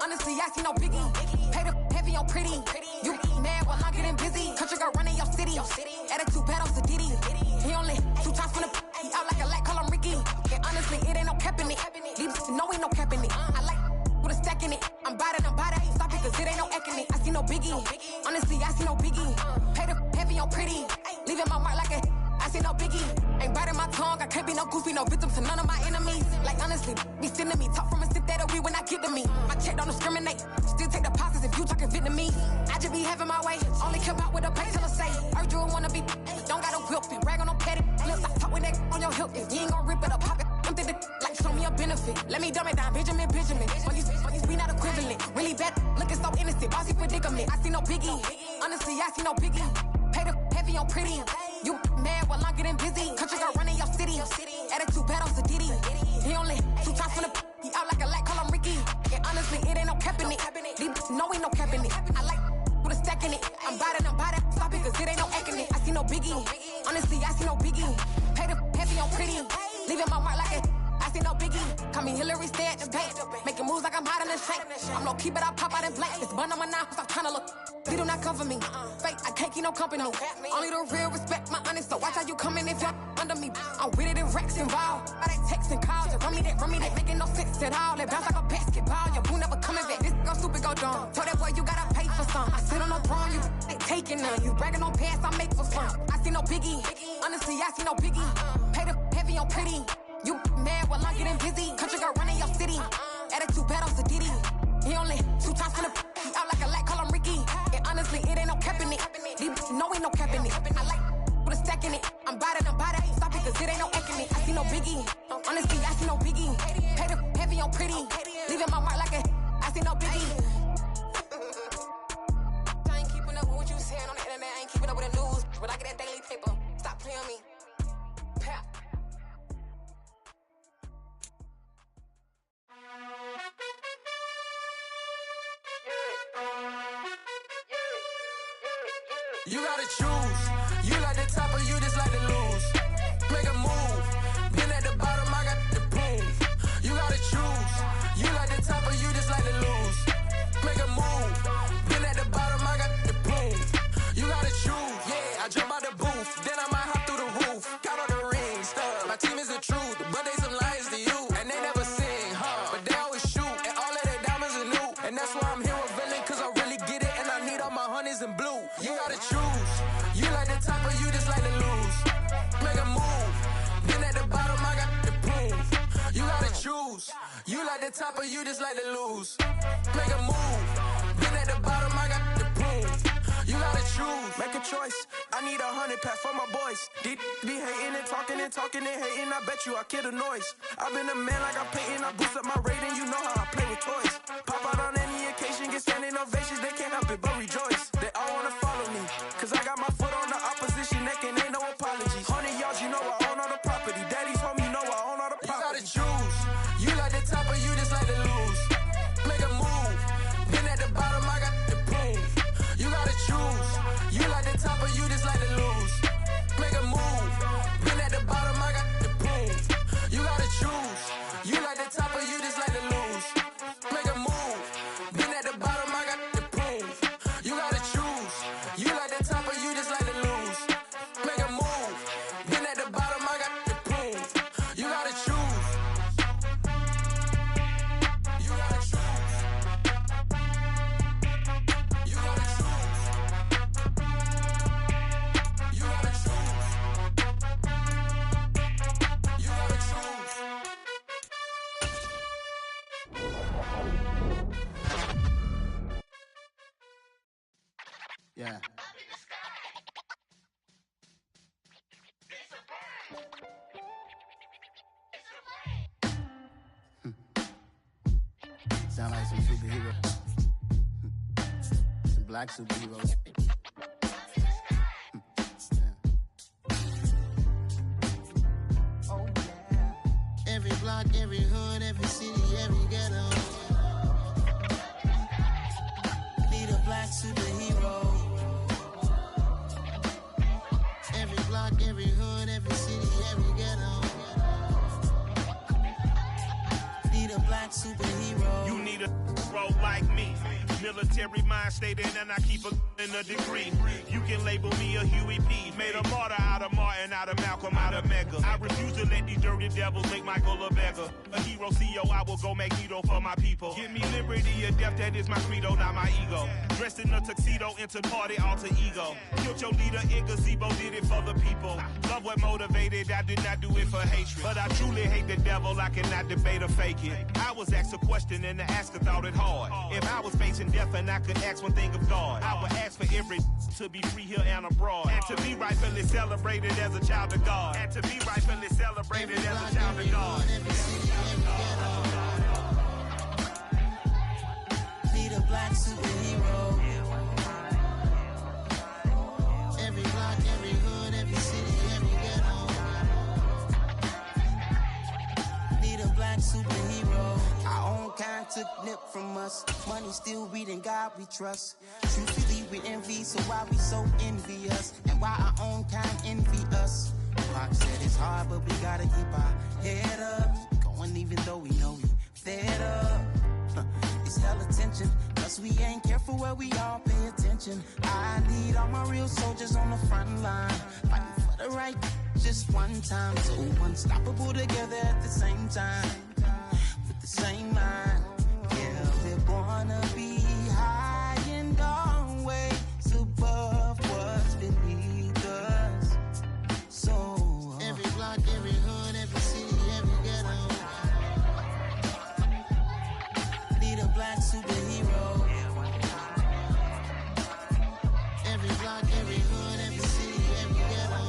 Speaker 11: Honestly, I see no biggie. Pay the heavy on pretty. You mad while I'm getting busy. Country girl running your city. Attitude bad on Sadiddy. He only 2 times from the he out like a light, call him Ricky. And honestly, it ain't no cap in it. These know ain't no cap in it. I like with a stack wrecking it. I'm body, stop it, cause it ain't no ecking it. I see no biggie, honestly, I see no biggie. Pay the heavy on pretty, leaving my mark like a, I see no biggie. Ain't biting my tongue, I can't be no goofy, no victim to none of my enemies. Like honestly, be sending me, talk from a sip that'll be when I get to me. My check don't discriminate, still take deposits if you talking Vietnamese. I just be having my way, only care about what the pay teller say. Heard you wanna be, don't got a whip, and brag on no petty. Let's stop talk with that on your hip, if you ain't gon' rip it up, pop it. I'm thinking like show me a benefit. Let me dumb it down, Benjamin. We not equivalent. Really bad, looking so innocent. Bossy predicament. I see no biggie. Honestly, I see no biggie. Pay the heavy on pretty. You mad while I'm getting busy. Country girl running your city. Attitude bad on Sadiddy. He only 2 times from the. He out like a light, call him Ricky. And honestly, it ain't no cap in it. These no ain't no cap in it. I like with a stack in it. I'm body, stop it, cause it ain't no acting it. I see no biggie. Honestly, I see no biggie. Pay the heavy on pretty. Leaving my mark like a. I see no biggie. Call me Hillary, stay at the bank. Making moves like I'm hiding in shank. I'm low key, but I pop out in blank. This bun on my knife, stop trying to look. They do not cover me. Fake, I can't keep no company. Only the real respect my honest. So watch how you coming if you're under me. I'm with it in Rex involved. I they texting calls and run me that. Making no sense at all. They bounce like a basketball. Your boo never coming back. This go stupid, go dumb. Told that boy you gotta pay for some. I sit on no throne, you ain't taking none. You bragging on pants, I make for fun. I see no biggie. Honestly, I see no biggie. Pay the heavy on pretty. You mad while I'm getting busy. Country girl running your city. Attitude bad on Sadiddy. He only 2 times from the. He out like a light, call him Ricky. And honestly, it ain't no cap in it. No ain't no cap in it. I like with a stack in it. I'm body, stop it, cause it ain't no acting it. I see no biggie. Honestly, I see no biggie. Pay the heavy on pretty. Leaving my mark like a. I see no biggie. I ain't keeping up with what you saying on the internet. I ain't keeping up with the news. But I get that daily paper. Stop playing me. Pap.
Speaker 8: You gotta choose. You like the top or you just like to lose. Make a move. Been at the bottom, I got the proof. You gotta choose. You like the top or you just like to lose. Make a move. Been at the bottom, I got the proof. You gotta choose. Yeah, I jump out the booth. Then I might hop through the roof. Count on the rings. My team is the truth, but they some liars to you. And they never sing, but they always shoot. And all of their diamonds are new. And that's why I'm here with villain, cause I really get it. And I need all my honeys in blue. You gotta choose. You like the top or you just like to lose. Make a move. Been at the bottom, I got the proof. You gotta choose. You like the top or you just like to lose. Make a move. Been at the bottom, I got the proof. You gotta choose.
Speaker 12: Make a choice. I need 100 pack for my boys. Be hating and talking and hating. I bet you I kill the noise. I've been a man like I'm painting. I boost up my rating. You know how I play with toys. Pop out on any occasion, get standing ovations. They can't help it but rejoice. They all wanna follow me, cause I got my foot on the opposition neck and ain't no apologies. 100 yards, you know I own all the property. Daddy's home, you know I own all the property.
Speaker 8: You gotta choose. You like the top or you just like to lose. Make a move. Been at the bottom, I got the proof. You gotta choose. You like the top or you just like to lose. Make a move. Been at the bottom, I got the proof. You gotta choose. You like the top or you just like to lose. Make a move. Been at the bottom, I got the proof. You gotta choose. You like the top or you just like to lose. Make a move. Been at the bottom, I got the proof. You gotta choose. You gotta choose. You gotta choose. You gotta choose. You gotta choose.
Speaker 21: Yeah. Sound like some superhero. Some black superheroes. Oh yeah. Every block, every hood, every city, every ghetto. Need a black superhero. Every block, every hood, every city, every ghetto. Need a black superhero.
Speaker 15: You need a bro like me. Military mind state and I keep a degree. You can label me a Huey P. Made a martyr out of Martin, out of Malcolm, out of Mecca. I refuse to let these dirty devils make Michael a beggar. A hero CEO, I will go Magneto for my people. Give me liberty or death, that is my credo, not my ego. Dressed in a tuxedo, into party, alter ego. Killed your leader in gazebo, did it for the people. Love what motivated, I did not do it for hatred. But I truly hate the devil, I cannot debate or fake it. I was asked a question and the asker thought it hard. If I was facing death and I could ask one thing of God, I would ask for every to be free here and abroad. And to be rightfully celebrated as a child of God. And to be rightfully celebrated as a child of God.
Speaker 21: Need a black superhero. Every block, every hood, every city, every ghetto. Need a black superhero. Our own kind took nip from us. Money still reading God we trust. Truthfully we envy, so why we so envious? And why our own kind envy us? Pac said it's hard, but we gotta keep our head up. Going even though we know we fed up. It's hella tension, cause we ain't careful where we all pay attention. I need all my real soldiers on the front line, fighting for the right just one time. So unstoppable together at the same time, with the same mind. Yeah, we're gonna be high and always above what's beneath us. So every block, every hood, every city, every ghetto. Need a black superhero. Every block, every hood, every city, every ghetto.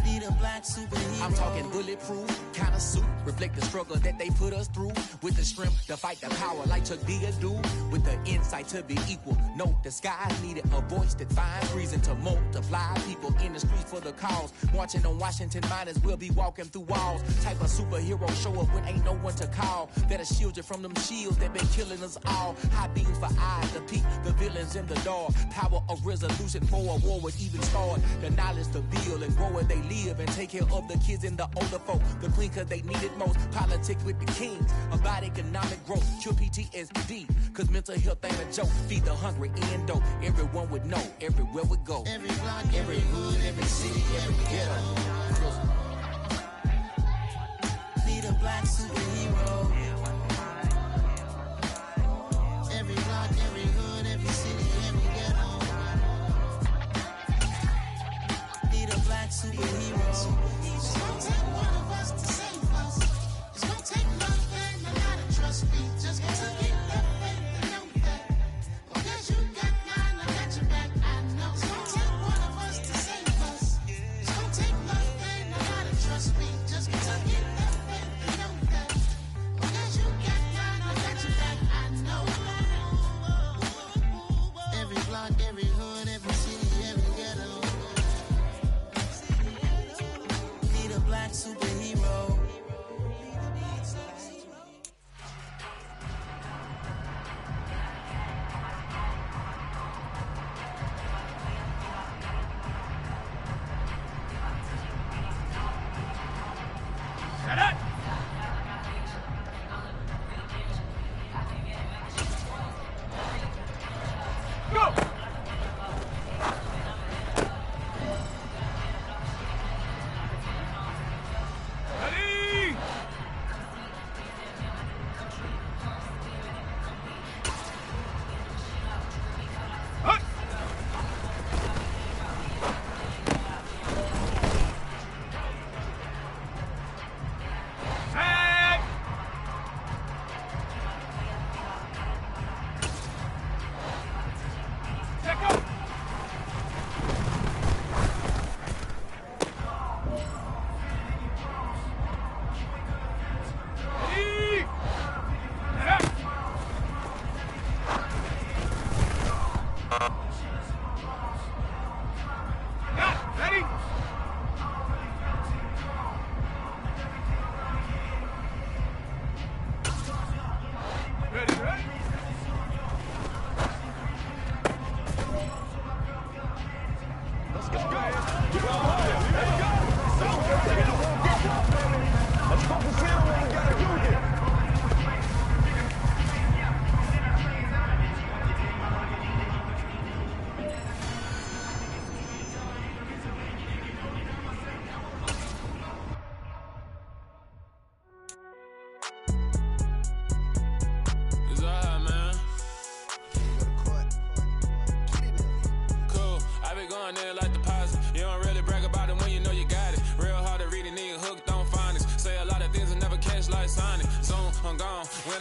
Speaker 21: Need a black superhero.
Speaker 23: I'm talking bulletproof kind of suit, reflect the struggle that they put us through. With the strength to fight the power like Chuck D do. With the insight to be equal. Note the skies needed a voice that finds reason to multiply. People in the streets for the cause. Marching on Washington miners will be walking through walls. Type of superhero show up when ain't no one to call. That'll shield you from them shields that been killing us all. High beams for eyes to peek the villains in the dark. Power of resolution for a war would even start. The knowledge to build and grow where they live and take care of the kids and the older folk. The clean cause they need it most. Politics with the kings. About economic growth. Cure PTSD. Cause mental health ain't a joke. Feed the hungry and dope. Everyone would know. Everywhere we go.
Speaker 21: Every block, every hood, every city, every ghetto. Need a black superhero. Every block, every hood, every city, every ghetto. Need a black superhero. It's gonna take one of us to save us. It's gonna take love and a lot of trust. We just gotta get that faith and know that. Because you got mine, I got your back, I know. It's gonna take one of us to save us. It's gonna take love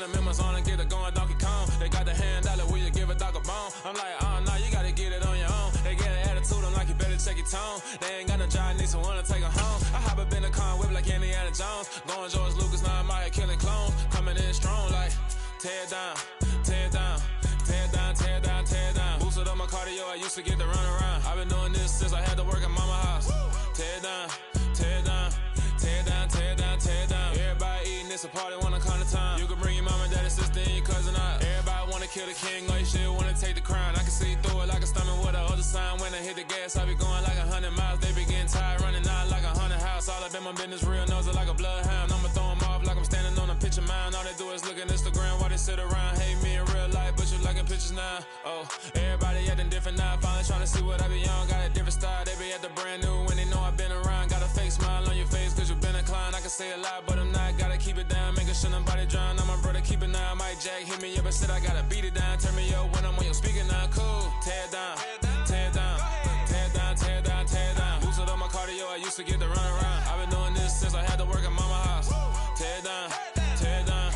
Speaker 12: the members on and get it going Donkey Kong. They got the hand dollar, will you give a dog a bone? I'm like, oh no, you gotta get it on your own. They get an attitude, I'm like, you better check your tone. They ain't got no job, need someone to take her home. I hop up in the car, whip like Indiana Jones. Going George Lucas, now I'm out here killing clones. Coming in strong like, tear down, tear down, tear down, tear down, tear down. Boosted up my cardio, I used to get to run around. I've been doing this since I had to work at mama house. Tear down, tear down, tear down, tear down, tear down. Everybody eating, it's a party, wanna come to time. You can bring your mama, daddy, sister, and your cousin out. Everybody wanna kill the king, or you shit wanna take the crown. I can see through it like a stomach with a other sign. When I hit the gas, I be going like 100 miles. They be getting tired, running out like 100 house. All up in my business, real nose it like a bloodhound. I'ma throw them off like I'm standing on a picture mound. All they do is look at Instagram while they sit around. Hate me in real life, but you liking pictures now. Oh, everybody acting different now. Finally trying to see what I be on. Got a different style, they be at the brand new when they know I've been around. Got a fake smile on your face cause you been inclined. I can say a lot, but I'm not. Gotta keep it down, making sure nobody drown. I'm my brother, keep it now. Mike Jack hit me up and said I gotta beat it down. Turn me up when I'm on your speaker now. Cool, tear down, tear down, tear down, tear down, tear down. Boosted up my cardio, I used to get to run around. I've been doing this since I had to work at mama house. Tear down, tear down,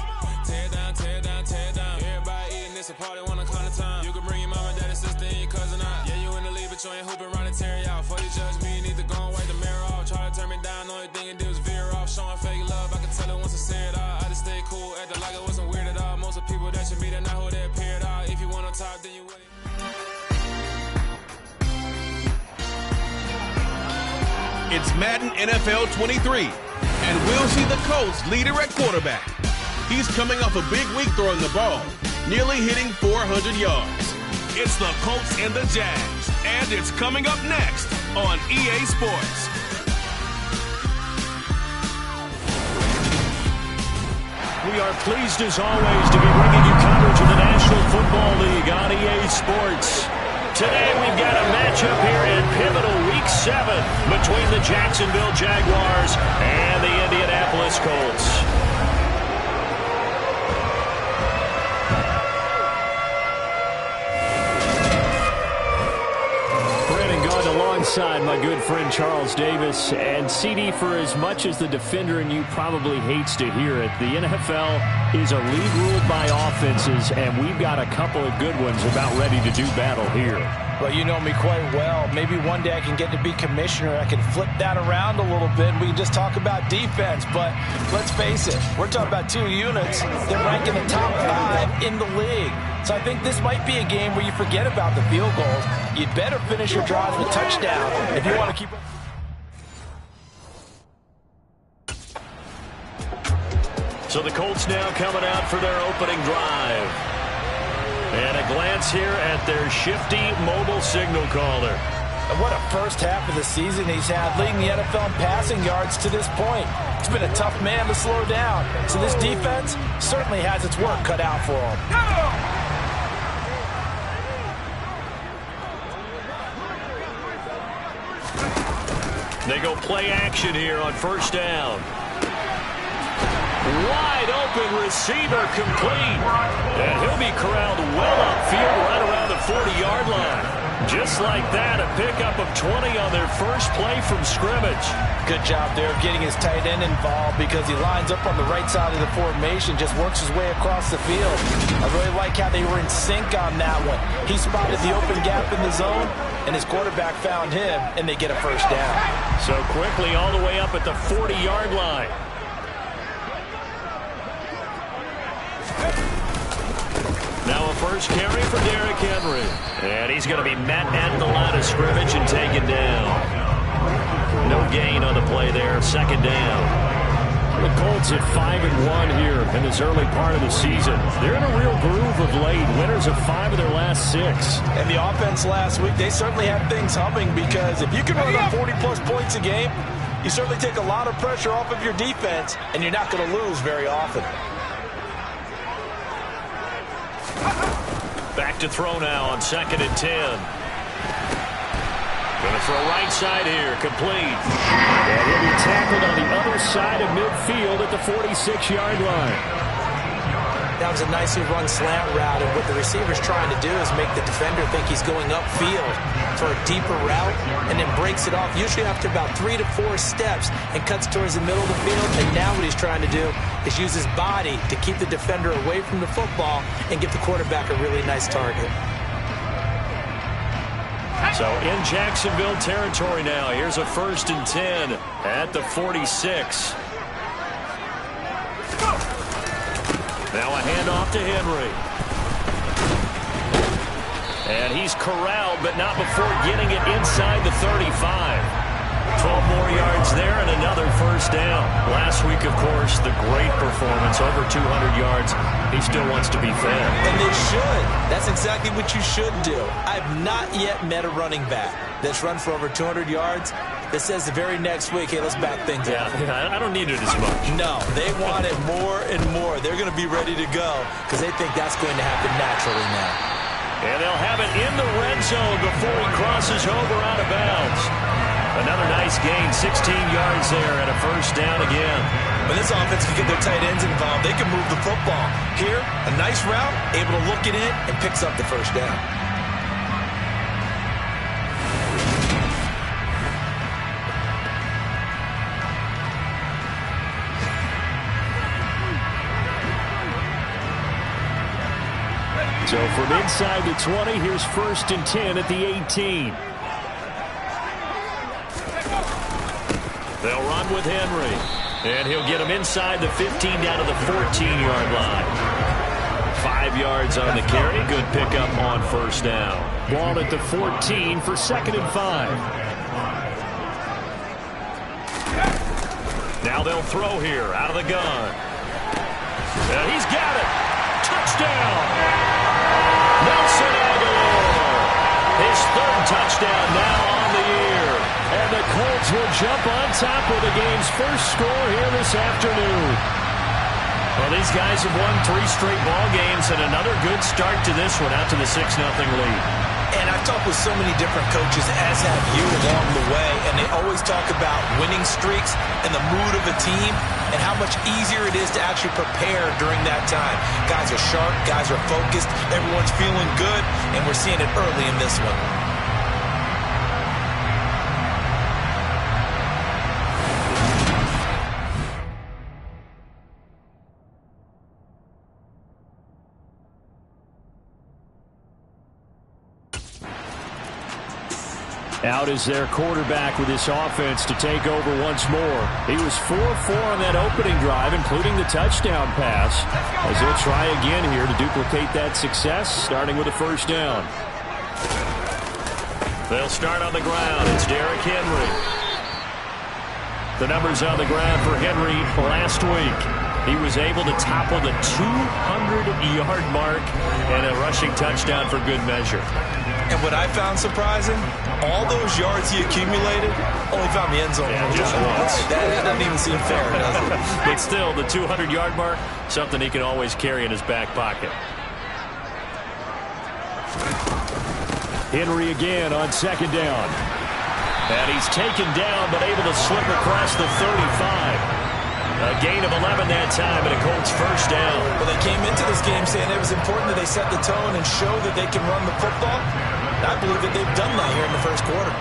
Speaker 12: tear down, tear down, tear down. Everybody eating, it's a party, wanna come to time. You can bring your mama, daddy, sister, and your cousin out. Yeah, you in the league, but you ain't hooping around and tear you out. Before you judge me, you need to go and wipe the mirror off. Try to turn me down, only thing it did was veer off. Showing fake love, I can tell it once I say it all. I just stay cool, acting like it wasn't weird at all. Most of the people that you meet are not who they appear at all. If you want on top, then you win it.
Speaker 3: It's Madden NFL 23, and we'll see the Colts leader at quarterback. He's coming off a big week throwing the ball, nearly hitting 400 yards. It's the Colts and the Jags, and it's coming up next on EA Sports.
Speaker 18: We are pleased as always to be bringing you coverage of the National Football League on EA Sports. Today we've got a matchup here in pivotal Week 7 between the Jacksonville Jaguars and the Indianapolis Colts. Alongside my good friend Charles Davis. And CD, for as much as the defender in you probably hates to hear it, the NFL is a league ruled by offenses, and we've got a couple of good ones about ready to do battle here.
Speaker 5: Well, you know me quite well. Maybe one day I can get to be commissioner. I can flip that around a little bit, and we can just talk about defense. But let's face it, we're talking about two units that rank in the top 5 in the league. So I think this might be a game where you forget about the field goals. You'd better finish your drives with touchdown if you want to keep...
Speaker 18: So the Colts now coming out for their opening drive. And a glance here at their shifty mobile signal caller.
Speaker 5: And what a first half of the season he's had, leading the NFL in passing yards to this point. It's been a tough man to slow down. So this defense certainly has its work cut out for him.
Speaker 18: They go play action here on first down. Wide open receiver complete. And he'll be corralled well upfield right around the 40-yard line. Just like that, a pickup of 20 on their first play from scrimmage.
Speaker 5: Good job there of getting his tight end involved because he lines up on the right side of the formation, just works his way across the field. I really like how they were in sync on that one. He spotted the open gap in the zone, and his quarterback found him, and they get a first down.
Speaker 18: So quickly all the way up at the 40-yard line. Now a first carry for Derrick Henry. And he's going to be met at the line of scrimmage and taken down. No gain on the play there. Second down.
Speaker 7: The Colts at 5-1 here in this early part of the season. They're in a real groove of late. Winners of 5 of their last 6.
Speaker 5: And the offense last week, they certainly had things humming because if you can run up 40-plus points a game, you certainly take a lot of pressure off of your defense, and you're not going to lose very often.
Speaker 18: Back to throw now on 2nd and 10. Going to throw right side here, complete.
Speaker 7: And he'll be tackled on the other side of midfield at the 46-yard line.
Speaker 5: That was a nicely run slant route, and what the receiver's trying to do is make the defender think he's going upfield for a deeper route, and then breaks it off, usually after about 3 to 4 steps, and cuts towards the middle of the field. And now what he's trying to do is use his body to keep the defender away from the football and give the quarterback a really nice target.
Speaker 18: So in Jacksonville territory now, here's a 1st and 10 at the 46. Now a handoff to Henry. And he's corralled, but not before getting it inside the 35. 12 more yards there and another 1st down. Last week, of course, the great performance, over 200 yards. He still wants to be fed.
Speaker 5: And they should. That's exactly what you should do. I've not yet met a running back that's run for over 200 yards that says the very next week, hey, let's back things up.
Speaker 18: Yeah, I don't need it as much.
Speaker 5: No, they want it more and more. They're going to be ready to go because they think that's going to happen naturally now.
Speaker 18: And they'll have it in the red zone before he crosses over out of bounds. Another nice gain, 16 yards there and a 1st down again.
Speaker 5: When this offense can get their tight ends involved, they can move the football. Here, a nice route, able to look it in, and picks up the 1st down.
Speaker 7: So from inside the 20, here's 1st and 10 at the 18.
Speaker 18: They'll run with Henry. And he'll get him inside the 15 down to the 14-yard line. 5 yards on the carry. Good pickup on 1st down.
Speaker 7: Ball at the 14 for 2nd and 5.
Speaker 18: Now they'll throw here out of the gun. And he's got it. Touchdown. Nelson Aguilar. His 3rd touchdown now on the year.
Speaker 7: And the Colts will jump on top of the game's first score here this afternoon.
Speaker 18: Well, these guys have won 3 straight ball games and another good start to this one out to the 6-0 lead.
Speaker 5: And I've talked with so many different coaches, as have you, along the way, and they always talk about winning streaks and the mood of a team and how much easier it is to actually prepare during that time. Guys are sharp, guys are focused, everyone's feeling good, and we're seeing it early in this one.
Speaker 7: Out is their quarterback with this offense to take over once more. He was 4-4 on that opening drive, including the touchdown pass, as they'll try again here to duplicate that success, starting with a 1st down.
Speaker 18: They'll start on the ground. It's Derrick Henry. The numbers on the ground for Henry last week. He was able to topple the 200-yard mark and a rushing touchdown for good measure.
Speaker 5: And what I found surprising, all those yards he accumulated, only found the end zone.
Speaker 18: Yeah, just once.
Speaker 5: That doesn't even seem fair, does it?
Speaker 18: But still, the 200-yard mark, something he can always carry in his back pocket.
Speaker 7: Henry again on 2nd down.
Speaker 18: And he's taken down, but able to slip across the 35. A gain of 11 that time, and a Colts 1st down.
Speaker 5: Well, they came into this game saying it was important that they set the tone and show that they can run the football. I believe that they've done that here in the 1st quarter.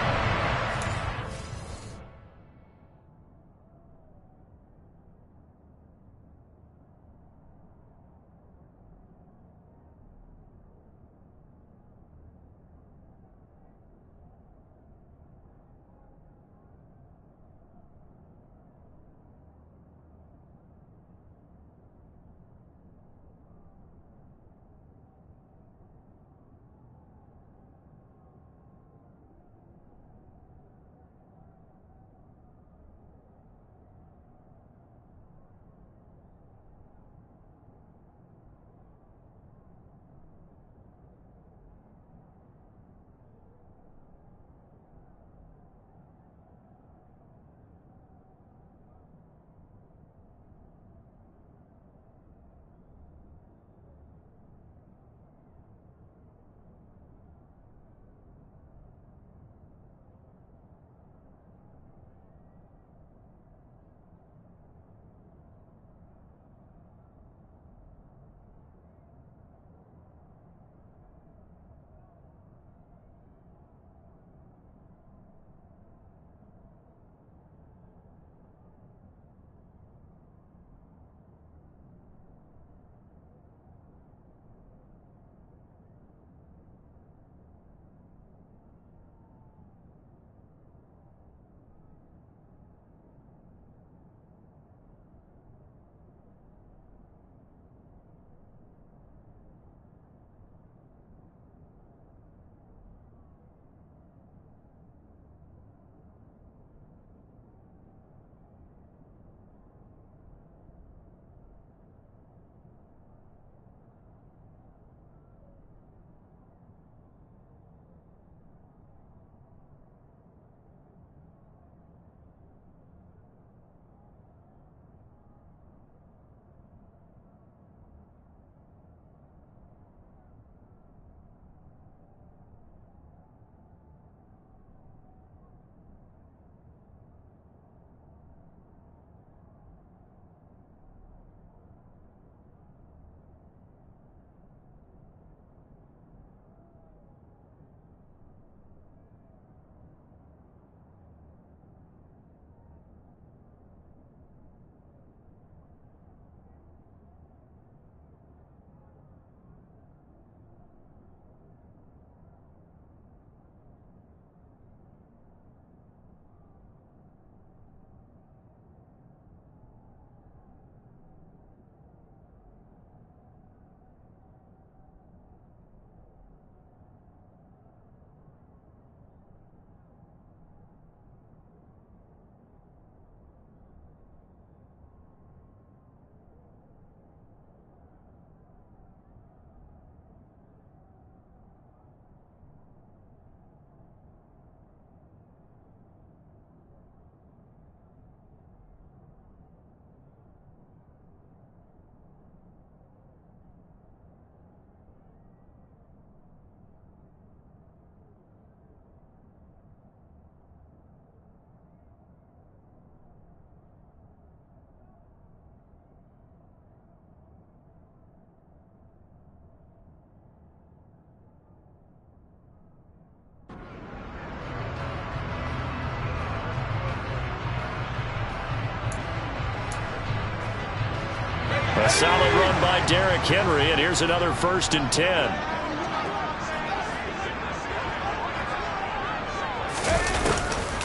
Speaker 18: Solid run by Derrick Henry, and here's another 1st and 10.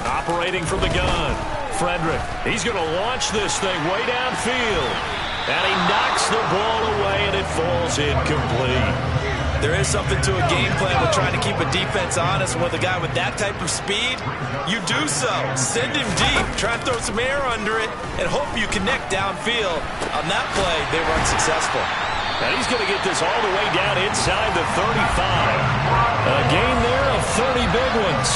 Speaker 18: Operating from the gun, Frederick. He's going to launch this thing way downfield. And he knocks the ball away, and it falls incomplete.
Speaker 5: There is something to a game plan with trying to keep a defense honest. With a guy with that type of speed, you do so. Send him deep. Try and throw some air under it and hope you connect downfield. On that play, they were unsuccessful.
Speaker 18: And he's going to get this all the way down inside the 35. A gain there of 30 big ones.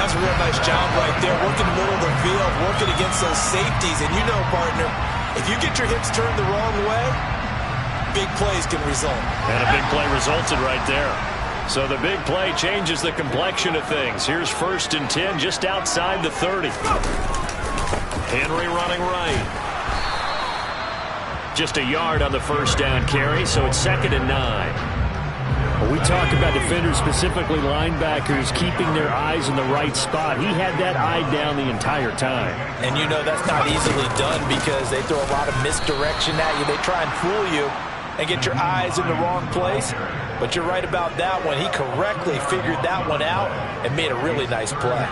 Speaker 5: That was a real nice job right there, working the middle of the field, working against those safeties. And you know, partner, if you get your hips turned the wrong way, big plays can result.
Speaker 18: And a big play resulted right there. So the big play changes the complexion of things. Here's 1st and 10 just outside the 30. Henry running right. Just a yard on the 1st down carry, so it's 2nd and 9.
Speaker 7: When we talk about defenders, specifically linebackers, keeping their eyes in the right spot, he had that eye down the entire time.
Speaker 5: And you know that's not easily done because they throw a lot of misdirection at you. They try and fool you and get your eyes in the wrong place. But you're right about that one. He correctly figured that one out and made a really nice play.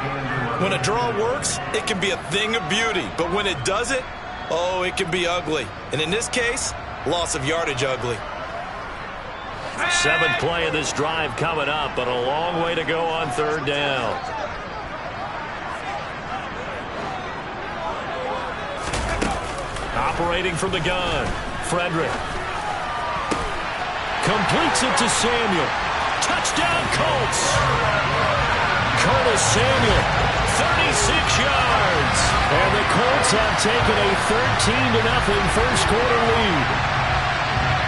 Speaker 5: When a draw works, it can be a thing of beauty. But when it doesn't, oh, it can be ugly. And in this case, loss of yardage ugly.
Speaker 18: 7th play of this drive coming up, but a long way to go on 3rd down. Operating from the gun, Frederick. Completes it to Samuel. Touchdown, Colts. Curtis Samuel, 36 yards. And the Colts have taken a 13-0 first quarter lead.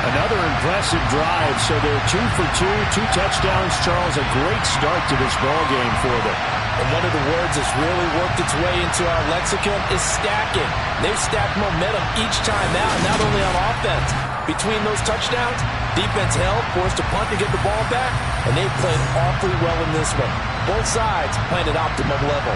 Speaker 7: Another impressive drive, so they're 2 for 2, 2 touchdowns. Charles, a great start to this ball game for them.
Speaker 5: And one of the words that's really worked its way into our lexicon is stacking. They've stacked momentum each time out, not only on offense. Between those touchdowns, defense held, forced a punt to get the ball back, and they played awfully well in this one. Both sides playing at optimum level.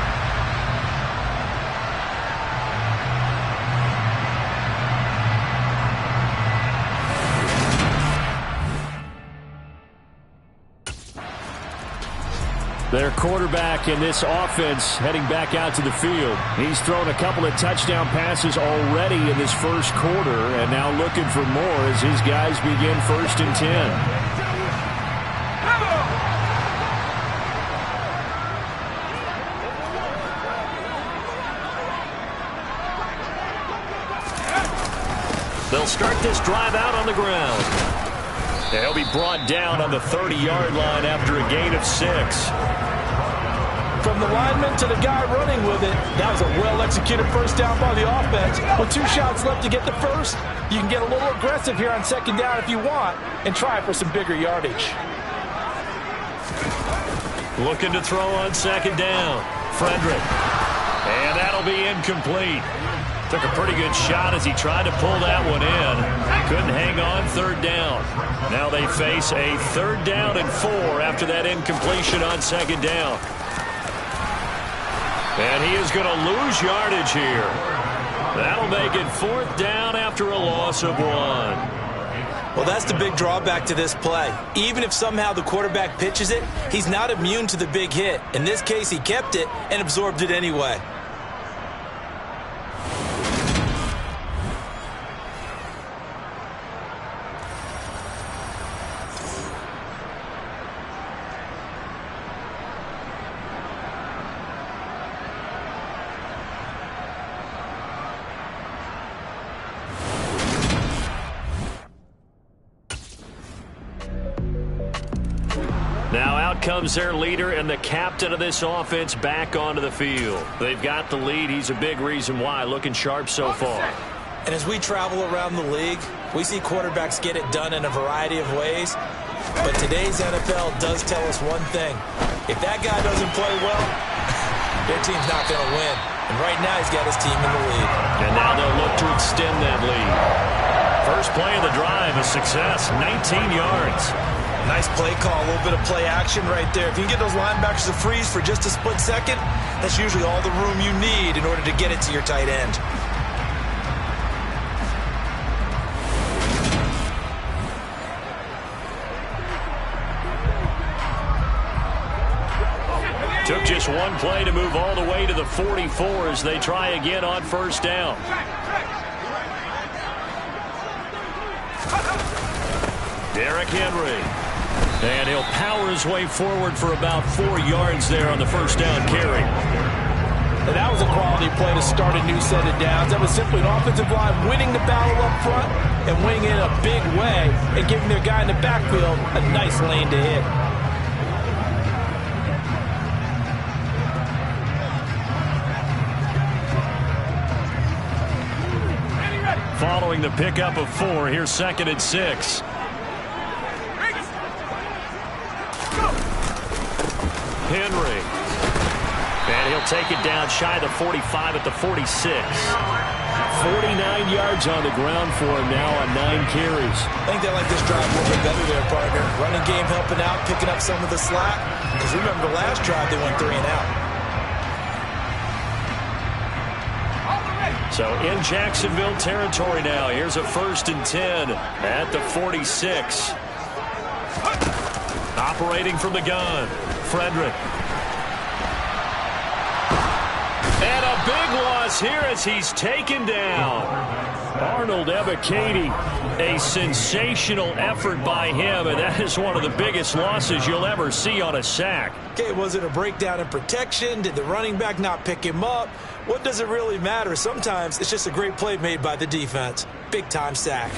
Speaker 7: Their quarterback in this offense heading back out to the field. He's thrown a couple of touchdown passes already in this first quarter and now looking for more as his guys begin 1st and 10.
Speaker 18: They'll start this drive out on the ground. They'll be brought down on the 30-yard line after a gain of 6.
Speaker 5: From the lineman to the guy running with it, that was a well-executed 1st down by the offense. With 2 shots left to get the 1st, you can get a little aggressive here on 2nd down if you want and try for some bigger yardage.
Speaker 18: Looking to throw on 2nd down. Frederick. And that'll be incomplete. Took a pretty good shot as he tried to pull that one in. Couldn't hang on 3rd down. Now they face a 3rd down and 4 after that incompletion on 2nd down. And he is going to lose yardage here. That'll make it 4th down after a loss of 1.
Speaker 5: Well, that's the big drawback to this play. Even if somehow the quarterback pitches it, he's not immune to the big hit. In this case, he kept it and absorbed it anyway.
Speaker 18: Now out comes their leader and the captain of this offense back onto the field. They've got the lead. He's a big reason why. Looking sharp so far.
Speaker 5: And as we travel around the league, we see quarterbacks get it done in a variety of ways. But today's NFL does tell us one thing. If that guy doesn't play well, their team's not going to win. And right now he's got his team in the lead.
Speaker 18: And now they'll look to extend that lead. First play of the drive, a success, 19 yards.
Speaker 5: Nice play call, a little bit of play action right there. If you can get those linebackers to freeze for just a split second, that's usually all the room you need in order to get it to your tight end.
Speaker 18: Took just one play to move all the way to the 44 as they try again on first down. Derrick Henry. And he'll power his way forward for about 4 yards there on the first down carry.
Speaker 5: And that was a quality play to start a new set of downs. That was simply an offensive line winning the battle up front and winning it in a big way and giving their guy in the backfield a nice lane to hit.
Speaker 18: Following the pickup of 4, here's 2nd and 6. Henry. And he'll take it down shy of the 45 at the 46. 49 yards on the ground for him now on 9 carries.
Speaker 5: I think they like this drive a little bit better there, partner. Running game helping out, picking up some of the slack. Because remember the last drive, they went 3 and out.
Speaker 18: So in Jacksonville territory now. Here's a 1st and 10 at the 46. Operating from the gun, Frederick. And a big loss here as he's taken down. Arnold Ebiketie, a sensational effort by him, and that is one of the biggest losses you'll ever see on a sack.
Speaker 5: Okay, was it a breakdown in protection? Did the running back not pick him up? What does it really matter? Sometimes it's just a great play made by the defense. Big-time sack.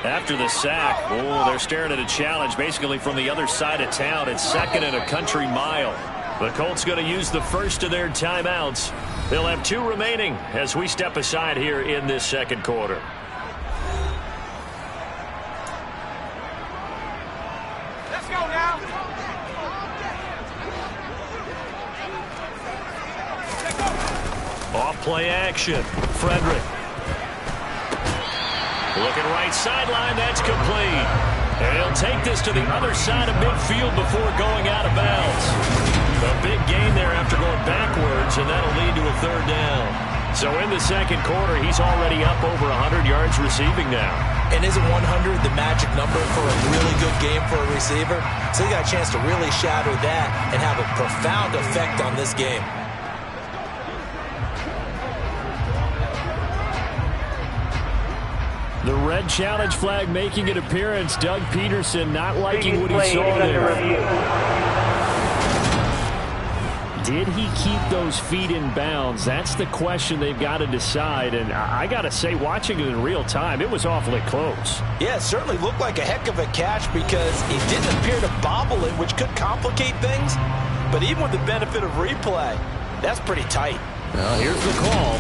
Speaker 18: After the sack, they're staring at a challenge basically from the other side of town. It's 2nd and a country mile. The Colts going to use the first of their timeouts. They'll have 2 remaining as we step aside here in this 2nd quarter.
Speaker 9: Let's go now.
Speaker 18: Off play action. Frederick. Looking right sideline, that's complete. And he'll take this to the other side of midfield before going out of bounds. A big gain there after going backwards, and that'll lead to a 3rd down. So in the 2nd quarter, he's already up over 100 yards receiving now.
Speaker 5: And isn't 100 the magic number for a really good game for a receiver? So he got a chance to really shatter that and have a profound effect on this game.
Speaker 7: The red challenge flag making an appearance. Doug Peterson not liking what he saw there. Did he keep those feet in bounds? That's the question they've got to decide. And I got to say, watching it in real time, it was awfully close.
Speaker 5: Yeah, it certainly looked like a heck of a catch because he didn't appear to bobble it, which could complicate things. But even with the benefit of replay, that's pretty tight.
Speaker 7: Well, here's the call.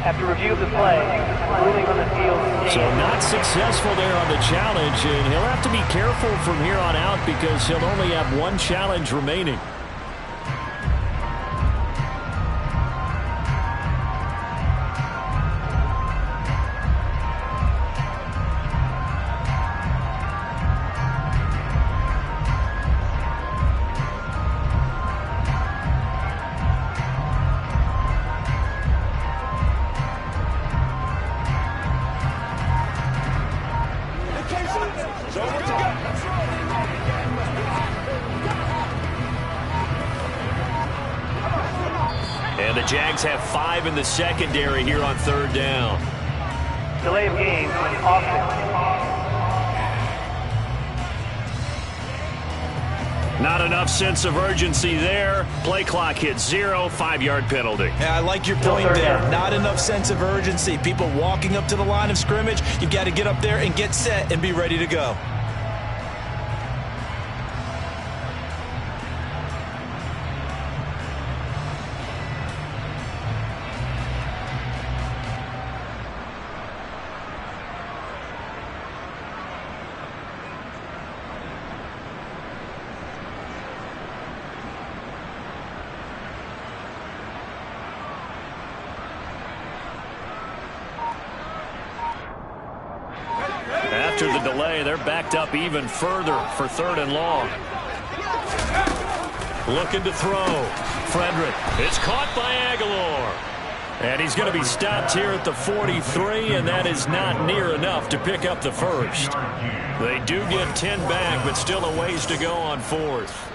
Speaker 6: After review of the play, ruling on the field.
Speaker 7: So not successful there on the challenge, and he'll have to be careful from here on out because he'll only have 1 challenge remaining.
Speaker 18: And the Jags have 5 in the secondary here on 3rd down.
Speaker 6: Delay of game, offense.
Speaker 18: Not enough sense of urgency there. Play clock hits 0, 5-yard penalty.
Speaker 5: Yeah, I like your point there. Not enough sense of urgency. People walking up to the line of scrimmage, you've got to get up there and get set and be ready to go.
Speaker 18: after the delay. They're backed up even further for 3rd and long. Looking to throw. Frederick. It's caught by Aguilar. And he's going to be stopped here at the 43, and that is not near enough to pick up the first. They do get 10 back, but still a ways to go on 4th.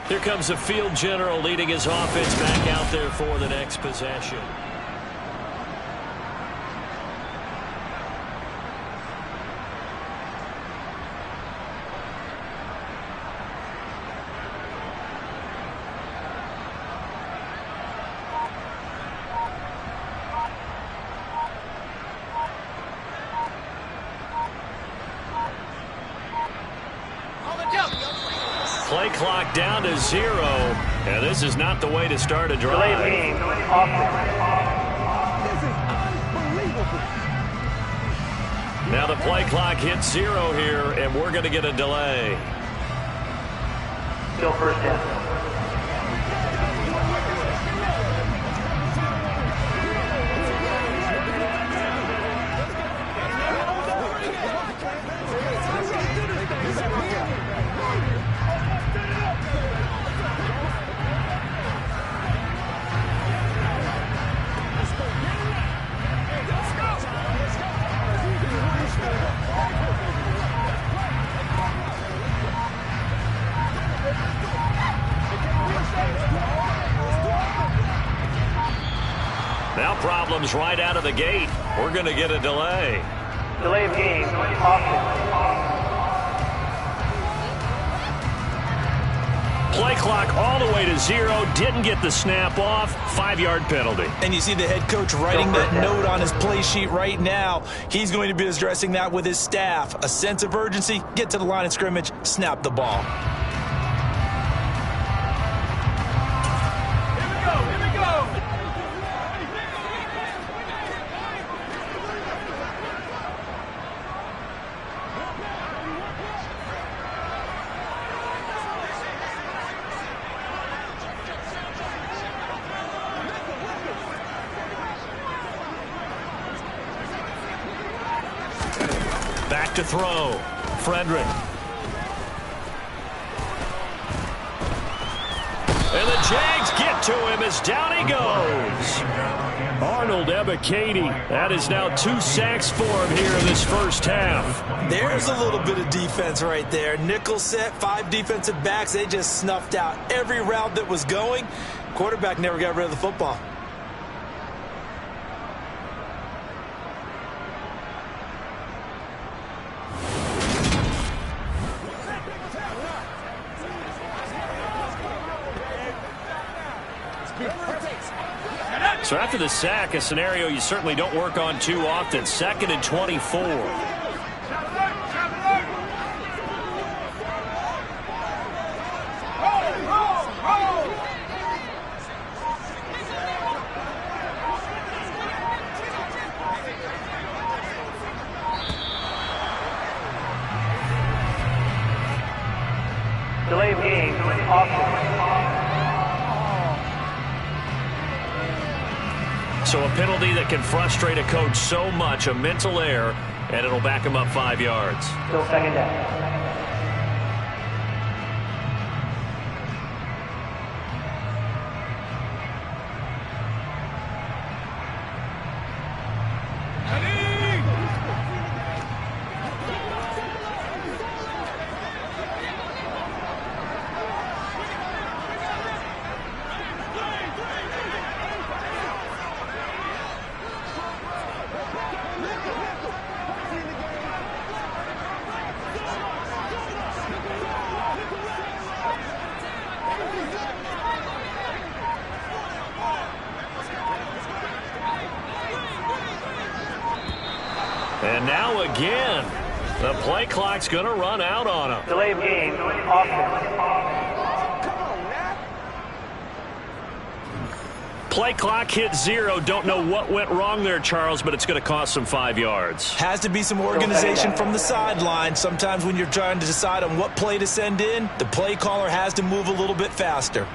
Speaker 18: Here comes the field general leading his offense back out there for the next possession. Play clock down to 0. And this is not the way to start a drive. Now the play clock hits 0 here, and we're going to get a delay.
Speaker 6: Still first down.
Speaker 18: Now problems right out of the gate. We're going to get a delay.
Speaker 6: Delay of game.
Speaker 18: Play clock all the way to 0. Didn't get the snap off. 5-yard penalty.
Speaker 5: And you see the head coach writing that note on his play sheet right now. He's going to be addressing that with his staff. A sense of urgency. Get to the line of scrimmage. Snap the ball.
Speaker 18: Back to throw. Frederick. And the Jags get to him as down he goes. Arnold Ebiketie. That is now 2 sacks for him here in this first half.
Speaker 5: There's a little bit of defense right there. Nickel set, 5 defensive backs. They just snuffed out every route that was going. Quarterback never got rid of the football.
Speaker 18: So after the sack, a scenario you certainly don't work on too often. 2nd and 24.
Speaker 6: Delay of game.
Speaker 18: So a penalty that can frustrate a coach so much, a mental error, and it'll back him up 5 yards.
Speaker 6: Still second down.
Speaker 18: And now again, the play clock's going to run out on him.
Speaker 6: Delay of game.
Speaker 18: Play clock hit 0. Don't know what went wrong there, Charles, but it's going to cost them 5 yards.
Speaker 5: Has to be some organization from the sideline. Sometimes when you're trying to decide on what play to send in, the play caller has to move a little bit faster.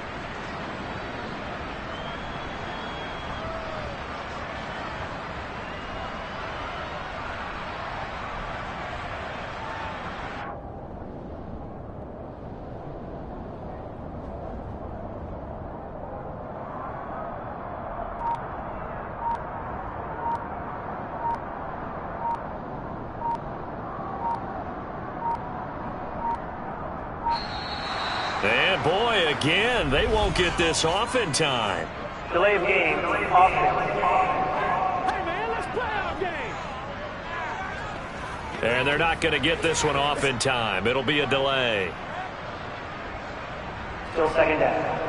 Speaker 18: And boy, again, they won't get this off in time.
Speaker 6: Delay of game, offense.
Speaker 13: Hey, man, let's play our game.
Speaker 18: And they're not going to get this one off in time. It'll be a delay.
Speaker 6: Still second down.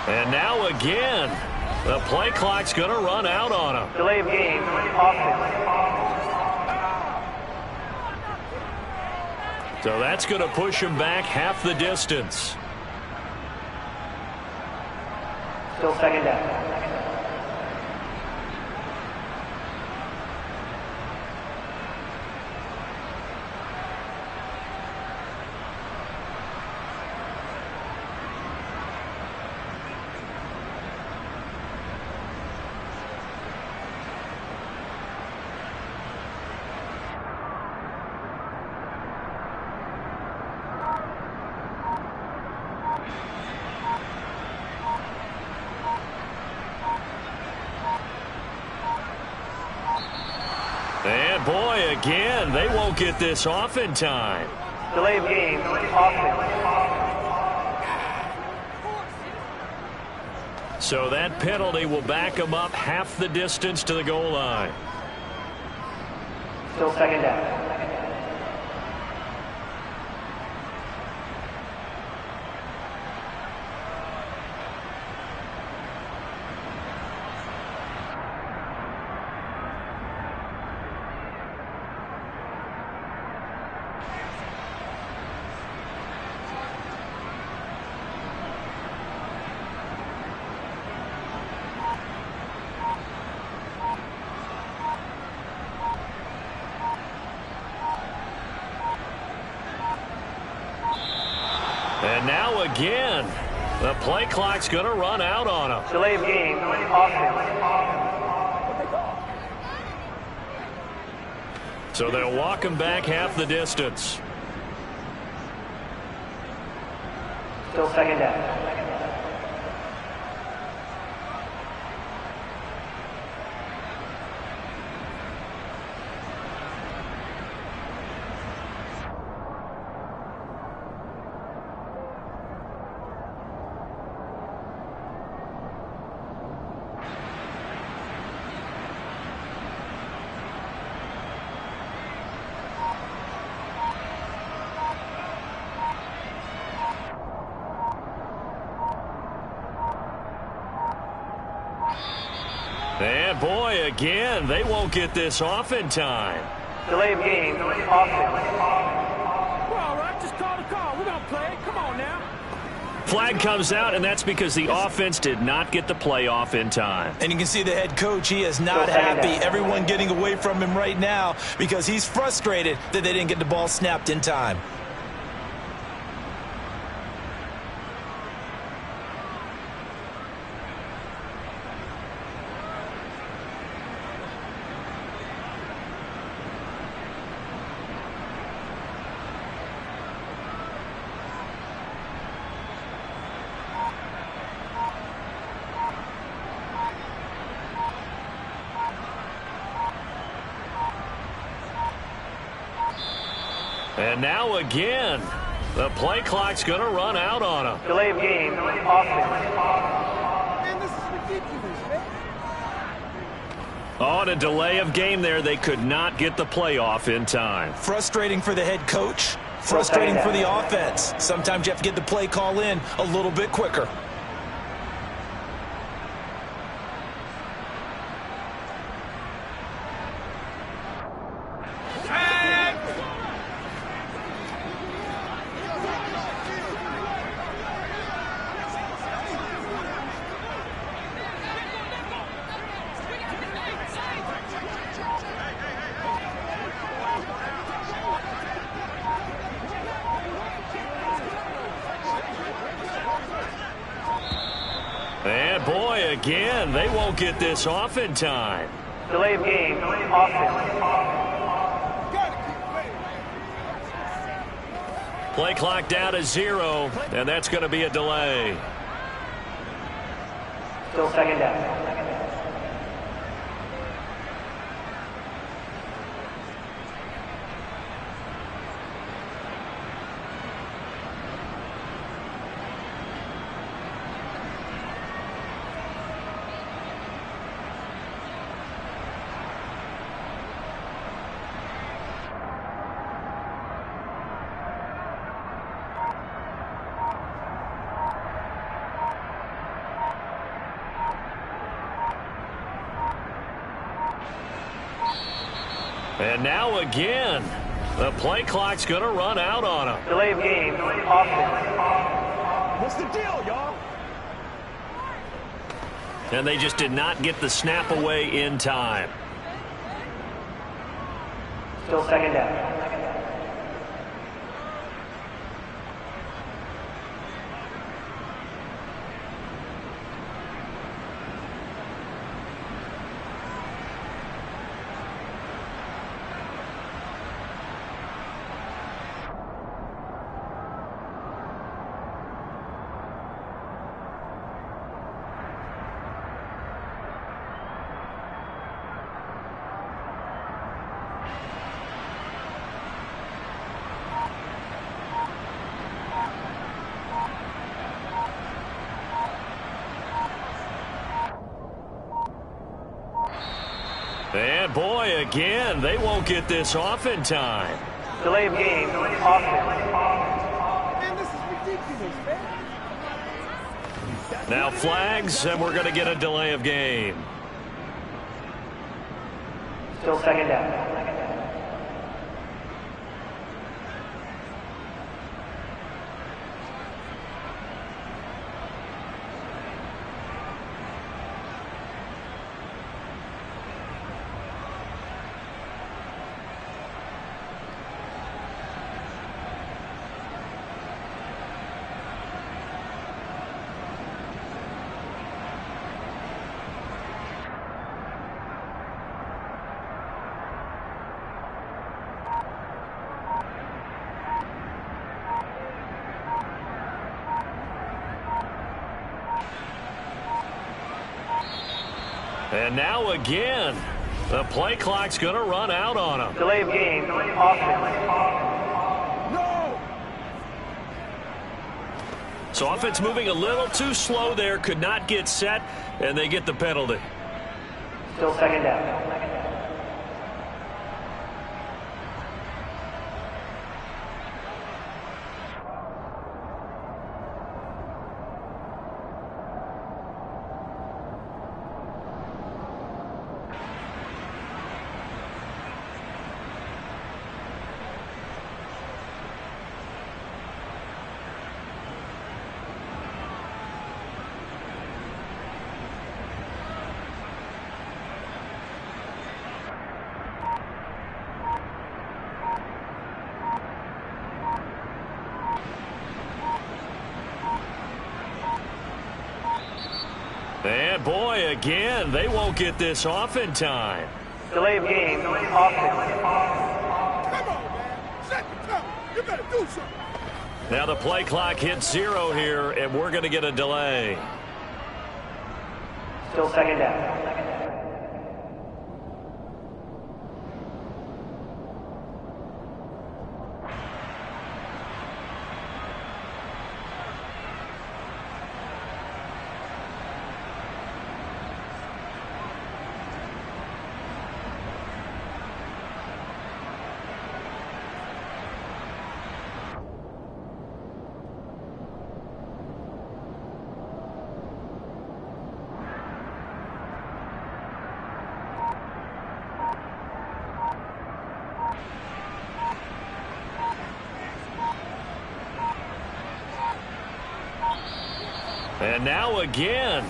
Speaker 18: And now again, the play clock's going to run out on them.
Speaker 6: Delay of game, offense.
Speaker 18: So that's going to push him back half the distance.
Speaker 6: Still second down.
Speaker 18: And boy, again, they won't get this off in time.
Speaker 6: Delay of game, offense.
Speaker 18: So that penalty will back them up half the distance to the goal line.
Speaker 6: Still second down.
Speaker 18: And now again, the play clock's going to run out on them.
Speaker 6: Delay of game, offense.
Speaker 18: So they'll walk him back half the distance.
Speaker 6: Still second down.
Speaker 18: And boy, again, they won't get this off in time.
Speaker 6: Delay of game, offense.
Speaker 13: We're all right. Just call the call. We're going to play. Come on now.
Speaker 18: Flag comes out, and that's because the offense did not get the play off in time.
Speaker 5: And you can see the head coach, he is not happy. Everyone getting away from him right now because he's frustrated that they didn't get the ball snapped in time.
Speaker 18: And now again, the play clock's going to run out on them.
Speaker 6: Delay of game, offense.
Speaker 13: Man, this is ridiculous, man.
Speaker 18: On a delay of game there, they could not get the playoff in time.
Speaker 5: Frustrating for the head coach, frustrating for the offense. Sometimes you have to get the play call in a little bit quicker.
Speaker 18: And boy, again, they won't get this off in time.
Speaker 6: Delay of game, offense.
Speaker 18: Play clock down to 0, and that's going to be a delay.
Speaker 6: Still second down.
Speaker 18: And now again, the play clock's going to run out on him.
Speaker 6: Delay of game, offense.
Speaker 13: What's the deal, y'all?
Speaker 18: And they just did not get the snap away in time.
Speaker 6: Still second down.
Speaker 18: And boy, again, they won't get this off in time.
Speaker 6: Delay of game, offense.
Speaker 13: Man, this is ridiculous, man.
Speaker 18: Now flags, and we're going to get a delay of game.
Speaker 6: Still second down.
Speaker 18: And now again, the play clock's going to run out on him.
Speaker 6: Delay of game, offense.
Speaker 13: No!
Speaker 18: So offense moving a little too slow there, could not get set, and they get the penalty.
Speaker 6: Still second down.
Speaker 18: And boy, again, they won't get this off in time.
Speaker 6: Delay of game, offense.
Speaker 13: Come on, man. Set the cover. You better do something.
Speaker 18: Now the play clock hits 0 here, and we're going to get a delay.
Speaker 6: Still second down.
Speaker 18: And now again,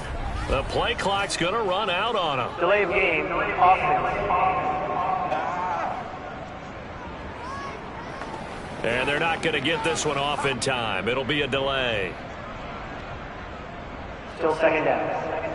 Speaker 18: the play clock's going to run out on him.
Speaker 6: Delay of game, offense.
Speaker 18: And they're not going to get this one off in time. It'll be a delay.
Speaker 6: Still second down.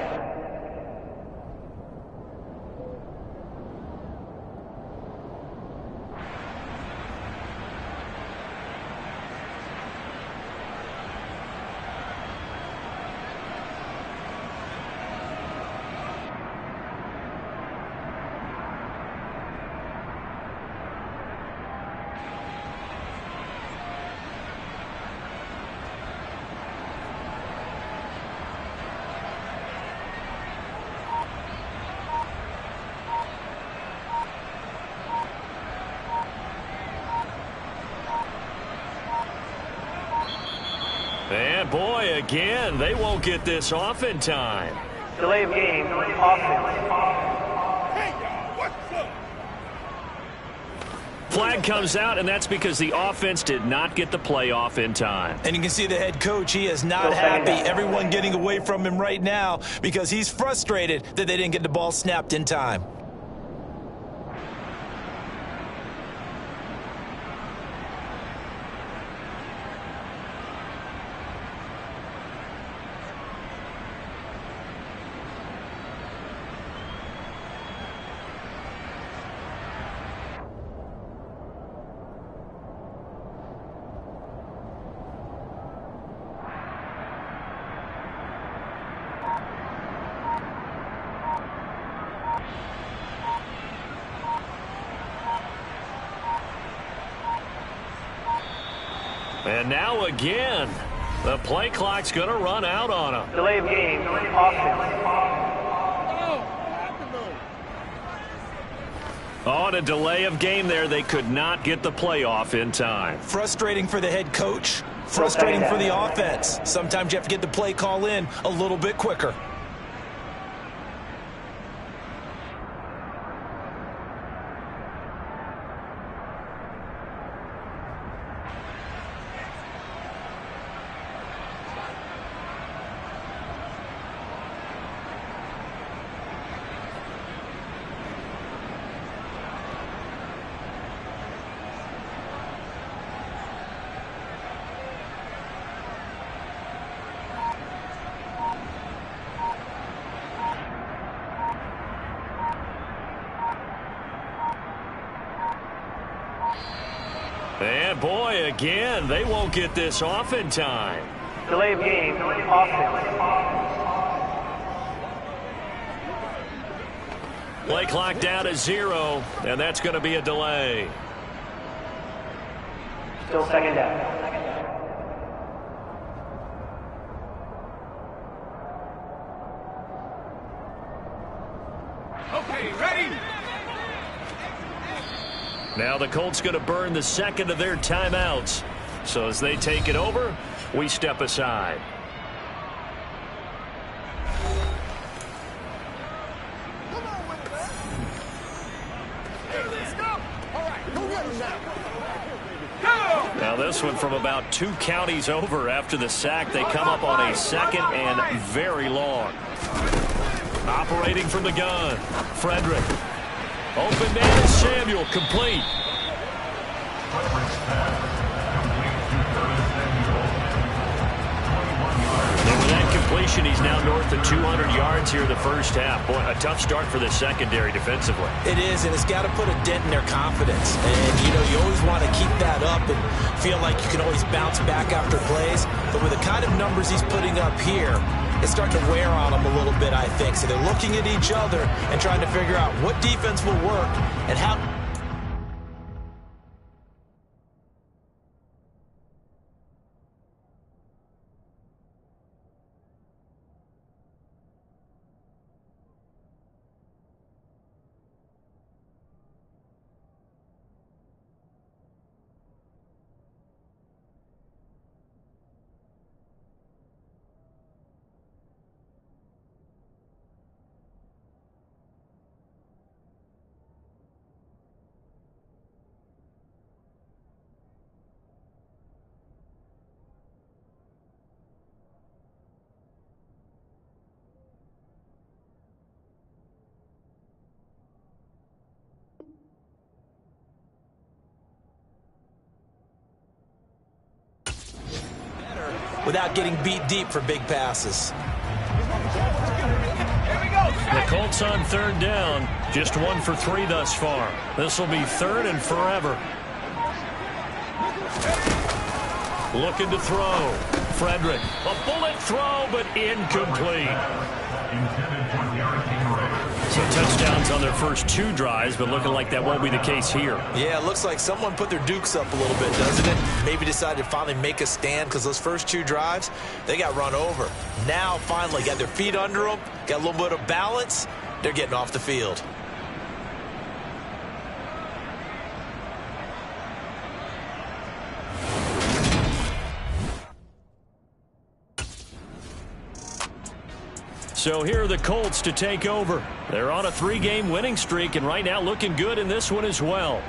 Speaker 18: And boy, again, they won't get this off in time.
Speaker 6: Delay of game, offense.
Speaker 18: Flag comes out, and that's because the offense did not get the play off in time.
Speaker 5: And you can see the head coach, he is not happy. Everyone getting away from him right now because he's frustrated that they didn't get the ball snapped in time.
Speaker 18: And now again, the play clock's going to run out on them.
Speaker 6: Delay of game, offense.
Speaker 18: On a delay of game there, they could not get the play off in time.
Speaker 5: Frustrating for the head coach, frustrating for the offense. Sometimes you have to get the play call in a little bit quicker.
Speaker 18: And boy, again, they won't get this off in time.
Speaker 6: Delay of game, offense.
Speaker 18: Play clock down to 0, and that's going to be a delay.
Speaker 6: Still second down.
Speaker 13: Okay, ready?
Speaker 18: Now the Colts going to burn the second of their timeouts. So as they take it over, we step aside.
Speaker 13: Come on with it, man. Hey, let's go. All right, go get him now. Go!
Speaker 18: Now this one from about 2 counties over after the sack. They come up on a second and very long. Operating from the gun, Frederick. Open man is Samuel, complete. And with that completion, he's now north of 200 yards here in the first half. Boy, a tough start for the secondary defensively.
Speaker 5: It is, and it's got to put a dent in their confidence. And, you know, you always want to keep that up and feel like you can always bounce back after plays. But with the kind of numbers he's putting up here, it's starting to wear on them a little bit, I think. So they're looking at each other and trying to figure out what defense will work and how. Without getting beat deep for big passes.
Speaker 18: The Colts on third down, just 1 for 3 thus far. This will be third and forever. Looking to throw. Frederick, a bullet throw, but incomplete. So touchdowns on their first 2 drives, but looking like that won't be the case here.
Speaker 5: Yeah, it looks like someone put their dukes up a little bit, doesn't it? Maybe decided to finally make a stand because those first 2 drives, they got run over. Now, finally, got their feet under them, got a little bit of balance. They're getting off the field.
Speaker 18: So here are the Colts to take over. They're on a 3-game winning streak, and right now looking good in this one as well.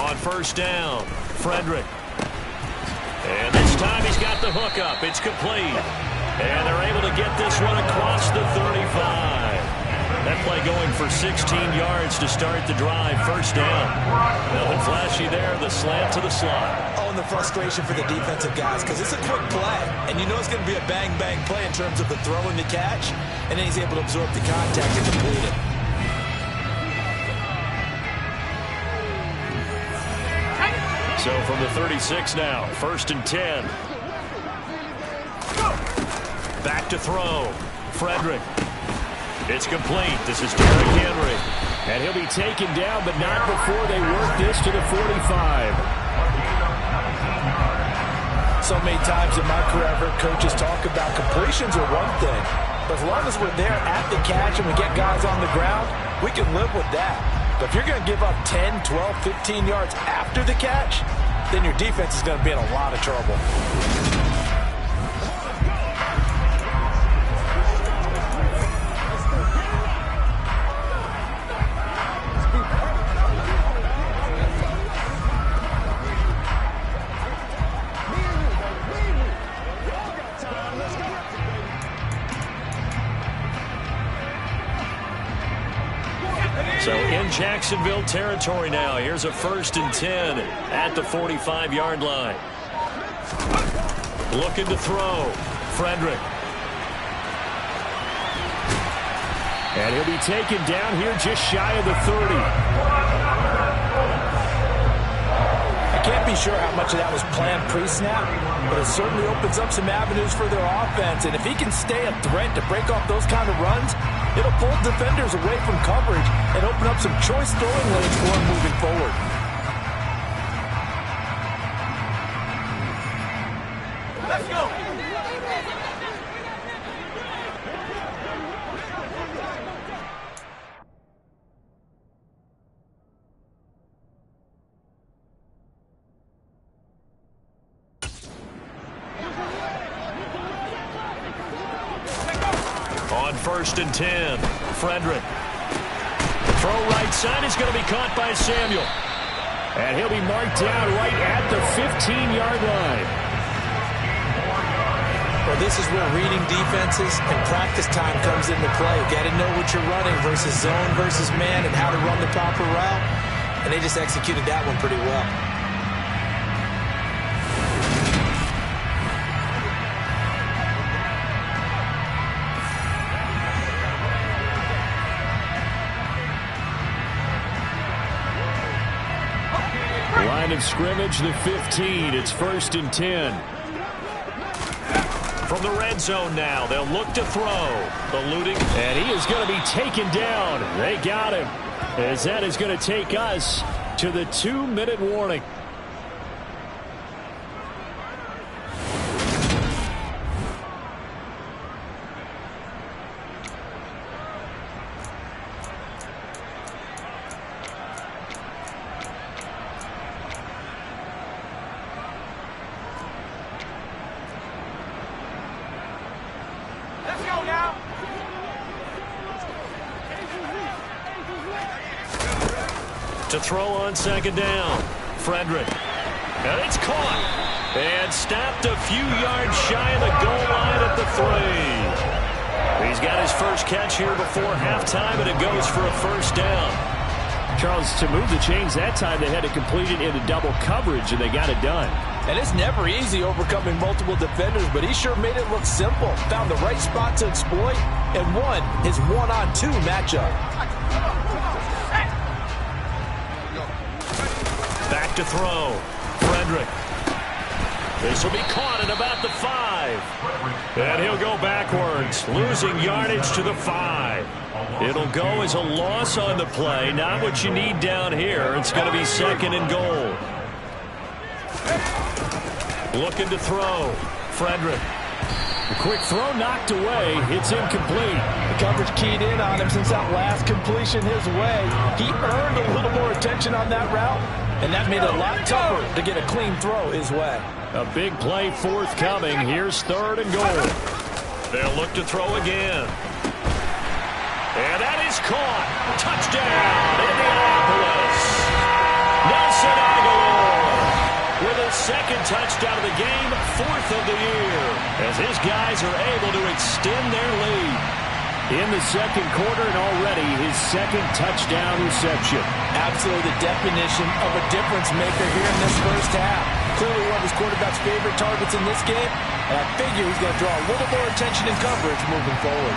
Speaker 18: On first down, Frederick. And this time he's got the hook up. It's complete. And they're able to get this one across the 35. That play going for 16 yards to start the drive. First down. Nothing flashy there. The slant to the slot.
Speaker 5: Oh, and the frustration for the defensive guys, because it's a quick play. And you know it's going to be a bang-bang play in terms of the throw and the catch. And then he's able to absorb the contact and complete it.
Speaker 18: So from the 36 now, 1st and 10. Back to throw. Frederick. It's complete. This is Derrick Henry.
Speaker 7: And he'll be taken down, but not before they work this to the 45.
Speaker 5: So many times in my career, I've heard coaches talk about completions are one thing. But as long as we're there at the catch and we get guys on the ground, we can live with that. But if you're going to give up 10, 12, 15 yards after the catch, then your defense is going to be in a lot of trouble.
Speaker 18: So in Jacksonville territory now. Here's a 1st and 10 at the 45-yard line. Looking to throw. Frederick.
Speaker 7: And he'll be taken down here just shy of the 30.
Speaker 5: I can't be sure how much of that was planned pre-snap, but it certainly opens up some avenues for their offense. And if he can stay a threat to break off those kind of runs, it'll pull defenders away from coverage and open up some choice throwing lanes for him moving forward.
Speaker 9: Let's go.
Speaker 18: On 1st and 10, Frederick. Throw right side is going to be caught by Samuel.
Speaker 7: And he'll be marked down right at the 15-yard line.
Speaker 5: Well, this is where reading defenses and practice time comes into play. You got to know what you're running versus zone versus man and how to run the proper route. And they just executed that one pretty well.
Speaker 7: Line of scrimmage, the 15. It's 1st and 10.
Speaker 18: From the red zone now, they'll look to throw. Eluding.
Speaker 7: And he is going to be taken down. They got him. As that is going to take us to the 2-minute warning.
Speaker 18: To throw on 2nd down. Frederick. And it's caught. And stopped a few yards shy of the goal line at the 3. He's got his first catch here before halftime, and it goes for a 1st down.
Speaker 7: Charles, to move the chains that time, they had to complete it into double coverage, and they got it done.
Speaker 5: And it's never easy overcoming multiple defenders, but he sure made it look simple. Found the right spot to exploit and won his 1-on-2 matchup.
Speaker 18: Back to throw. Frederick. This will be caught at about the 5. And he'll go backwards, losing yardage to the 5. It'll go as a loss on the play. Not what you need down here. It's going to be 2nd and goal. Looking to throw. Frederick.
Speaker 7: A quick throw knocked away. It's incomplete.
Speaker 5: The coverage keyed in on him since that last completion his way. He earned a little more attention on that route, and that made it a lot tougher to get a clean throw his way.
Speaker 7: A big play forthcoming. Here's 3rd and goal.
Speaker 18: They'll look to throw again. And that is caught. Touchdown, Indianapolis. Nelson Aguilar with his 2nd touchdown of the game, 4th of the year, as his guys are able to extend their lead.
Speaker 7: In the 2nd quarter, and already his 2nd touchdown reception.
Speaker 5: Absolutely the definition of a difference maker here in this first half. Clearly one of his quarterback's favorite targets in this game, and I figure he's going to draw a little more attention and coverage moving forward.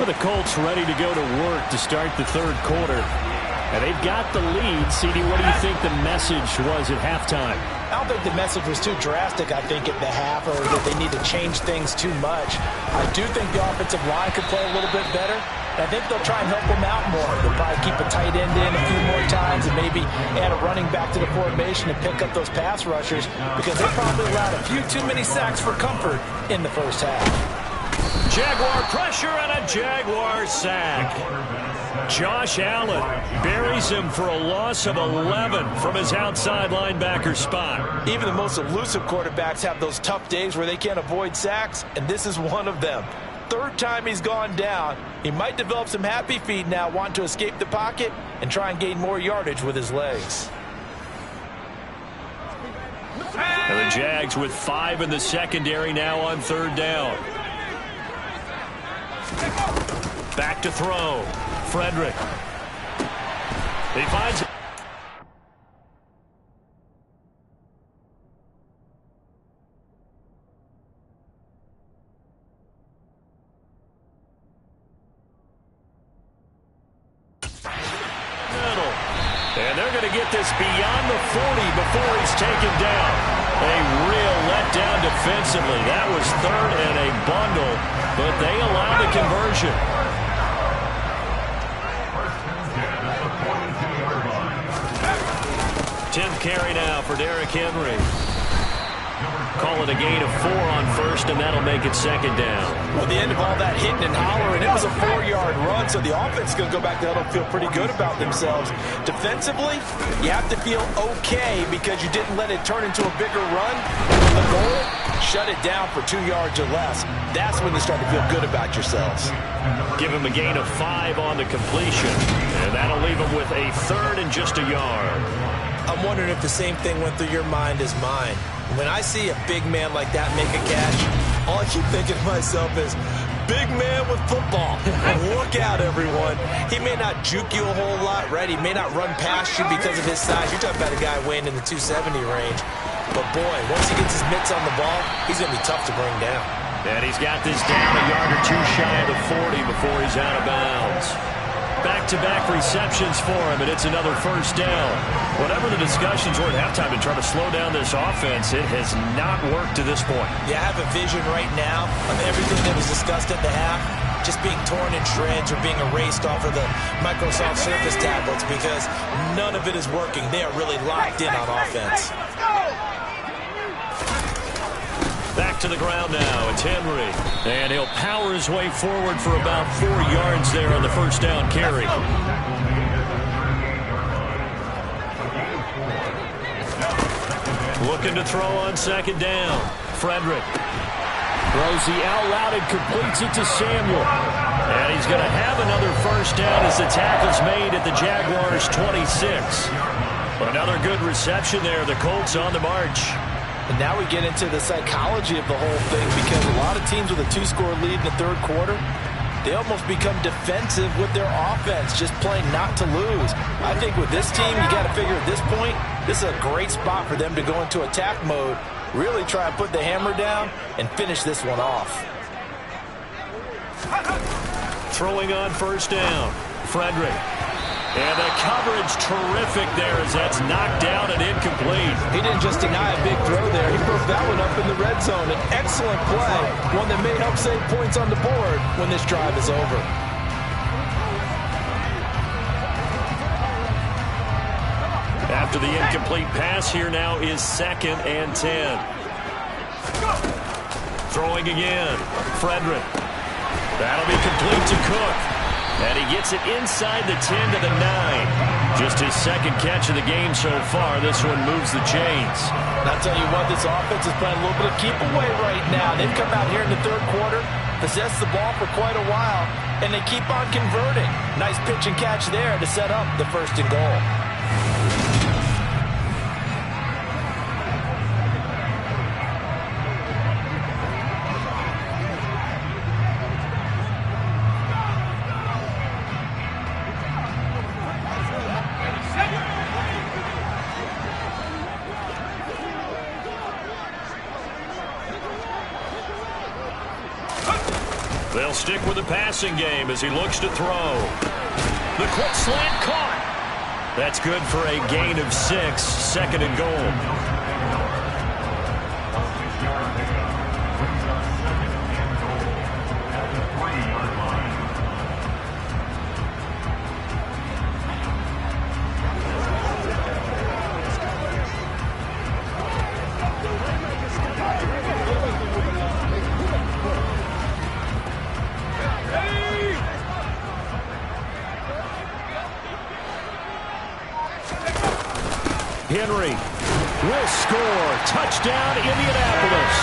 Speaker 7: The Colts ready to go to work to start the 3rd quarter. And they've got the lead. CD, what do you think the message was at halftime?
Speaker 5: I don't think the message was too drastic, I think, at the half, or that they need to change things too much. I do think the offensive line could play a little bit better. I think they'll try and help them out more. They'll probably keep a tight end in a few more times and maybe add a running back to the formation and pick up those pass rushers, because they probably allowed a few too many sacks for comfort in the first half.
Speaker 18: Jaguar pressure and a Jaguar sack. Josh Allen buries him for a loss of 11 from his outside linebacker spot.
Speaker 5: Even the most elusive quarterbacks have those tough days where they can't avoid sacks, and this is one of them. 3rd time he's gone down. He might develop some happy feet now, wanting to escape the pocket and try and gain more yardage with his legs.
Speaker 18: And the Jags with 5 in the secondary now on 3rd down. Back to throw. Frederick. He finds it. And they're going to get this beyond the 40 before he's taken down. A real letdown defensively. That was third and a bundle, but they allow the conversion. 10th carry now for Derrick Henry. Call it a gain of 4 on first, and that'll make it second down.
Speaker 5: Well, the end of all that hitting and hollering, it was a 4-yard run, so the offense is going to go back to huddle and feel pretty good about themselves. Defensively, you have to feel okay because you didn't let it turn into a bigger run. The goal, shut it down for 2 yards or less. That's when you start to feel good about yourselves.
Speaker 18: Give him a gain of 5 on the completion, and that'll leave him with a third and just a yard.
Speaker 5: I'm wondering if the same thing went through your mind as mine. When I see a big man like that make a catch, all I keep thinking to myself is, big man with football. Look out, everyone. He may not juke you a whole lot, right? He may not run past you because of his size. You're talking about a guy weighing in the 270 range. But, boy, once he gets his mitts on the ball, he's going to be tough to bring down.
Speaker 18: And he's got this down a yard or two shy of the 40 before he's out of bounds. Back-to-back receptions for him, and it's another first down. Whatever the discussions were at halftime to try to slow down this offense, it has not worked to this point.
Speaker 5: Yeah, I have a vision right now of everything that was discussed at the half just being torn in shreds or being erased off of the Microsoft Surface tablets because none of it is working. They are really locked in on offense.
Speaker 18: Back to the ground now. It's Henry. And he'll power his way forward for about 4 yards there on the first down carry. Looking to throw on second down. Frederick throws the out loud and completes it to Samuel. And he's going to have another first down as the tackle's made at the Jaguars' 26. Another good reception there. The Colts on the march.
Speaker 5: And now we get into the psychology of the whole thing because a lot of teams with a 2-score lead in the third quarter, they almost become defensive with their offense, just playing not to lose. I think with this team, you got to figure at this point, this is a great spot for them to go into attack mode, really try and put the hammer down and finish this one off.
Speaker 18: Throwing on first down, Frederick. And the coverage terrific there as that's knocked down and incomplete.
Speaker 5: He didn't just deny a big throw there. He broke that one up in the red zone. An excellent play, one that may help save points on the board when this drive is over.
Speaker 18: After the incomplete pass, here now is 2nd and 10. Throwing again, Frederick. That'll be complete to Cook. And he gets it inside the 10 to the 9. Just his second catch of the game so far. This one moves the chains.
Speaker 5: And I'll tell you what, this offense is playing a little bit of keep away right now. They've come out here in the third quarter, possessed the ball for quite a while, and they keep on converting. Nice pitch and catch there to set up the first and goal.
Speaker 18: They'll stick with the passing game as he looks to throw. The quick slant caught. That's good for a gain of 6, 2nd and goal. Henry will score. Touchdown, Indianapolis.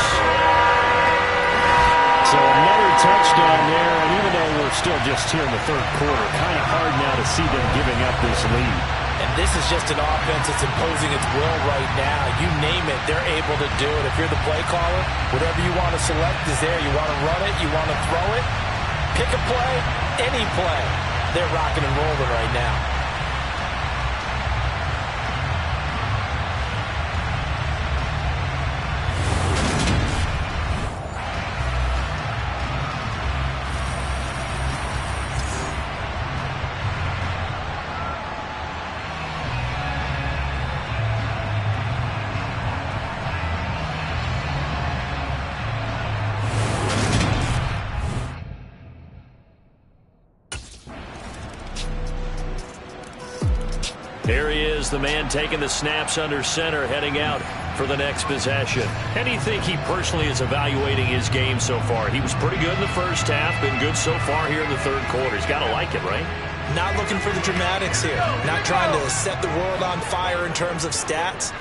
Speaker 18: So another touchdown there, and even though we're still just here in the third quarter, kind of hard now to see them giving up this lead.
Speaker 5: And this is just an offense that's imposing its will right now. You name it, they're able to do it. If you're the play caller, whatever you want to select is there. You want to run it, you want to throw it, pick a play, any play. They're rocking and rolling right now.
Speaker 18: Here he is, the man taking the snaps under center, heading out for the next possession. How do you think he personally is evaluating his game so far? He was pretty good in the first half, been good so far here in the third quarter. He's got to like it, right?
Speaker 5: Not looking for the dramatics here. Not trying to set the world on fire in terms of stats.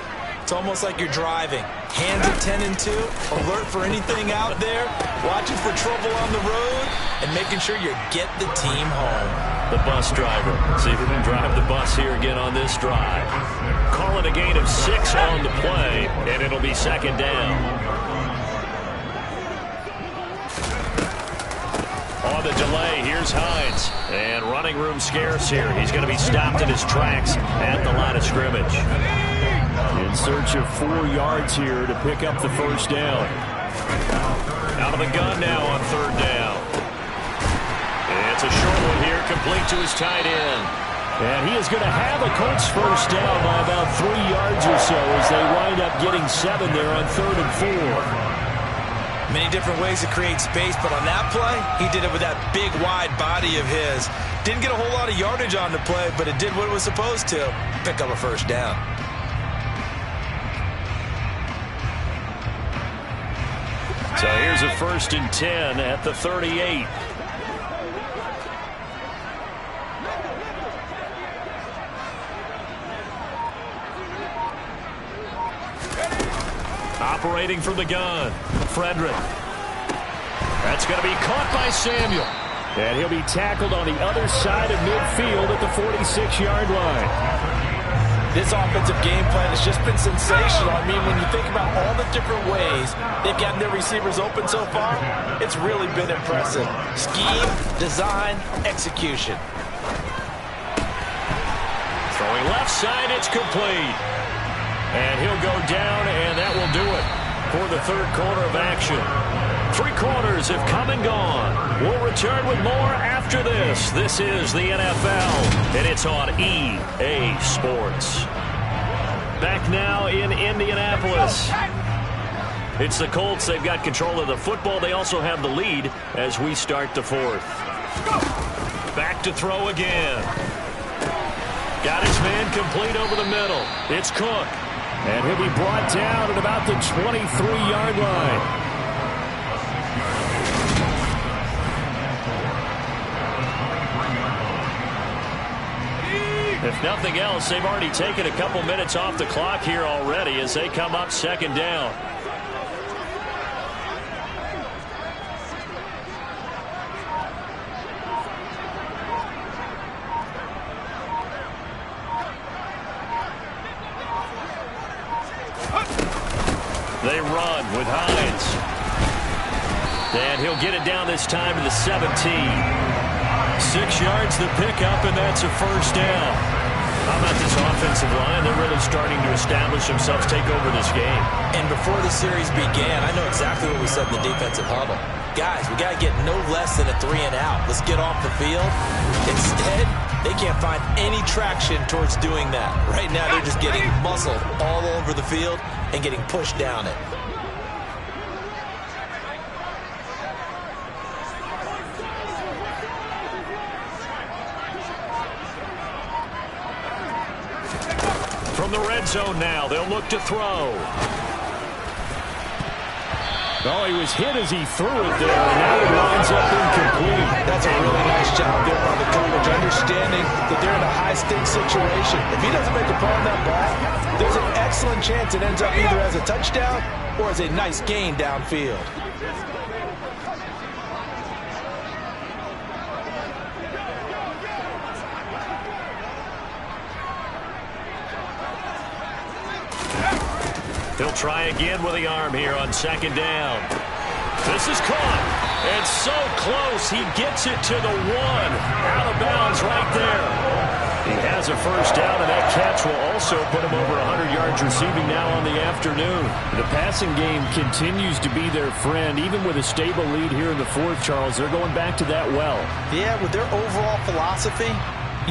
Speaker 5: It's almost like you're driving. Hands at 10 and 2, alert for anything out there, watching for trouble on the road, and making sure you get the team home.
Speaker 18: The bus driver. See if we can drive the bus here again on this drive. Call it a gain of 6 on the play, and it'll be second down. On the delay, here's Hines. And running room scarce here. He's going to be stopped in his tracks at the line of scrimmage.
Speaker 7: In search of 4 yards here to pick up the first down.
Speaker 18: Out of the gun now on third down. It's a short one here, complete to his tight end.
Speaker 7: And he is going to have a Colts first down by about 3 yards or so as they wind up getting 7 there on 3rd and 4.
Speaker 5: Many different ways to create space, but on that play, he did it with that big, wide body of his. Didn't get a whole lot of yardage on the play, but it did what it was supposed to. Pick up a first down.
Speaker 18: So here's a 1st and 10 at the 38. Operating from the gun, Frederick. That's going to be caught by Samuel.
Speaker 7: And he'll be tackled on the other side of midfield at the 46-yard line.
Speaker 5: This offensive game plan has just been sensational. I mean, when you think about all the different ways they've gotten their receivers open so far, it's really been impressive. Scheme, design, execution.
Speaker 18: Throwing left side, it's complete. And he'll go down, and that will do it for the third quarter of action. 3 quarters have come and gone. We'll return with more after this. This is the NFL, and it's on EA Sports. Back now in Indianapolis. It's the Colts. They've got control of the football. They also have the lead as we start the 4th. Back to throw again. Got his man complete over the middle. It's Cook.
Speaker 7: And he'll be brought down at about the 23-yard line.
Speaker 18: If nothing else, they've already taken a couple minutes off the clock here already as they come up 2nd down. They run with Hines. And he'll get it down this time to the 17. 6 yards the pickup, and that's a first down. How about this offensive line? They're really starting to establish themselves, take over this game.
Speaker 5: And before the series began, I know exactly what we said in the defensive huddle. Guys, we got to get no less than a 3 and out. Let's get off the field. Instead, they can't find any traction towards doing that. Right now, they're just getting muscled all over the field and getting pushed down it.
Speaker 18: From the red zone now, they'll look to throw.
Speaker 7: Oh, he was hit as he threw it there, and now it winds up incomplete.
Speaker 5: That's a really nice job there by the coverage, understanding that they're in a high-stakes situation. If he doesn't make a play on that ball, there's an excellent chance it ends up either as a touchdown or as a nice gain downfield.
Speaker 18: He'll try again with the arm here on 2nd down. This is caught. And so close. He gets it to the 1. Out of bounds right there. He has a first down, and that catch will also put him over 100 yards receiving now on the afternoon.
Speaker 7: The passing game continues to be their friend. Even with a stable lead here in the 4th, Charles, they're going back to that well.
Speaker 5: Yeah, with their overall philosophy,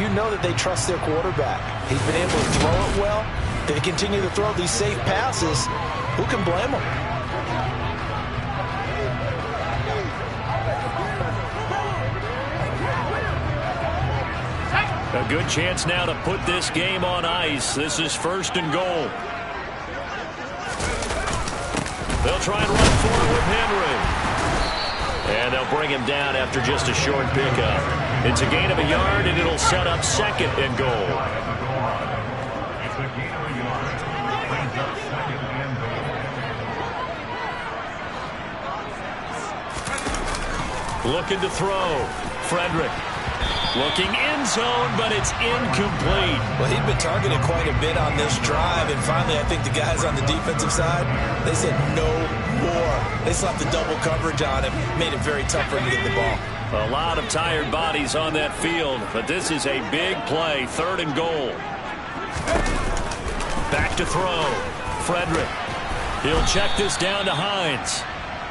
Speaker 5: you know that they trust their quarterback. He's been able to throw it well. They continue to throw these safe passes. Who can blame them?
Speaker 18: A good chance now to put this game on ice. This is 1st and goal. They'll try and run for it with Henry. And they'll bring him down after just a short pickup. It's a gain of a yard, and it'll set up 2nd and goal. Looking to throw. Frederick. Looking end zone, but it's incomplete.
Speaker 5: Well, he'd been targeted quite a bit on this drive, and finally I think the guys on the defensive side, they said no more. They slapped the double coverage on him, made it very tough for him to get the ball.
Speaker 18: A lot of tired bodies on that field, but this is a big play, 3rd and goal. Back to throw. Frederick. He'll check this down to Hines.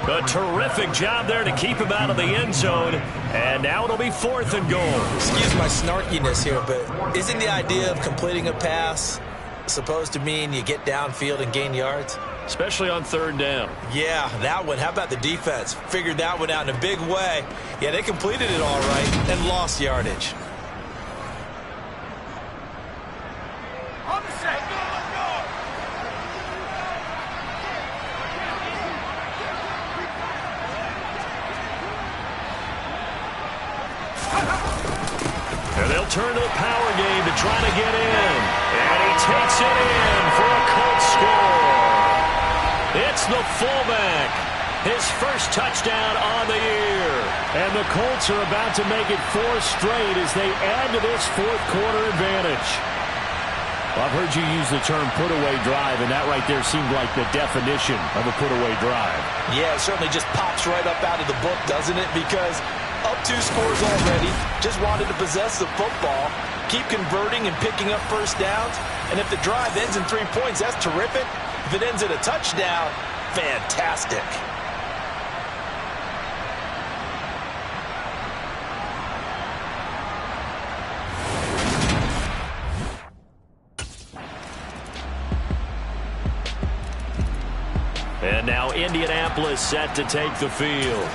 Speaker 18: A terrific job there to keep him out of the end zone. And now it'll be 4th and goal.
Speaker 5: Excuse my snarkiness here, but isn't the idea of completing a pass supposed to mean you get downfield and gain yards?
Speaker 18: Especially on 3rd down.
Speaker 5: Yeah, that one. How about the defense? Figured that one out in a big way. Yeah, they completed it all right and lost yardage.
Speaker 13: On the set. Let's go.
Speaker 18: And they'll turn to the power game to try to get in. And he takes it in for a Colts score. It's the fullback. His first touchdown on the year.
Speaker 7: And the Colts are about to make it 4 straight as they add to this 4th quarter advantage. Well, I've heard you use the term put-away drive, and that right there seemed like the definition of a put-away drive.
Speaker 5: Yeah, it certainly just pops right up out of the book, doesn't it? Because up 2 scores already, just wanted to possess the football, keep converting and picking up first downs. And if the drive ends in 3 points, that's terrific. If it ends in a touchdown, fantastic.
Speaker 18: And now Indianapolis set to take the field.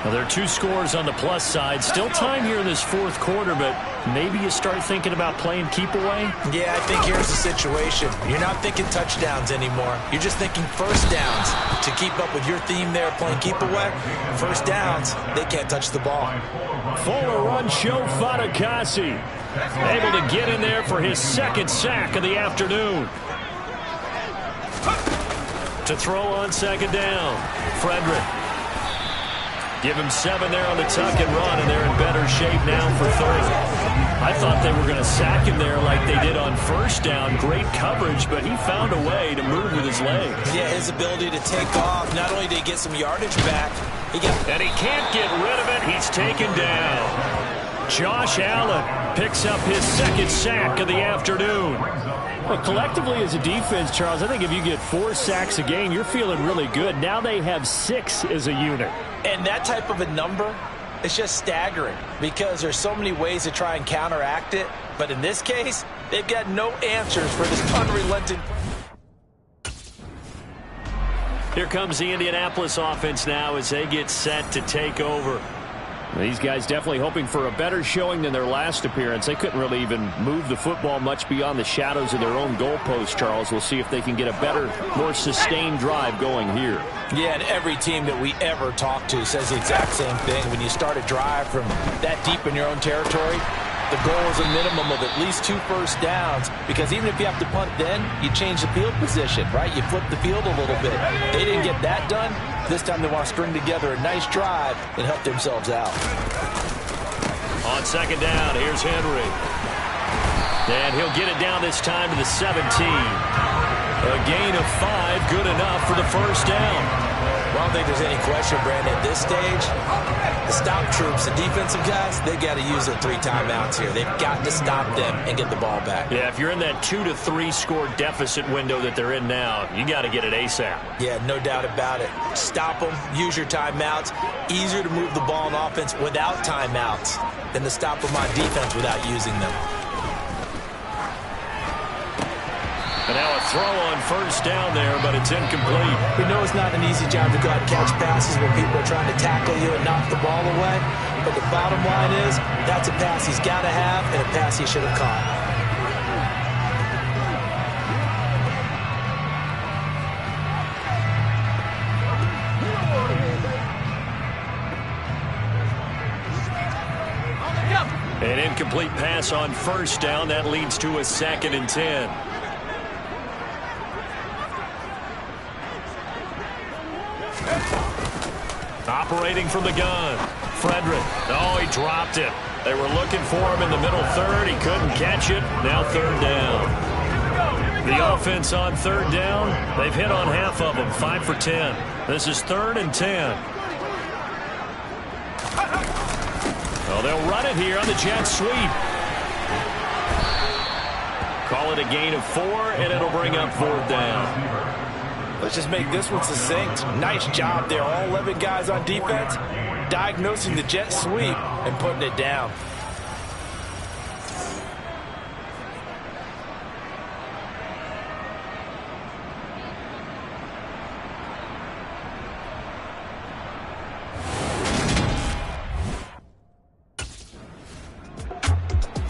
Speaker 18: Now, there are 2 scores on the plus side. Still time here in this 4th quarter, but maybe you start thinking about playing keep away?
Speaker 5: Yeah, I think here's the situation. You're not thinking touchdowns anymore. You're just thinking first downs. To keep up with your theme there, playing keep away, first downs, they can't touch the ball.
Speaker 7: Fuller run show Fatukasi.
Speaker 18: Able to get in there for his 2nd sack of the afternoon. To throw on 2nd down. Frederick. Give him 7 there on the tuck and run, and they're in better shape now for 3rd. I thought they were going to sack him there like they did on 1st down. Great coverage, but he found a way to move with his legs.
Speaker 5: Yeah, his ability to take off. Not only did he get some yardage back,
Speaker 18: and he can't get rid of it. He's taken down. Josh Allen picks up his 2nd sack of the afternoon.
Speaker 7: Well, collectively as a defense, Charles, I think if you get 4 sacks a game, you're feeling really good. Now they have 6 as a unit.
Speaker 5: And that type of a number, it's just staggering because there's so many ways to try and counteract it. But in this case, they've got no answers for this unrelenting.
Speaker 18: Here comes the Indianapolis offense now as they get set to take over.
Speaker 7: These guys definitely hoping for a better showing than their last appearance. They couldn't really even move the football much beyond the shadows of their own goalpost, Charles. We'll see if they can get a better, more sustained drive going here.
Speaker 5: Yeah, and every team that we ever talk to says the exact same thing. When you start a drive from that deep in your own territory, the goal is a minimum of at least 2 first downs, because even if you have to punt then, you change the field position, right? You flip the field a little bit. They didn't get that done. This time they want to string together a nice drive and help themselves out.
Speaker 18: On 2nd down, here's Henry. And he'll get it down this time to the 17. A gain of 5, good enough for the first down.
Speaker 5: Well, I don't think there's any question, Brandon, at this stage, the stop troops, the defensive guys, they got to use their 3 timeouts here. They've got to stop them and get the ball back.
Speaker 18: Yeah, if you're in that 2 to 3 score deficit window that they're in now, you got to get it ASAP.
Speaker 5: Yeah, no doubt about it. Stop them, use your timeouts. Easier to move the ball on offense without timeouts than to stop them on defense without using them.
Speaker 18: And now a throw on first down there, but it's incomplete.
Speaker 5: We know it's not an easy job to go out and catch passes when people are trying to tackle you and knock the ball away. but the bottom line is that's a pass he's got to have and a pass he should have caught.
Speaker 18: An incomplete pass on first down. That leads to a 2nd and 10. Operating from the gun. Frederick. Oh, he dropped it. They were looking for him in the middle third. He couldn't catch it. Now 3rd down. The offense on 3rd down, they've hit on half of them, 5 for 10. This is 3rd and 10. Oh, they'll run it here on the jet sweep. Call it a gain of 4, and it'll bring up 4th down.
Speaker 5: Let's just make this one succinct. Nice job there. All 11 guys on defense diagnosing the jet sweep and putting it down.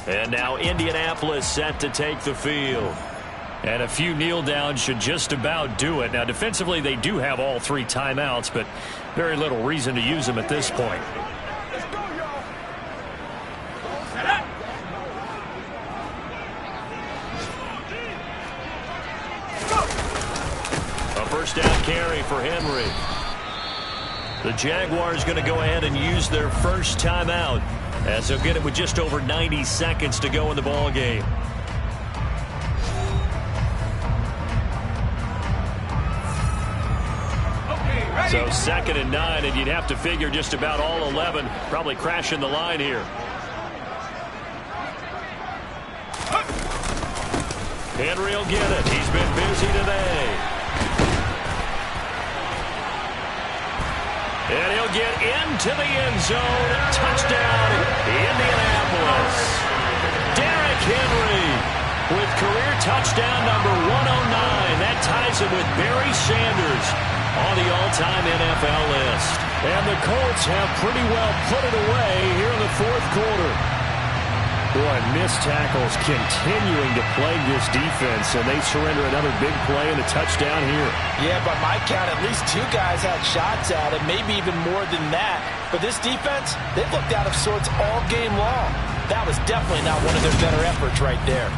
Speaker 18: And now Indianapolis set to take the field. And a few kneel downs should just about do it. Now defensively they do have all 3 timeouts, but very little reason to use them at this point. A first down carry for Henry. The Jaguars going to go ahead and use their first timeout, as they'll get it with just over 90 seconds to go in the ball game. So 2nd and 9, and you'd have to figure just about all 11 probably crashing the line here. Henry will get it. He's been busy today. And he'll get into the end zone. Touchdown, Indianapolis. Derrick Henry with career touchdown number 109. That ties him with Barry Sanders on the all-time NFL list.
Speaker 5: And the Colts have pretty well put it away here in the 4th quarter.
Speaker 7: Boy, missed tackles continuing to plague this defense, and they surrender another big play and a touchdown here.
Speaker 5: Yeah, by my count, at least 2 guys had shots at it, maybe even more than that. But this defense, they've looked out of sorts all game long. That was definitely not one of their better efforts right there.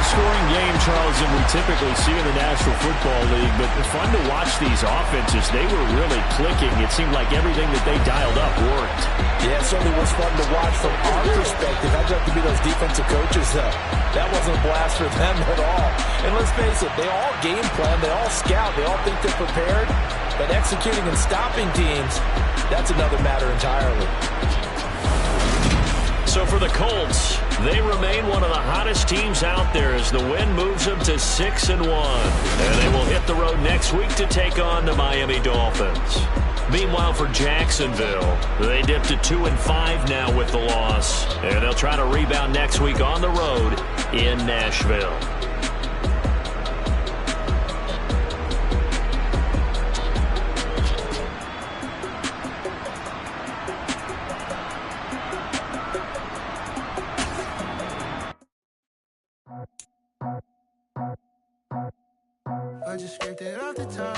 Speaker 7: Scoring game, Charles, than we typically see in the National Football League, but fun to watch these offenses. They were really clicking. It seemed like everything that they dialed up worked.
Speaker 5: Yeah, it certainly was fun to watch from our perspective. I'd like to be those defensive coaches, though. That wasn't a blast for them at all. And let's face it, they all game plan, they all scout, they all think they're prepared, but executing and stopping teams, that's another matter entirely.
Speaker 18: So for the Colts, they remain one of the hottest teams out there as the win moves them to 6-1. And they will hit the road next week to take on the Miami Dolphins. Meanwhile, for Jacksonville, they dipped to 2-5 now with the loss. And they'll try to rebound next week on the road in Nashville.
Speaker 2: I just scraped it off the top,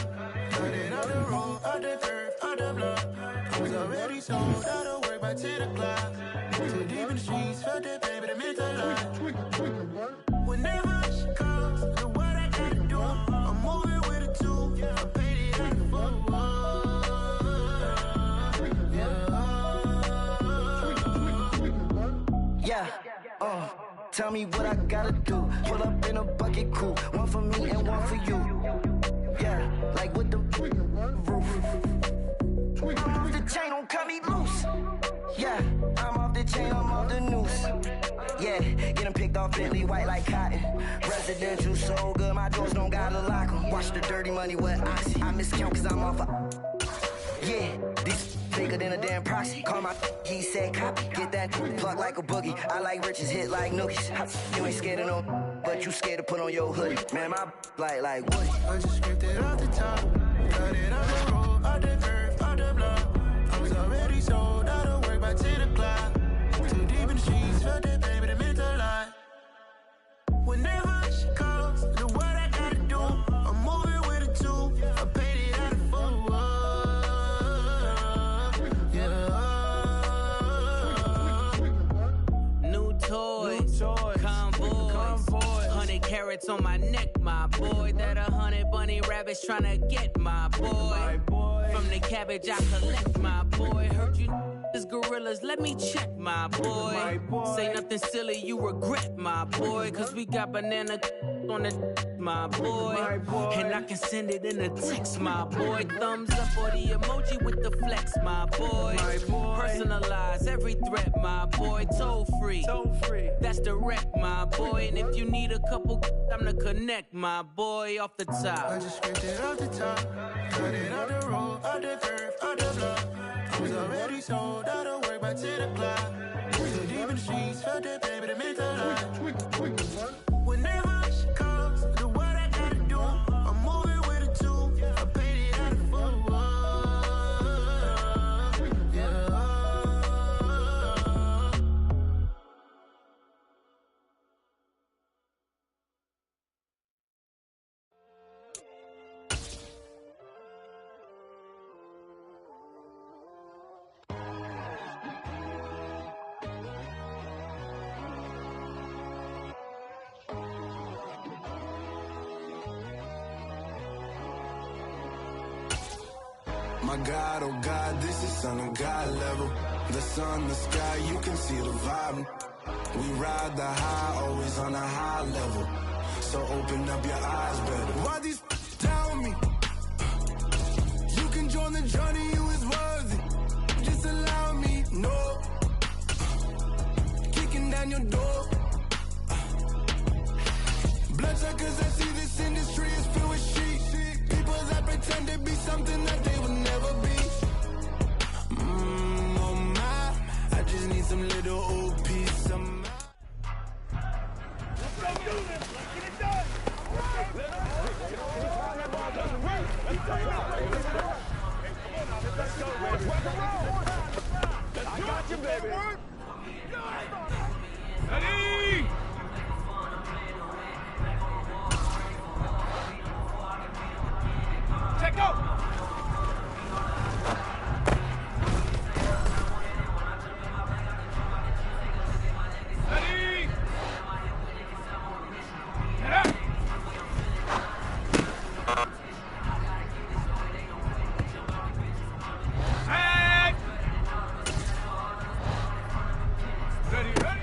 Speaker 2: cut it out the road, out the dirt, out the block. Was already sold out of work by 10 o'clock. Too deep in the streets, felt that baby, that meant a lot. Whenever she calls, do what I gotta do. I'm moving with a 2, I'm painted like a fool.
Speaker 4: Tell me what I gotta do. Pull up in a bucket crew. One for me and one for you. Yeah, like with the roof. I'm off the chain, don't cut me loose. Yeah, I'm off the chain, I'm off the noose. Yeah, getting picked off Bentley white like cotton. Residential so good, my doors don't gotta lock 'em. Watch the dirty money with oxy. I miscount cause I'm off yeah, this bigger than a damn proxy. Call my he said copy. Get that plug like a boogie. I like riches, hit like nookies. You ain't scared of no, but you scared to put on your hoodie. Man, my like Woody.
Speaker 2: I just scraped it off the top. Cut it off the road, off the curve, off the block. I was already sold out of work by 10 o'clock. Too deep in the streets, felt that baby, that meant a lot. Whenever she calls, the what I gotta do, I'm moving with a two. I paid it out of full.
Speaker 8: New toys, convoys, 100 carats on my neck, my boy. That 100 bunny rabbits tryna get my boy. From the cabbage I collect, my boy. Heard you is gorillas, let me check, my boy. Say nothing silly, you regret, my boy. Cause we got banana on the my boy. And I can send it in a text, my boy. Thumbs up or the emoji with the flex, my boy. Personalize every threat, my boy. Toll free, that's direct, my boy. And if you need a couple, I'm to connect, my boy, off the top.
Speaker 2: I just scraped it off the top. Cut it off the road, off the curve, off the block. I was already sold out of work by 10 o'clock. Too deep in the streets, felt that baby, that meant a lot. Whenever she calls, the what I gotta do, I'm moving with a two. I paid it out of full.
Speaker 16: My God, oh God, this is Son of God level. The sun, the sky, you can see the vibe. We ride the high, always on a high level. So open up your eyes better. Why these tell me? You can join the journey, you is worthy. Just allow me, no. Kicking down your door. Bloodsuckers, I see this industry is filled with sheep. People that pretend to be something that they would never be. Oh my, I just need some little old piece of my.
Speaker 13: Let's go do this. Let's get it done. Let's go. I got you, baby. Ready? Check out. Ready? Get up. Set. Ready, ready.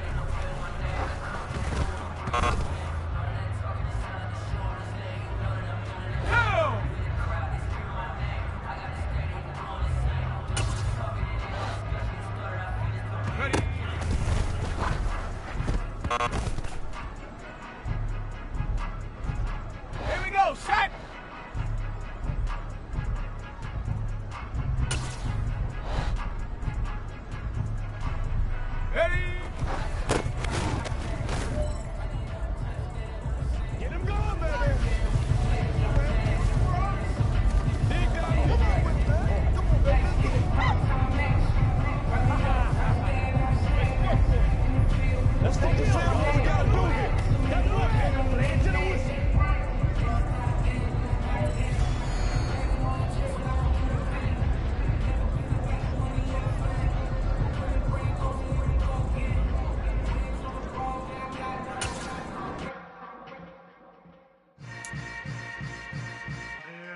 Speaker 13: Here we go, set! Ready? Get him going, baby! Let's focus on what we gotta do here. Gotta look here. To the whistle.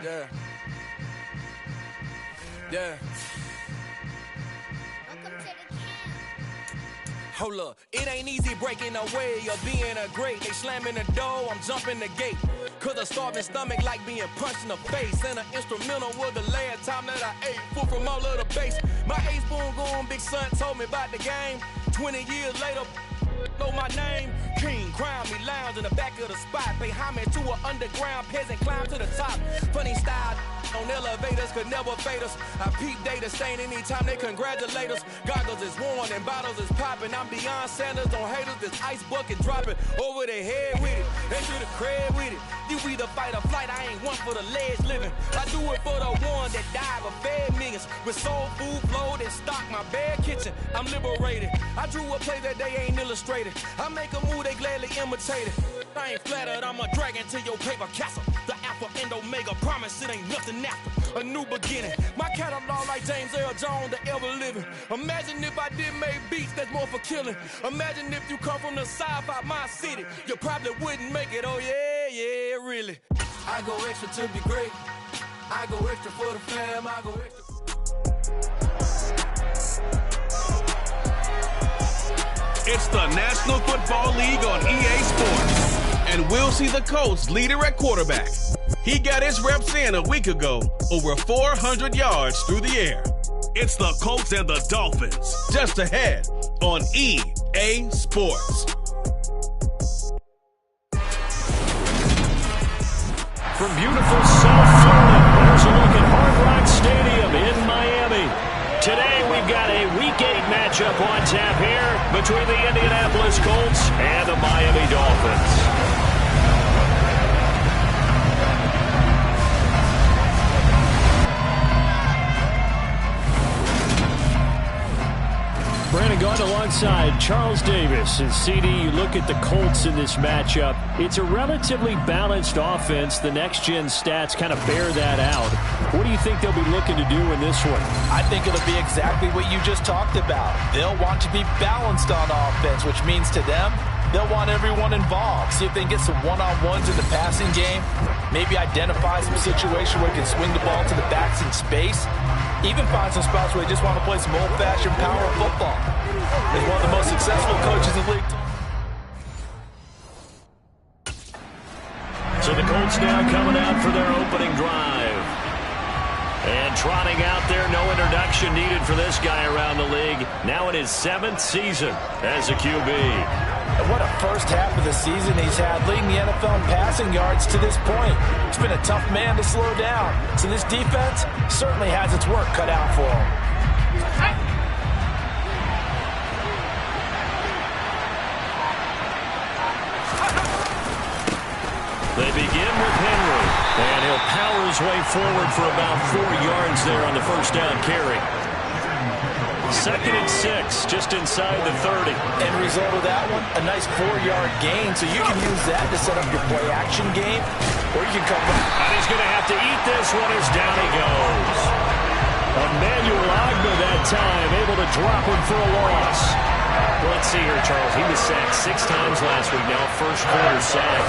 Speaker 16: Yeah. Yeah.
Speaker 23: Hold up, it ain't easy breaking away or being a great. They slamming the door, I'm jumping the gate. Cause a starving stomach like being punched in the face. And an instrumental was the last time that I ate food from all of the base. My ace boom goon, big son told me about the game. 20 years later, know my name. King, crown me, lounge in the back of the spot. Pay homage to an underground peasant, climb to the top. Funny style on elevators could never fade us. I peep data stain anytime they congratulate us. Goggles is worn and bottles is popping. I'm Deion Sanders on haters, this ice bucket dropping over their head with it. They should have cred with it. You either fight or flight, I ain't one for the ledge living. I do it for the one that died but fed millions. With soul food flowed and stocked my bare kitchen. I'm liberated. I drew a play that they ain't illustrated. I make a move, they gladly imitate it. I ain't flattered, I'm a dragon to your paper castle. The Alpha and Omega, promise it ain't nothing after. A new beginning. My catalog like James Earl Jones, the ever living. Imagine if I did make beats that's more for killing. Imagine if you come from the sci-fi, my city. You probably wouldn't make it, oh yeah, really.
Speaker 12: I go extra to be great. I go extra for the fam, I go extra.
Speaker 3: It's the National Football League on EA Sports. And we'll see the Colts leader at quarterback. He got his reps in a week ago, over 400 yards through the air. It's the Colts and the Dolphins, just ahead on EA Sports.
Speaker 18: From beautiful South Florida, there's a look at Hard Rock Stadium in Miami. Today we've got a Week 8 matchup on tap here between the Indianapolis Colts and the Miami Dolphins. Brandon Gaudin alongside Charles Davis. And CD, you look at the Colts in this matchup. It's a relatively balanced offense. The next-gen stats kind of bear that out. What do you think they'll be looking to do in this one?
Speaker 5: I think it'll be exactly what you just talked about. They'll want to be balanced on offense, which means to them, they'll want everyone involved. See if they can get some one-on-ones in the passing game. Maybe identify some situation where they can swing the ball to the backs in space. Even find some spots where they just want to play some old-fashioned power football. He's one of the most successful coaches in the league.
Speaker 18: So the Colts now coming out for their opening drive. And trotting out there, no introduction needed for this guy around the league. Now in his 7th season as a QB.
Speaker 5: And what a first half of the season he's had, leading the NFL in passing yards to this point. It's been a tough man to slow down. So this defense certainly has its work cut out for him.
Speaker 18: They begin with Henry, and he'll power his way forward for about 4 yards there on the first down carry. 2nd and 6, just inside the 30.
Speaker 5: End result of that one, a nice 4-yard gain, so you can use that to set up your play-action game, or you can come back.
Speaker 18: And he's going to have to eat this one as down he goes. Emmanuel Ogbah that time, able to drop him for a loss. Let's see here, Charles. He was sacked 6 times last week. Now first quarter sack.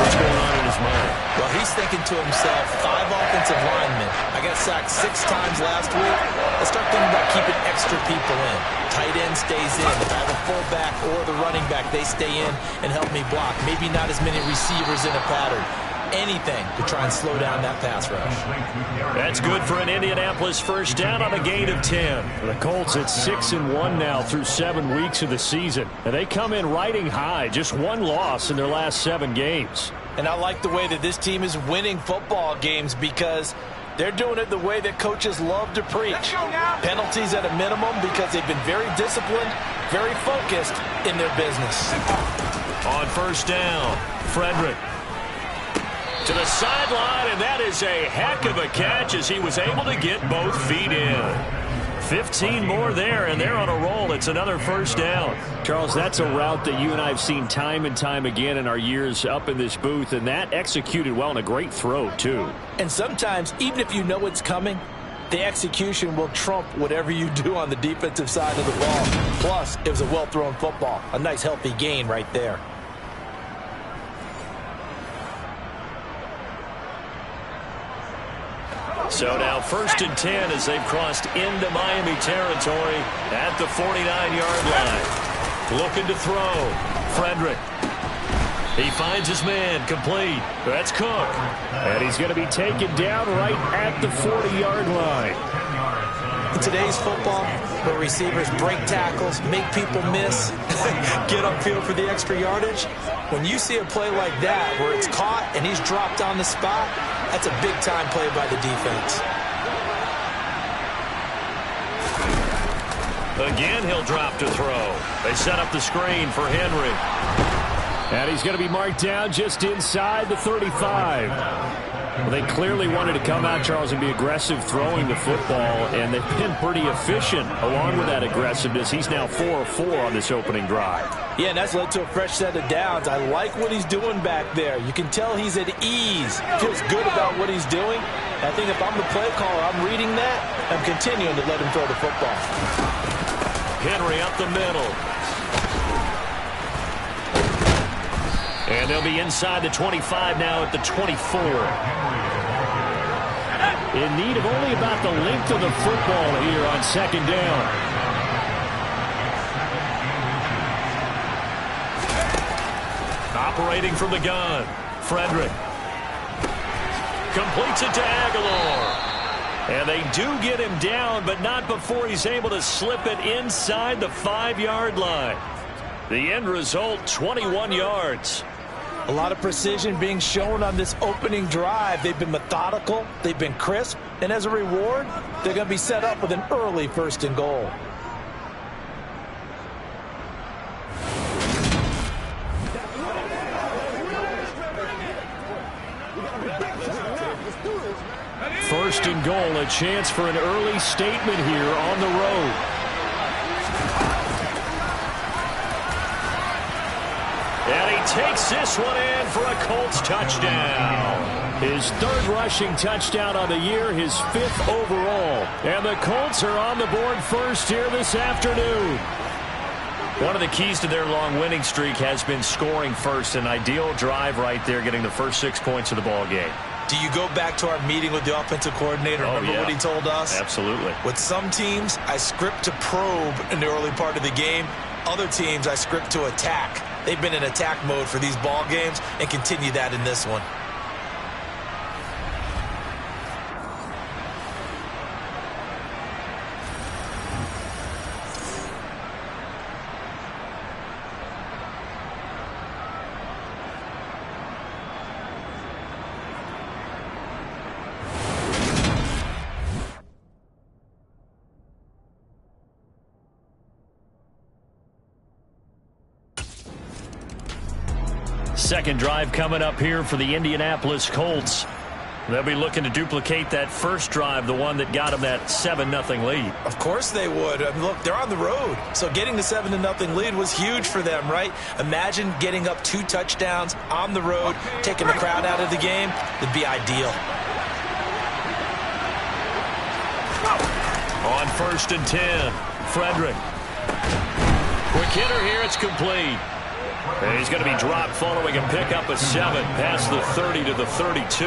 Speaker 18: What's going on in his mind?
Speaker 5: Well, he's thinking to himself, 5 offensive linemen. I got sacked 6 times last week. Let's start thinking about keeping extra people in. Tight end stays in. If I have a fullback or the running back, they stay in and help me block. Maybe not as many receivers in a pattern. Anything to try and slow down that pass rush.
Speaker 18: That's good for an Indianapolis first down on a gain of 10. The Colts at 6-1 now through 7 weeks of the season. And they come in riding high, just 1 loss in their last 7 games.
Speaker 5: And I like the way that this team is winning football games because they're doing it the way that coaches love to preach. Penalties at a minimum because they've been very disciplined, very focused in their business.
Speaker 18: On first down, Frederick to the sideline, and that is a heck of a catch as he was able to get both feet in. 15 more there, and they're on a roll. It's another first down.
Speaker 7: Charles, that's a route that you and I have seen time and time again in our years up in this booth, and that executed well and a great throw, too.
Speaker 5: And sometimes, even if you know it's coming, the execution will trump whatever you do on the defensive side of the ball. Plus, it was a well-thrown football. A nice, healthy gain right there.
Speaker 18: So now 1st and 10 as they've crossed into Miami territory at the 49-yard line. Looking to throw. Frederick. He finds his man, complete. That's Cook.
Speaker 7: And he's going to be taken down right at the 40-yard line.
Speaker 5: In today's football, where receivers break tackles, make people miss, get upfield for the extra yardage, when you see a play like that where it's caught and he's dropped on the spot, that's a big-time play by the defense.
Speaker 18: Again, he'll drop to throw. They set up the screen for Henry.
Speaker 7: And he's going to be marked down just inside the 35. Well, they clearly wanted to come out, Charles, and be aggressive throwing the football, and they've been pretty efficient along with that aggressiveness. He's now 4 of 4 on this opening drive.
Speaker 5: Yeah, and that's led to a fresh set of downs. I like what he's doing back there. You can tell he's at ease. Feels good about what he's doing. I think if I'm the play caller, I'm reading that. I'm continuing to let him throw the football.
Speaker 18: Henry up the middle. And they'll be inside the 25 now at the 24.
Speaker 7: In need of only about the length of the football here on second down.
Speaker 18: Operating from the gun. Frederick. Completes it to Aguilar. And they do get him down, but not before he's able to slip it inside the 5-yard line. The end result, 21 yards.
Speaker 5: A lot of precision being shown on this opening drive. They've been methodical, they've been crisp, and as a reward, they're going to be set up with an early 1st and goal.
Speaker 7: First and goal, a chance for an early statement here on the road.
Speaker 18: And he takes this one in for a Colts touchdown.
Speaker 7: His 3rd rushing touchdown on the year, his 5th overall. And the Colts are on the board first here this afternoon.
Speaker 18: One of the keys to their long winning streak has been scoring first. An ideal drive right there, getting the first 6 points of the ball game.
Speaker 5: Do you go back to our meeting with the offensive coordinator? Remember what he told us?
Speaker 18: Absolutely.
Speaker 5: With some teams, I script to probe in the early part of the game. Other teams, I script to attack. They've been in attack mode for these ball games and continue that in this one.
Speaker 18: Second drive coming up here for the Indianapolis Colts. They'll be looking to duplicate that first drive, the one that got them that 7-0 lead.
Speaker 5: Of course they would. I mean, look, they're on the road. So getting the 7-0 lead was huge for them, right? Imagine getting up 2 touchdowns on the road, taking the crowd out of the game. It'd be ideal.
Speaker 18: On 1st and 10, Frederick. Quick hitter here, it's complete. And he's going to be dropped following a pickup of 7 past the 30 to the 32.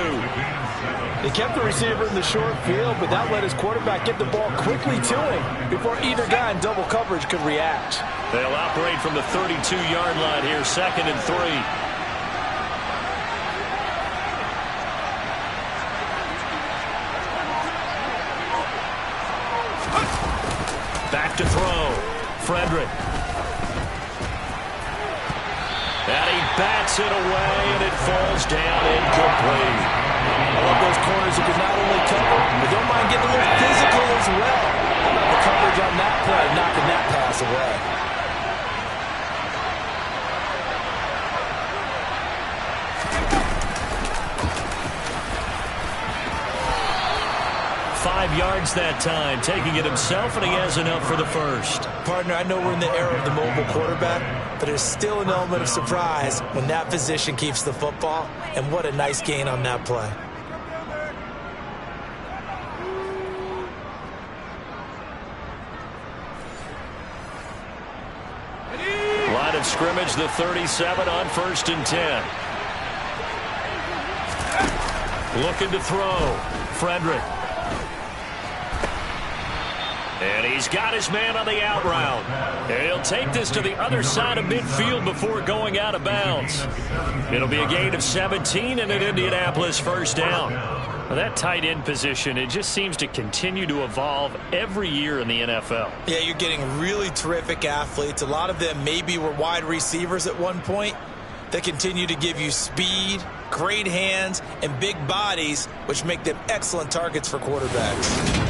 Speaker 5: They kept the receiver in the short field, but that let his quarterback get the ball quickly to him before either guy in double coverage could react.
Speaker 18: They'll operate from the 32-yard line here, 2nd and 3. Back to throw. Frederick. And he bats it away, and it falls down incomplete.
Speaker 5: I love those corners who can not only cover, but don't mind getting a little physical as well. How about the coverage on that play, knocking that pass away?
Speaker 18: 5 yards that time, taking it himself, and he has enough for the first.
Speaker 5: Partner, I know we're in the era of the mobile quarterback, but there's still an element of surprise when that position keeps the football, and what a nice gain on that play.
Speaker 18: Line of scrimmage, the 37 on 1st and 10. Looking to throw. Frederick. And he's got his man on the out route. And he'll take this to the other side of midfield before going out of bounds. It'll be a gain of 17 and an Indianapolis first down.
Speaker 5: Well, that tight end position, it just seems to continue to evolve every year in the NFL.
Speaker 1: Yeah, you're getting really terrific athletes. A lot of them maybe were wide receivers at one point that continue to give you speed, great hands, and big bodies, which make them excellent targets for quarterbacks.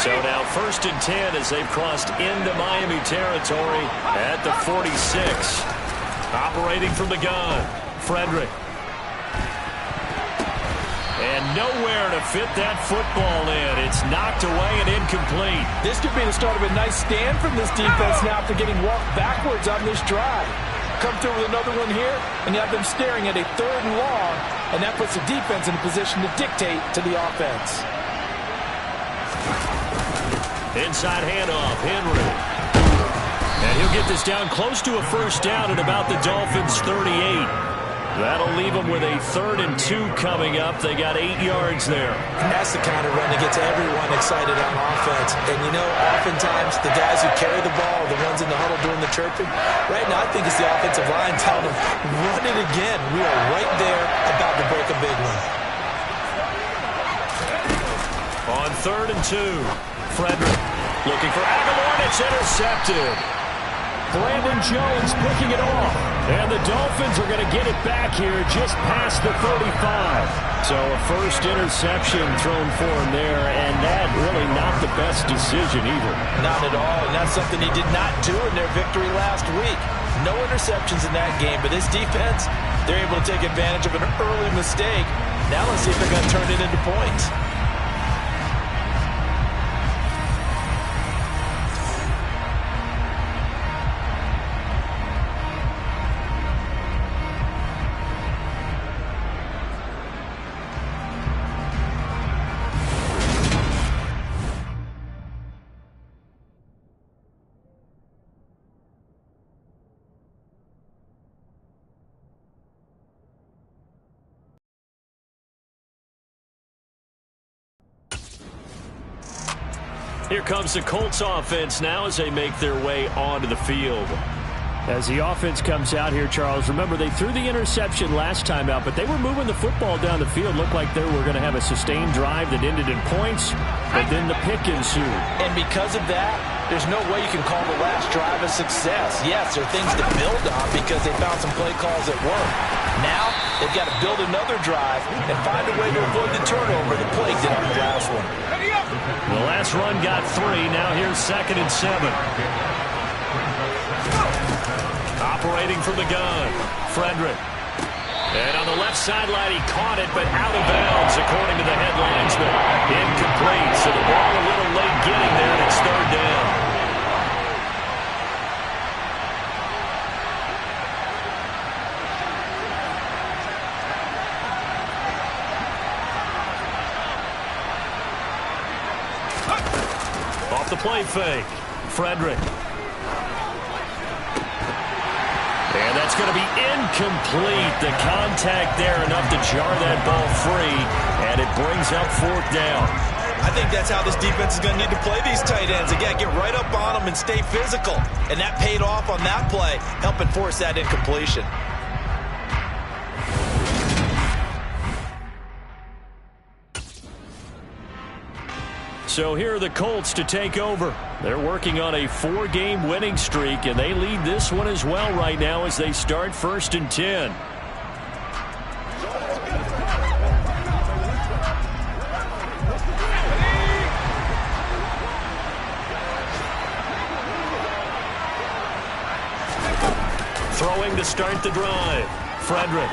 Speaker 18: So now 1st and 10 as they've crossed into Miami territory at the 46. Operating from the gun, Frederick. And nowhere to fit that football in. It's knocked away and incomplete.
Speaker 5: This could be the start of a nice stand from this defense now after getting walked backwards on this drive. Come through with another one here, and you have them staring at a 3rd and long, and that puts the defense in a position to dictate to the offense.
Speaker 18: Inside handoff, Henry. And he'll get this down close to a first down at about the Dolphins' 38. That'll leave them with a 3rd and 2 coming up. They got 8 yards there.
Speaker 1: That's the kind of run that gets everyone excited on offense. And, you know, oftentimes the guys who carry the ball are the ones in the huddle doing the chirping. Right now, I think it's the offensive line telling them, run it again. We are right there about to break a big one.
Speaker 18: On 3rd and 2. Frederick looking for Aguilar, and it's intercepted. Brandon Jones picking it off. And the Dolphins are going to get it back here just past the 35. So a first interception thrown for him there, and that really not the best decision either.
Speaker 1: Not at all, and that's something he did not do in their victory last week. No interceptions in that game, but this defense, they're able to take advantage of an early mistake. Now let's see if they're going to turn it into points.
Speaker 18: Here comes the Colts offense now as they make their way onto the field.
Speaker 7: As the offense comes out here, Charles, remember they threw the interception last time out, but they were moving the football down the field. Looked like they were going to have a sustained drive that ended in points, but then the pick ensued.
Speaker 1: And because of that, there's no way you can call the last drive a success. Yes, there are things to build on because they found some play calls that work. Now, they've got to build another drive and find a way to avoid the turnover that plagued it on the last one.
Speaker 18: The last run got 3. Now here's 2nd and 7. Operating from the gun, Frederick. And on the left sideline, he caught it, but out of bounds, according to the head linesman. Incomplete, so the ball a little late getting there, and it's 3rd down. Off the play fake, Frederick. And that's going to be incomplete. The contact there enough to jar that ball free, and it brings up 4th down.
Speaker 1: I think that's how this defense is going to need to play these tight ends. Again, get right up on them and stay physical. And that paid off on that play, helping force that incompletion.
Speaker 18: So here are the Colts to take over. They're working on a 4-game winning streak, and they lead this one as well right now as they start 1st and 10. Throwing to start the drive, Frederick.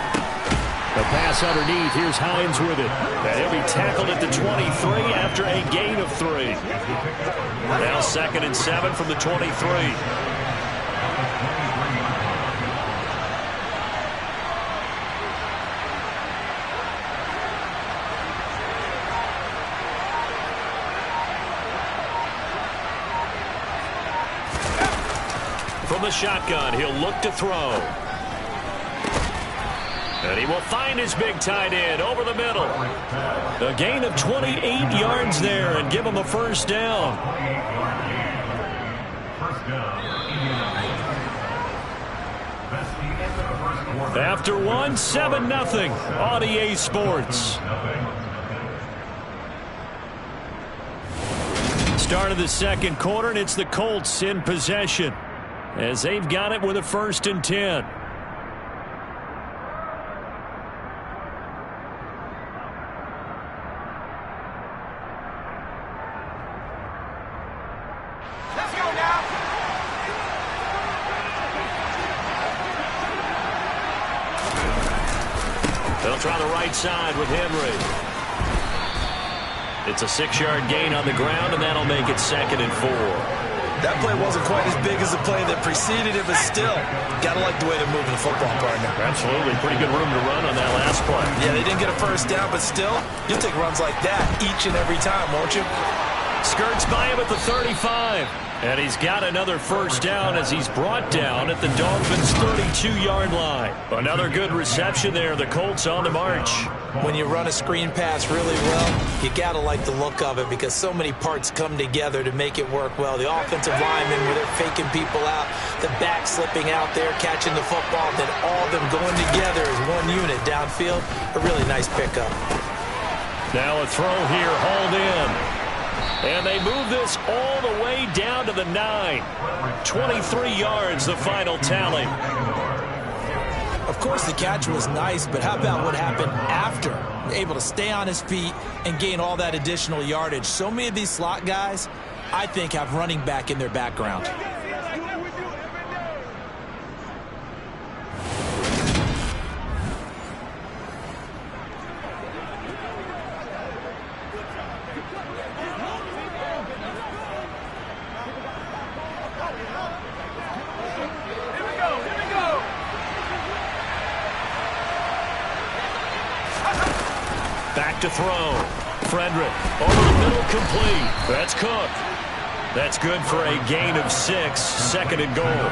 Speaker 7: The pass underneath. Here's Hines with it.
Speaker 18: And he'll be tackled at the 23 after a gain of 3. Now 2nd and 7 from the 23. From the shotgun, he'll look to throw. And he will find his big tight end over the middle. A gain of 28 yards there and give him a first down. After one, 7-0 on EA Sports. Start of the second quarter, and it's the Colts in possession as they've got it with a 1st and 10.
Speaker 9: Let's go now.
Speaker 18: They'll try the right side with Henry. It's a 6-yard gain on the ground, and that'll make it 2nd and 4.
Speaker 1: That play wasn't quite as big as the play that preceded it, but still, got to like the way they're moving the football, partner.
Speaker 18: Absolutely. Pretty good room to run on that last play.
Speaker 1: Yeah, they didn't get a first down, but still, you'll take runs like that each and every time, won't you?
Speaker 18: Skirts by him at the 35. And he's got another first down as he's brought down at the Dolphins' 32-yard line. Another good reception there. The Colts on the march.
Speaker 1: When you run a screen pass really well, you got to like the look of it because so many parts come together to make it work well. The offensive linemen, where they're faking people out, the back slipping out there, catching the football, then all of them going together as one unit downfield. A really nice pickup.
Speaker 18: Now a throw here, hauled in. And they move this all the way down to the 9. 23 yards, the final tally.
Speaker 1: Of course, the catch was nice, but how about what happened after? Able to stay on his feet and gain all that additional yardage. So many of these slot guys, I think, have running back in their background.
Speaker 18: Back to throw. Frederick over the middle, complete. That's Cook. That's good for a gain of 6. 2nd and goal.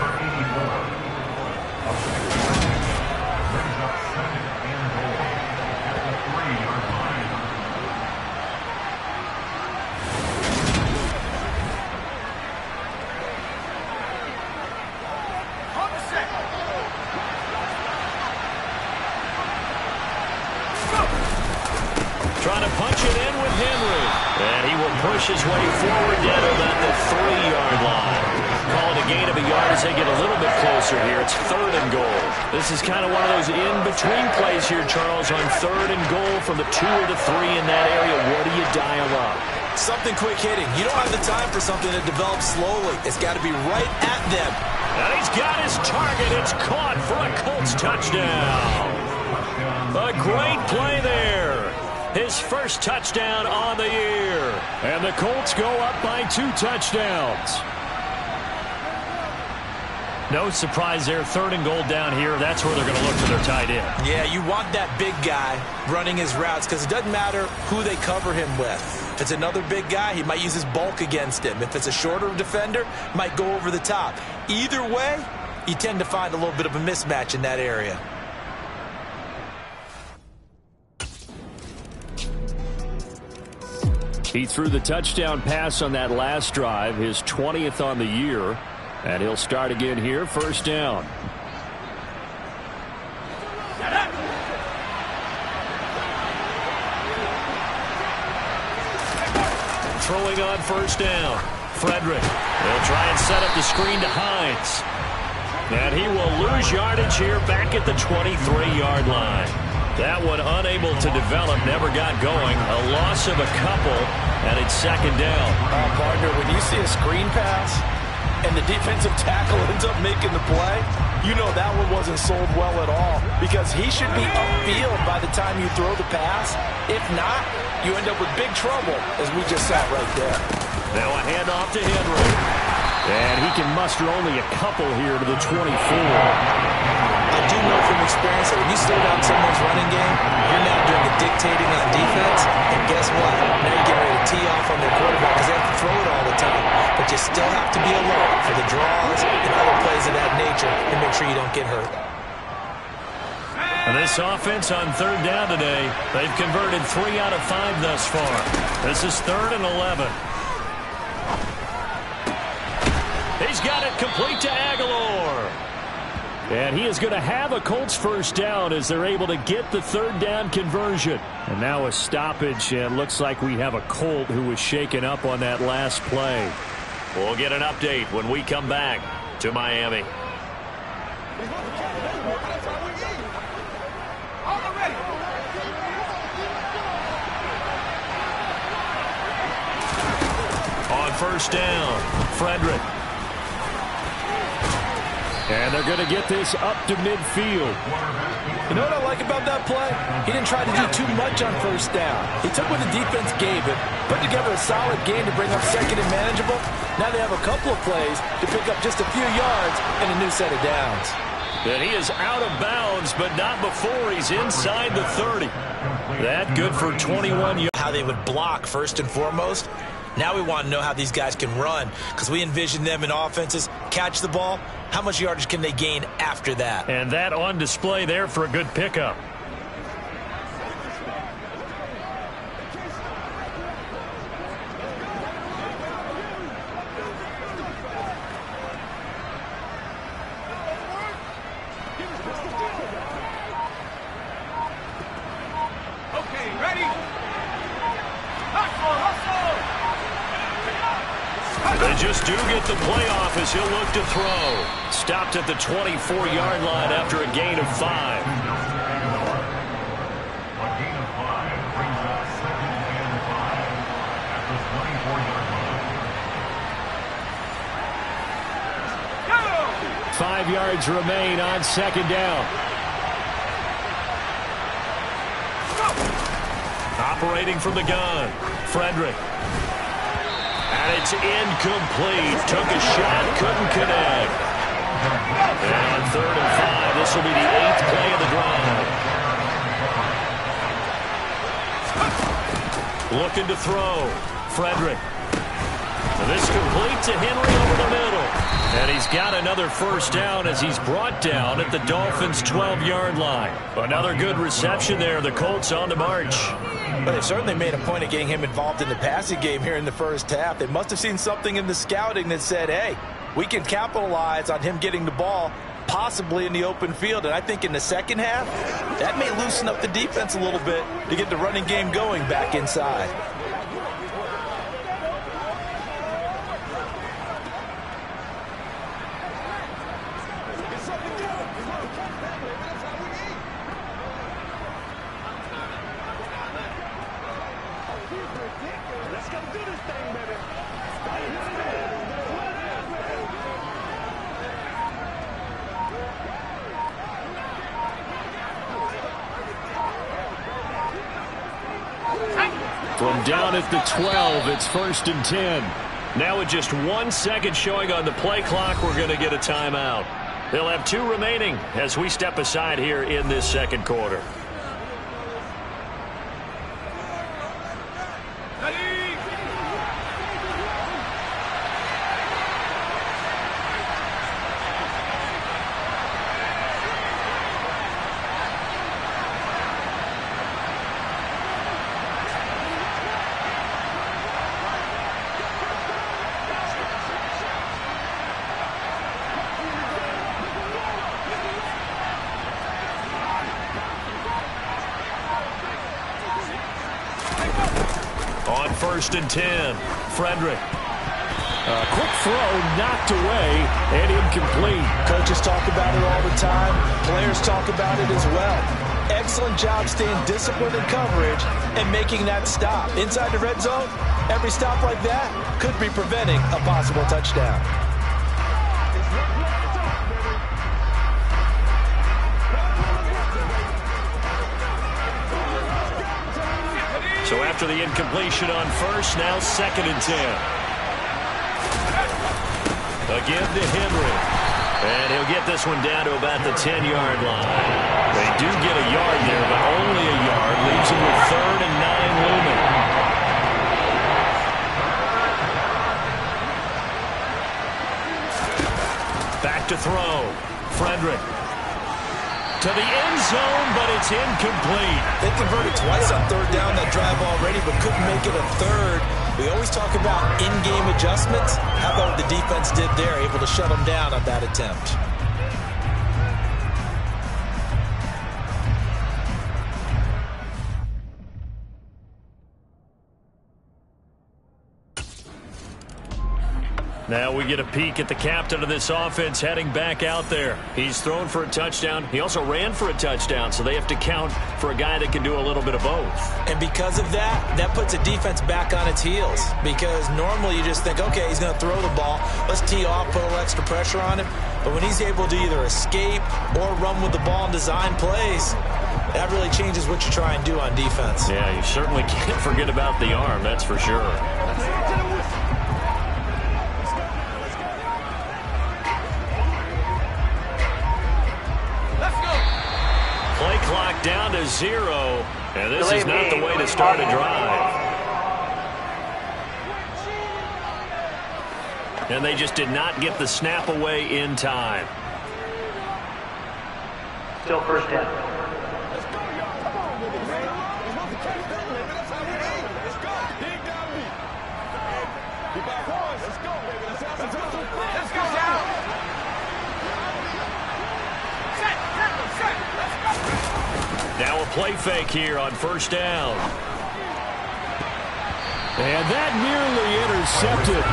Speaker 18: Trying to punch it in with Henry. And he will push his way forward down to about the 3-yard line. Call it a gain of a yard as they get a little bit closer here. It's 3rd and goal. This is kind of one of those in-between plays here, Charles, on 3rd and goal from the 2 or the 3 in that area. What do you dial up?
Speaker 1: Something quick hitting. You don't have the time for something that develops slowly. It's got to be right at them.
Speaker 18: And he's got his target. It's caught for a Colts touchdown. A great play there. His first touchdown on the year. And the Colts go up by 2 touchdowns. No surprise there. 3rd and goal down here. That's where they're going to look for their tight end.
Speaker 1: Yeah, you want that big guy running his routes because it doesn't matter who they cover him with. If it's another big guy, he might use his bulk against him. If it's a shorter defender, might go over the top. Either way, you tend to find a little bit of a mismatch in that area.
Speaker 7: He threw the touchdown pass on that last drive, his 20th on the year. And he'll start again here, 1st down.
Speaker 18: Throwing on 1st down. Frederick. They'll try and set up the screen to Hines. And he will lose yardage here back at the 23-yard line. That one unable to develop, never got going. A loss of a couple, and it's 2nd down.
Speaker 1: Partner, when you see a screen pass and the defensive tackle ends up making the play, you know that one wasn't sold well at all because he should be upfield by the time you throw the pass. If not, you end up with big trouble, as we just saw right there.
Speaker 18: Now a handoff to Henry.
Speaker 7: And he can muster only a couple here to the 24.
Speaker 1: I do know from experience that when you slow down someone's running game, you're now doing the dictating on defense, and guess what? Now you're getting ready to tee off on their quarterback because they have to throw it all the time. But you still have to be alert for the draws and other plays of that nature and make sure you don't get hurt.
Speaker 18: And this offense on third down today, they've converted 3 out of 5 thus far. This is 3rd and 11. He's got it complete to Aguilar. And he is going to have a Colts first down as they're able to get the 3rd down conversion. And now a stoppage, and looks like we have a Colt who was shaken up on that last play.
Speaker 7: We'll get an update when we come back to Miami.
Speaker 18: On first down, Frederick. And they're going to get this up to midfield.
Speaker 5: You know what I like about that play? He didn't try to do too much on first down. He took what the defense gave him, put together a solid game to bring up second and manageable. Now they have a couple of plays to pick up just a few yards and a new set of downs.
Speaker 18: And he is out of bounds, but not before he's inside the 30. That good for 21 yards.
Speaker 1: How they would block first and foremost. Now we want to know how these guys can run because we envision them in offenses catch the ball. How much yardage can they gain after that?
Speaker 18: And that on display there for a good pickup.
Speaker 13: Okay, ready? Hustle, hustle!
Speaker 18: They just do get the playoff as he'll look to throw. Stopped at the 24-yard line after a gain of 5.
Speaker 13: A gain of 5 brings us 2nd and 5 at the 24-yard line.
Speaker 18: 5 yards remain on 2nd down. Operating from the gun, Frederick. And it's incomplete. Took a shot, couldn't connect. And on 3rd and 5, this will be the 8th play of the drive. Looking to throw. Frederick. And this complete to Henry over the middle. And he's got another first down as he's brought down at the Dolphins' 12-yard line. Another good reception there. The Colts on the march.
Speaker 1: But they've certainly made a point of getting him involved in the passing game here in the first half. They must have seen something in the scouting that said, hey, we can capitalize on him getting the ball possibly in the open field. And I think in the second half, that may loosen up the defense a little bit to get the running game going back inside.
Speaker 13: Let's go do this thing, baby.
Speaker 18: From down at the 12, it's 1st and 10. Now with just 1 second showing on the play clock, we're going to get a timeout. They'll have 2 remaining as we step aside here in this second quarter. On 1st and 10, Frederick. A quick throw knocked away and incomplete.
Speaker 1: Coaches talk about it all the time. Players talk about it as well. Excellent job staying disciplined in coverage and making that stop. Inside the red zone, every stop like that could be preventing a possible touchdown.
Speaker 18: So after the incompletion on first, now 2nd and 10. Again to Henry. And he'll get this one down to about the 10-yard line. They do get a yard there, but only a yard. Leaves him with 3rd and 9 looming. Back to throw. Frederick. To the end zone, but it's incomplete.
Speaker 1: They converted twice on 3rd down that drive already, but couldn't make it a 3rd. We always talk about in-game adjustments. How about what the defense did there, able to shut them down on that attempt.
Speaker 18: Now we get a peek at the captain of this offense heading back out there. He's thrown for a touchdown. He also ran for a touchdown, so they have to count for a guy that can do a little bit of both.
Speaker 1: And because of that, that puts a defense back on its heels. Because normally you just think, okay, he's going to throw the ball. Let's tee off, put a little extra pressure on him. But when he's able to either escape or run with the ball and design plays, that really changes what you try and do on defense.
Speaker 18: Yeah, you certainly can't forget about the arm, that's for sure. Play clock down to 0, and this is not the way to start a drive. And they just did not get the snap away in time.
Speaker 6: Still 1st down.
Speaker 18: Now a play fake here on 1st down.
Speaker 7: And that nearly intercepted.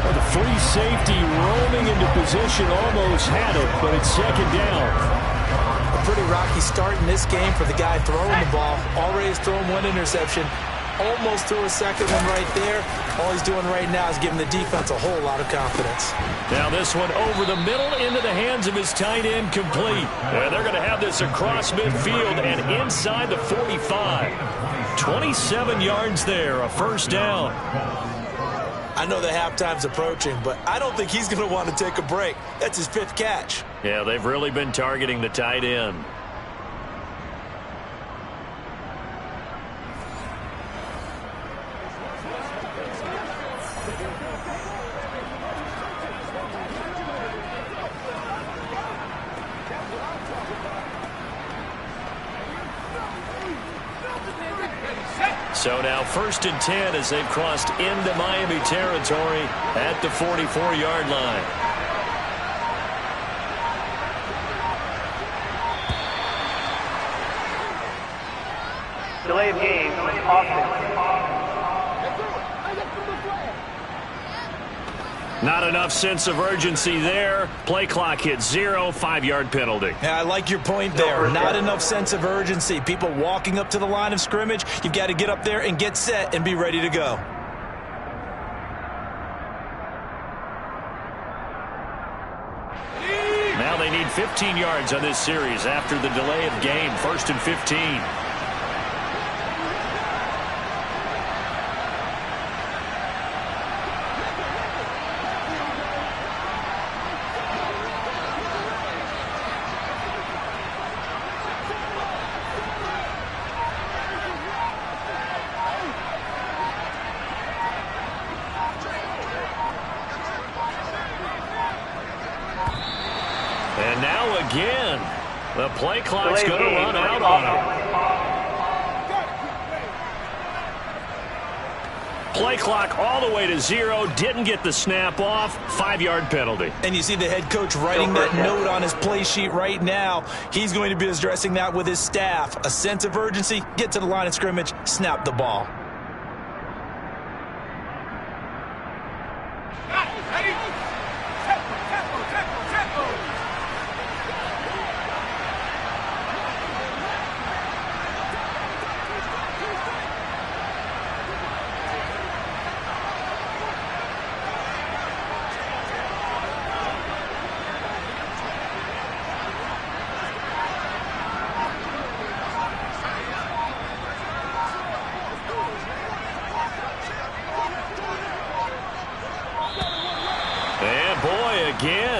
Speaker 7: The free safety roaming into position almost had it, but it's 2nd down.
Speaker 1: A pretty rocky start in this game for the guy throwing the ball. Already has thrown 1 interception. Almost threw a 2nd one right there. All he's doing right now is giving the defense a whole lot of confidence.
Speaker 18: Now this one over the middle into the hands of his tight end, complete. And they're going to have this across midfield and inside the 45. 27 yards there, a 1st down.
Speaker 1: I know the halftime's approaching, but I don't think he's going to want to take a break. That's his 5th catch.
Speaker 18: Yeah, they've really been targeting the tight end. So now 1st and 10 as they've crossed into Miami territory at the 44-yard line.
Speaker 6: Delay of game, offense.
Speaker 18: Not enough sense of urgency there. Play clock hits 0, 5-yard penalty.
Speaker 1: Yeah, I like your point there. Not enough sense of urgency. People walking up to the line of scrimmage, you've got to get up there and get set and be ready to go.
Speaker 18: Now they need 15 yards on this series after the delay of game. 1st and 15. And now again, the play clock's going to run out on him. Play clock all the way to 0, didn't get the snap off, 5-yard penalty.
Speaker 1: And you see the head coach writing that note on his play sheet right now. He's going to be addressing that with his staff. A sense of urgency, get to the line of scrimmage, snap the ball.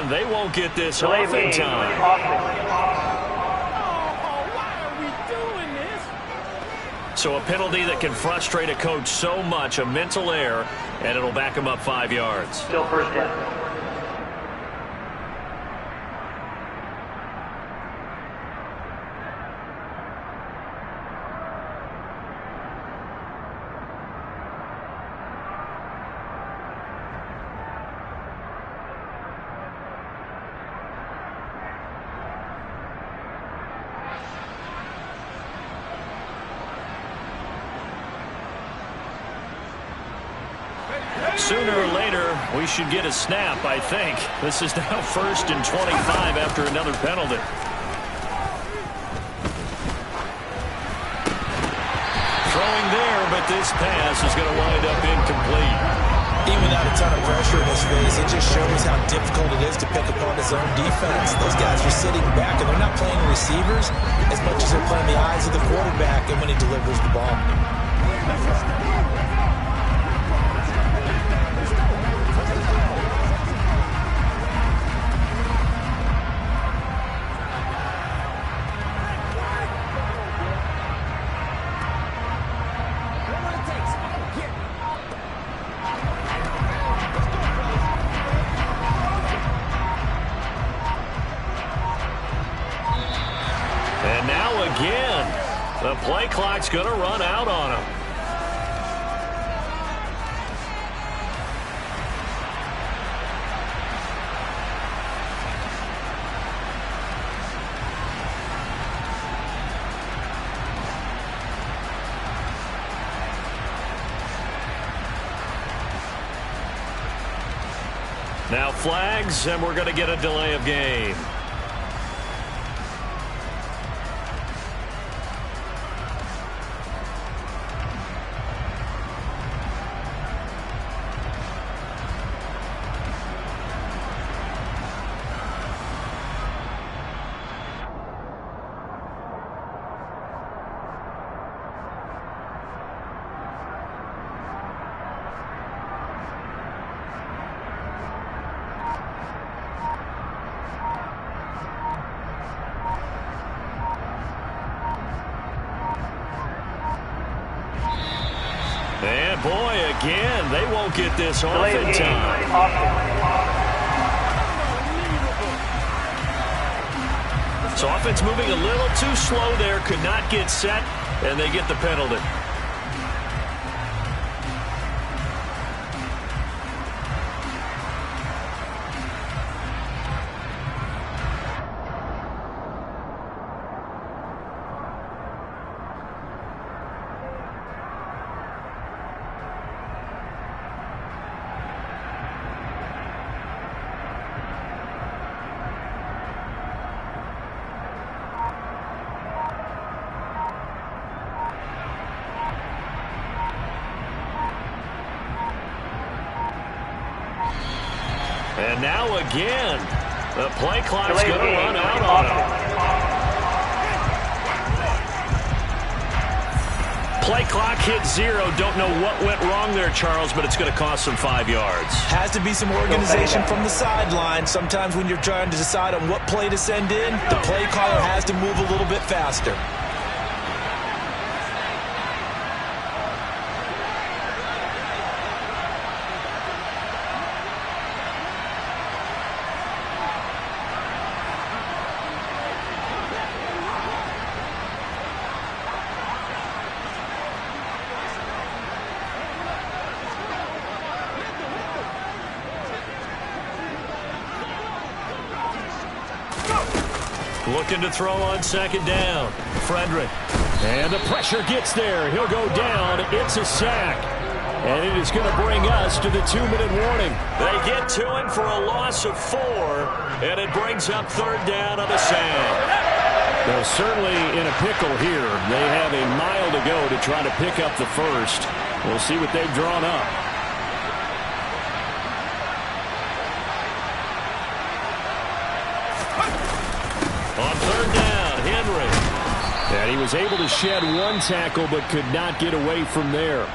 Speaker 18: again, they won't get this off in time. So a penalty that can frustrate a coach so much, a mental error, and it'll back him up 5 yards.
Speaker 6: Still first down.
Speaker 18: Sooner or later, we should get a snap, I think. This is now 1st and 25 after another penalty. Throwing there, but this pass is going to wind up incomplete.
Speaker 1: Even without a ton of pressure in his face, it just shows how difficult it is to pick upon his own defense. Those guys are sitting back, and they're not playing receivers as much as they're playing the eyes of the quarterback and when he delivers the ball.
Speaker 18: The play clock's going to run out on him. Now flags, and we're going to get a delay of game. And boy, again, they won't get this off in time. So offense moving a little too slow there, could not get set, and they get the penalty. And now again, the play clock's going to run out on him. Play clock hit 0. Don't know what went wrong there, Charles, but it's going to cost them 5 yards.
Speaker 1: Has to be some organization from the sideline. Sometimes when you're trying to decide on what play to send in, the play caller has to move a little bit faster.
Speaker 18: Looking to throw on second down. Frederick. And the pressure gets there. He'll go down. It's a sack. And it is going to bring us to the 2-minute warning. They get to him for a loss of 4, and it brings up third down on the sack.
Speaker 7: Well, certainly in a pickle here. They have a mile to go to try to pick up the first. We'll see what they've drawn up.
Speaker 18: On third down, Henry.
Speaker 7: And he was able to shed one tackle but could not get away from there.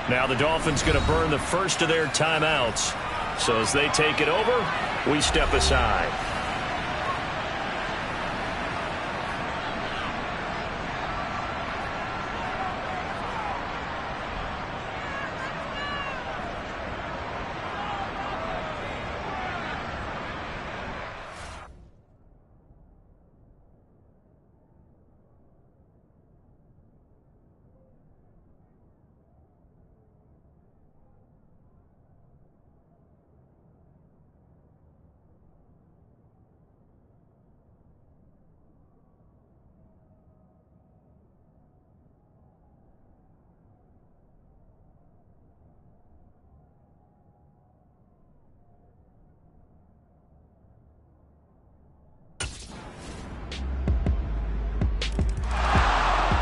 Speaker 18: Now the Dolphins going to burn the first of their timeouts. So as they take it over, we step aside.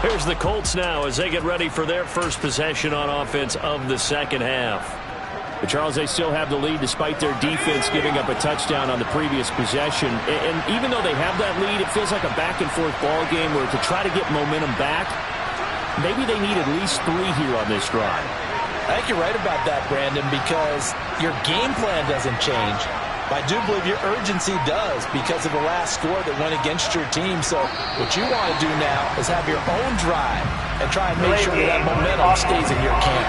Speaker 18: Here's the Colts now as they get ready for their first possession on offense of the second half.
Speaker 7: But Charles, they still have the lead despite their defense giving up a touchdown on the previous possession. And even though they have that lead, it feels like a back-and-forth ball game where to try to get momentum back, maybe they need at least 3 here on this drive.
Speaker 5: I think you're right about that, Brandon, because your game plan doesn't change. I do believe your urgency does because of the last score that went against your team. So what you want to do now is have your own drive and try and make sure that momentum stays in your camp.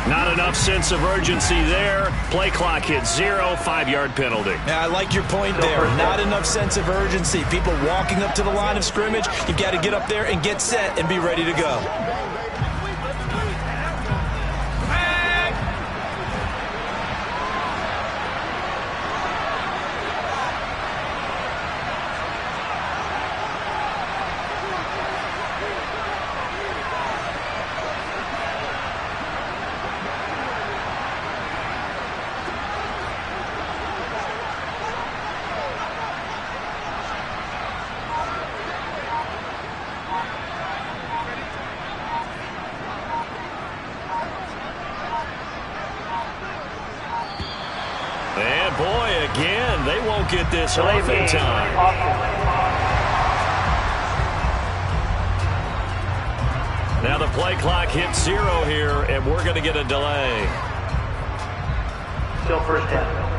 Speaker 18: Not enough sense of urgency there. Play clock hits 0, 5-yard penalty.
Speaker 5: Yeah, I like your point there. Not enough sense of urgency. People walking up to the line of scrimmage, you've got to get up there and get set and be ready to go.
Speaker 18: And boy, again, they won't get this off in time. Now the play clock hits 0 here, and we're going to get a delay.
Speaker 6: Still first down.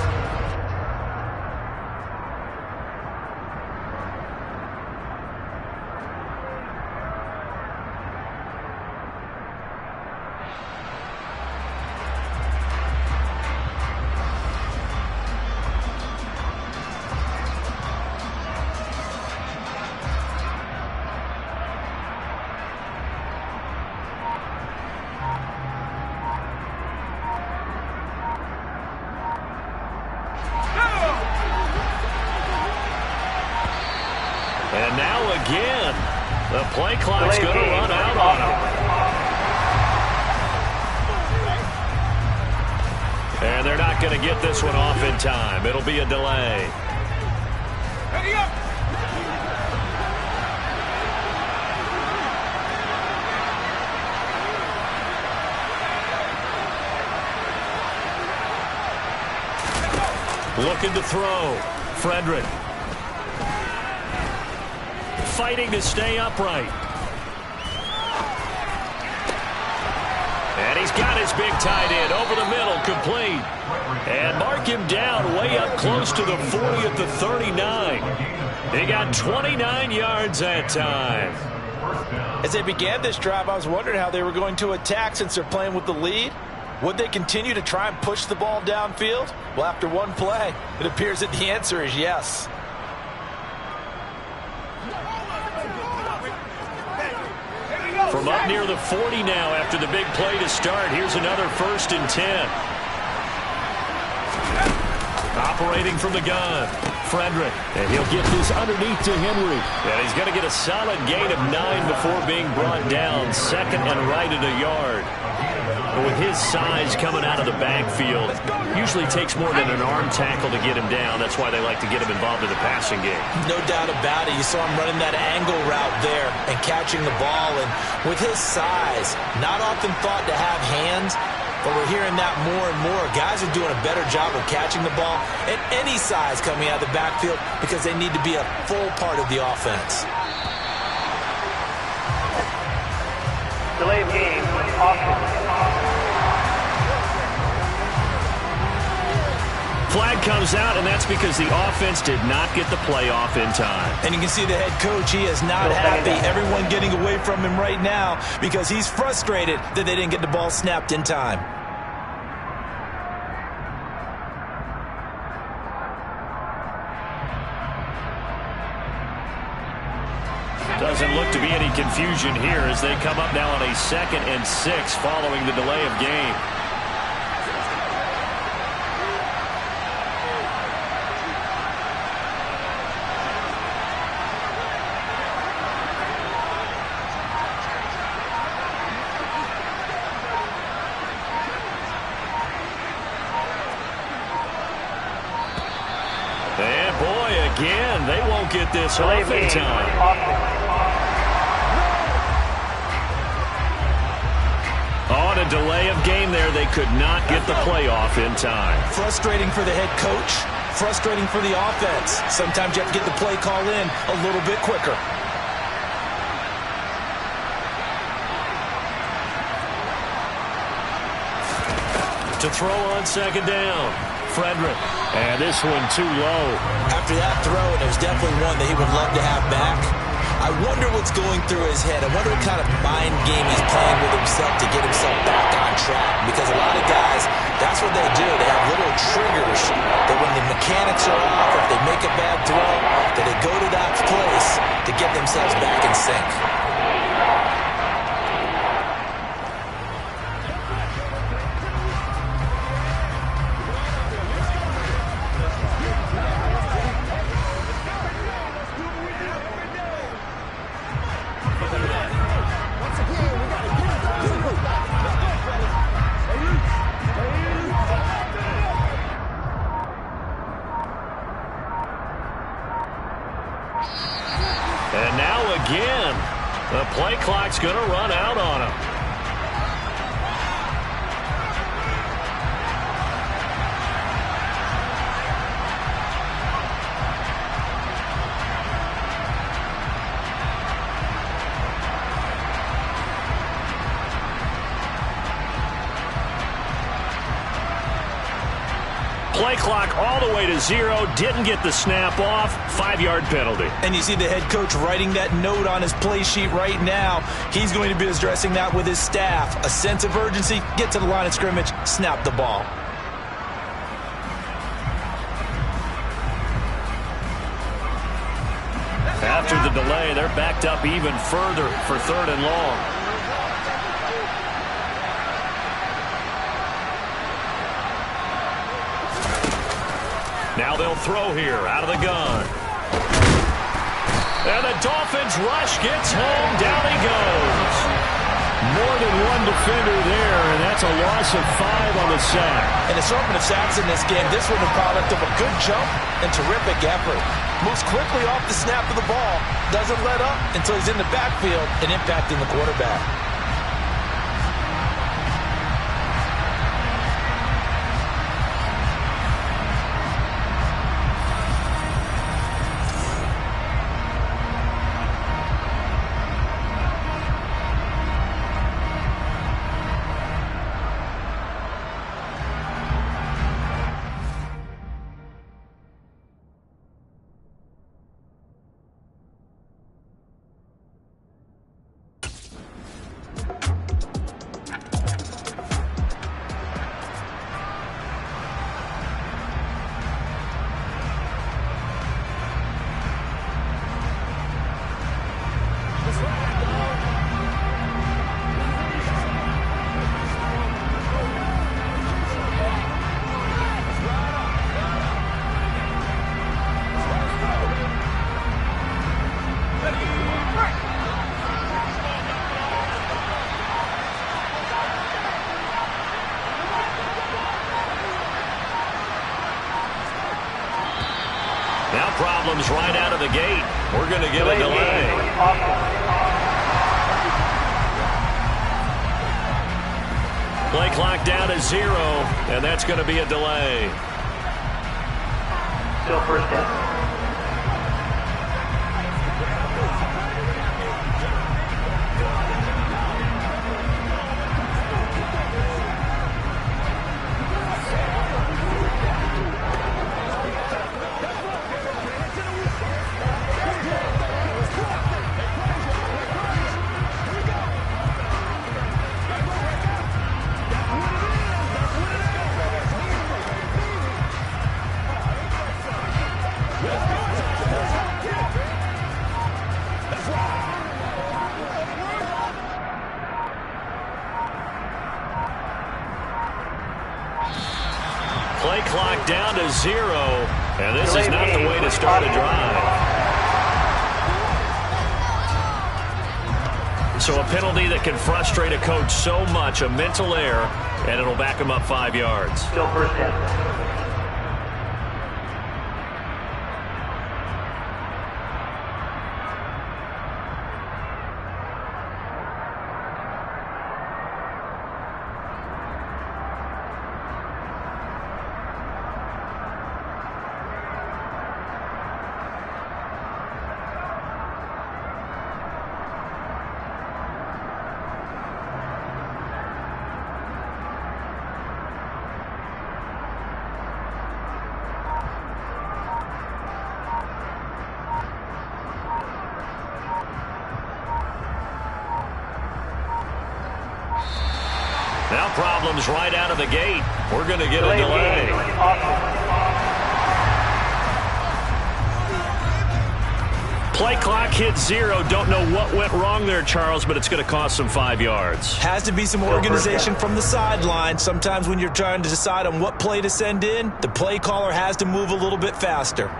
Speaker 18: And now again, the play clock's going to run out on him. And they're not going to get this one off in time. It'll be a delay.
Speaker 13: Ready up!
Speaker 18: Looking to throw. Frederick. Fighting to stay upright. And he's got his big tight end over the middle, complete. And mark him down way up close to the 40 at the 39. He got 29 yards that time.
Speaker 5: As they began this drive, I was wondering how they were going to attack since they're playing with the lead. Would they continue to try and push the ball downfield? Well, after one play, it appears that the answer is yes.
Speaker 18: From up near the 40 now after the big play to start. Here's another 1st and 10. Operating from the gun. Frederick.
Speaker 7: And he'll get this underneath to Henry.
Speaker 18: And he's going to get a solid gain of 9 before being brought down. 2nd and right at a yard. But with his size coming out of the backfield, usually takes more than an arm tackle to get him down. That's why they like to get him involved in the passing game.
Speaker 5: No doubt about it. You saw him running that angle route there and catching the ball. And with his size, not often thought to have hands, but we're hearing that more and more. Guys are doing a better job of catching the ball at any size coming out of the backfield because they need to be a full part of the offense.
Speaker 6: Delay of game, offense.
Speaker 7: Flag comes out, and that's because the offense did not get the play off in time.
Speaker 1: And you can see the head coach, he is not happy. Everyone getting away from him right now because he's frustrated that they didn't get the ball snapped in time.
Speaker 7: Doesn't look to be any confusion here as they come up now on a 2nd and 6 following the delay of game. And boy, again, they won't get this off in time. On a delay of game there, they could not get the playoff in time.
Speaker 1: Frustrating for the head coach, frustrating for the offense. Sometimes you have to get the play call in a little bit quicker.
Speaker 7: To throw on 2nd down, Frederick. And this one too low.
Speaker 1: After that throw, it was definitely one that he would love to have back. I wonder what's going through his head. I wonder what kind of mind game he's playing with himself to get himself back on track. Because a lot of guys, that's what they do. They have little triggers that when the mechanics are off, or if they make a bad throw, that they go to that place to get themselves back in sync.
Speaker 7: And now again, the play clock's going to run out on him. Play clock all the way to 0. Didn't get the snap off. 5-yard penalty.
Speaker 1: And you see the head coach writing that note on his play sheet right now. He's going to be addressing that with his staff. A sense of urgency, get to the line of scrimmage, snap the ball.
Speaker 7: After the delay, they're backed up even further for 3rd and long. Now they'll throw here out of the gun. And the Dolphins rush gets home. Down he goes. More than one defender there, and that's a loss of 5 on the sack.
Speaker 1: An assortment of sacks in this game. This one the product of a good jump and terrific effort. Moves quickly off the snap of the ball. Doesn't let up until he's in the backfield and impacting the quarterback.
Speaker 7: Now problems right out of the gate. We're going to get a delay. Play clock down to 0, and that's going to be a delay.
Speaker 6: Still 1st down.
Speaker 18: And this is not the way to start a drive. So a penalty that can frustrate a coach so much, a mental error, and it'll back him up 5 yards.
Speaker 6: Still first down.
Speaker 18: Now problems right out of the gate. We're going to get a delay. Play clock hits 0. Don't know what went wrong there, Charles, but it's going to cost them 5 yards.
Speaker 1: Has to be some organization from the sideline. Sometimes when you're trying to decide on what play to send in, the play caller has to move a little bit faster.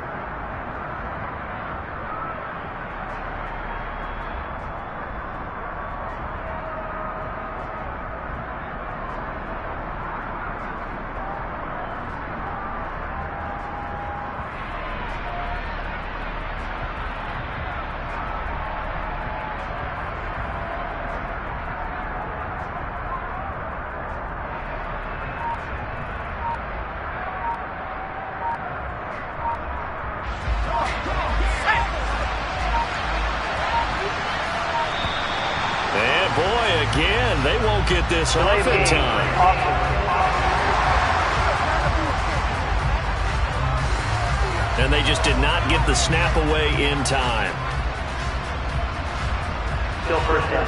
Speaker 18: Again, they won't get this off in time. And they just did not get the snap away in time.
Speaker 6: Still first down.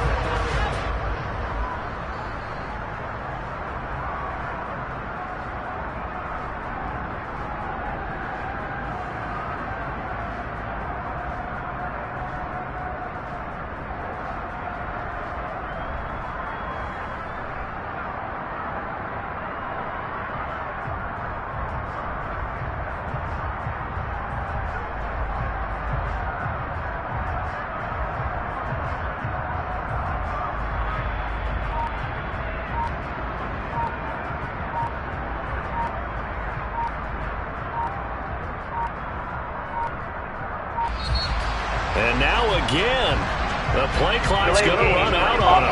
Speaker 18: And now again, the play clock's going to run out on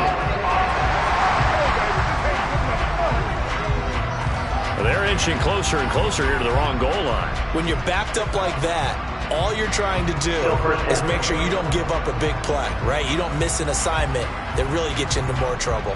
Speaker 18: them. They're inching closer and closer here to the wrong goal line.
Speaker 1: When you're backed up like that, all you're trying to do is make sure you don't give up a big play, right? You don't miss an assignment that really gets you into more trouble.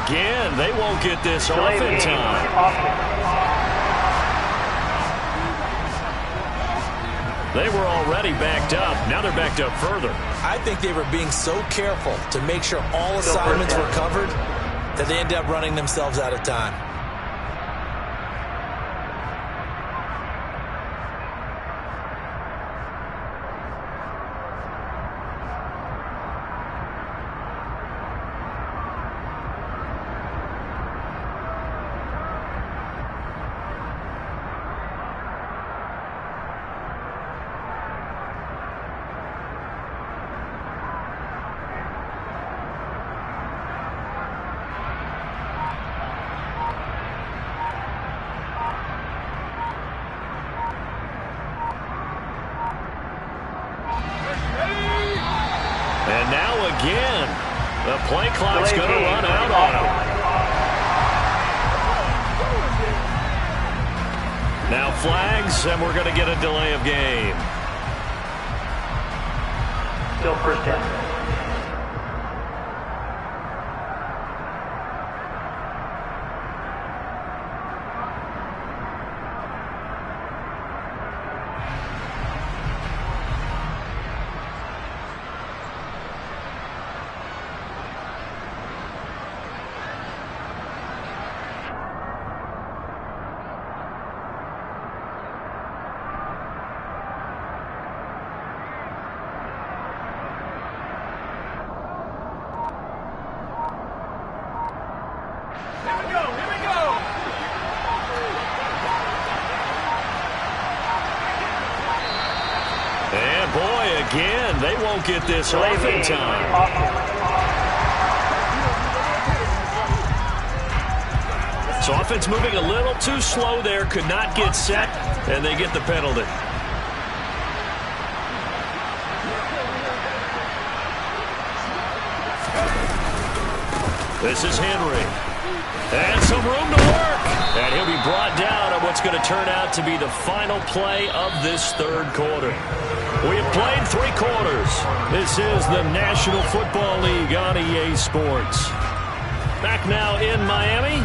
Speaker 18: Again, they won't get this off in time. They were already backed up. Now they're backed up further.
Speaker 1: I think they were being so careful to make sure all assignments were covered that they ended up running themselves out of time.
Speaker 18: And now again, the play clock's going to run out on them. Now flags, and we're going to get a delay of game.
Speaker 6: Still first down.
Speaker 18: won't get this off in time. So offense moving a little too slow there, could not get set, and they get the penalty. This is Henry. And some room to work. And he'll be brought down on what's going to turn out to be the final play of this third quarter. We have played 3 quarters. This is the National Football League on EA Sports. Back now in Miami.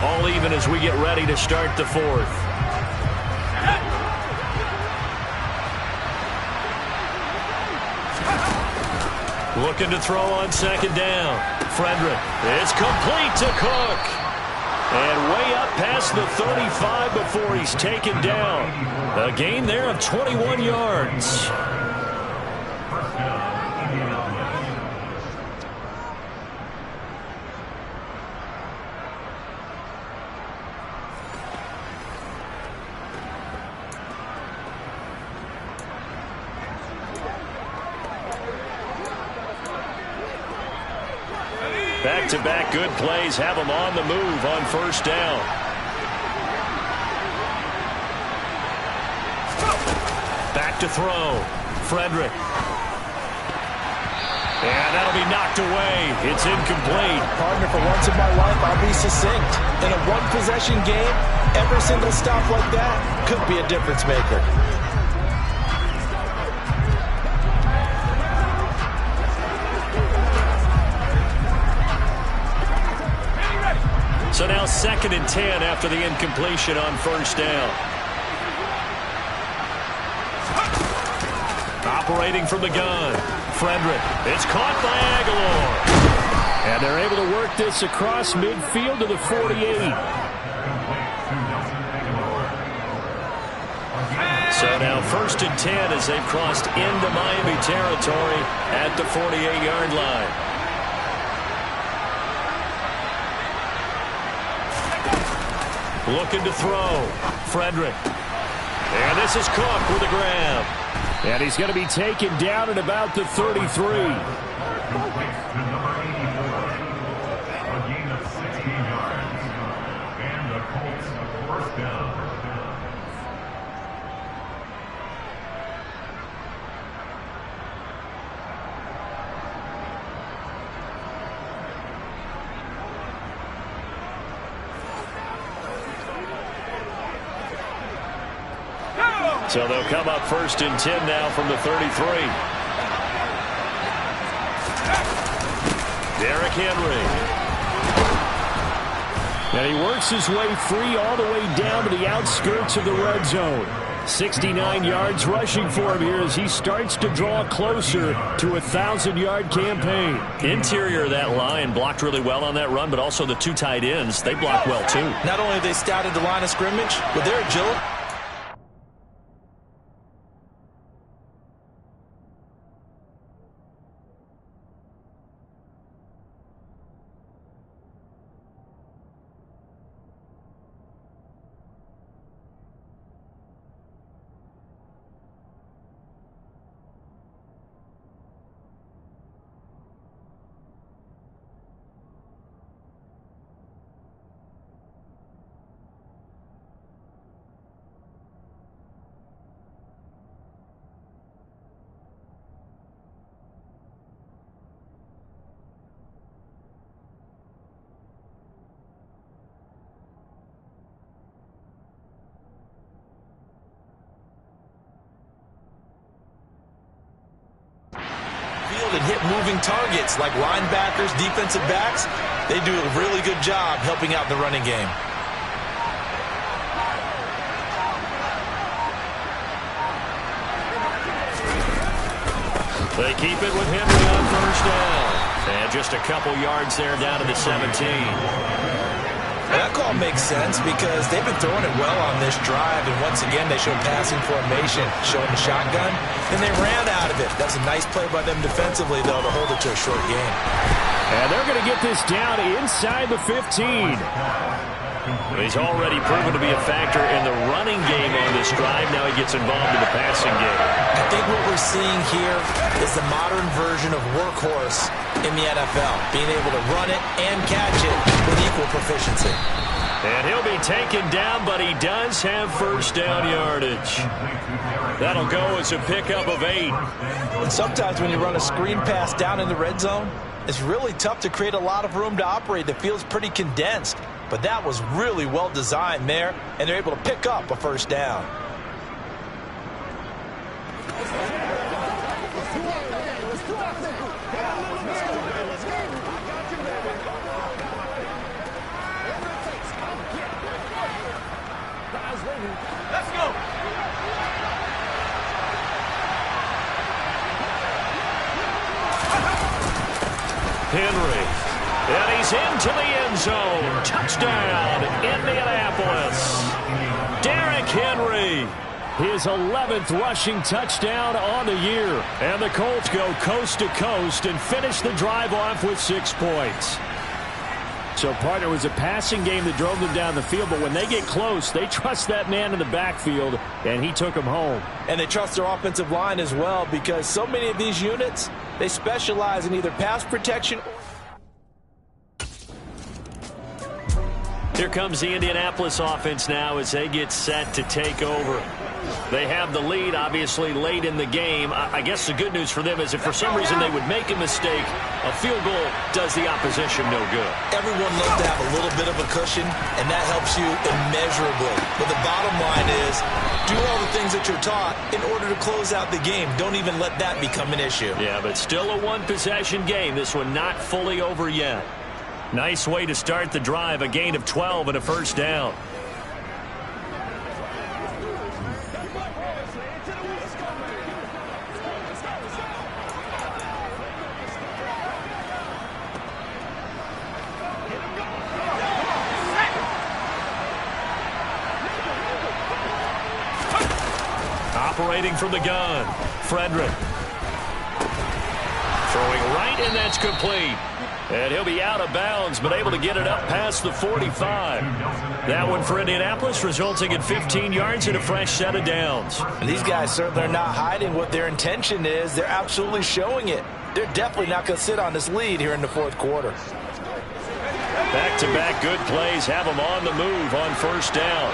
Speaker 18: All even as we get ready to start the fourth. Looking to throw on second down. Frederick. It's complete to Cook. And way up past the 35 before he's taken down. A gain there of 21 yards. Back-to-back good plays have them on the move on first down. Back to throw. Frederick. And that'll be knocked away. It's incomplete.
Speaker 1: Partner, for once in my life, I'll be succinct. In a one-possession game, every single stop like that could be a difference maker.
Speaker 18: So now 2nd and 10 after the incompletion on first down. Operating from the gun. Frederick. It's caught by Aguilar.
Speaker 7: And they're able to work this across midfield to the 48.
Speaker 18: So now 1st and 10 as they've crossed into Miami territory at the 48-yard line. Looking to throw. Frederick. And this is Cook with a grab.
Speaker 7: And he's going to be taken down at about the 33.
Speaker 18: So they'll come up 1st and 10 now from the 33. Derrick Henry.
Speaker 7: And he works his way free all the way down to the outskirts of the red zone. 69 yards rushing for him here as he starts to draw closer to a 1,000-yard campaign.
Speaker 18: Interior of that line blocked really well on that run, but also the 2 tight ends, they block well too.
Speaker 1: Not only have they scouted the line of scrimmage, but their agility. And hit moving targets like linebackers, defensive backs. They do a really good job helping out the running game.
Speaker 18: They keep it with Henry on first down. And just a couple yards there down to the 17.
Speaker 1: That call makes sense because they've been throwing it well on this drive, and once again they showed passing formation, showing the shotgun, and they ran out of it. That's a nice play by them defensively, though, to hold it to a short game.
Speaker 7: And they're going to get this down inside the 15.
Speaker 18: He's already proven to be a factor in the running game on this drive. Now he gets involved in the passing game.
Speaker 1: I think what we're seeing here is the modern version of workhorse in the NFL, being able to run it and catch it with equal proficiency.
Speaker 18: And he'll be taken down, but he does have first down yardage. That'll go as a pickup of 8.
Speaker 5: And sometimes when you run a screen pass down in the red zone, it's really tough to create a lot of room to operate. The field's pretty condensed. But that was really well designed there, and they're able to pick up a first down.
Speaker 9: Let's go.
Speaker 18: Henry. And he's into the end zone. Touchdown, Indianapolis. Derrick Henry.
Speaker 7: His 11th rushing touchdown on the year. And the Colts go coast to coast and finish the drive off with 6 points. So, partner, it was a passing game that drove them down the field, but when they get close, they trust that man in the backfield, and he took them home.
Speaker 5: And they trust their offensive line as well, because so many of these units, they specialize in either pass protection or...
Speaker 18: Here comes the Indianapolis offense now as they get set to take over. They have the lead, obviously, late in the game. I guess the good news for them is if for some reason they would make a mistake, a field goal does the opposition no good.
Speaker 1: Everyone loves to have a little bit of a cushion, and that helps you immeasurably. But the bottom line is, do all the things that you're taught in order to close out the game. Don't even let that become an issue.
Speaker 18: Yeah, but still a one-possession game. This one not fully over yet. Nice way to start the drive, a gain of 12 and a first down. Operating from the gun, Frederick. Throwing right, and that's complete. And he'll be out of bounds, but able to get it up past the 45. That one for Indianapolis, resulting in 15 yards and a fresh set of downs.
Speaker 5: And these guys certainly are not hiding what their intention is. They're absolutely showing it. They're definitely not going to sit on this lead here in the fourth quarter.
Speaker 18: Back-to-back good plays have them on the move on first down.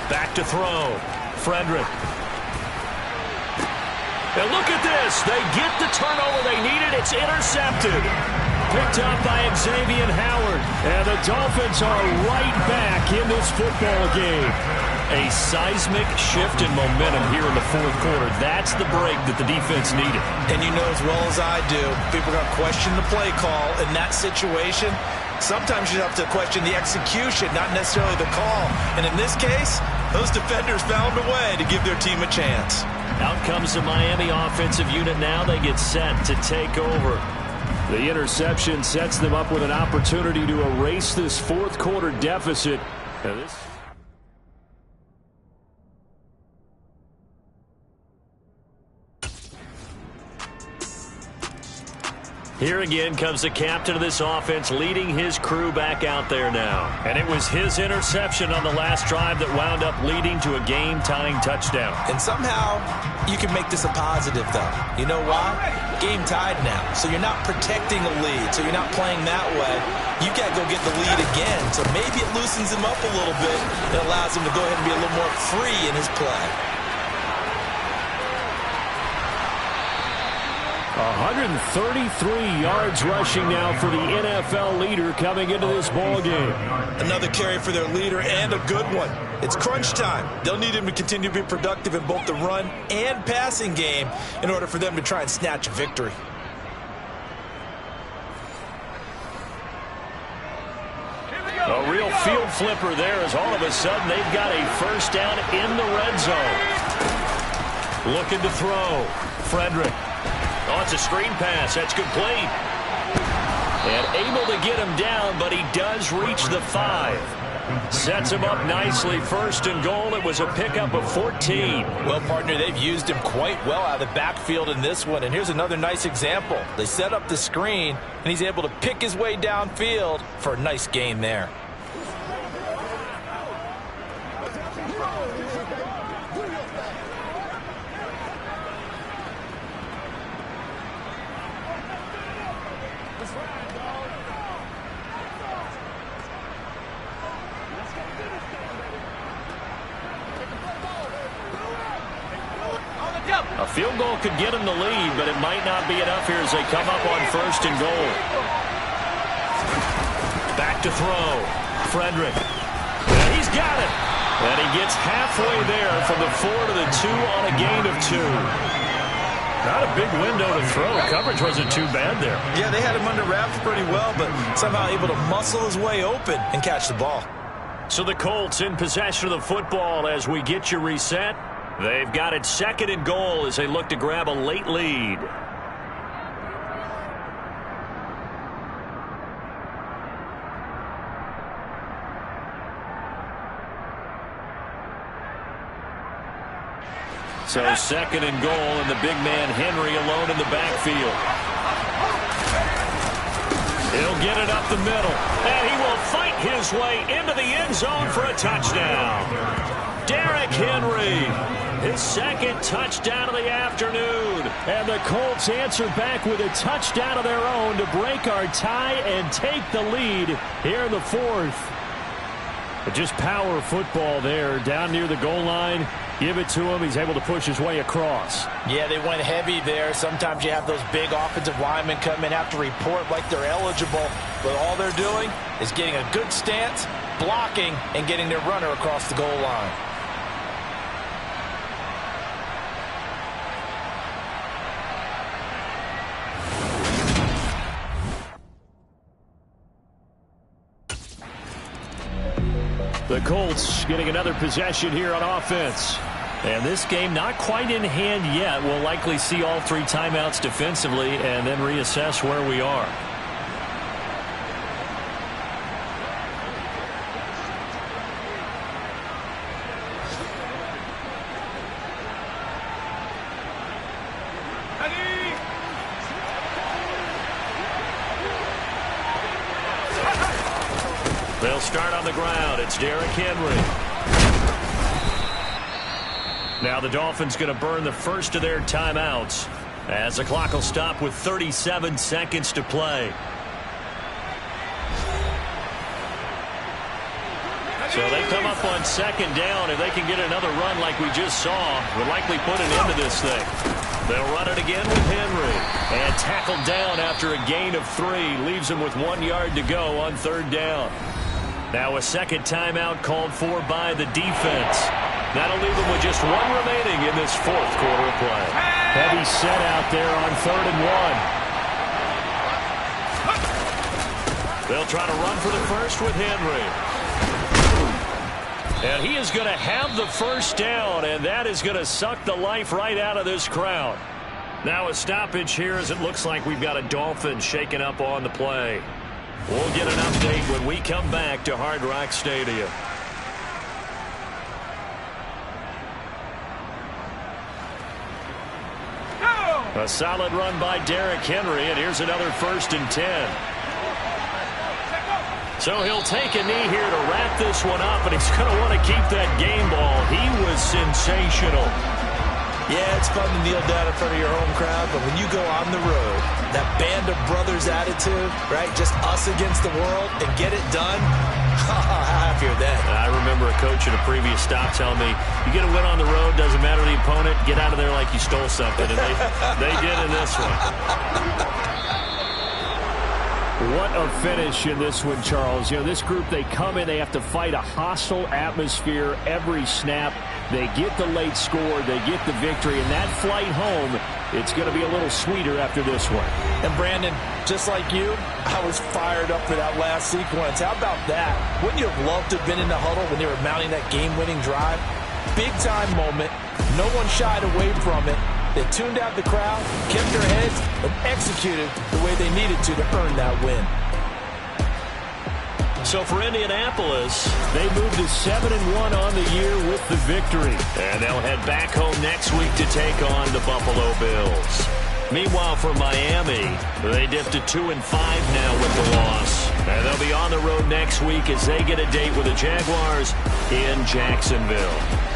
Speaker 18: Back to throw. Frederick. And look at this. They get the turnover they needed. It's intercepted. Picked up by Xavier Howard. And the Dolphins are right back in this football game. A seismic shift in momentum here in the fourth quarter. That's the break that the defense needed.
Speaker 1: And you know as well as I do, people are going to question the play call in that situation. Sometimes you have to question the execution, not necessarily the call. And in this case, those defenders found a way to give their team a chance.
Speaker 18: Out comes the Miami offensive unit now. They get set to take over.
Speaker 7: The interception sets them up with an opportunity to erase this fourth quarter deficit.
Speaker 18: Here again comes the captain of this offense, leading his crew back out there now. And it was his interception on the last drive that wound up leading to a game-tying touchdown.
Speaker 1: And somehow you can make this a positive, though. You know why? Game tied now. So you're not protecting a lead. So you're not playing that way. You got to go get the lead again. So maybe it loosens him up a little bit and allows him to go ahead and be a little more free in his play.
Speaker 7: 133 yards rushing now for the NFL leader coming into this ball game.
Speaker 1: Another carry for their leader, and a good one. It's crunch time. They'll need him to continue to be productive in both the run and passing game in order for them to try and snatch a victory.
Speaker 18: A real field flipper there as all of a sudden they've got a first down in the red zone. Looking to throw. Frederick. Oh, it's a screen pass. That's complete. And able to get him down, but he does reach the 5. Sets him up nicely. 1st and goal. It was a pickup of 14.
Speaker 5: Well, partner, they've used him quite well out of the backfield in this one. And here's another nice example. They set up the screen, and he's able to pick his way downfield for a nice gain there.
Speaker 18: A field goal could get him the lead, but it might not be enough here as they come up on 1st and goal. Back to throw. Frederick. And he's got it. And he gets halfway there from the 4 to the 2 on a gain of 2. Not a big window to throw. Coverage wasn't too bad there.
Speaker 1: Yeah, they had him under wraps pretty well, but somehow able to muscle his way open and catch the ball.
Speaker 18: So the Colts in possession of the football as we get you reset. They've got it 2nd and goal as they look to grab a late lead. So 2nd and goal, and the big man Henry alone in the backfield. He'll get it up the middle, and he will fight his way into the end zone for a touchdown. Derrick Henry, his 2nd touchdown of the afternoon.
Speaker 7: And the Colts answer back with a touchdown of their own to break our tie and take the lead here in the 4th. But just power football there down near the goal line. Give it to him. He's able to push his way across.
Speaker 5: Yeah, they went heavy there. Sometimes you have those big offensive linemen come in, have to report like they're eligible. But all they're doing is getting a good stance, blocking, and getting their runner across the goal line.
Speaker 7: The Colts getting another possession here on offense.
Speaker 18: And this game not quite in hand yet. We'll likely see all 3 timeouts defensively and then reassess where we are. They'll start on the ground. It's Derrick Henry. Now the Dolphins going to burn the first of their timeouts as the clock will stop with 37 seconds to play. So they come up on 2nd down. If they can get another run like we just saw, would likely put an end to this thing. They'll run it again with Henry. And tackled down after a gain of 3. Leaves him with 1 yard to go on 3rd down. Now a 2nd timeout called for by the defense. That'll leave them with just 1 remaining in this 4th quarter of play.
Speaker 7: Heavy set out there on 3rd and 1.
Speaker 18: They'll try to run for the first with Henry. And he is going to have the first down, and that is going to suck the life right out of this crowd. Now a stoppage here as it looks like we've got a Dolphin shaking up on the play. We'll get an update when we come back to Hard Rock Stadium. A solid run by Derrick Henry, and here's another 1st and 10. So he'll take a knee here to wrap this one up, and he's going to want to keep that game ball. He was sensational.
Speaker 1: Yeah, it's fun to kneel down in front of your home crowd, but when you go on the road, that band of brothers attitude, right, just us against the world, and get it done, how happy are they?
Speaker 18: I remember a coach at a previous stop telling me, you get a win on the road, doesn't matter the opponent, get out of there like you stole something, and they did in this one.
Speaker 7: What a finish in this one, Charles. You know, this group, they come in, they have to fight a hostile atmosphere every snap. They get the late score, they get the victory, and that flight home, it's going to be a little sweeter after this one.
Speaker 5: And Brandon, just like you, I was fired up for that last sequence. How about that? Wouldn't you have loved to have been in the huddle when they were mounting that game-winning drive? Big-time moment. No one shied away from it. They tuned out the crowd, kept their heads, and executed the way they needed to earn that win.
Speaker 18: So for Indianapolis,
Speaker 7: they move to 7-1 on the year with the victory.
Speaker 18: And they'll head back home next week to take on the Buffalo Bills. Meanwhile, for Miami, they dipped to 2-5 now with the loss. And they'll be on the road next week as they get a date with the Jaguars in Jacksonville.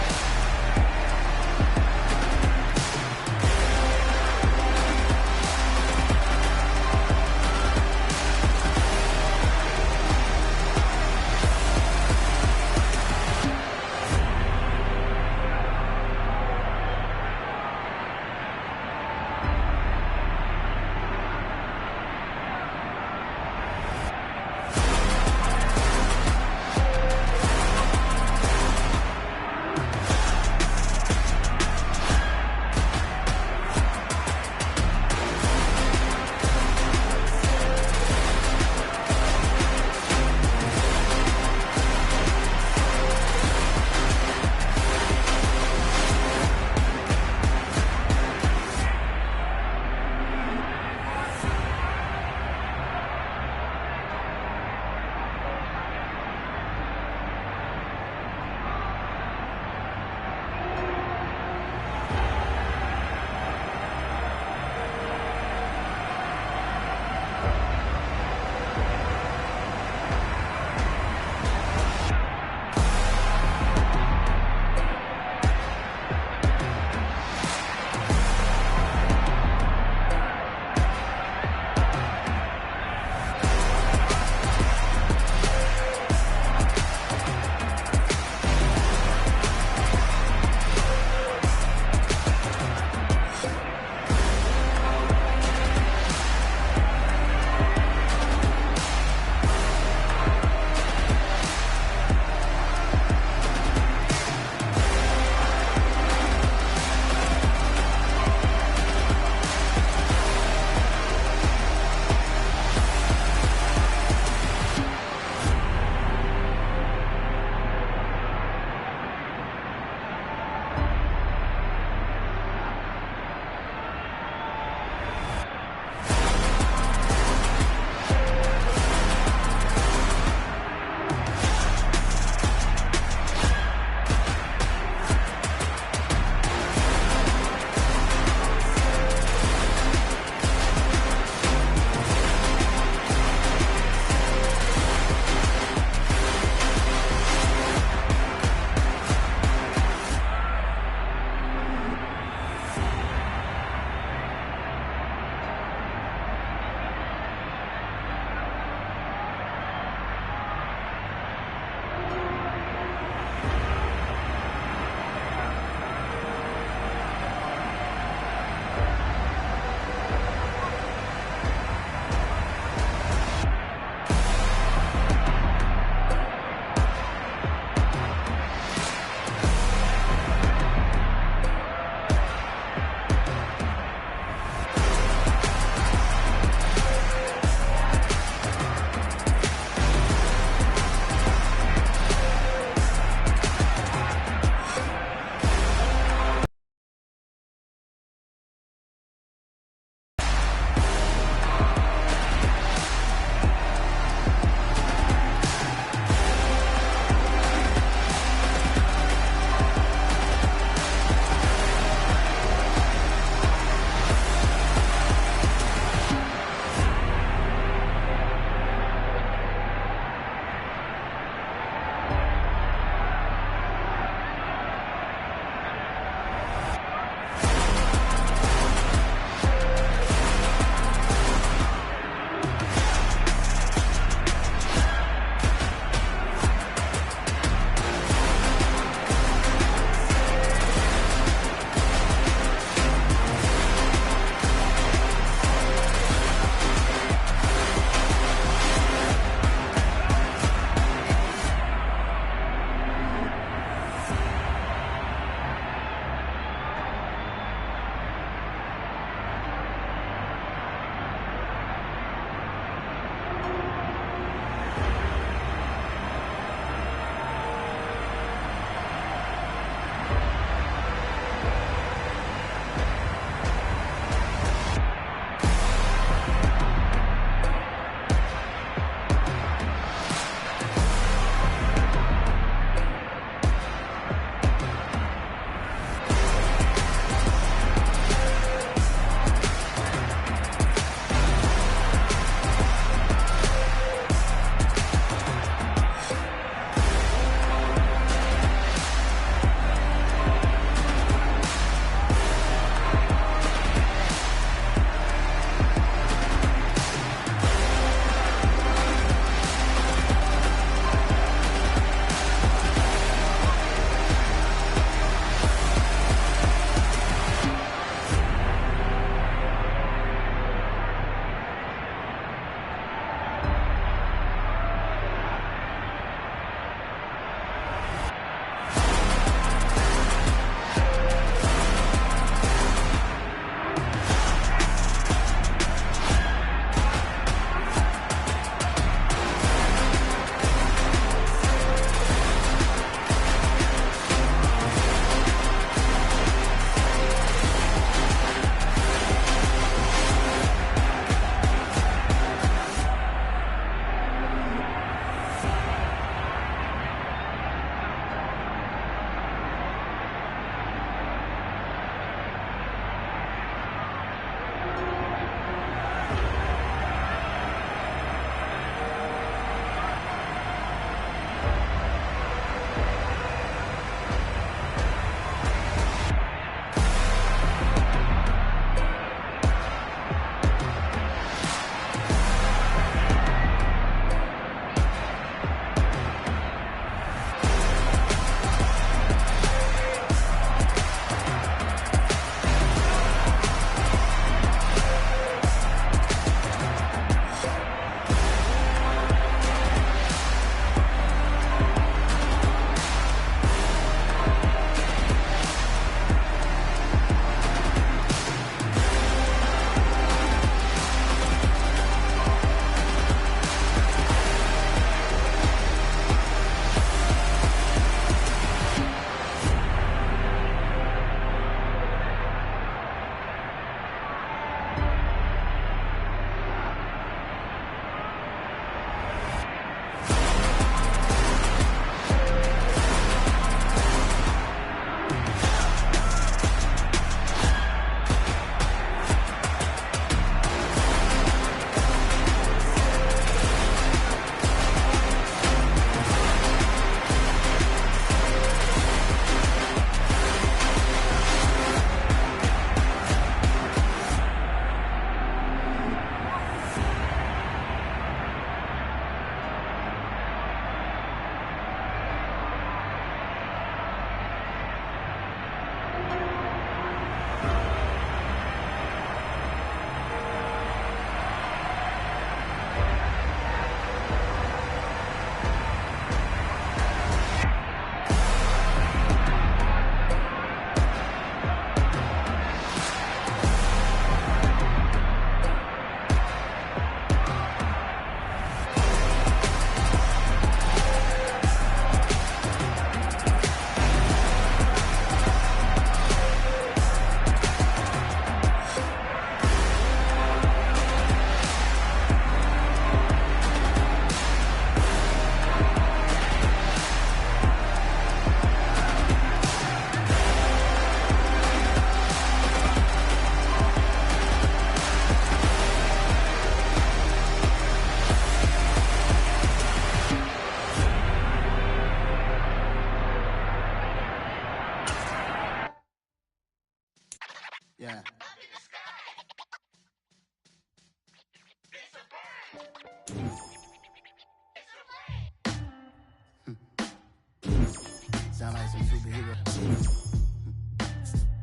Speaker 21: Sound like some superheroes.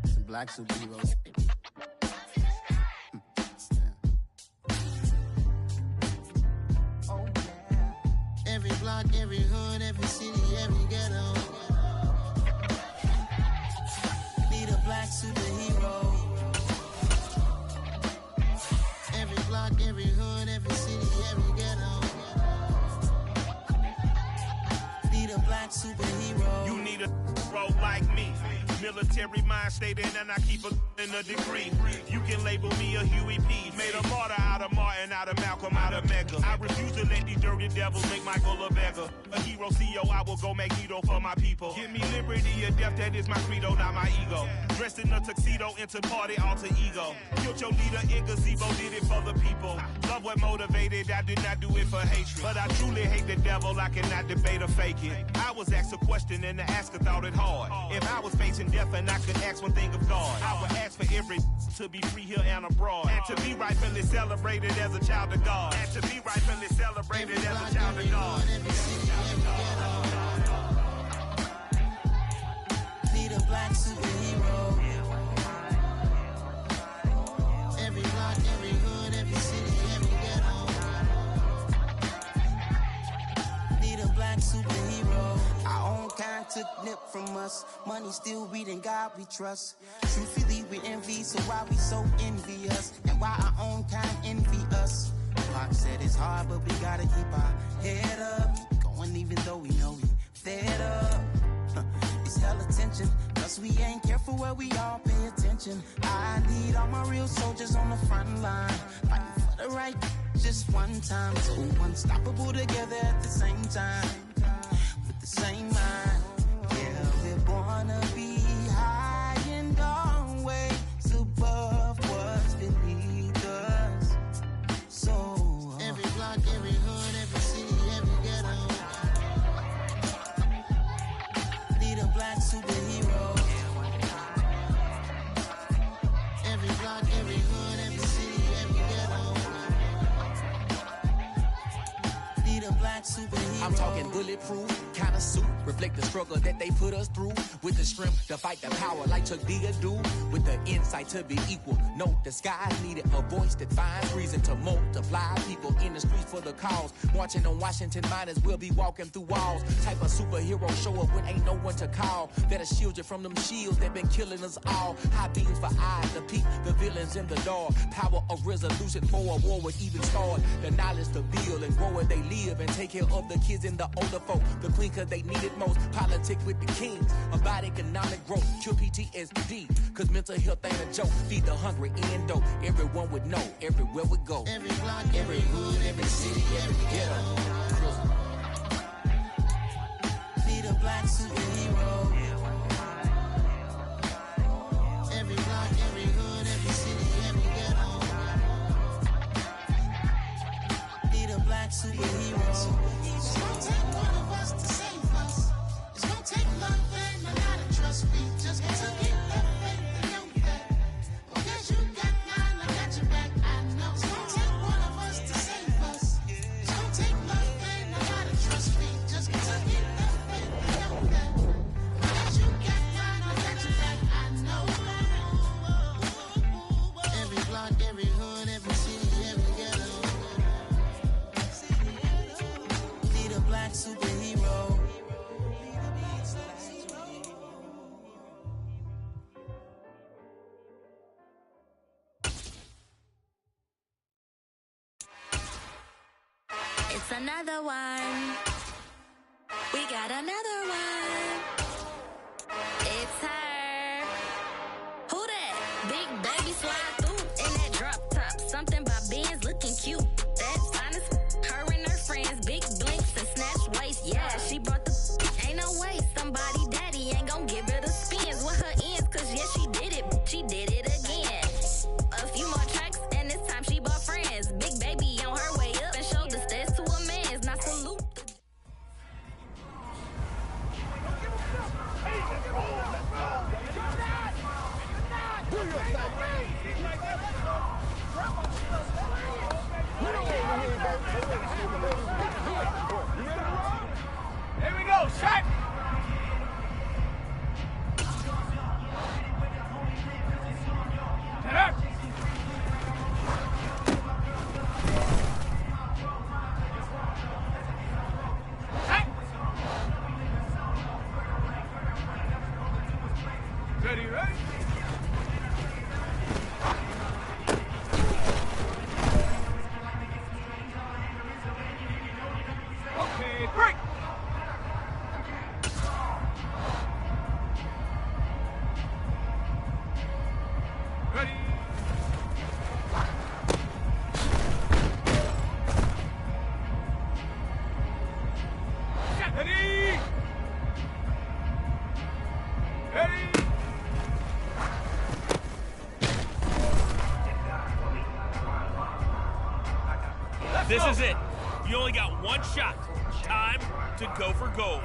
Speaker 21: Some black superheroes. Oh, yeah. Every block, every hood, every city, every ghetto. Need a black superhero. Every block, every hood, every city, every ghetto. Need a black superhero.
Speaker 15: You need a role like me. Military mind stated, and I keep in a degree. You can label me a Huey P. Made a martyr out of Martin, out of Malcolm, out of Mega. I refuse to let these dirty devils make Michael a beggar. A hero CEO, I will go Magneto for my people. Give me liberty or death, that is my credo, not my ego. Dressed in a tuxedo, into party, alter ego. Killed your leader in gazebo, did it for the people. Love what motivated, I did not do it for hatred. But I truly hate the devil, I cannot debate or fake it. I was asked a question and the asker thought it hard. If I was facing death and I could ask one thing of God, I would ask for every to be free here and abroad. And to be rightfully celebrated as a child of God. And to be rightfully celebrated as a child of God.
Speaker 21: Need a black superhero. Every block, every hood, every city, every ghetto. Need a black superhero. Our own kind took nip from us. Money still reading God we trust. Truthfully we envy, so why we so envious? And why our own kind envy us? Pac said it's hard, but we gotta keep our head up. Keep going even though we know we fed up. It's hell attention, cause we ain't careful where we all pay attention. I need all my real soldiers on the front line, fighting for the right just one time. So unstoppable together at the same time, with the same mind. Yeah, we're born to be high and always above what's beneath us. So every block, every hood, every city, every ghetto. Need a black superhero. Every block, every hood, every city, every ghetto. Need a black superhero.
Speaker 23: I'm talking bulletproof, kind of suit, reflect the struggle that they put us through. With the strength to fight the power like Chuck D do. With the insight to be equal. No, the sky needed a voice that finds reason to multiply. People in the streets for the cause. Marching on Washington miners will be walking through walls. Type of superhero show up when ain't no one to call. That'll shield you from them shields that been killing us all. High beams for eyes to peek the villains in the dark. Power of resolution for a war would even start. The knowledge to build and grow where they live and take care of the kids and the older folk. The queen cause they need it most. Politic with the kings. About economic growth. Cure PTSD. Cause mental health ain't a joke. Feed the hungry and dope. Everyone would know. Everywhere we go.
Speaker 21: Every block, every hood, every city, every ghetto. Need a black superhero. Every block, every hood, every city, every ghetto. Need a black superhero. It's gonna take one of us to save us. It's gonna take love and a lot of trust. We just got to get love faith and know that. Because you got mine, I got your back. I know. It's gonna take one of us to save us. It's gonna take love and a lot of trust. We just got to get love faith and know that. Because you got mine, I got your back. I know. Every block, every hood, every city, every ghetto. Need a black superhero.
Speaker 19: It's another one. We got another one. It's her. Who that? Big baby slide through in that drop top. Something by Benz looking cute. That's honest. Her and her friends, big blinks and snatch waist. Yeah, she brought the. Ain't no way somebody daddy ain't gon' give her the spins with her ends. Cause yeah, she did it. She did it again. A few more tracks and this time she bought friends. Big baby on her way up and showed the stairs to a man's. Not salute.
Speaker 13: Do your thing.
Speaker 3: This is it. You only got one shot. Time to go for gold.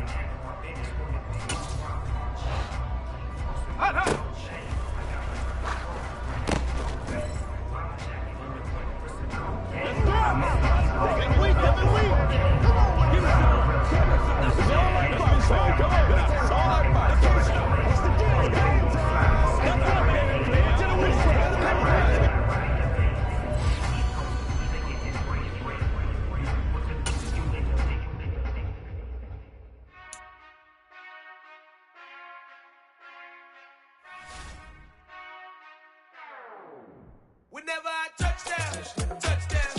Speaker 8: Whenever I touchdown, touchdown,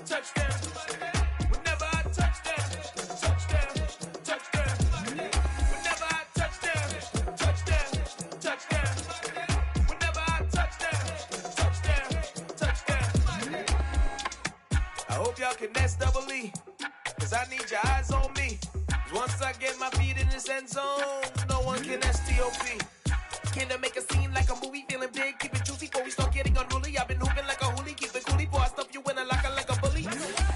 Speaker 8: touchdown. Whenever I touchdown, touchdown, touchdown. Whenever I touchdown, touchdown, touchdown. Whenever I touchdown, touchdown, touchdown. I hope y'all can nest double E, cause I need your eyes on me. Once I get my feet in this end zone, no one can STOP. Can I make a scene like a movie, feeling big, keep it juicy before we start getting unruly. I've been hooping like a hoolie, keep it coolie before I stuff you in a locker like a bully.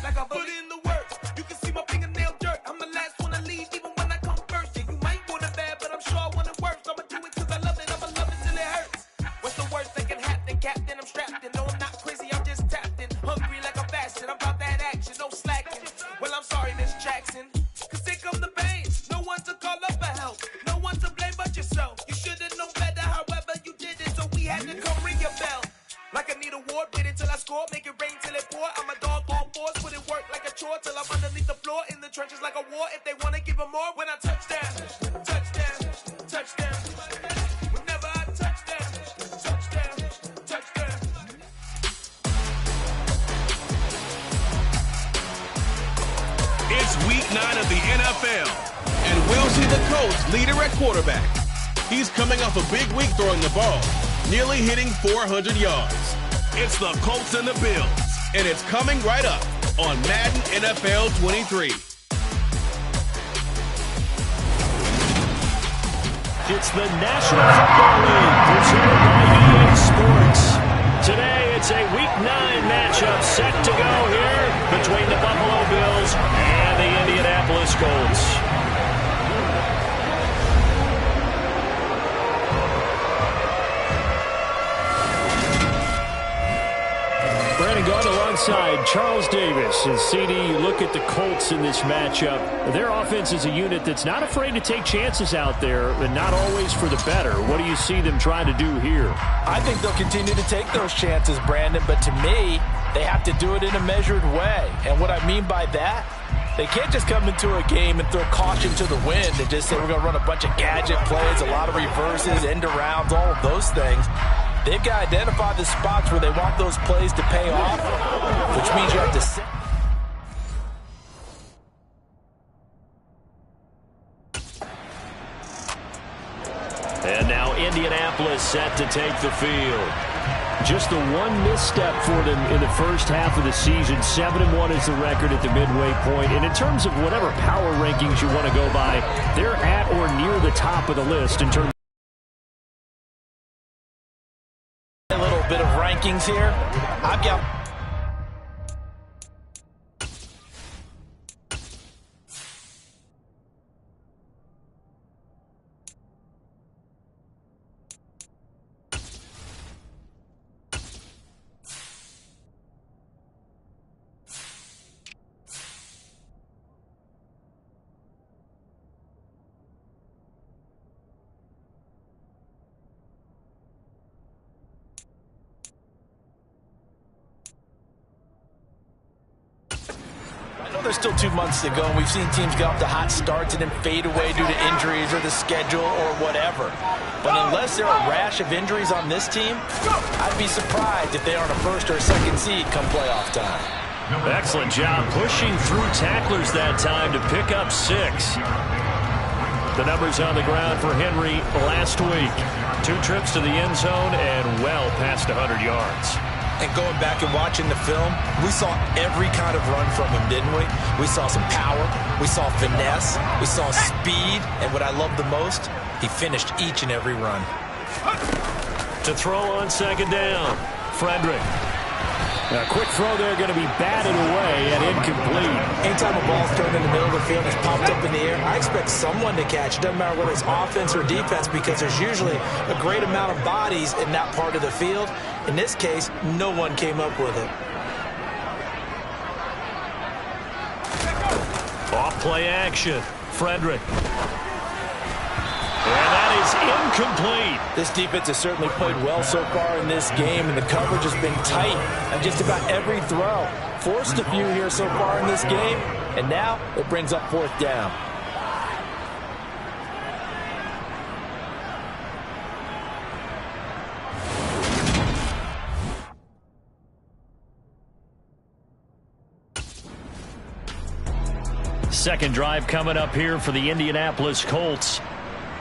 Speaker 8: Like a bully. Put in the work, you can see my fingernail dirt. I'm the last one to leave, even when I come first. Yeah, you might want it bad, but I'm sure I want it worse. I'ma do it cause I love it, I'ma love it till it hurts. What's the worst that can happen, Captain? I'm strapped in, no I'm not crazy, I'm just tapped in. Hungry like a bastard, I'm about that action, no slacking. Well, I'm sorry, Miss Jackson, cause here come the pain. No one to call up for help, no one to blame but yourself. You should've known better, however you did it, so we had to come ring your bell. Like I need a ward, wait until I score, make it rain till it pour. I'm a dog on fours, put it work like a chore till I'm underneath the floor, in the trenches like a war. If they wanna give them more, when I touchdown, touchdown, touchdown. Whenever I touchdown, touchdown, touchdown.
Speaker 3: It's week 9 of the NFL, and we'll see the Colts leader at quarterback. He's coming off a big week throwing the ball, nearly hitting 400 yards. It's the Colts and the Bills, and it's coming right up on Madden NFL 23.
Speaker 18: It's the National Football League presented by EA Sports. Today, it's a Week 9 matchup set to go here between the Buffalo Bills and the Indianapolis Colts. Brandon Gaudin alongside Charles Davis. And CD, you look at the Colts in this matchup. Their offense is a unit that's not afraid to take chances out there, and not always for the better. What do you see them trying to do here?
Speaker 5: I think they'll continue to take those chances, Brandon, but to me, they have to do it in a measured way. And what I mean by that, they can't just come into a game and throw caution to the wind and just say we're going to run a bunch of gadget plays, a lot of reverses, end arounds, all of those things. They've got to identify the spots where they want those plays to pay off, which means you have to sit.
Speaker 18: And now Indianapolis set to take the field. Just the one misstep for them in the first half of the season. 7-1 is the record at the midway point. And in terms of whatever power rankings you want to go by, they're at or near the top of the list in terms
Speaker 5: A little bit of rankings here. I've got there's still 2 months to go, and we've seen teams get off to hot starts and then fade away due to injuries or the schedule or whatever. But unless there are a rash of injuries on this team, I'd be surprised if they aren't a first or a second seed come playoff time.
Speaker 18: Excellent job pushing through tacklers that time to pick up 6. The numbers on the ground for Henry last week. 2 trips to the end zone and well past 100 yards.
Speaker 1: And going back and watching the film, we saw every kind of run from him, didn't we? We saw some power, we saw finesse, we saw speed, and what I love the most, he finished each and every run.
Speaker 18: To throw on second down, Frederick.
Speaker 7: A quick throw there going to be batted away and incomplete.
Speaker 1: Anytime a ball's thrown in the middle of the field and it's popped up in the air, I expect someone to catch. It doesn't matter whether it's offense or defense because there's usually a great amount of bodies in that part of the field. In this case, no one came up with it.
Speaker 18: Off play action, Frederick. And that is incomplete.
Speaker 5: This defense has certainly played well so far in this game, and the coverage has been tight on just about every throw. Forced a few here so far in this game, and now it brings up 4th down.
Speaker 18: Second drive coming up here for the Indianapolis Colts.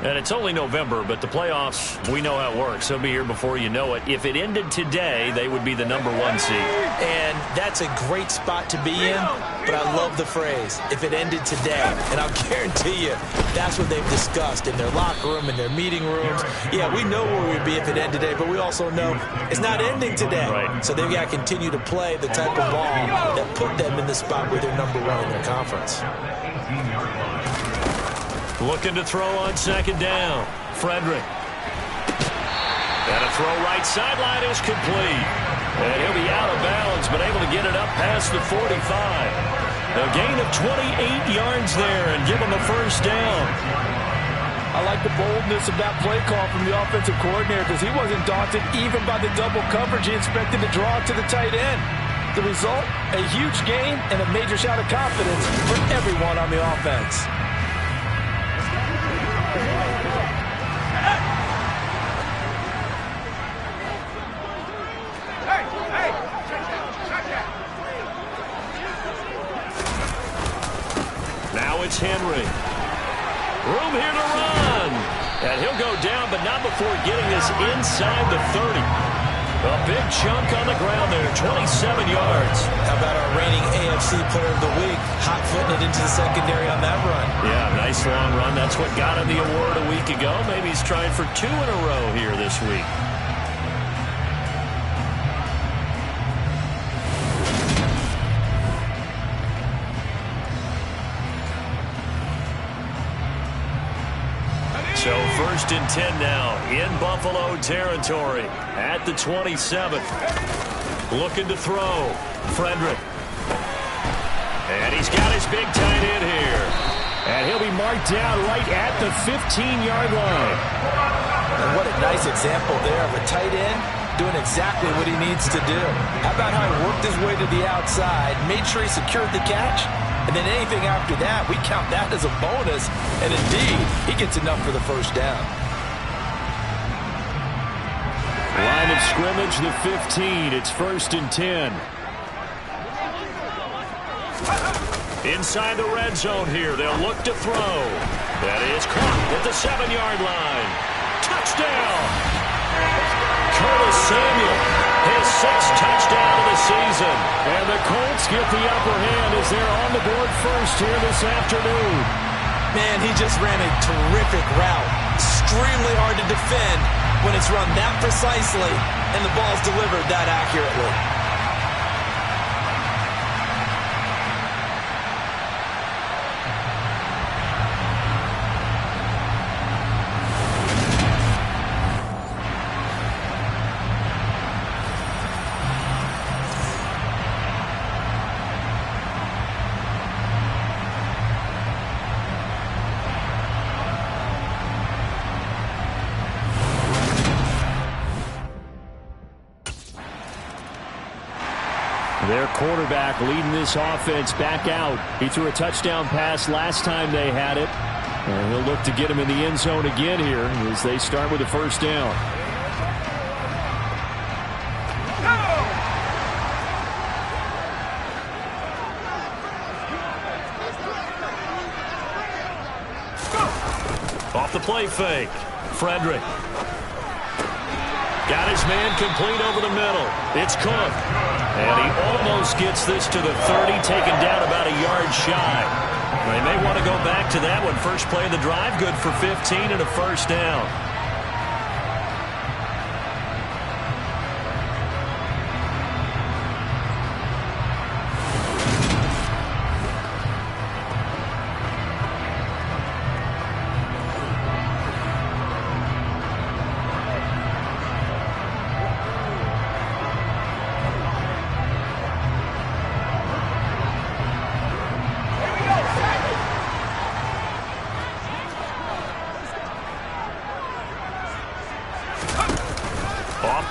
Speaker 18: And it's only November, but the playoffs, we know how it works. They'll be here before you know it. If it ended today, they would be the #1 seed.
Speaker 1: And that's a great spot to be in, but I love the phrase, if it ended today. And I'll guarantee you, that's what they've discussed in their locker room, in their meeting rooms. Yeah, we know where we'd be if it ended today, but we also know it's not ending today.
Speaker 18: Right.
Speaker 1: So they've got to continue to play the type of ball that put them in the spot where they're #1 in their conference.
Speaker 18: Looking to throw on second down. Frederick. And a throw right sideline is complete. And he'll be out of bounds, but able to get it up past the 45. A gain of 28 yards there and give him a first down.
Speaker 5: I like the boldness of that play call from the offensive coordinator because he wasn't daunted even by the double coverage he expected to draw to the tight end. The result, a huge gain and a major shot of confidence for everyone on the offense.
Speaker 18: Now it's Henry. Room here to run. And he'll go down, but not before getting this inside the 30. A big chunk on the ground there, 27 yards.
Speaker 1: How about our reigning AFC Player of the Week, hot-footing it into the secondary on that run?
Speaker 18: Yeah, nice long run. That's what got him the award a week ago. Maybe he's trying for 2 in a row here this week. So 1st and 10 now in Buffalo territory at the 27th. Looking to throw. Frederick. And he's got his big tight end here.
Speaker 7: And he'll be marked down right at the 15-yard line.
Speaker 1: And what a nice example there of a tight end doing exactly what he needs to do. How about how he worked his way to the outside, made sure he secured the catch, and then anything after that, we count that as a bonus. And indeed, he gets enough for the first down.
Speaker 7: Line of scrimmage, the 15. It's 1st and 10.
Speaker 18: Inside the red zone here, they'll look to throw. That is caught at the 7-yard line. Touchdown! Curtis Samuel, his 6th touchdown of the season.
Speaker 7: And the Colts get the upper hand as they're on the board first here this afternoon.
Speaker 1: Man, he just ran a terrific route. Extremely hard to defend when it's run that precisely and the ball's delivered that accurately.
Speaker 7: Their quarterback leading this offense back out. He threw a touchdown pass last time they had it. And he'll look to get him in the end zone again here as they start with a first down.
Speaker 18: Off the play fake. Frederick. Got his man complete over the middle. It's Cook. And he almost gets this to the 30, taken down about a yard shy. They may want to go back to that one. First play of the drive, good for 15 and a first down.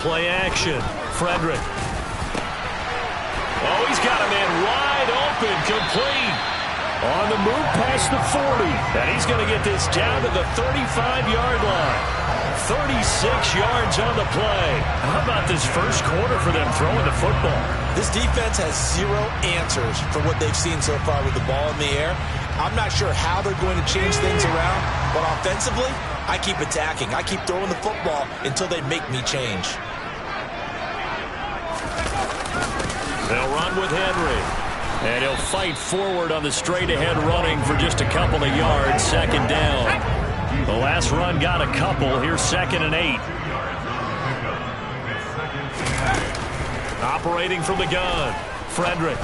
Speaker 18: Play action. Frederick. Oh, he's got a man wide open, complete. On the move past the 40. And he's going to get this down to the 35-yard line. 36 yards on the play. How about this first quarter for them throwing the football?
Speaker 1: This defense has zero answers for what they've seen so far with the ball in the air. I'm not sure how they're going to change things around, but offensively, I keep attacking. I keep throwing the football until they make me change.
Speaker 18: They'll run with Henry. And he'll fight forward on the straight-ahead running for just a couple of yards. Second down. The last run got a couple. Here's 2nd and 8. Operating from the gun. Frederick.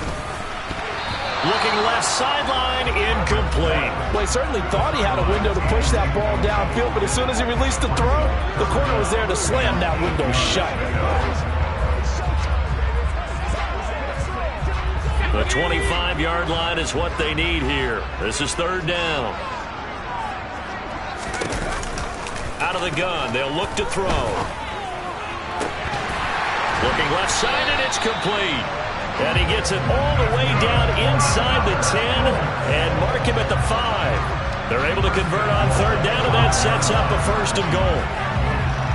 Speaker 18: Looking left sideline, incomplete.
Speaker 5: Well, he certainly thought he had a window to push that ball downfield, but as soon as he released the throw, the corner was there to slam that window shut.
Speaker 18: The 25-yard line is what they need here. This is 3rd down. Out of the gun, they'll look to throw. Looking left side, and it's complete. And he gets it all the way down inside the 10 and mark him at the 5. They're able to convert on 3rd down, and that sets up a 1st and goal.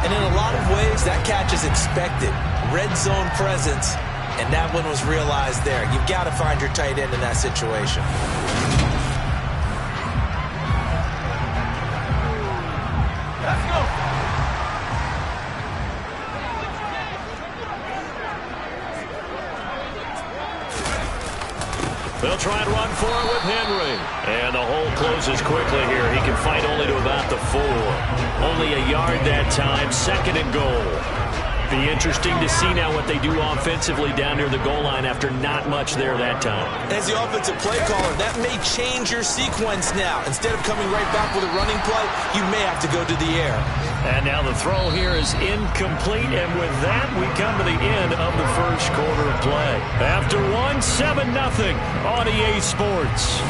Speaker 1: And in a lot of ways, that catch is expected. Red zone presence. And that one was realized there. You've got to find your tight end in that situation.
Speaker 13: Let's go.
Speaker 18: They'll try and run for it with Henry. And the hole closes quickly here. He can fight only to about the 4. Only a yard that time. 2nd and goal. Be interesting to see now what they do offensively down near the goal line after not much there that time.
Speaker 1: As the offensive play caller, that may change your sequence now. Instead of coming right back with a running play, you may have to go to the air.
Speaker 18: And now the throw here is incomplete, and with that, we come to the end of the first quarter of play. After 7-0 on EA Sports.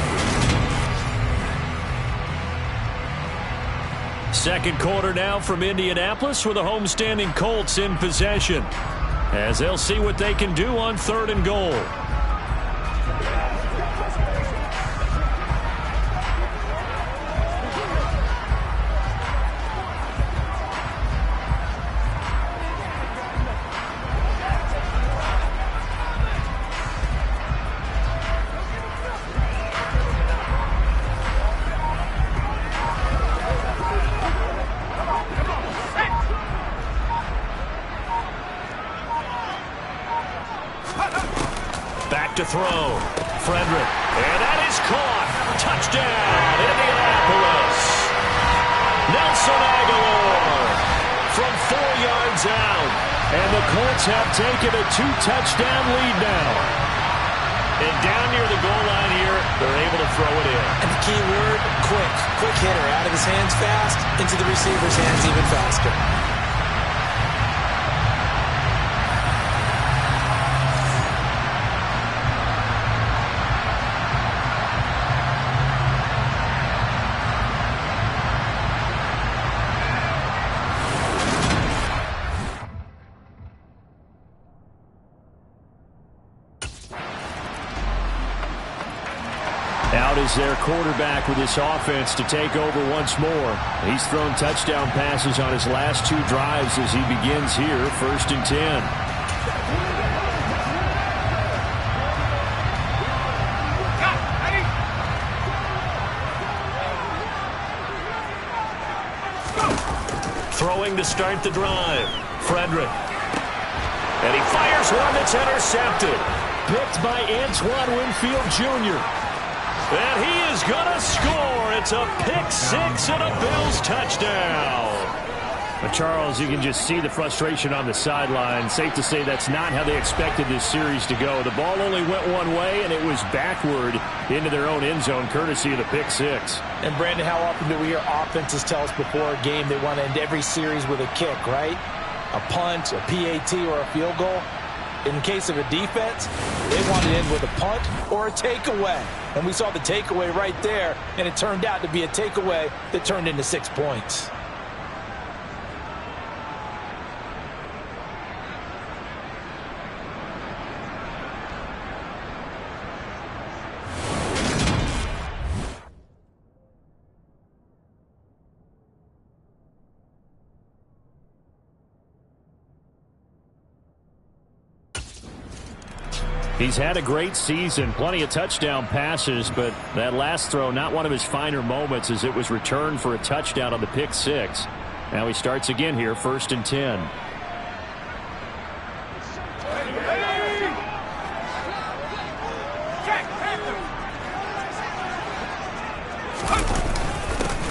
Speaker 18: Second quarter now from Indianapolis with the homestanding Colts in possession, as they'll see what they can do on 3rd and goal. To throw. Frederick. And that is caught. Touchdown, Indianapolis. Nelson Aguilar from 4 yards out. And the Colts have taken a 2-touchdown lead now. And down near the goal line here, they're able to throw it in.
Speaker 1: And the key word, quick. Quick hitter. Out of his hands fast, into the receiver's hands even faster.
Speaker 7: Out is their quarterback with this offense to take over once more. He's thrown touchdown passes on his last 2 drives as he begins here, 1st and 10.
Speaker 18: Throwing to start the drive. Frederick. And he fires one that's intercepted. Picked by Antoine Winfield Jr. And he is going to score. It's a pick six and a Bills touchdown.
Speaker 7: But Charles, you can just see the frustration on the sideline. Safe to say that's not how they expected this series to go. The ball only went one way, and it was backward into their own end zone, courtesy of the pick six.
Speaker 5: And, Brandon, how often do we hear offenses tell us before a game they want to end every series with a kick, right? A punt, a PAT, or a field goal. In the case of a defense, they want to end with a punt or a takeaway. And we saw the takeaway right there, and it turned out to be a takeaway that turned into 6 points.
Speaker 7: He's had a great season, plenty of touchdown passes, but that last throw, not one of his finer moments as it was returned for a touchdown on the pick six. Now he starts again here, 1st and 10.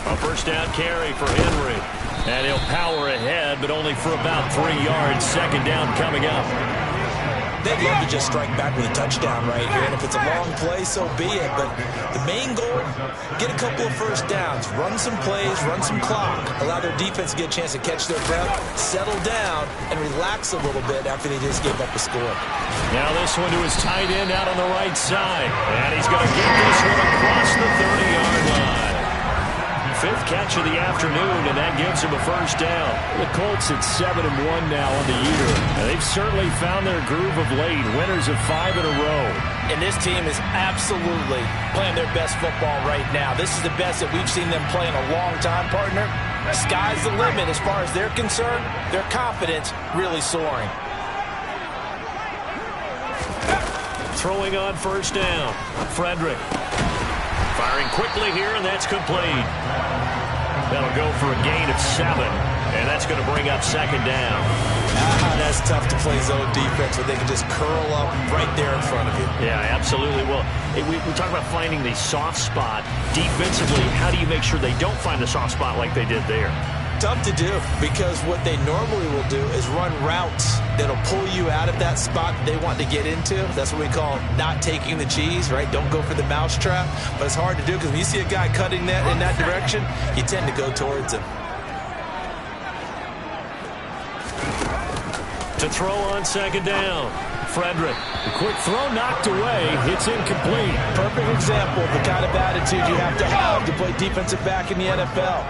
Speaker 7: A first down carry for Henry. And he'll power ahead, but only for about 3 yards. 2nd down coming up.
Speaker 1: They'd love to just strike back with a touchdown right here, and if it's a long play, so be it. But the main goal, get a couple of first downs, run some plays, run some clock, allow their defense to get a chance to catch their breath, settle down, and relax a little bit after they just gave up a score.
Speaker 18: Now this one to his tight end out on the right side, and he's going to get this one across the 30-yard line. 5th catch of the afternoon, and that gives him a first down.
Speaker 7: The Colts at 7-1 now on the year. And they've certainly found their groove of late. Winners of 5 in a row.
Speaker 5: And this team is absolutely playing their best football right now. This is the best that we've seen them play in a long time, partner. Sky's the limit as far as they're concerned. Their confidence really soaring.
Speaker 18: Throwing on first down. Frederick. Firing quickly here, and that's complete. That'll go for a gain of 7, and that's going to bring up 2nd down.
Speaker 1: That's tough to play zone defense where they can just curl up right there in front of you.
Speaker 18: Yeah, absolutely. Well, we talk about finding the soft spot. Defensively, how do you make sure they don't find the soft spot like they did there?
Speaker 1: Tough to do, because what they normally will do is run routes that'll pull you out of that spot they want to get into. That's what we call not taking the cheese, right? Don't go for the mousetrap. But it's hard to do because when you see a guy cutting that in that direction, you tend to go towards him.
Speaker 18: To throw on 2nd down. Frederick.
Speaker 7: The quick throw knocked away. It's incomplete.
Speaker 5: Perfect example of the kind of attitude you have to play defensive back in the NFL.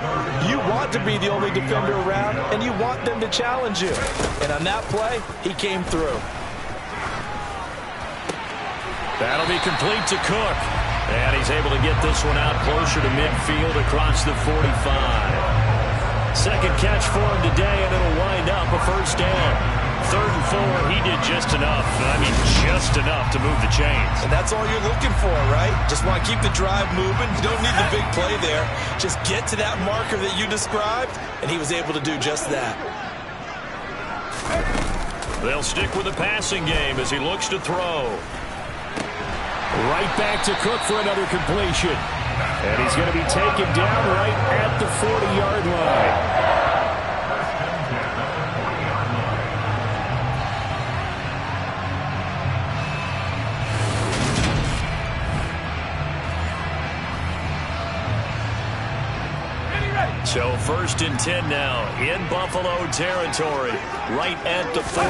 Speaker 5: You want to be the only defender around, and you want them to challenge you. And on that play, he came through.
Speaker 18: That'll be complete to Cook. And he's able to get this one out closer to midfield across the 45. 2nd catch for him today, and it'll wind up a first down. 3rd and 4, he did just enough. I mean, just enough to move the chains.
Speaker 1: And that's all you're looking for, right? Just want to keep the drive moving. You don't need the big play there. Just get to that marker that you described, and he was able to do just that.
Speaker 18: They'll stick with the passing game as he looks to throw.
Speaker 7: Right back to Cook for another completion. And he's going to be taken down right at the 40-yard line.
Speaker 18: So 1st and 10 now in Buffalo territory, right at the 40.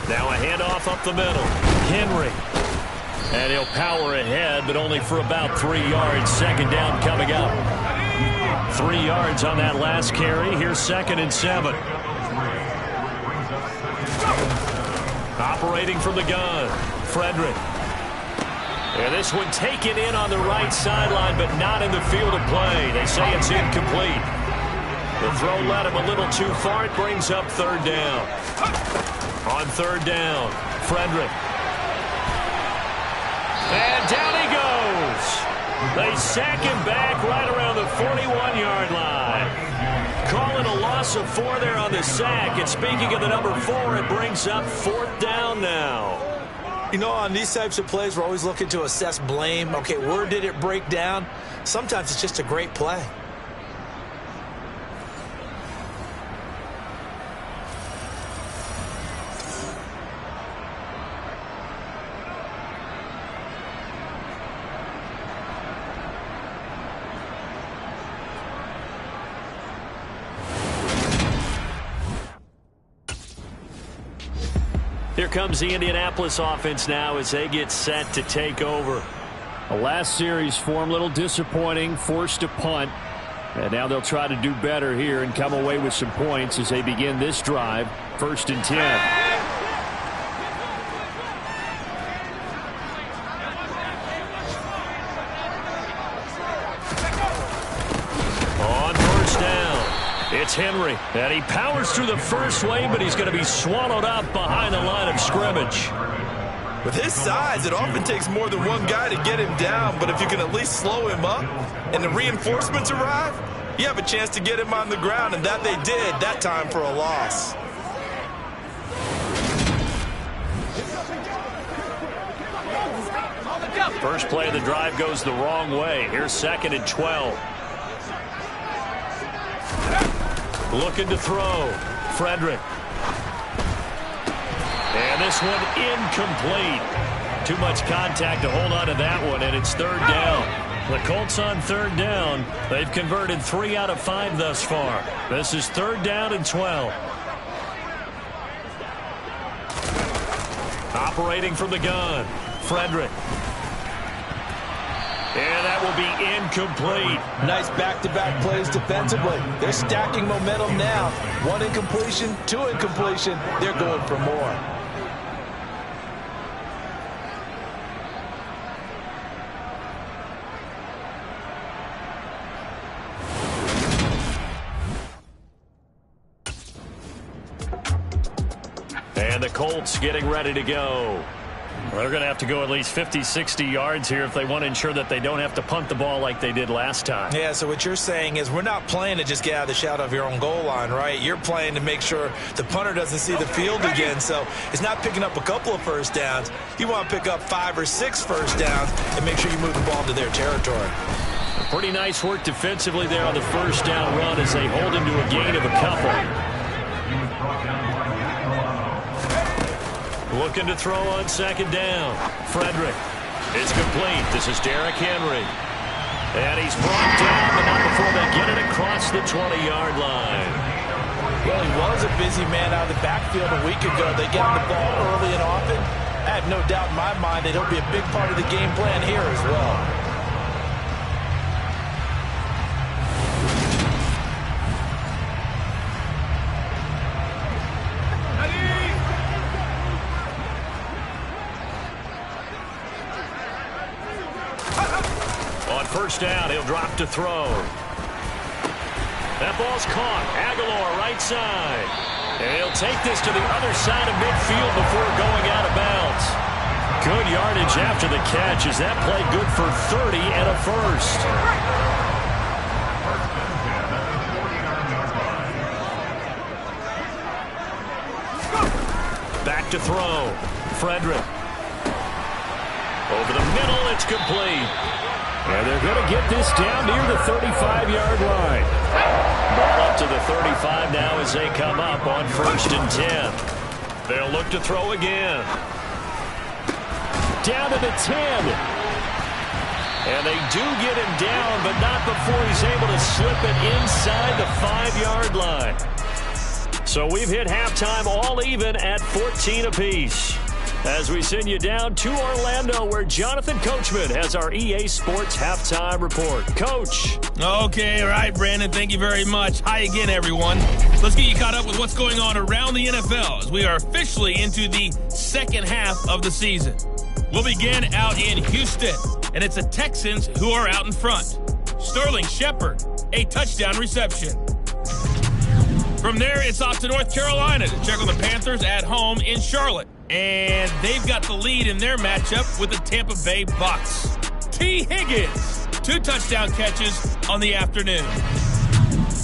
Speaker 18: Now a handoff up the middle. Henry. And he'll power ahead, but only for about 3 yards. 2nd down coming up. 3 yards on that last carry. Here's 2nd and 7. Operating from the gun. Frederick. And this one taken in on the right sideline, but not in the field of play. They say it's incomplete. The throw led him a little too far. It brings up 3rd down. On 3rd down, Frederick. And down he goes. They sack him back right around the 41-yard line. Call it a lot loss of 4 there on the sack. And speaking of the number 4, it brings up 4th down now.
Speaker 1: You know, on these types of plays, we're always looking to assess blame. Okay, where did it break down? Sometimes it's just a great play.
Speaker 18: Here comes the Indianapolis offense now as they get set to take over.
Speaker 7: The last series form a little disappointing, forced to punt. And now they'll try to do better here and come away with some points as they begin this drive. 1st and 10.
Speaker 18: On 1st down, it's Henry. And he powers through the first wave, but he's going to be swallowed up behind the line of scrimmage.
Speaker 1: With his size, it often takes more than one guy to get him down, but if you can at least slow him up and the reinforcements arrive, you have a chance to get him on the ground, and that they did, that time for a loss.
Speaker 18: First play of the drive goes the wrong way. Here's 2nd and 12. Looking to throw. Frederick. And this one incomplete. Too much contact to hold on to that one, and it's 3rd down. The Colts on 3rd down. They've converted 3 out of 5 thus far. This is 3rd down and 12. Operating from the gun. Frederick. And that will be incomplete.
Speaker 1: Nice back-to-back plays defensively. They're stacking momentum now. 1 incompletion, 2 incompletion. They're going for more.
Speaker 18: And the Colts getting ready to go. Well, they're going to have to go at least 50, 60 yards here if they want to ensure that they don't have to punt the ball like they did last time.
Speaker 1: Yeah, so what you're saying is we're not playing to just get out of the shadow of your own goal line, right? You're playing to make sure the punter doesn't see the field again. So it's not picking up a couple of first downs. You want to pick up 5 or 6 first downs and make sure you move the ball to their territory.
Speaker 18: Pretty nice work defensively there on the first down run as they hold him to a gain of a couple. Looking to throw on 2nd down. Frederick. It's complete. This is Derrick Henry. And he's brought down, but not before they get it across the 20-yard line.
Speaker 1: Well, he was a busy man out of the backfield a week ago. They get him the ball early and often. I have no doubt in my mind that he'll be a big part of the game plan here as well.
Speaker 18: First down, he'll drop to throw. That ball's caught. Aguilar right side. And he'll take this to the other side of midfield before going out of bounds. Good yardage after the catch. Is that play good for 30 and a first? Back to throw. Frederick. Over the middle, it's complete.
Speaker 7: And they're going to get this down near the 35-yard line.
Speaker 18: Ball up to the 35 now as they come up on 1st and 10. They'll look to throw again. Down to the 10. And they do get him down, but not before he's able to slip it inside the 5-yard line. So we've hit halftime all even at 14 apiece. As we send you down to Orlando, where Jonathan Coachman has our EA Sports Halftime Report. Coach.
Speaker 3: Okay, all right, Brandon, thank you very much. Hi again, everyone. Let's get you caught up with what's going on around the NFL as we are officially into the second half of the season. We'll begin out in Houston, and it's the Texans who are out in front. Sterling Shepard, a touchdown reception. From there, it's off to North Carolina to check on the Panthers at home in Charlotte. And they've got the lead in their matchup with the Tampa Bay Bucs. T. Higgins, 2 touchdown catches on the afternoon.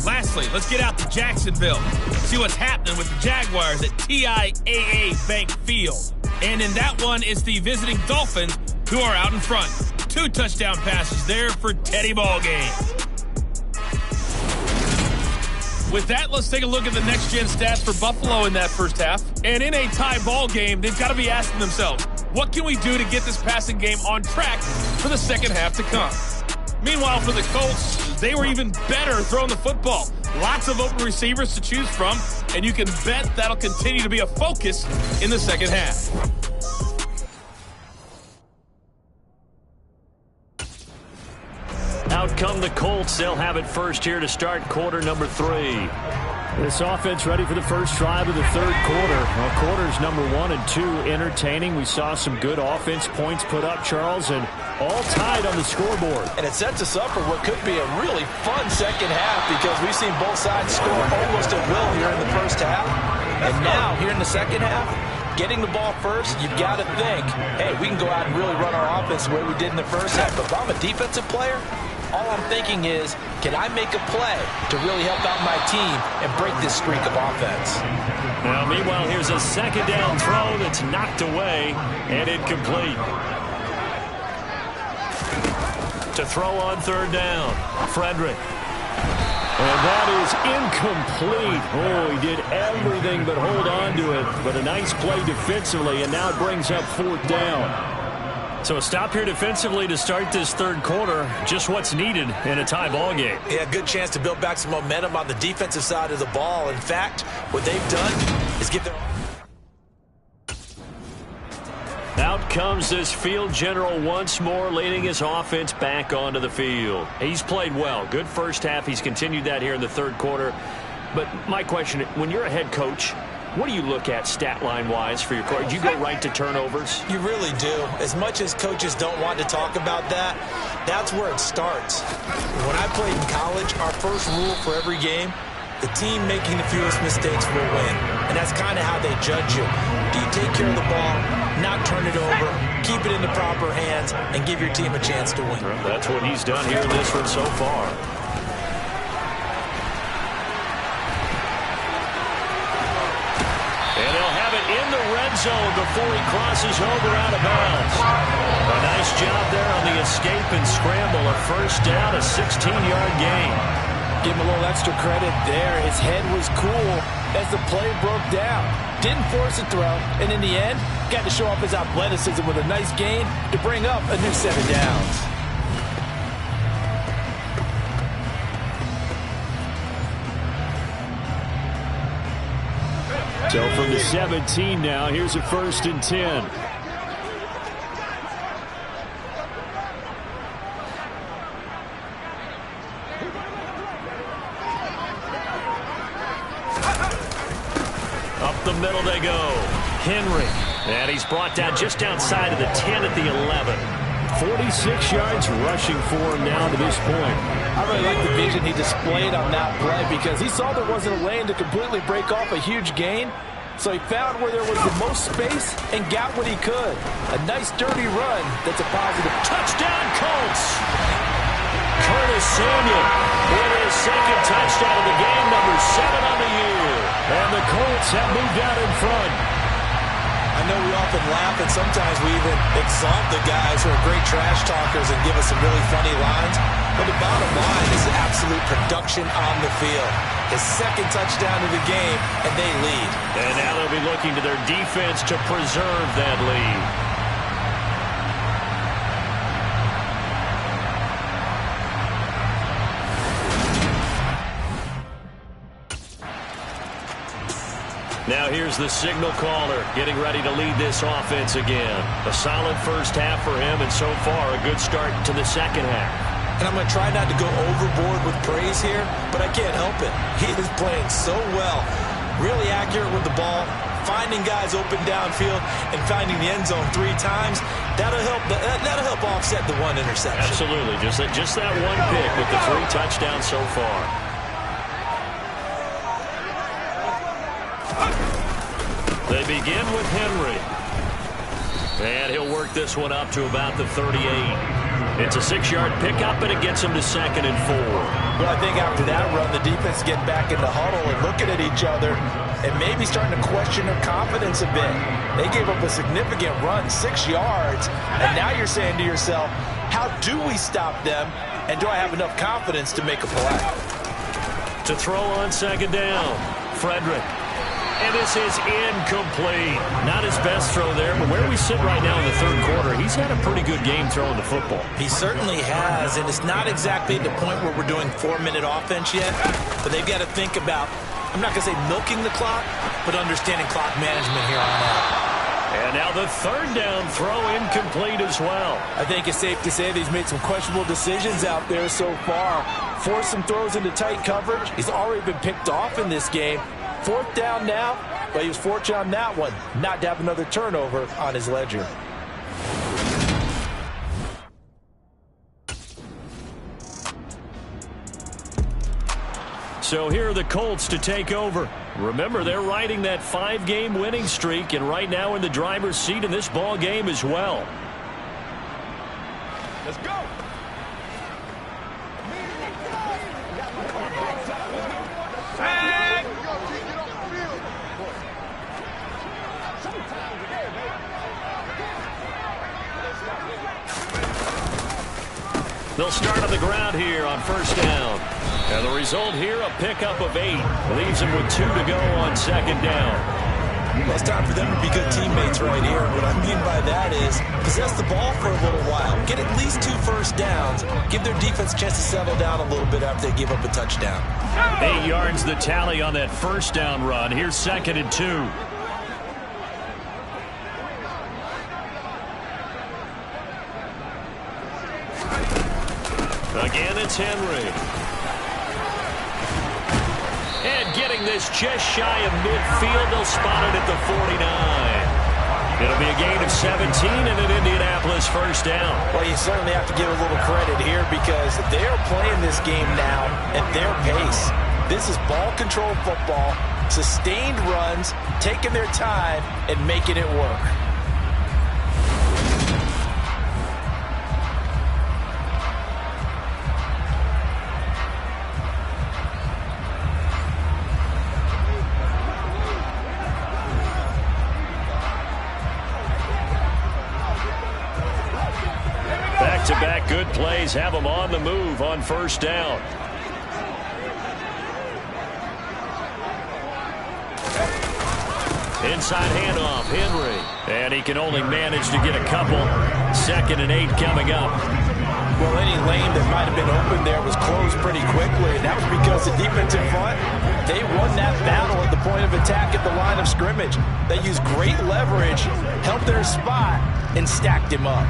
Speaker 10: Lastly, let's get out to Jacksonville, see what's happening with the Jaguars at TIAA Bank Field. And in that one, it's the visiting Dolphins who are out in front. 2 touchdown passes there for Teddy Ballgame. With that, let's take a look at the next-gen stats for Buffalo in that first half. And in a tie ball game, they've got to be asking themselves, what can we do to get this passing game on track for the second half to come? Meanwhile, for the Colts, they were even better throwing the football. Lots of open receivers to choose from, and you can bet that'll continue to be a focus in the second half.
Speaker 18: Out come the Colts. They'll have it first here to start quarter number 3.
Speaker 7: This offense ready for the first drive of the third quarter. Well, quarters number 1 and 2 entertaining. We saw some good offense points put up, Charles, and all tied on the scoreboard.
Speaker 5: And it sets us up for what could be a really fun second half because we've seen both sides score almost at will here in the first half. And now, here in the second half, getting the ball first, you've got to think, hey, we can go out and really run our offense the way we did in the first half. But if I'm a defensive player, all I'm thinking is, can I make a play to really help out my team and break this streak of offense?
Speaker 18: Now, meanwhile, here's a second down throw that's knocked away and incomplete. To throw on third down, Frederick.
Speaker 7: And that is incomplete. Oh, he did everything but hold on to it. But a nice play defensively, and now it brings up fourth down.
Speaker 18: So a stop here defensively to start this third quarter. Just what's needed in a tie ball game.
Speaker 5: Yeah, good chance to build back some momentum on the defensive side of the ball. In fact, what they've done is get their...
Speaker 18: Out comes this field general once more, leading his offense back onto the field. He's played well. Good first half. He's continued that here in the third quarter. But my question, when you're a head coach, what do you look at stat line-wise for your coach? Do you go right to turnovers?
Speaker 5: You really do. As much as coaches don't want to talk about that, that's where it starts. When I played in college, our first rule for every game, the team making the fewest mistakes will win. And that's kind of how they judge you. Do you take care of the ball, not turn it over, keep it in the proper hands, and give your team a chance to win?
Speaker 18: Well, that's what he's done here in this one so far. And he'll have it in the red zone before he crosses over out of bounds. A nice job there on the escape and scramble. A first down, a 16-yard gain.
Speaker 5: Give him a little extra credit there. His head was cool as the play broke down. Didn't force a throw, and in the end, got to show off his athleticism with a nice gain to bring up a new set of downs.
Speaker 7: So from the 17 now, here's a 1st and 10.
Speaker 18: Up the middle they go. Henry. And he's brought down just outside of the 10 at the 11.
Speaker 7: 46 yards rushing for him now to this point.
Speaker 5: I really like the vision he displayed on that play because he saw there wasn't a lane to completely break off a huge gain. So he found where there was the most space and got what he could. A nice dirty run that's a positive.
Speaker 18: Touchdown Colts! Curtis Samuel with his second touchdown of the game, number 7 on the year.
Speaker 7: And the Colts have moved out in front.
Speaker 5: I know we often laugh and sometimes we even exalt the guys who are great trash talkers and give us some really funny lines. But the bottom line is absolute production on the field. His second touchdown of the game, and they lead.
Speaker 18: And now they'll be looking to their defense to preserve that lead. Now here's the signal caller getting ready to lead this offense again. A solid first half for him, and so far a good start to the second half.
Speaker 5: And I'm going to try not to go overboard with praise here, but I can't help it. He is playing so well, really accurate with the ball, finding guys open downfield, and finding the end zone 3 times. That'll help offset the 1 interception.
Speaker 18: Absolutely, just that one pick with the 3 touchdowns so far. They begin with Henry. And he'll work this one up to about the 38. It's a 6-yard pickup, and it gets them to 2nd and 4.
Speaker 5: Well, I think after that run, the defense getting back in the huddle and looking at each other and maybe starting to question their confidence a bit. They gave up a significant run, 6 yards, and now you're saying to yourself, how do we stop them, and do I have enough confidence to make a play?
Speaker 18: To throw on 2nd down, Frederick. And this is incomplete. Not his best throw there, but where we sit right now in the 3rd quarter, he's had a pretty good game throwing the football.
Speaker 5: He certainly has, and it's not exactly at the point where we're doing 4-minute offense yet, but they've got to think about, I'm not going to say milking the clock, but understanding clock management here on out.
Speaker 18: And now the 3rd down throw incomplete as well.
Speaker 5: I think it's safe to say that he's made some questionable decisions out there so far. Forced some throws into tight coverage. He's already been picked off in this game. 4th down now, but he was fortunate on that one not to have another turnover on his ledger.
Speaker 18: So here are the Colts to take over. Remember, they're riding that 5-game winning streak, and right now in the driver's seat in this ball game as well.
Speaker 13: Let's go.
Speaker 18: They'll start on the ground here on 1st down. And the result here, a pickup of 8. Leaves them with 2 to go on 2nd down.
Speaker 5: Well, it's time for them to be good teammates right here. What I mean by that is possess the ball for a little while. Get at least 2 first downs. Give their defense a chance to settle down a little bit after they give up a touchdown.
Speaker 18: 8 yards the tally on that 1st down run. Here's 2nd and 2. Again, it's Henry. And getting this just shy of midfield, they'll spot it at the 49. It'll be a gain of 17 and an Indianapolis 1st down.
Speaker 5: Well, you certainly have to give a little credit here because they're playing this game now at their pace. This is ball control football, sustained runs, taking their time and making it work.
Speaker 18: Back-to-back good plays have them on the move on 1st down. Inside handoff, Henry. And he can only manage to get a couple. 2nd and 8 coming up.
Speaker 5: Well, any lane that might have been open there was closed pretty quickly, and that was because the defense in front, they won that battle at the point of attack at the line of scrimmage. They used great leverage, held their spot, and stacked him up.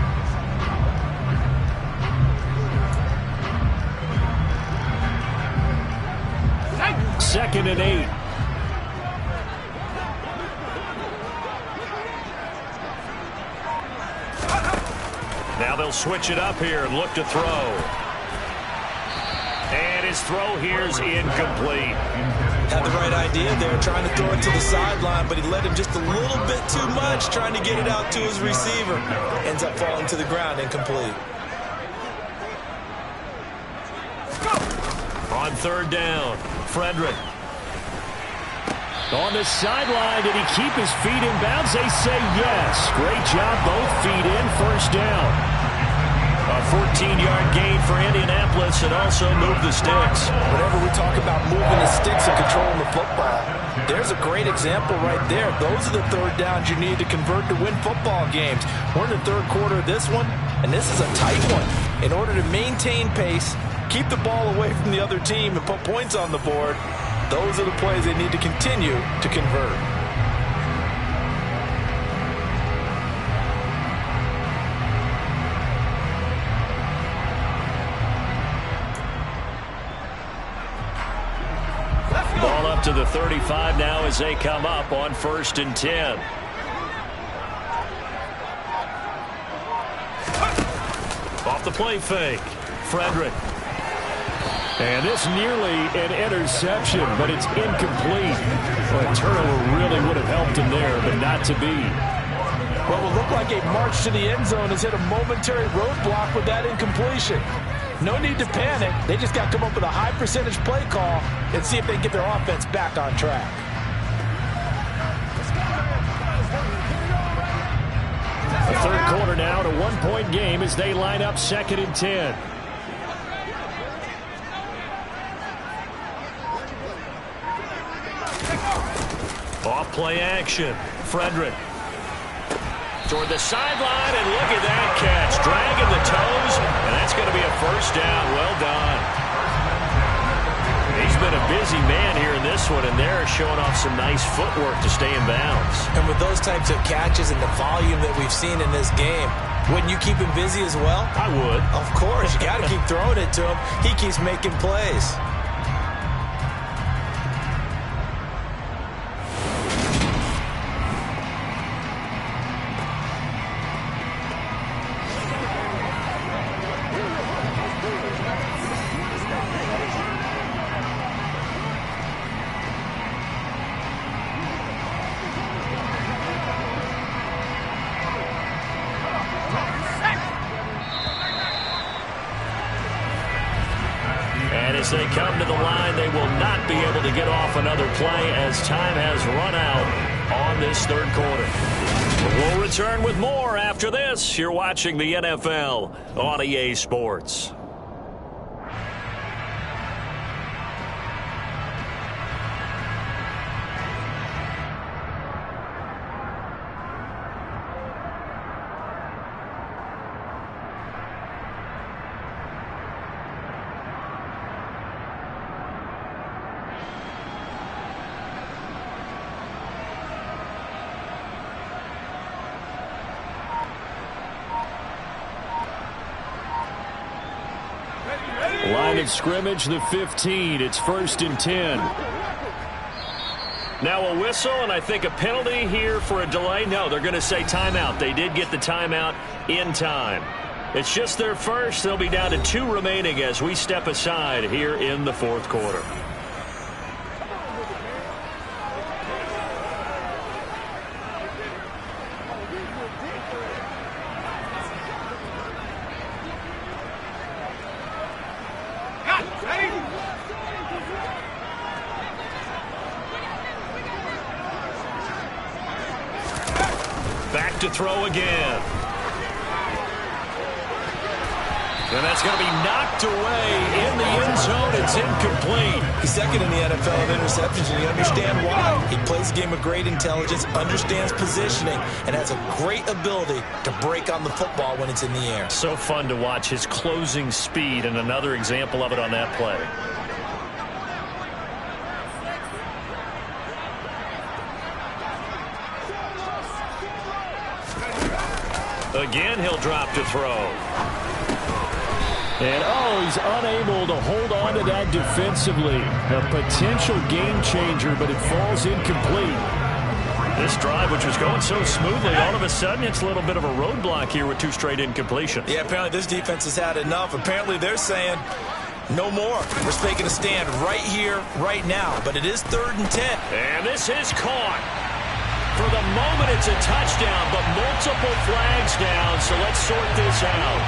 Speaker 18: Second and 8. Now they'll switch it up here and look to throw. And his throw here's incomplete.
Speaker 5: Had the right idea there, trying to throw it to the sideline, but he led him just a little bit too much, trying to get it out to his receiver. Ends up falling to the ground, incomplete.
Speaker 18: On 3rd down, Frederick. On the sideline, did he keep his feet in bounds? They say yes. Great job, both feet in, 1st down. A 14-yard gain for Indianapolis and also move the sticks.
Speaker 5: Whenever we talk about moving the sticks and controlling the football, there's a great example right there. Those are the 3rd downs you need to convert to win football games. We're in the 3rd quarter of this one, and this is a tight one. In order to maintain pace, keep the ball away from the other team, and put points on the board, those are the plays they need to continue to convert.
Speaker 18: Ball up to the 35 now as they come up on 1st and 10. Off the play fake, Frederick. And this nearly an interception, but it's incomplete. Well, a turnover really would have helped him there, but not to be.
Speaker 5: What will look like a march to the end zone has hit a momentary roadblock with that incompletion. No need to panic. They just got to come up with a high percentage play call and see if they can get their offense back on track.
Speaker 7: The third quarter now, a 1-point game as they line up 2nd and 10.
Speaker 18: Off play action. Frederick toward the sideline, and look at that catch. Dragging the toes, and that's going to be a first down. Well done. He's been a busy man here in this one, and they're showing off some nice footwork to stay in bounds.
Speaker 1: And with those types of catches and the volume that we've seen in this game, wouldn't you keep him busy as well?
Speaker 18: I would.
Speaker 1: Of course. You got to keep throwing it to him. He keeps making plays.
Speaker 18: As they come to the line, they will not be able to get off another play as time has run out on this third quarter. We'll return with more after this. You're watching the NFL on EA Sports.
Speaker 7: Line of scrimmage, the 15. It's 1st and 10.
Speaker 18: Now a whistle, and I think a penalty here for a delay. No, they're going to say timeout. They did get the timeout in time. It's just their first. They'll be down to 2 remaining as we step aside here in the fourth quarter. Back to throw again. And that's going to be knocked away in the end zone. It's incomplete.
Speaker 1: He's second in the NFL in interceptions, and you understand why. He plays a game of great intelligence, understands positioning, and has a great ability to break on the football when it's in the air.
Speaker 18: So fun to watch his closing speed, and another example of it on that play. Again, he'll drop to throw.
Speaker 7: And, he's unable to hold on to that defensively. A potential game changer, but it falls incomplete.
Speaker 18: This drive, which was going so smoothly, all of a sudden it's a little bit of a roadblock here with 2 straight incompletions.
Speaker 1: Yeah, apparently this defense has had enough. Apparently they're saying, no more. We're taking a stand right here, right now. But it is 3rd and 10.
Speaker 18: And this is caught. For the moment, it's a touchdown, but multiple flags down, so let's sort this out.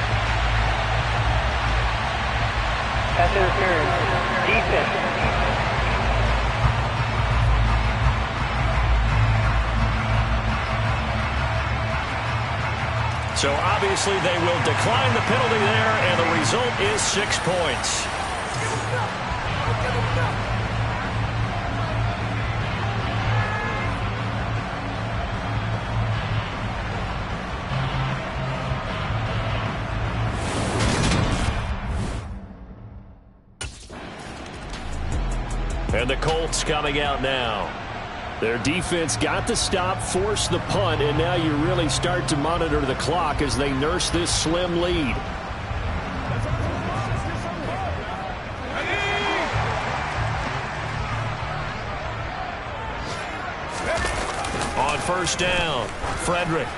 Speaker 6: Pass interference. Defense.
Speaker 18: So obviously they will decline the penalty there, and the result is 6 points. And the Colts coming out now.
Speaker 7: Their defense got the stop, forced the punt, and now you really start to monitor the clock as they nurse this slim lead.
Speaker 18: On first down, Frederick.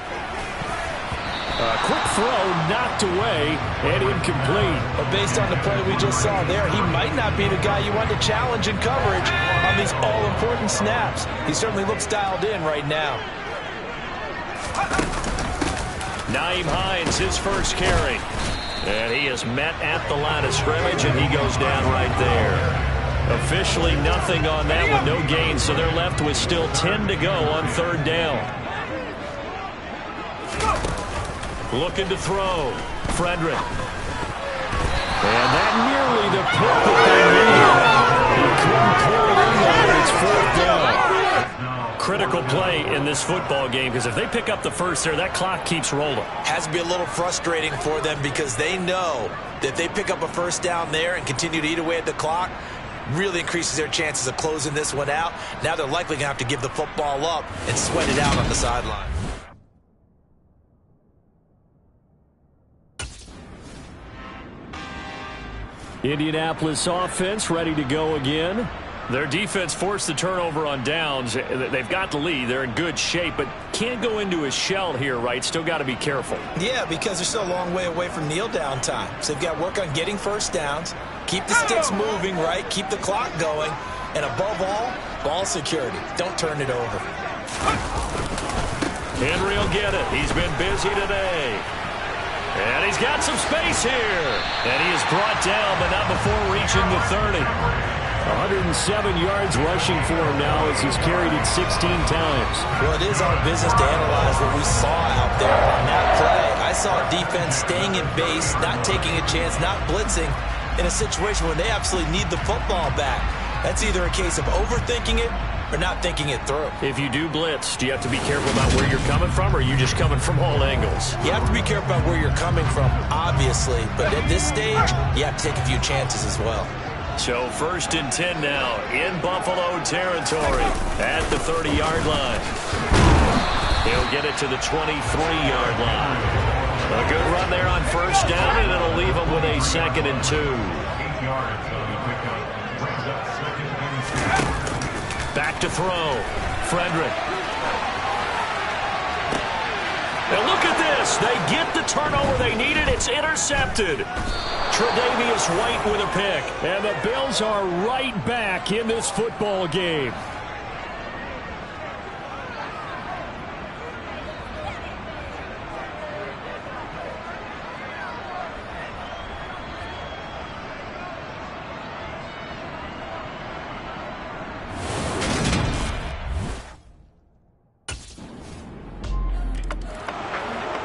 Speaker 7: A quick throw knocked away and incomplete.
Speaker 1: But based on the play we just saw there, he might not be the guy you want to challenge in coverage on these all-important snaps. He certainly looks dialed in right now.
Speaker 18: Naeem Hines, his first carry. And he is met at the line of scrimmage, and he goes down right there. Officially nothing on that one, no gain, so they're left with still 10 to go on third down. Looking to throw. Frederick. And that nearly the pick that they needed. He couldn't pull it in there, and it's fourth down. Critical play in this football game, because if they pick up the first there, that clock keeps rolling.
Speaker 1: Has to be a little frustrating for them because they know that if they pick up a first down there and continue to eat away at the clock, really increases their chances of closing this one out. Now they're likely going to have to give the football up and sweat it out on the sideline.
Speaker 7: Indianapolis offense ready to go again.
Speaker 18: Their defense forced the turnover on downs. They've got the lead. They're in good shape, but can't go into a shell here, right? Still got to be careful.
Speaker 1: Yeah, because they're still a long way away from kneel down time. So they've got to work on getting first downs, keep the sticks moving, right? Keep the clock going, and above all, ball security. Don't turn it over.
Speaker 18: Henry will get it. He's been busy today. And he's got some space here. And he is brought down, but not before reaching the 30.
Speaker 7: 107 yards rushing for him now as he's carried it 16 times.
Speaker 1: Well, it is our business to analyze what we saw out there on that play. I saw defense staying in base, not taking a chance, not blitzing in a situation where they absolutely need the football back. That's either a case of overthinking it or not thinking it through.
Speaker 18: If you do blitz, do you have to be careful about where you're coming from, or are you just coming from all angles?
Speaker 1: You have to be careful about where you're coming from, obviously, but at this stage, you have to take a few chances as well.
Speaker 18: So 1st and 10 now in Buffalo territory at the 30-yard line. He'll get it to the 23-yard line. A good run there on first down, and it'll leave him with a 2nd and 2. Back to throw. Frederick. And look at this. They get the turnover they needed. It's intercepted. Tre'Davious White with a pick.
Speaker 7: And the Bills are right back in this football game.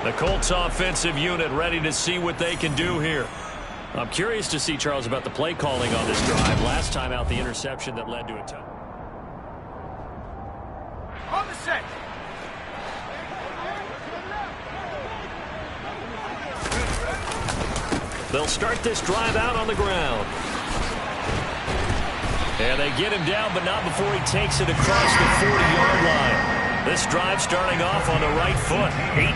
Speaker 18: The Colts offensive unit ready to see what they can do here. I'm curious to see, Charles, about the play calling on this drive. Last time out, the interception that led to a touchdown.
Speaker 13: On the set.
Speaker 18: They'll start this drive out on the ground. And they get him down, but not before he takes it across the 40-yard line. This drive starting off on the right foot,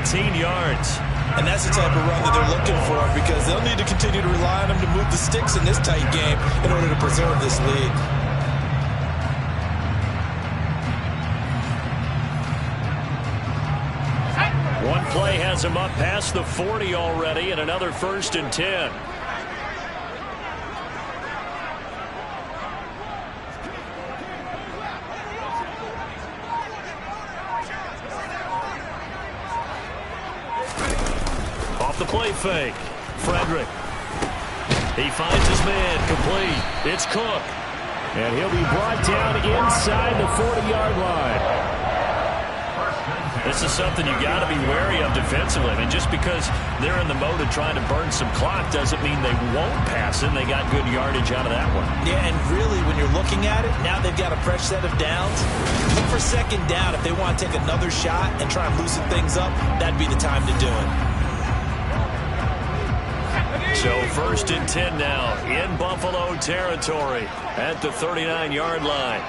Speaker 18: 18 yards.
Speaker 1: And that's the type of run that they're looking for, because they'll need to continue to rely on him to move the sticks in this tight game in order to preserve this lead.
Speaker 18: One play has him up past the 40 already, and another 1st and 10. The play fake. Frederick. He finds his man. Complete. It's Cook.
Speaker 7: And he'll be brought down inside the 40-yard line.
Speaker 18: This is something you got to be wary of defensively. I mean, just because they're in the mode of trying to burn some clock doesn't mean they won't pass it. They got good yardage out of that one.
Speaker 1: Yeah, and really, when you're looking at it, now they've got a fresh set of downs. Look for 2nd down. If they want to take another shot and try and loosen things up, that'd be the time to do it.
Speaker 18: So 1st and 10 now in Buffalo territory at the 39-yard line.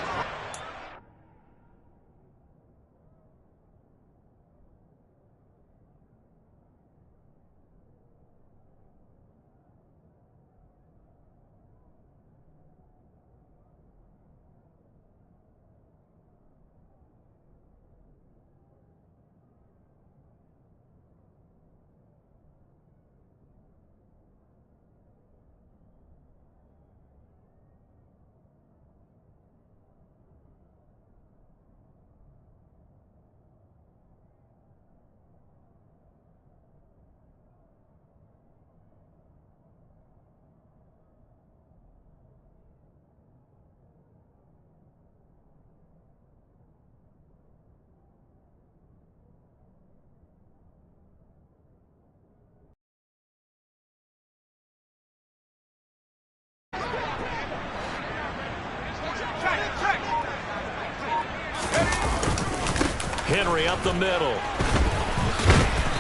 Speaker 18: Henry up the middle.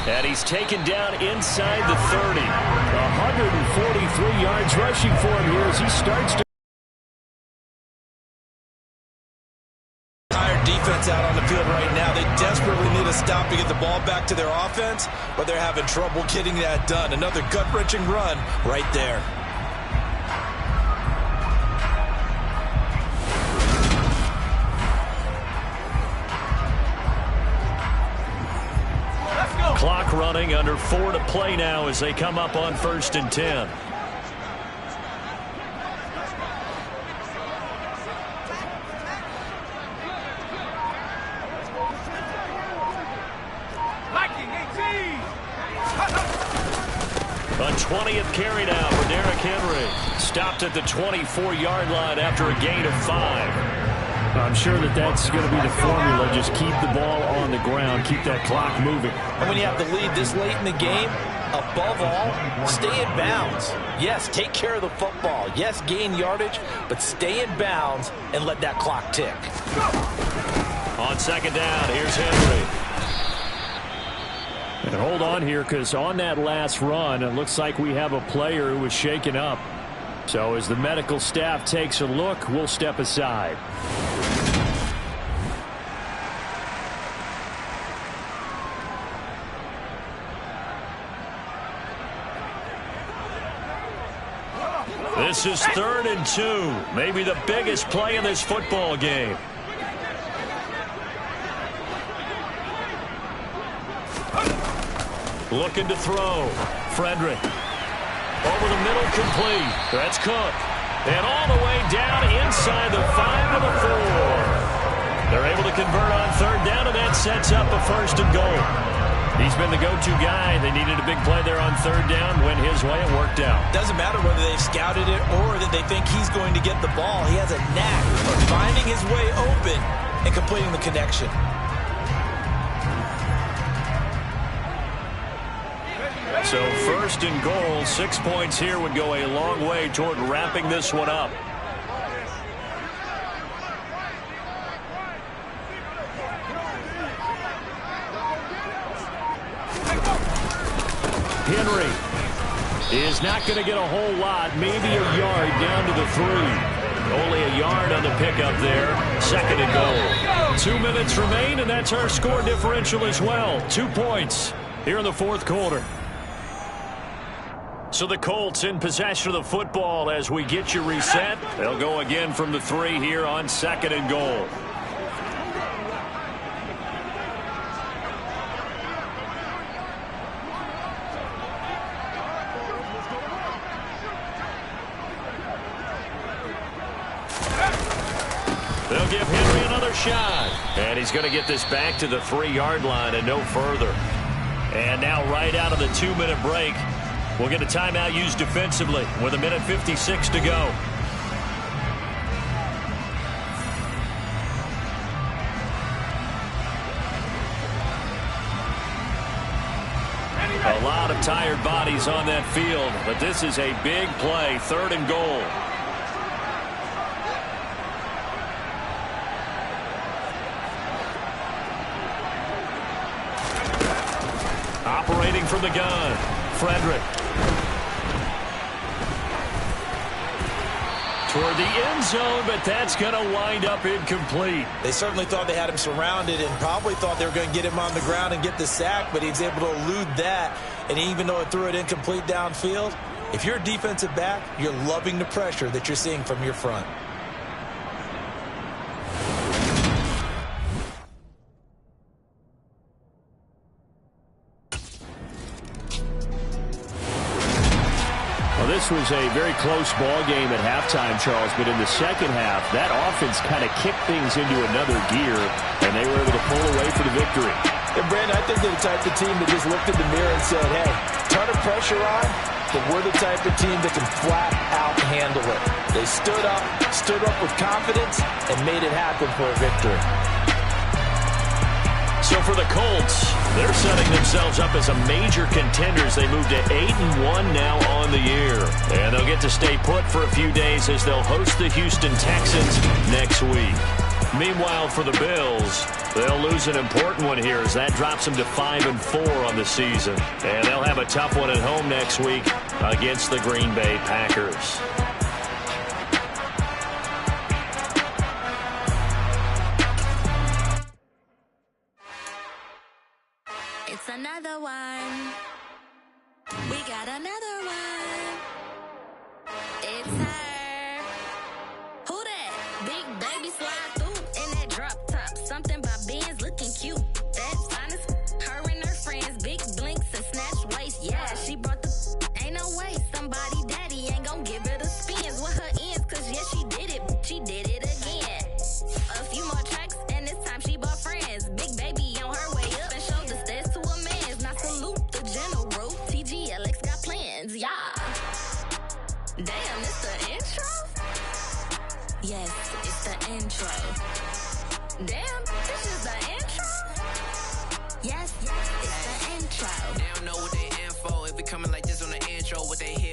Speaker 18: And he's taken down inside the 30. 143 yards rushing for him here as he starts to...
Speaker 1: Defense out on the field right now. They desperately need a stop to get the ball back to their offense, but they're having trouble getting that done. Another gut-wrenching run right there.
Speaker 18: Let's go. Clock running, under 4 to play now as they come up on 1st and 10. A 20th carry now for Derrick Henry. Stopped at the 24-yard line after a gain of 5.
Speaker 7: I'm sure that's going to be the formula. Just keep the ball on the ground. Keep that clock moving.
Speaker 5: And when you have the lead this late in the game, above all, stay in bounds. Yes, take care of the football. Yes, gain yardage, but stay in bounds and let that clock tick.
Speaker 18: On 2nd down, here's Henry.
Speaker 7: And hold on here, because on that last run, it looks like we have a player who was shaken up. So as the medical staff takes a look, we'll step aside.
Speaker 18: This is 3rd and 2. Maybe the biggest play in this football game. Looking to throw. Frederick. Over the middle, complete. That's Cook. And all the way down inside the 5 to the 4. They're able to convert on 3rd down, and that sets up a 1st and goal. He's been the go-to guy. They needed a big play there on 3rd down. Went his way. It worked out.
Speaker 1: Doesn't matter whether they've scouted it or that they think he's going to get the ball. He has a knack for finding his way open and completing the connection.
Speaker 18: So 1st and goal, 6 points here would go a long way toward wrapping this one up. Henry is not going to get a whole lot, maybe a yard down to the 3. Only a yard on the pickup there. 2nd and goal. 2 minutes remain, and that's our score differential as well. 2 points here in the 4th quarter. So the Colts in possession of the football as we get you reset. They'll go again from the 3 here on 2nd and goal. They'll give Henry another shot. And he's going to get this back to the 3-yard line and no further. And now right out of the 2-minute break, we'll get a timeout used defensively with 1:56 to go. A lot of tired bodies on that field, but this is a big play, 3rd and goal. Operating from the gun, Frederick. Toward the end zone, but that's going to wind up incomplete.
Speaker 1: They certainly thought they had him surrounded and probably thought they were going to get him on the ground and get the sack, but he was able to elude that. And even though it threw it incomplete downfield, if you're a defensive back, you're loving the pressure that you're seeing from your front.
Speaker 7: This was a very close ball game at halftime, Charles, but in the second half, that offense kind of kicked things into another gear, and they were able to pull away for the victory.
Speaker 1: And, Brandon, I think they're the type of team that just looked in the mirror and said, hey, ton of pressure on, but we're the type of team that can flat out handle it. They stood up with confidence, and made it happen for a victory.
Speaker 18: So for the Colts, they're setting themselves up as a major contenders. They move to 8-1 now on the year. And they'll get to stay put for a few days as they'll host the Houston Texans next week. Meanwhile, for the Bills, they'll lose an important one here as that drops them to 5-4 on the season. And they'll have a tough one at home next week against the Green Bay Packers.
Speaker 19: It's another one. We got another one. It's her. Who that? Big baby slide through in that drop top. Something about Benz looking cute. That's honest. Her and her friends, big blinks and snatch waist. Yeah, she brought the. Ain't no way somebody daddy ain't gon' give her the spins with her ends. Cause yeah, she did it. She did it again. A few more tracks and this time she bought friends. Big baby on her way up and showed the stairs to a man's. Now salute the general. TGLX got plans, yeah. Damn, it's the intro? Yes, it's the intro. Damn, this is the intro? Yes, it's the intro.
Speaker 20: They don't know what they in for. If we coming like this on the intro, what they hear